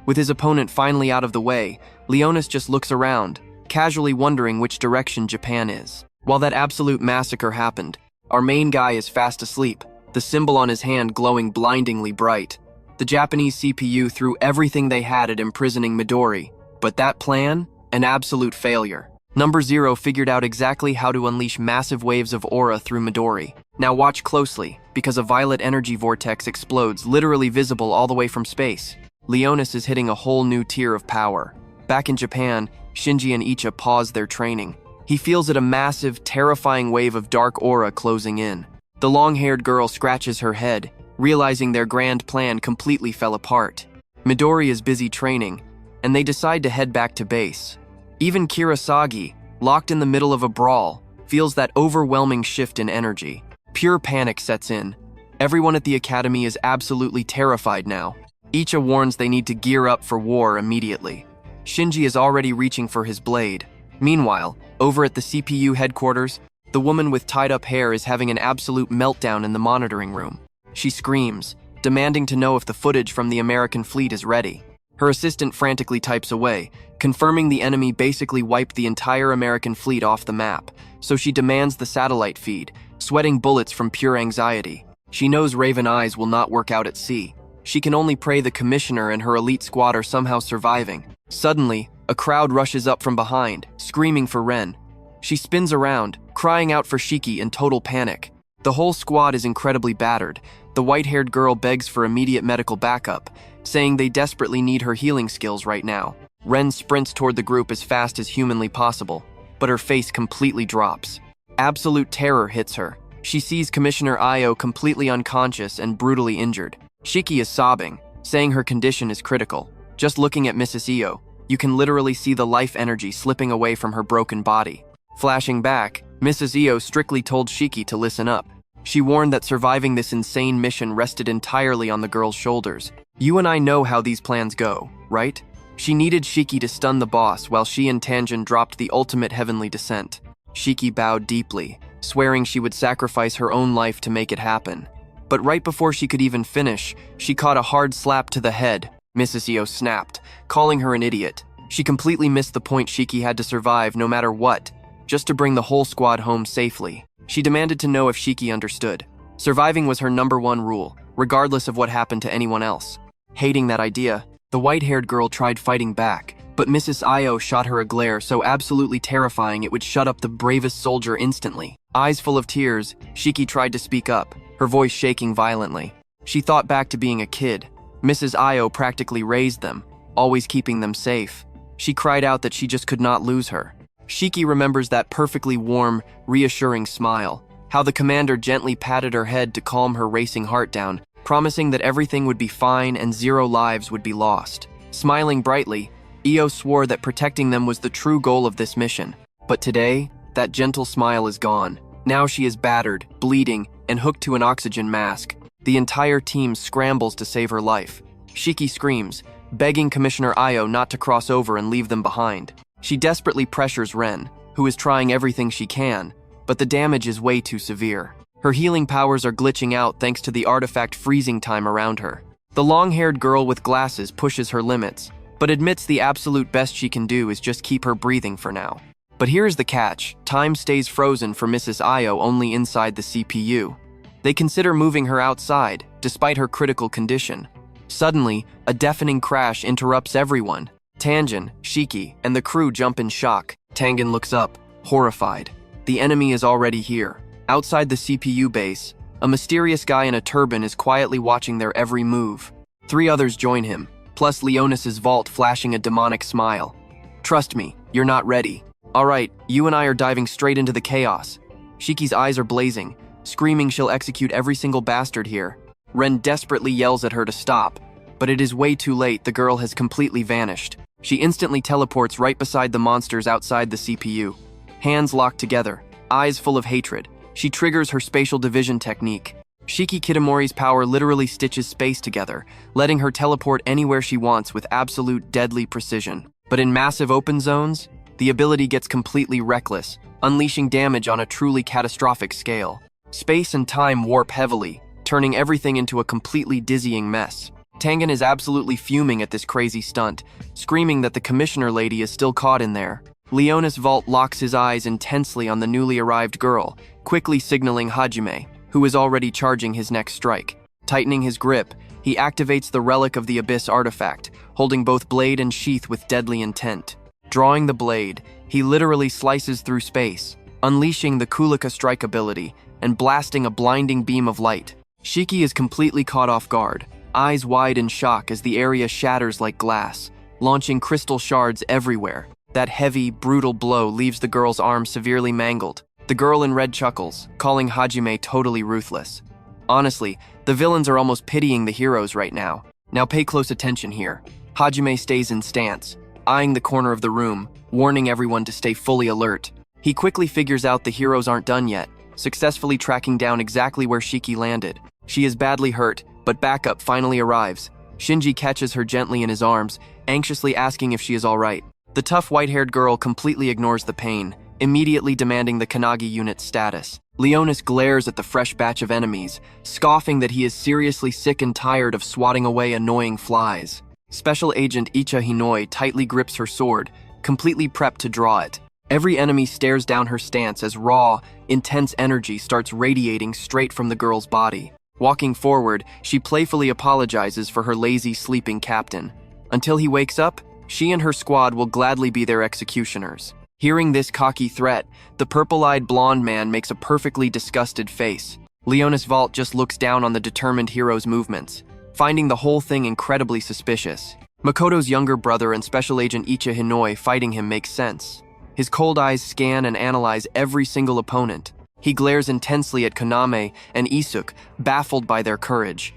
With his opponent finally out of the way, Leonis just looks around, casually wondering which direction Japan is. While that absolute massacre happened, our main guy is fast asleep, the symbol on his hand glowing blindingly bright. The Japanese CPU threw everything they had at imprisoning Midori, but that plan? An absolute failure. Number 0 figured out exactly how to unleash massive waves of aura through Midori. Now watch closely, because a violet energy vortex explodes, literally visible all the way from space. Leonis is hitting a whole new tier of power. Back in Japan, Shinji and Icha pause their training. He feels it a massive, terrifying wave of dark aura closing in. The long-haired girl scratches her head, realizing their grand plan completely fell apart. Midori is busy training, and they decide to head back to base. Even Kirasagi, locked in the middle of a brawl, feels that overwhelming shift in energy. Pure panic sets in. Everyone at the academy is absolutely terrified now. Icha warns they need to gear up for war immediately. Shinji is already reaching for his blade. Meanwhile, over at the CPU headquarters, the woman with tied-up hair is having an absolute meltdown in the monitoring room. She screams, demanding to know if the footage from the American fleet is ready. Her assistant frantically types away, confirming the enemy basically wiped the entire American fleet off the map, so she demands the satellite feed, sweating bullets from pure anxiety. She knows Raven Eyes will not work out at sea. She can only pray the commissioner and her elite squad are somehow surviving. Suddenly, a crowd rushes up from behind, screaming for Ren. She spins around, crying out for Shiki in total panic. The whole squad is incredibly battered. The white-haired girl begs for immediate medical backup, saying they desperately need her healing skills right now. Ren sprints toward the group as fast as humanly possible, but her face completely drops. Absolute terror hits her. She sees Commissioner Io completely unconscious and brutally injured. Shiki is sobbing, saying her condition is critical. Just looking at Mrs. Io, you can literally see the life energy slipping away from her broken body. Flashing back, Mrs. Io strictly told Shiki to listen up. She warned that surviving this insane mission rested entirely on the girl's shoulders. You and I know how these plans go, right? She needed Shiki to stun the boss while she and Tanjin dropped the ultimate heavenly descent. Shiki bowed deeply, swearing she would sacrifice her own life to make it happen. But right before she could even finish, she caught a hard slap to the head. Mrs. Io snapped, calling her an idiot. She completely missed the point. Shiki had to survive no matter what, just to bring the whole squad home safely. She demanded to know if Shiki understood. Surviving was her #1 rule, regardless of what happened to anyone else. Hating that idea, the white-haired girl tried fighting back, but Mrs. Io shot her a glare so absolutely terrifying it would shut up the bravest soldier instantly. Eyes full of tears, Shiki tried to speak up, her voice shaking violently. She thought back to being a kid. Mrs. Io practically raised them, always keeping them safe. She cried out that she just could not lose her. Shiki remembers that perfectly warm, reassuring smile, how the commander gently patted her head to calm her racing heart down, promising that everything would be fine and 0 lives would be lost. Smiling brightly, Io swore that protecting them was the true goal of this mission. But today, that gentle smile is gone. Now she is battered, bleeding, and hooked to an oxygen mask. The entire team scrambles to save her life. Shiki screams, begging Commissioner Io not to cross over and leave them behind. She desperately pressures Ren, who is trying everything she can, but the damage is way too severe. Her healing powers are glitching out thanks to the artifact freezing time around her. The long-haired girl with glasses pushes her limits, but admits the absolute best she can do is just keep her breathing for now. But here's the catch: time stays frozen for Mrs. Io only inside the CPU. They consider moving her outside, despite her critical condition. Suddenly, a deafening crash interrupts everyone. Tanjin, Shiki, and the crew jump in shock. Tanjin looks up, horrified. The enemy is already here. Outside the CPU base, a mysterious guy in a turban is quietly watching their every move. 3 others join him, plus Leonis's vault flashing a demonic smile. Trust me, you're not ready. Alright, you and I are diving straight into the chaos. Shiki's eyes are blazing, screaming she'll execute every single bastard here. Ren desperately yells at her to stop, but it is way too late. The girl has completely vanished. She instantly teleports right beside the monsters outside the CPU. Hands locked together, eyes full of hatred, she triggers her spatial division technique. Shiki Kitamori's power literally stitches space together, letting her teleport anywhere she wants with absolute deadly precision. But in massive open zones, the ability gets completely reckless, unleashing damage on a truly catastrophic scale. Space and time warp heavily, turning everything into a completely dizzying mess. Tanjin is absolutely fuming at this crazy stunt, screaming that the commissioner lady is still caught in there. Leonis Vault locks his eyes intensely on the newly arrived girl, quickly signaling Hajime, who is already charging his next strike. Tightening his grip, he activates the Relic of the Abyss artifact, holding both blade and sheath with deadly intent. Drawing the blade, he literally slices through space, unleashing the Kulika strike ability and blasting a blinding beam of light. Shiki is completely caught off guard, eyes wide in shock as the area shatters like glass, launching crystal shards everywhere. That heavy, brutal blow leaves the girl's arm severely mangled. The girl in red chuckles, calling Hajime totally ruthless. Honestly, the villains are almost pitying the heroes right now. Now pay close attention here. Hajime stays in stance, eyeing the corner of the room, warning everyone to stay fully alert. He quickly figures out the heroes aren't done yet, successfully tracking down exactly where Shiki landed. She is badly hurt, but backup finally arrives. Shinji catches her gently in his arms, anxiously asking if she is alright. The tough white-haired girl completely ignores the pain, immediately demanding the Kanagi unit's status. Leonis glares at the fresh batch of enemies, scoffing that he is seriously sick and tired of swatting away annoying flies. Special Agent Icha Hinoi tightly grips her sword, completely prepped to draw it. Every enemy stares down her stance as raw, intense energy starts radiating straight from the girl's body. Walking forward, she playfully apologizes for her lazy, sleeping captain. Until he wakes up, she and her squad will gladly be their executioners. Hearing this cocky threat, the purple-eyed blonde man makes a perfectly disgusted face. Leonis Vault just looks down on the determined hero's movements, finding the whole thing incredibly suspicious. Makoto's younger brother and Special Agent Icha Hinoi fighting him makes sense. His cold eyes scan and analyze every single opponent. He glares intensely at Koname and Isuk, baffled by their courage.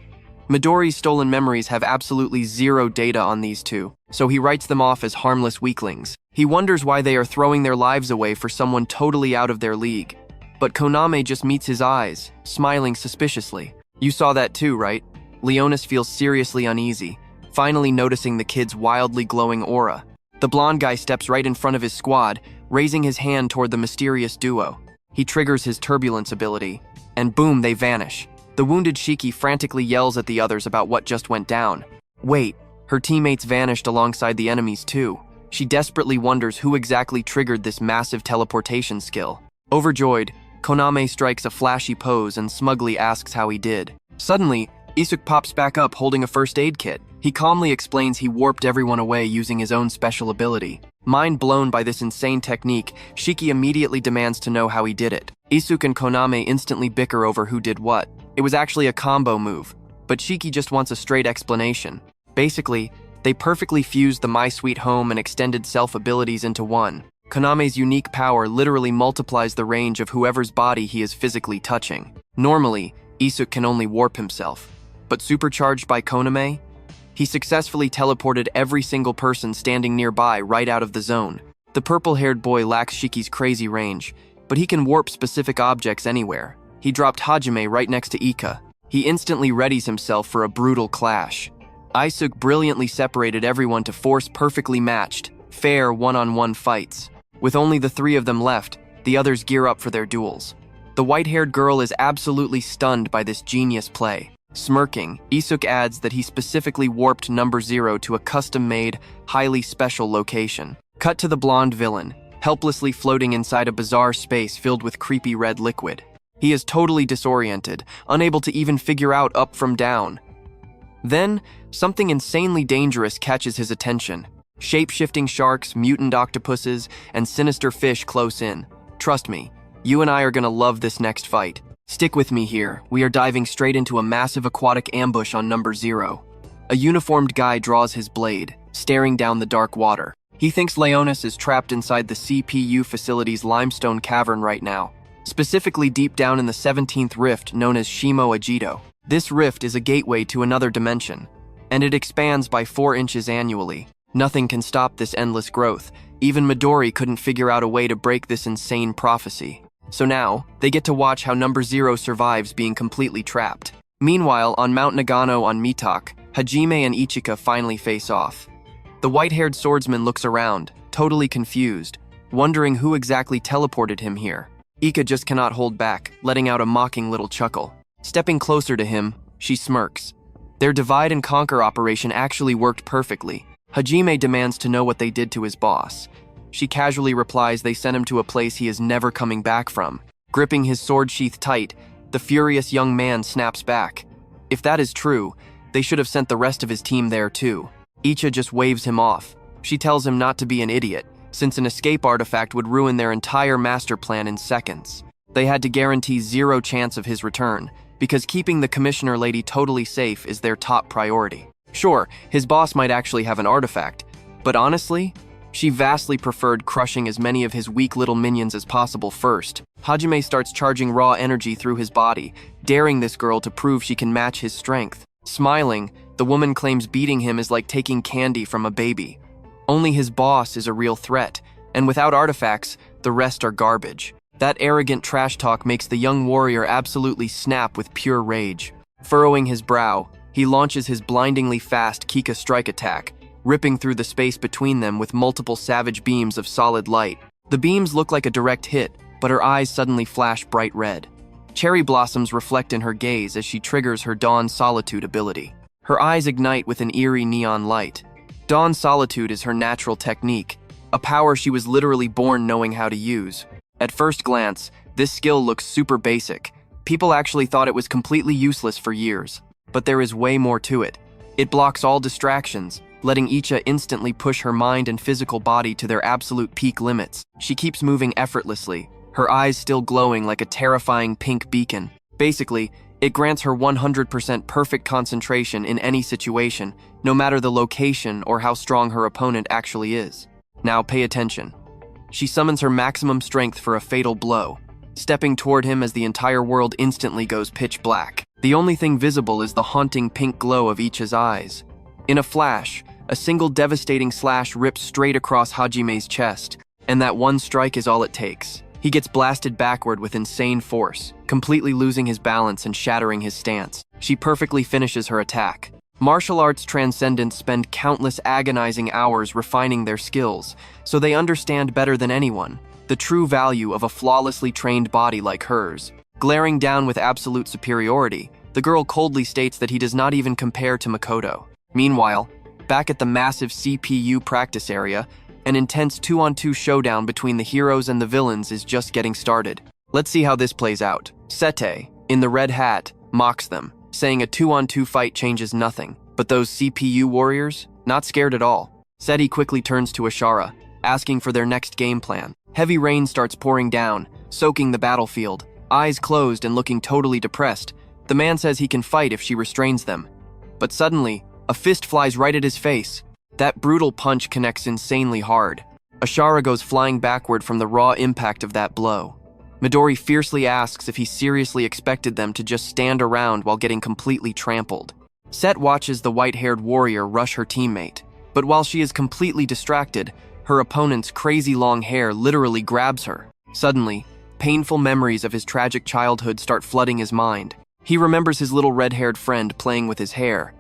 Midori's stolen memories have absolutely zero data on these two, so he writes them off as harmless weaklings. He wonders why they are throwing their lives away for someone totally out of their league. But Koname just meets his eyes, smiling suspiciously. You saw that too, right? Leonis feels seriously uneasy, finally noticing the kid's wildly glowing aura. The blonde guy steps right in front of his squad, raising his hand toward the mysterious duo. He triggers his turbulence ability, and boom, they vanish. The wounded Shiki frantically yells at the others about what just went down. Wait, her teammates vanished alongside the enemies too. She desperately wonders who exactly triggered this massive teleportation skill. Overjoyed, Koname strikes a flashy pose and smugly asks how he did. Suddenly, Isuk pops back up holding a first aid kit. He calmly explains he warped everyone away using his own special ability. Mind blown by this insane technique, Shiki immediately demands to know how he did it. Isuk and Koname instantly bicker over who did what. It was actually a combo move, but Shiki just wants a straight explanation. Basically, they perfectly fused the My Sweet Home and Extended Self abilities into one. Koname's unique power literally multiplies the range of whoever's body he is physically touching. Normally, Isuk can only warp himself, but supercharged by Koname, he successfully teleported every single person standing nearby right out of the zone. The purple-haired boy lacks Shiki's crazy range, but he can warp specific objects anywhere. He dropped Hajime right next to Ika. He instantly readies himself for a brutal clash. Isuk brilliantly separated everyone to force perfectly matched, fair one-on-one fights. With only the three of them left, the others gear up for their duels. The white-haired girl is absolutely stunned by this genius play. Smirking, Isuk adds that he specifically warped number 0 to a custom-made, highly special location. Cut to the blonde villain, helplessly floating inside a bizarre space filled with creepy red liquid. He is totally disoriented, unable to even figure out up from down. Then, something insanely dangerous catches his attention. Shape-shifting sharks, mutant octopuses, and sinister fish close in. Trust me, you and I are gonna love this next fight. Stick with me here. We are diving straight into a massive aquatic ambush on number 0. A uniformed guy draws his blade, staring down the dark water. He thinks Leonis is trapped inside the CPU facility's limestone cavern right now, specifically deep down in the 17th rift known as Shimo Ajido. This rift is a gateway to another dimension, and it expands by 4 inches annually. Nothing can stop this endless growth. Even Midori couldn't figure out a way to break this insane prophecy. So now, they get to watch how number 0 survives being completely trapped. Meanwhile, on Mount Nagano on Mitak, Hajime and Ichika finally face off. The white-haired swordsman looks around, totally confused, wondering who exactly teleported him here. Ika just cannot hold back, letting out a mocking little chuckle. Stepping closer to him, she smirks. Their divide and conquer operation actually worked perfectly. Hajime demands to know what they did to his boss. She casually replies they sent him to a place he is never coming back from. Gripping his sword sheath tight, the furious young man snaps back. If that is true, they should have sent the rest of his team there too. Icha just waves him off. She tells him not to be an idiot, since an escape artifact would ruin their entire master plan in seconds. They had to guarantee 0 chance of his return, because keeping the commissioner lady totally safe is their top priority. Sure, his boss might actually have an artifact, but honestly, she vastly preferred crushing as many of his weak little minions as possible first. Hajime starts charging raw energy through his body, daring this girl to prove she can match his strength. Smiling, the woman claims beating him is like taking candy from a baby. Only his boss is a real threat, and without artifacts, the rest are garbage. That arrogant trash talk makes the young warrior absolutely snap with pure rage. Furrowing his brow, he launches his blindingly fast Kika strike attack, ripping through the space between them with multiple savage beams of solid light. The beams look like a direct hit, but her eyes suddenly flash bright red. Cherry blossoms reflect in her gaze as she triggers her Dawn Solitude ability. Her eyes ignite with an eerie neon light. Dawn Solitude is her natural technique, a power she was literally born knowing how to use. At first glance, this skill looks super basic. People actually thought it was completely useless for years. But there is way more to it. It blocks all distractions, letting Icha instantly push her mind and physical body to their absolute peak limits. She keeps moving effortlessly, her eyes still glowing like a terrifying pink beacon. Basically, it grants her 100% perfect concentration in any situation, no matter the location or how strong her opponent actually is. Now pay attention. She summons her maximum strength for a fatal blow, stepping toward him as the entire world instantly goes pitch black. The only thing visible is the haunting pink glow of each's eyes. In a flash, a single devastating slash rips straight across Hajime's chest, and that one strike is all it takes. He gets blasted backward with insane force, completely losing his balance and shattering his stance. She perfectly finishes her attack. Martial arts transcendents spend countless agonizing hours refining their skills, so they understand better than anyone the true value of a flawlessly trained body like hers. Glaring down with absolute superiority, the girl coldly states that he does not even compare to Makoto. Meanwhile, back at the massive CPU practice area, an intense 2-on-2 showdown between the heroes and the villains is just getting started. Let's see how this plays out. Sete, in the red hat, mocks them, saying a 2-on-2 fight changes nothing. But those CPU warriors? Not scared at all. Seti quickly turns to Ashara, asking for their next game plan. Heavy rain starts pouring down, soaking the battlefield. Eyes closed and looking totally depressed, the man says he can fight if she restrains them. But suddenly, a fist flies right at his face. That brutal punch connects insanely hard. Ashara goes flying backward from the raw impact of that blow. Midori fiercely asks if he seriously expected them to just stand around while getting completely trampled. Set watches the white-haired warrior rush her teammate, but while she is completely distracted, her opponent's crazy long hair literally grabs her. Suddenly, painful memories of his tragic childhood start flooding his mind. He remembers his little red-haired friend playing with his hair.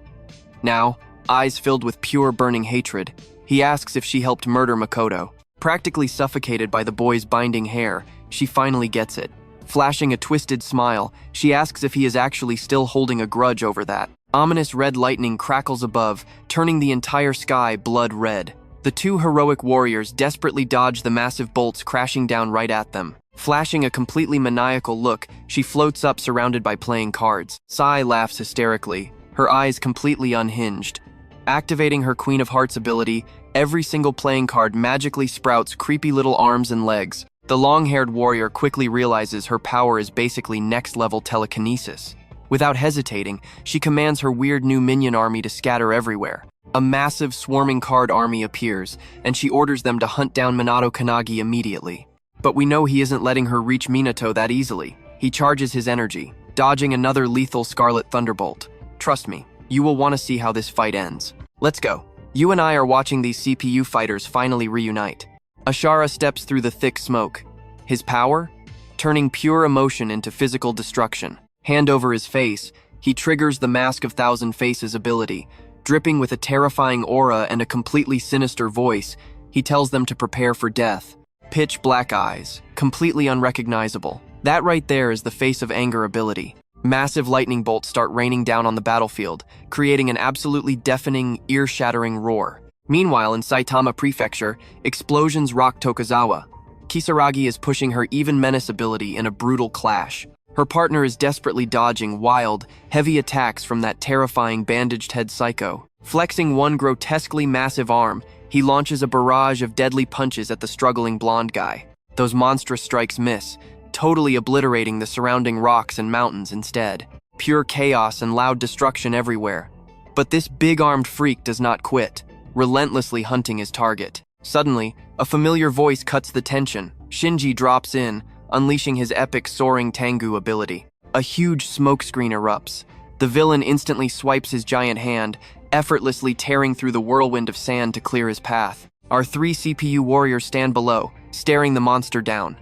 Now, eyes filled with pure burning hatred, he asks if she helped murder Makoto. Practically suffocated by the boy's binding hair, she finally gets it. Flashing a twisted smile, she asks if he is actually still holding a grudge over that. Ominous red lightning crackles above, turning the entire sky blood red. The two heroic warriors desperately dodge the massive bolts crashing down right at them. Flashing a completely maniacal look, she floats up surrounded by playing cards. Sai laughs hysterically, her eyes completely unhinged. Activating her Queen of Hearts ability, every single playing card magically sprouts creepy little arms and legs. The long-haired warrior quickly realizes her power is basically next-level telekinesis. Without hesitating, she commands her weird new minion army to scatter everywhere. A massive swarming card army appears, and she orders them to hunt down Minato Kanagi immediately. But we know he isn't letting her reach Minato that easily. He charges his energy, dodging another lethal Scarlet Thunderbolt. Trust me, you will want to see how this fight ends. Let's go. You and I are watching these CPU fighters finally reunite. Ashara steps through the thick smoke. His power? Turning pure emotion into physical destruction. Hand over his face, he triggers the Mask of Thousand Faces ability. Dripping with a terrifying aura and a completely sinister voice, he tells them to prepare for death. Pitch black eyes, completely unrecognizable. That right there is the Face of Anger ability. Massive lightning bolts start raining down on the battlefield, creating an absolutely deafening, ear-shattering roar. Meanwhile, in Saitama Prefecture, explosions rock Tokugawa. Kisaragi is pushing her Even Menace ability in a brutal clash. Her partner is desperately dodging wild, heavy attacks from that terrifying bandaged head psycho. Flexing one grotesquely massive arm, he launches a barrage of deadly punches at the struggling blonde guy. Those monstrous strikes miss, totally obliterating the surrounding rocks and mountains instead. Pure chaos and loud destruction everywhere. But this big-armed freak does not quit, relentlessly hunting his target. Suddenly, a familiar voice cuts the tension. Shinji drops in, unleashing his epic soaring Tengu ability. A huge smokescreen erupts. The villain instantly swipes his giant hand, effortlessly tearing through the whirlwind of sand to clear his path. Our three CPU warriors stand below, staring the monster down.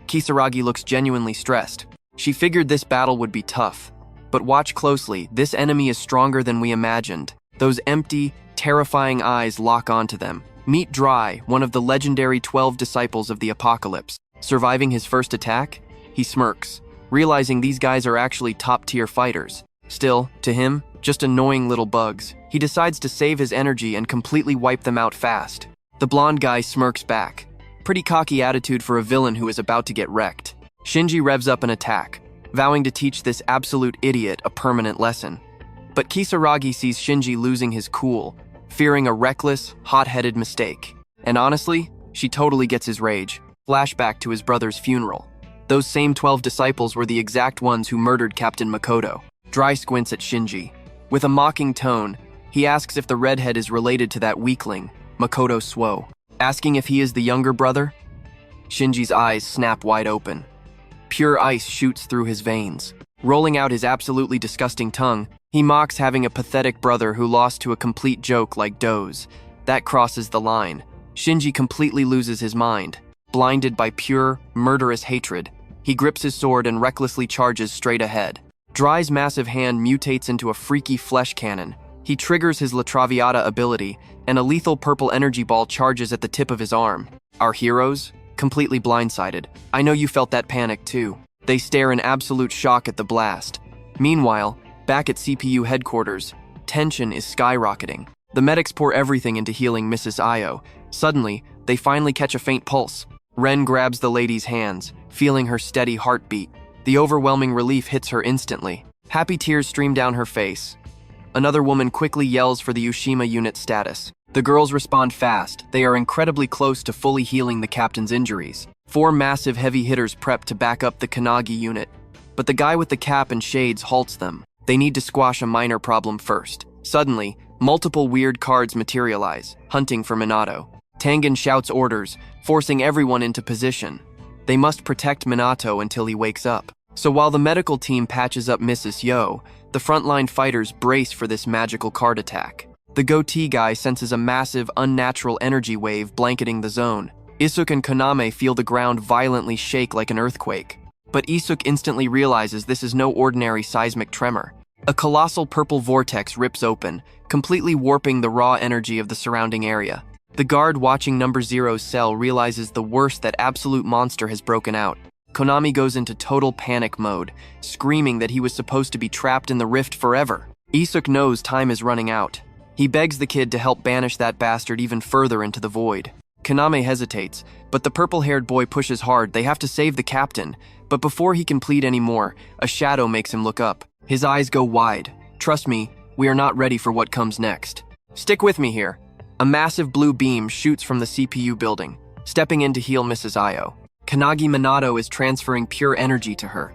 Kisaragi looks genuinely stressed. She figured this battle would be tough. But watch closely, this enemy is stronger than we imagined. Those empty, terrifying eyes lock onto them. Meet Dry, one of the legendary 12 disciples of the Apocalypse. Surviving his first attack? He smirks, realizing these guys are actually top-tier fighters. Still, to him, just annoying little bugs. He decides to save his energy and completely wipe them out fast. The blonde guy smirks back. Pretty cocky attitude for a villain who is about to get wrecked. Shinji revs up an attack, vowing to teach this absolute idiot a permanent lesson. But Kisaragi sees Shinji losing his cool, fearing a reckless, hot-headed mistake. And honestly, she totally gets his rage. Flashback to his brother's funeral. Those same 12 disciples were the exact ones who murdered Captain Makoto. Dry squints at Shinji. With a mocking tone, he asks if the redhead is related to that weakling, Makoto Suo, asking if he is the younger brother. Shinji's eyes snap wide open. Pure ice shoots through his veins. Rolling out his absolutely disgusting tongue, he mocks having a pathetic brother who lost to a complete joke like Doze. That crosses the line. Shinji completely loses his mind. Blinded by pure, murderous hatred, he grips his sword and recklessly charges straight ahead. Dry's massive hand mutates into a freaky flesh cannon. He triggers his La Traviata ability, and a lethal purple energy ball charges at the tip of his arm. Our heroes? Completely blindsided. I know you felt that panic too. They stare in absolute shock at the blast. Meanwhile, back at CPU headquarters, tension is skyrocketing. The medics pour everything into healing Mrs. Io. Suddenly, they finally catch a faint pulse. Ren grabs the lady's hands, feeling her steady heartbeat. The overwhelming relief hits her instantly. Happy tears stream down her face. Another woman quickly yells for the Ushima unit status. The girls respond fast. They are incredibly close to fully healing the captain's injuries. 4 massive heavy hitters prep to back up the Kanagi unit. But the guy with the cap and shades halts them. They need to squash a minor problem first. Suddenly, multiple weird cards materialize, hunting for Minato. Tengen shouts orders, forcing everyone into position. They must protect Minato until he wakes up. So while the medical team patches up Mrs. Yo, the frontline fighters brace for this magical card attack. The goatee guy senses a massive, unnatural energy wave blanketing the zone. Isuk and Koname feel the ground violently shake like an earthquake. But Isuk instantly realizes this is no ordinary seismic tremor. A colossal purple vortex rips open, completely warping the raw energy of the surrounding area. The guard watching Number Zero's cell realizes the worst, that absolute monster has broken out. Konami goes into total panic mode, screaming that he was supposed to be trapped in the rift forever. Isuk knows time is running out. He begs the kid to help banish that bastard even further into the void. Konami hesitates, but the purple-haired boy pushes hard. They have to save the captain. But before he can plead anymore, a shadow makes him look up. His eyes go wide. Trust me, we are not ready for what comes next. Stick with me here. A massive blue beam shoots from the CPU building, stepping in to heal Mrs. Io. Kanagi Manato is transferring pure energy to her.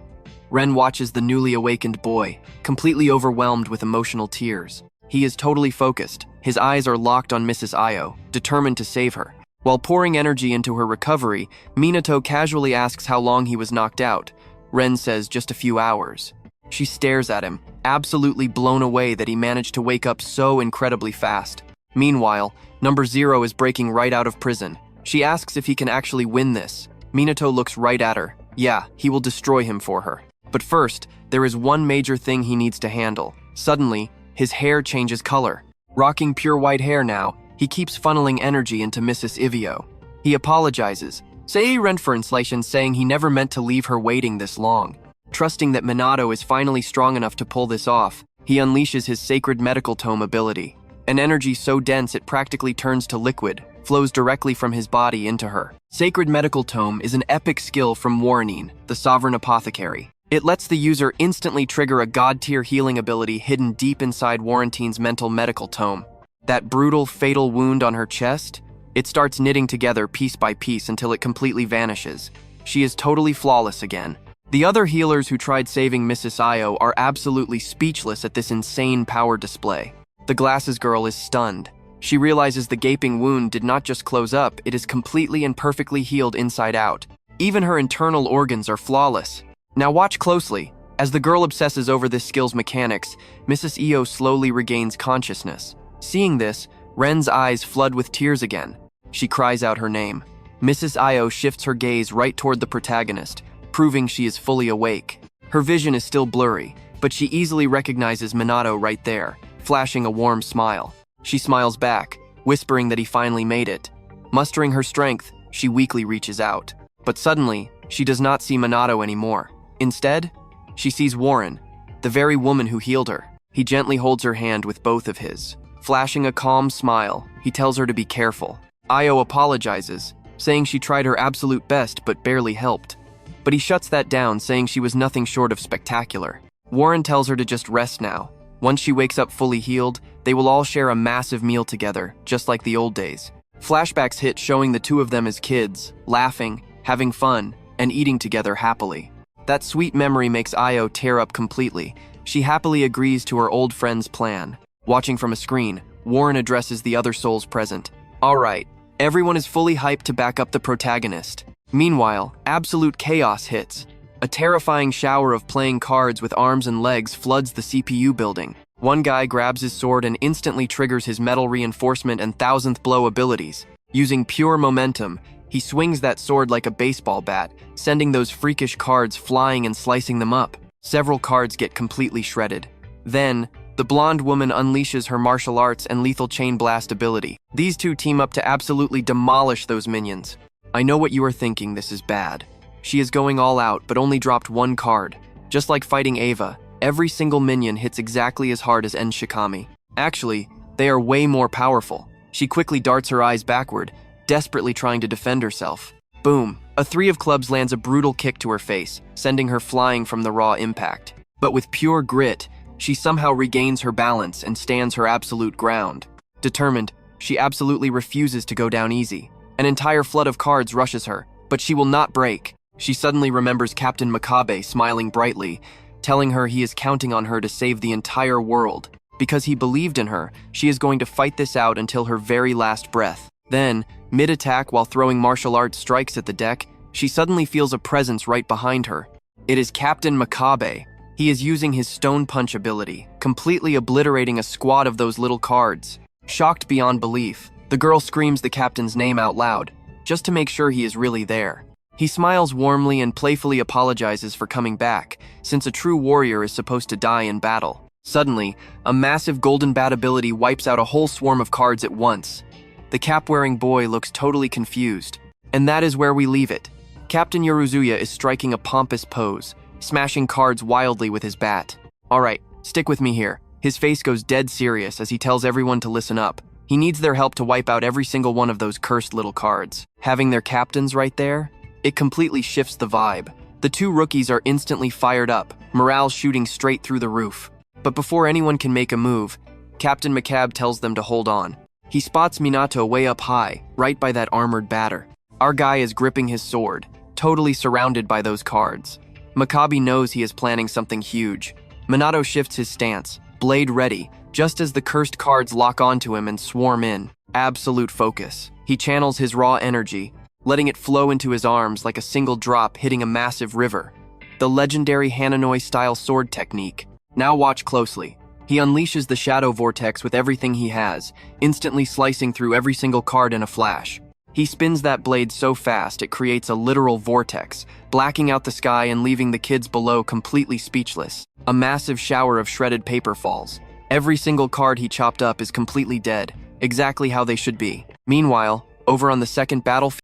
Ren watches the newly awakened boy, completely overwhelmed with emotional tears. He is totally focused. His eyes are locked on Mrs. Io, determined to save her. While pouring energy into her recovery, Minato casually asks how long he was knocked out. Ren says just a few hours. She stares at him, absolutely blown away that he managed to wake up so incredibly fast. Meanwhile, Number Zero is breaking right out of prison. She asks if he can actually win this. Minato looks right at her. Yeah, he will destroy him for her. But first, there is one major thing he needs to handle. Suddenly, his hair changes color. Rocking pure white hair now, he keeps funneling energy into Mrs. Ivio. He apologizes, saying he never meant to leave her waiting this long. Trusting that Minato is finally strong enough to pull this off, he unleashes his sacred medical tome ability. An energy so dense it practically turns to liquid, flows directly from his body into her. Sacred Medical Tome is an epic skill from Warrenine, the Sovereign Apothecary. It lets the user instantly trigger a god-tier healing ability hidden deep inside Warrentine's mental medical tome. That brutal, fatal wound on her chest? It starts knitting together piece by piece until it completely vanishes. She is totally flawless again. The other healers who tried saving Mrs. Io are absolutely speechless at this insane power display. The glasses girl is stunned. She realizes the gaping wound did not just close up, it is completely and perfectly healed inside out. Even her internal organs are flawless. Now watch closely. As the girl obsesses over this skill's mechanics, Mrs. Io slowly regains consciousness. Seeing this, Ren's eyes flood with tears again. She cries out her name. Mrs. Io shifts her gaze right toward the protagonist, proving she is fully awake. Her vision is still blurry, but she easily recognizes Minato right there, flashing a warm smile. She smiles back, whispering that he finally made it. Mustering her strength, she weakly reaches out. But suddenly, she does not see Minato anymore. Instead, she sees Warren, the very woman who healed her. He gently holds her hand with both of his. Flashing a calm smile, he tells her to be careful. Io apologizes, saying she tried her absolute best but barely helped. But he shuts that down, saying she was nothing short of spectacular. Warren tells her to just rest now. Once she wakes up fully healed, they will all share a massive meal together, just like the old days. Flashbacks hit showing the two of them as kids, laughing, having fun, and eating together happily. That sweet memory makes Io tear up completely. She happily agrees to her old friend's plan. Watching from a screen, Warren addresses the other souls present. Alright, everyone is fully hyped to back up the protagonist. Meanwhile, absolute chaos hits. A terrifying shower of playing cards with arms and legs floods the CPU building. One guy grabs his sword and instantly triggers his metal reinforcement and thousandth blow abilities. Using pure momentum, he swings that sword like a baseball bat, sending those freakish cards flying and slicing them up. Several cards get completely shredded. Then, the blonde woman unleashes her martial arts and lethal chain blast ability. These two team up to absolutely demolish those minions. I know what you are thinking, this is bad. She is going all out, but only dropped one card. Just like fighting Ava, every single minion hits exactly as hard as En Shikami. Actually, they are way more powerful. She quickly darts her eyes backward, desperately trying to defend herself. Boom! A 3 of clubs lands a brutal kick to her face, sending her flying from the raw impact. But with pure grit, she somehow regains her balance and stands her absolute ground. Determined, she absolutely refuses to go down easy. An entire flood of cards rushes her, but she will not break. She suddenly remembers Captain Makabe smiling brightly, telling her he is counting on her to save the entire world. Because he believed in her, she is going to fight this out until her very last breath. Then, mid-attack while throwing martial arts strikes at the deck, she suddenly feels a presence right behind her. It is Captain Makabe. He is using his Stone Punch ability, completely obliterating a squad of those little cards. Shocked beyond belief, the girl screams the captain's name out loud, just to make sure he is really there. He smiles warmly and playfully apologizes for coming back, since a true warrior is supposed to die in battle. Suddenly, a massive golden bat ability wipes out a whole swarm of cards at once. The cap-wearing boy looks totally confused. And that is where we leave it. Captain Yoruzuya is striking a pompous pose, smashing cards wildly with his bat. Alright, stick with me here. His face goes dead serious as he tells everyone to listen up. He needs their help to wipe out every single one of those cursed little cards. Having their captains right there, it completely shifts the vibe. The two rookies are instantly fired up, morale shooting straight through the roof. But before anyone can make a move, Captain McCab tells them to hold on. He spots Minato way up high, right by that armored batter. Our guy is gripping his sword, totally surrounded by those cards. Makabe knows he is planning something huge. Minato shifts his stance, blade ready, just as the cursed cards lock onto him and swarm in. Absolute focus. He channels his raw energy, letting it flow into his arms like a single drop hitting a massive river. The legendary Hananoi-style sword technique. Now watch closely. He unleashes the shadow vortex with everything he has, instantly slicing through every single card in a flash. He spins that blade so fast it creates a literal vortex, blacking out the sky and leaving the kids below completely speechless. A massive shower of shredded paper falls. Every single card he chopped up is completely dead, exactly how they should be. Meanwhile, over on the second battlefield...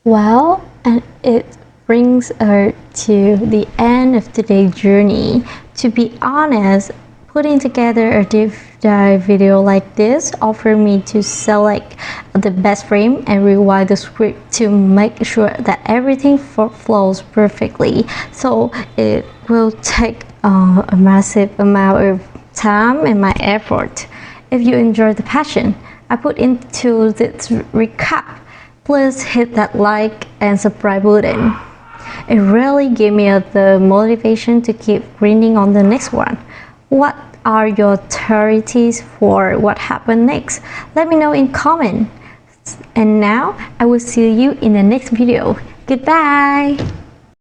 Well, and it brings us to the end of today's journey. To be honest, putting together a deep dive video like this offered me to select the best frame and rewrite the script to make sure that everything flows perfectly. So it will take a massive amount of time and my effort. If you enjoy the passion I put into this recap, please hit that like and subscribe button. It really gave me the motivation to keep grinding on the next one. What are your theories for what happened next? Let me know in comment. And now I will see you in the next video. Goodbye.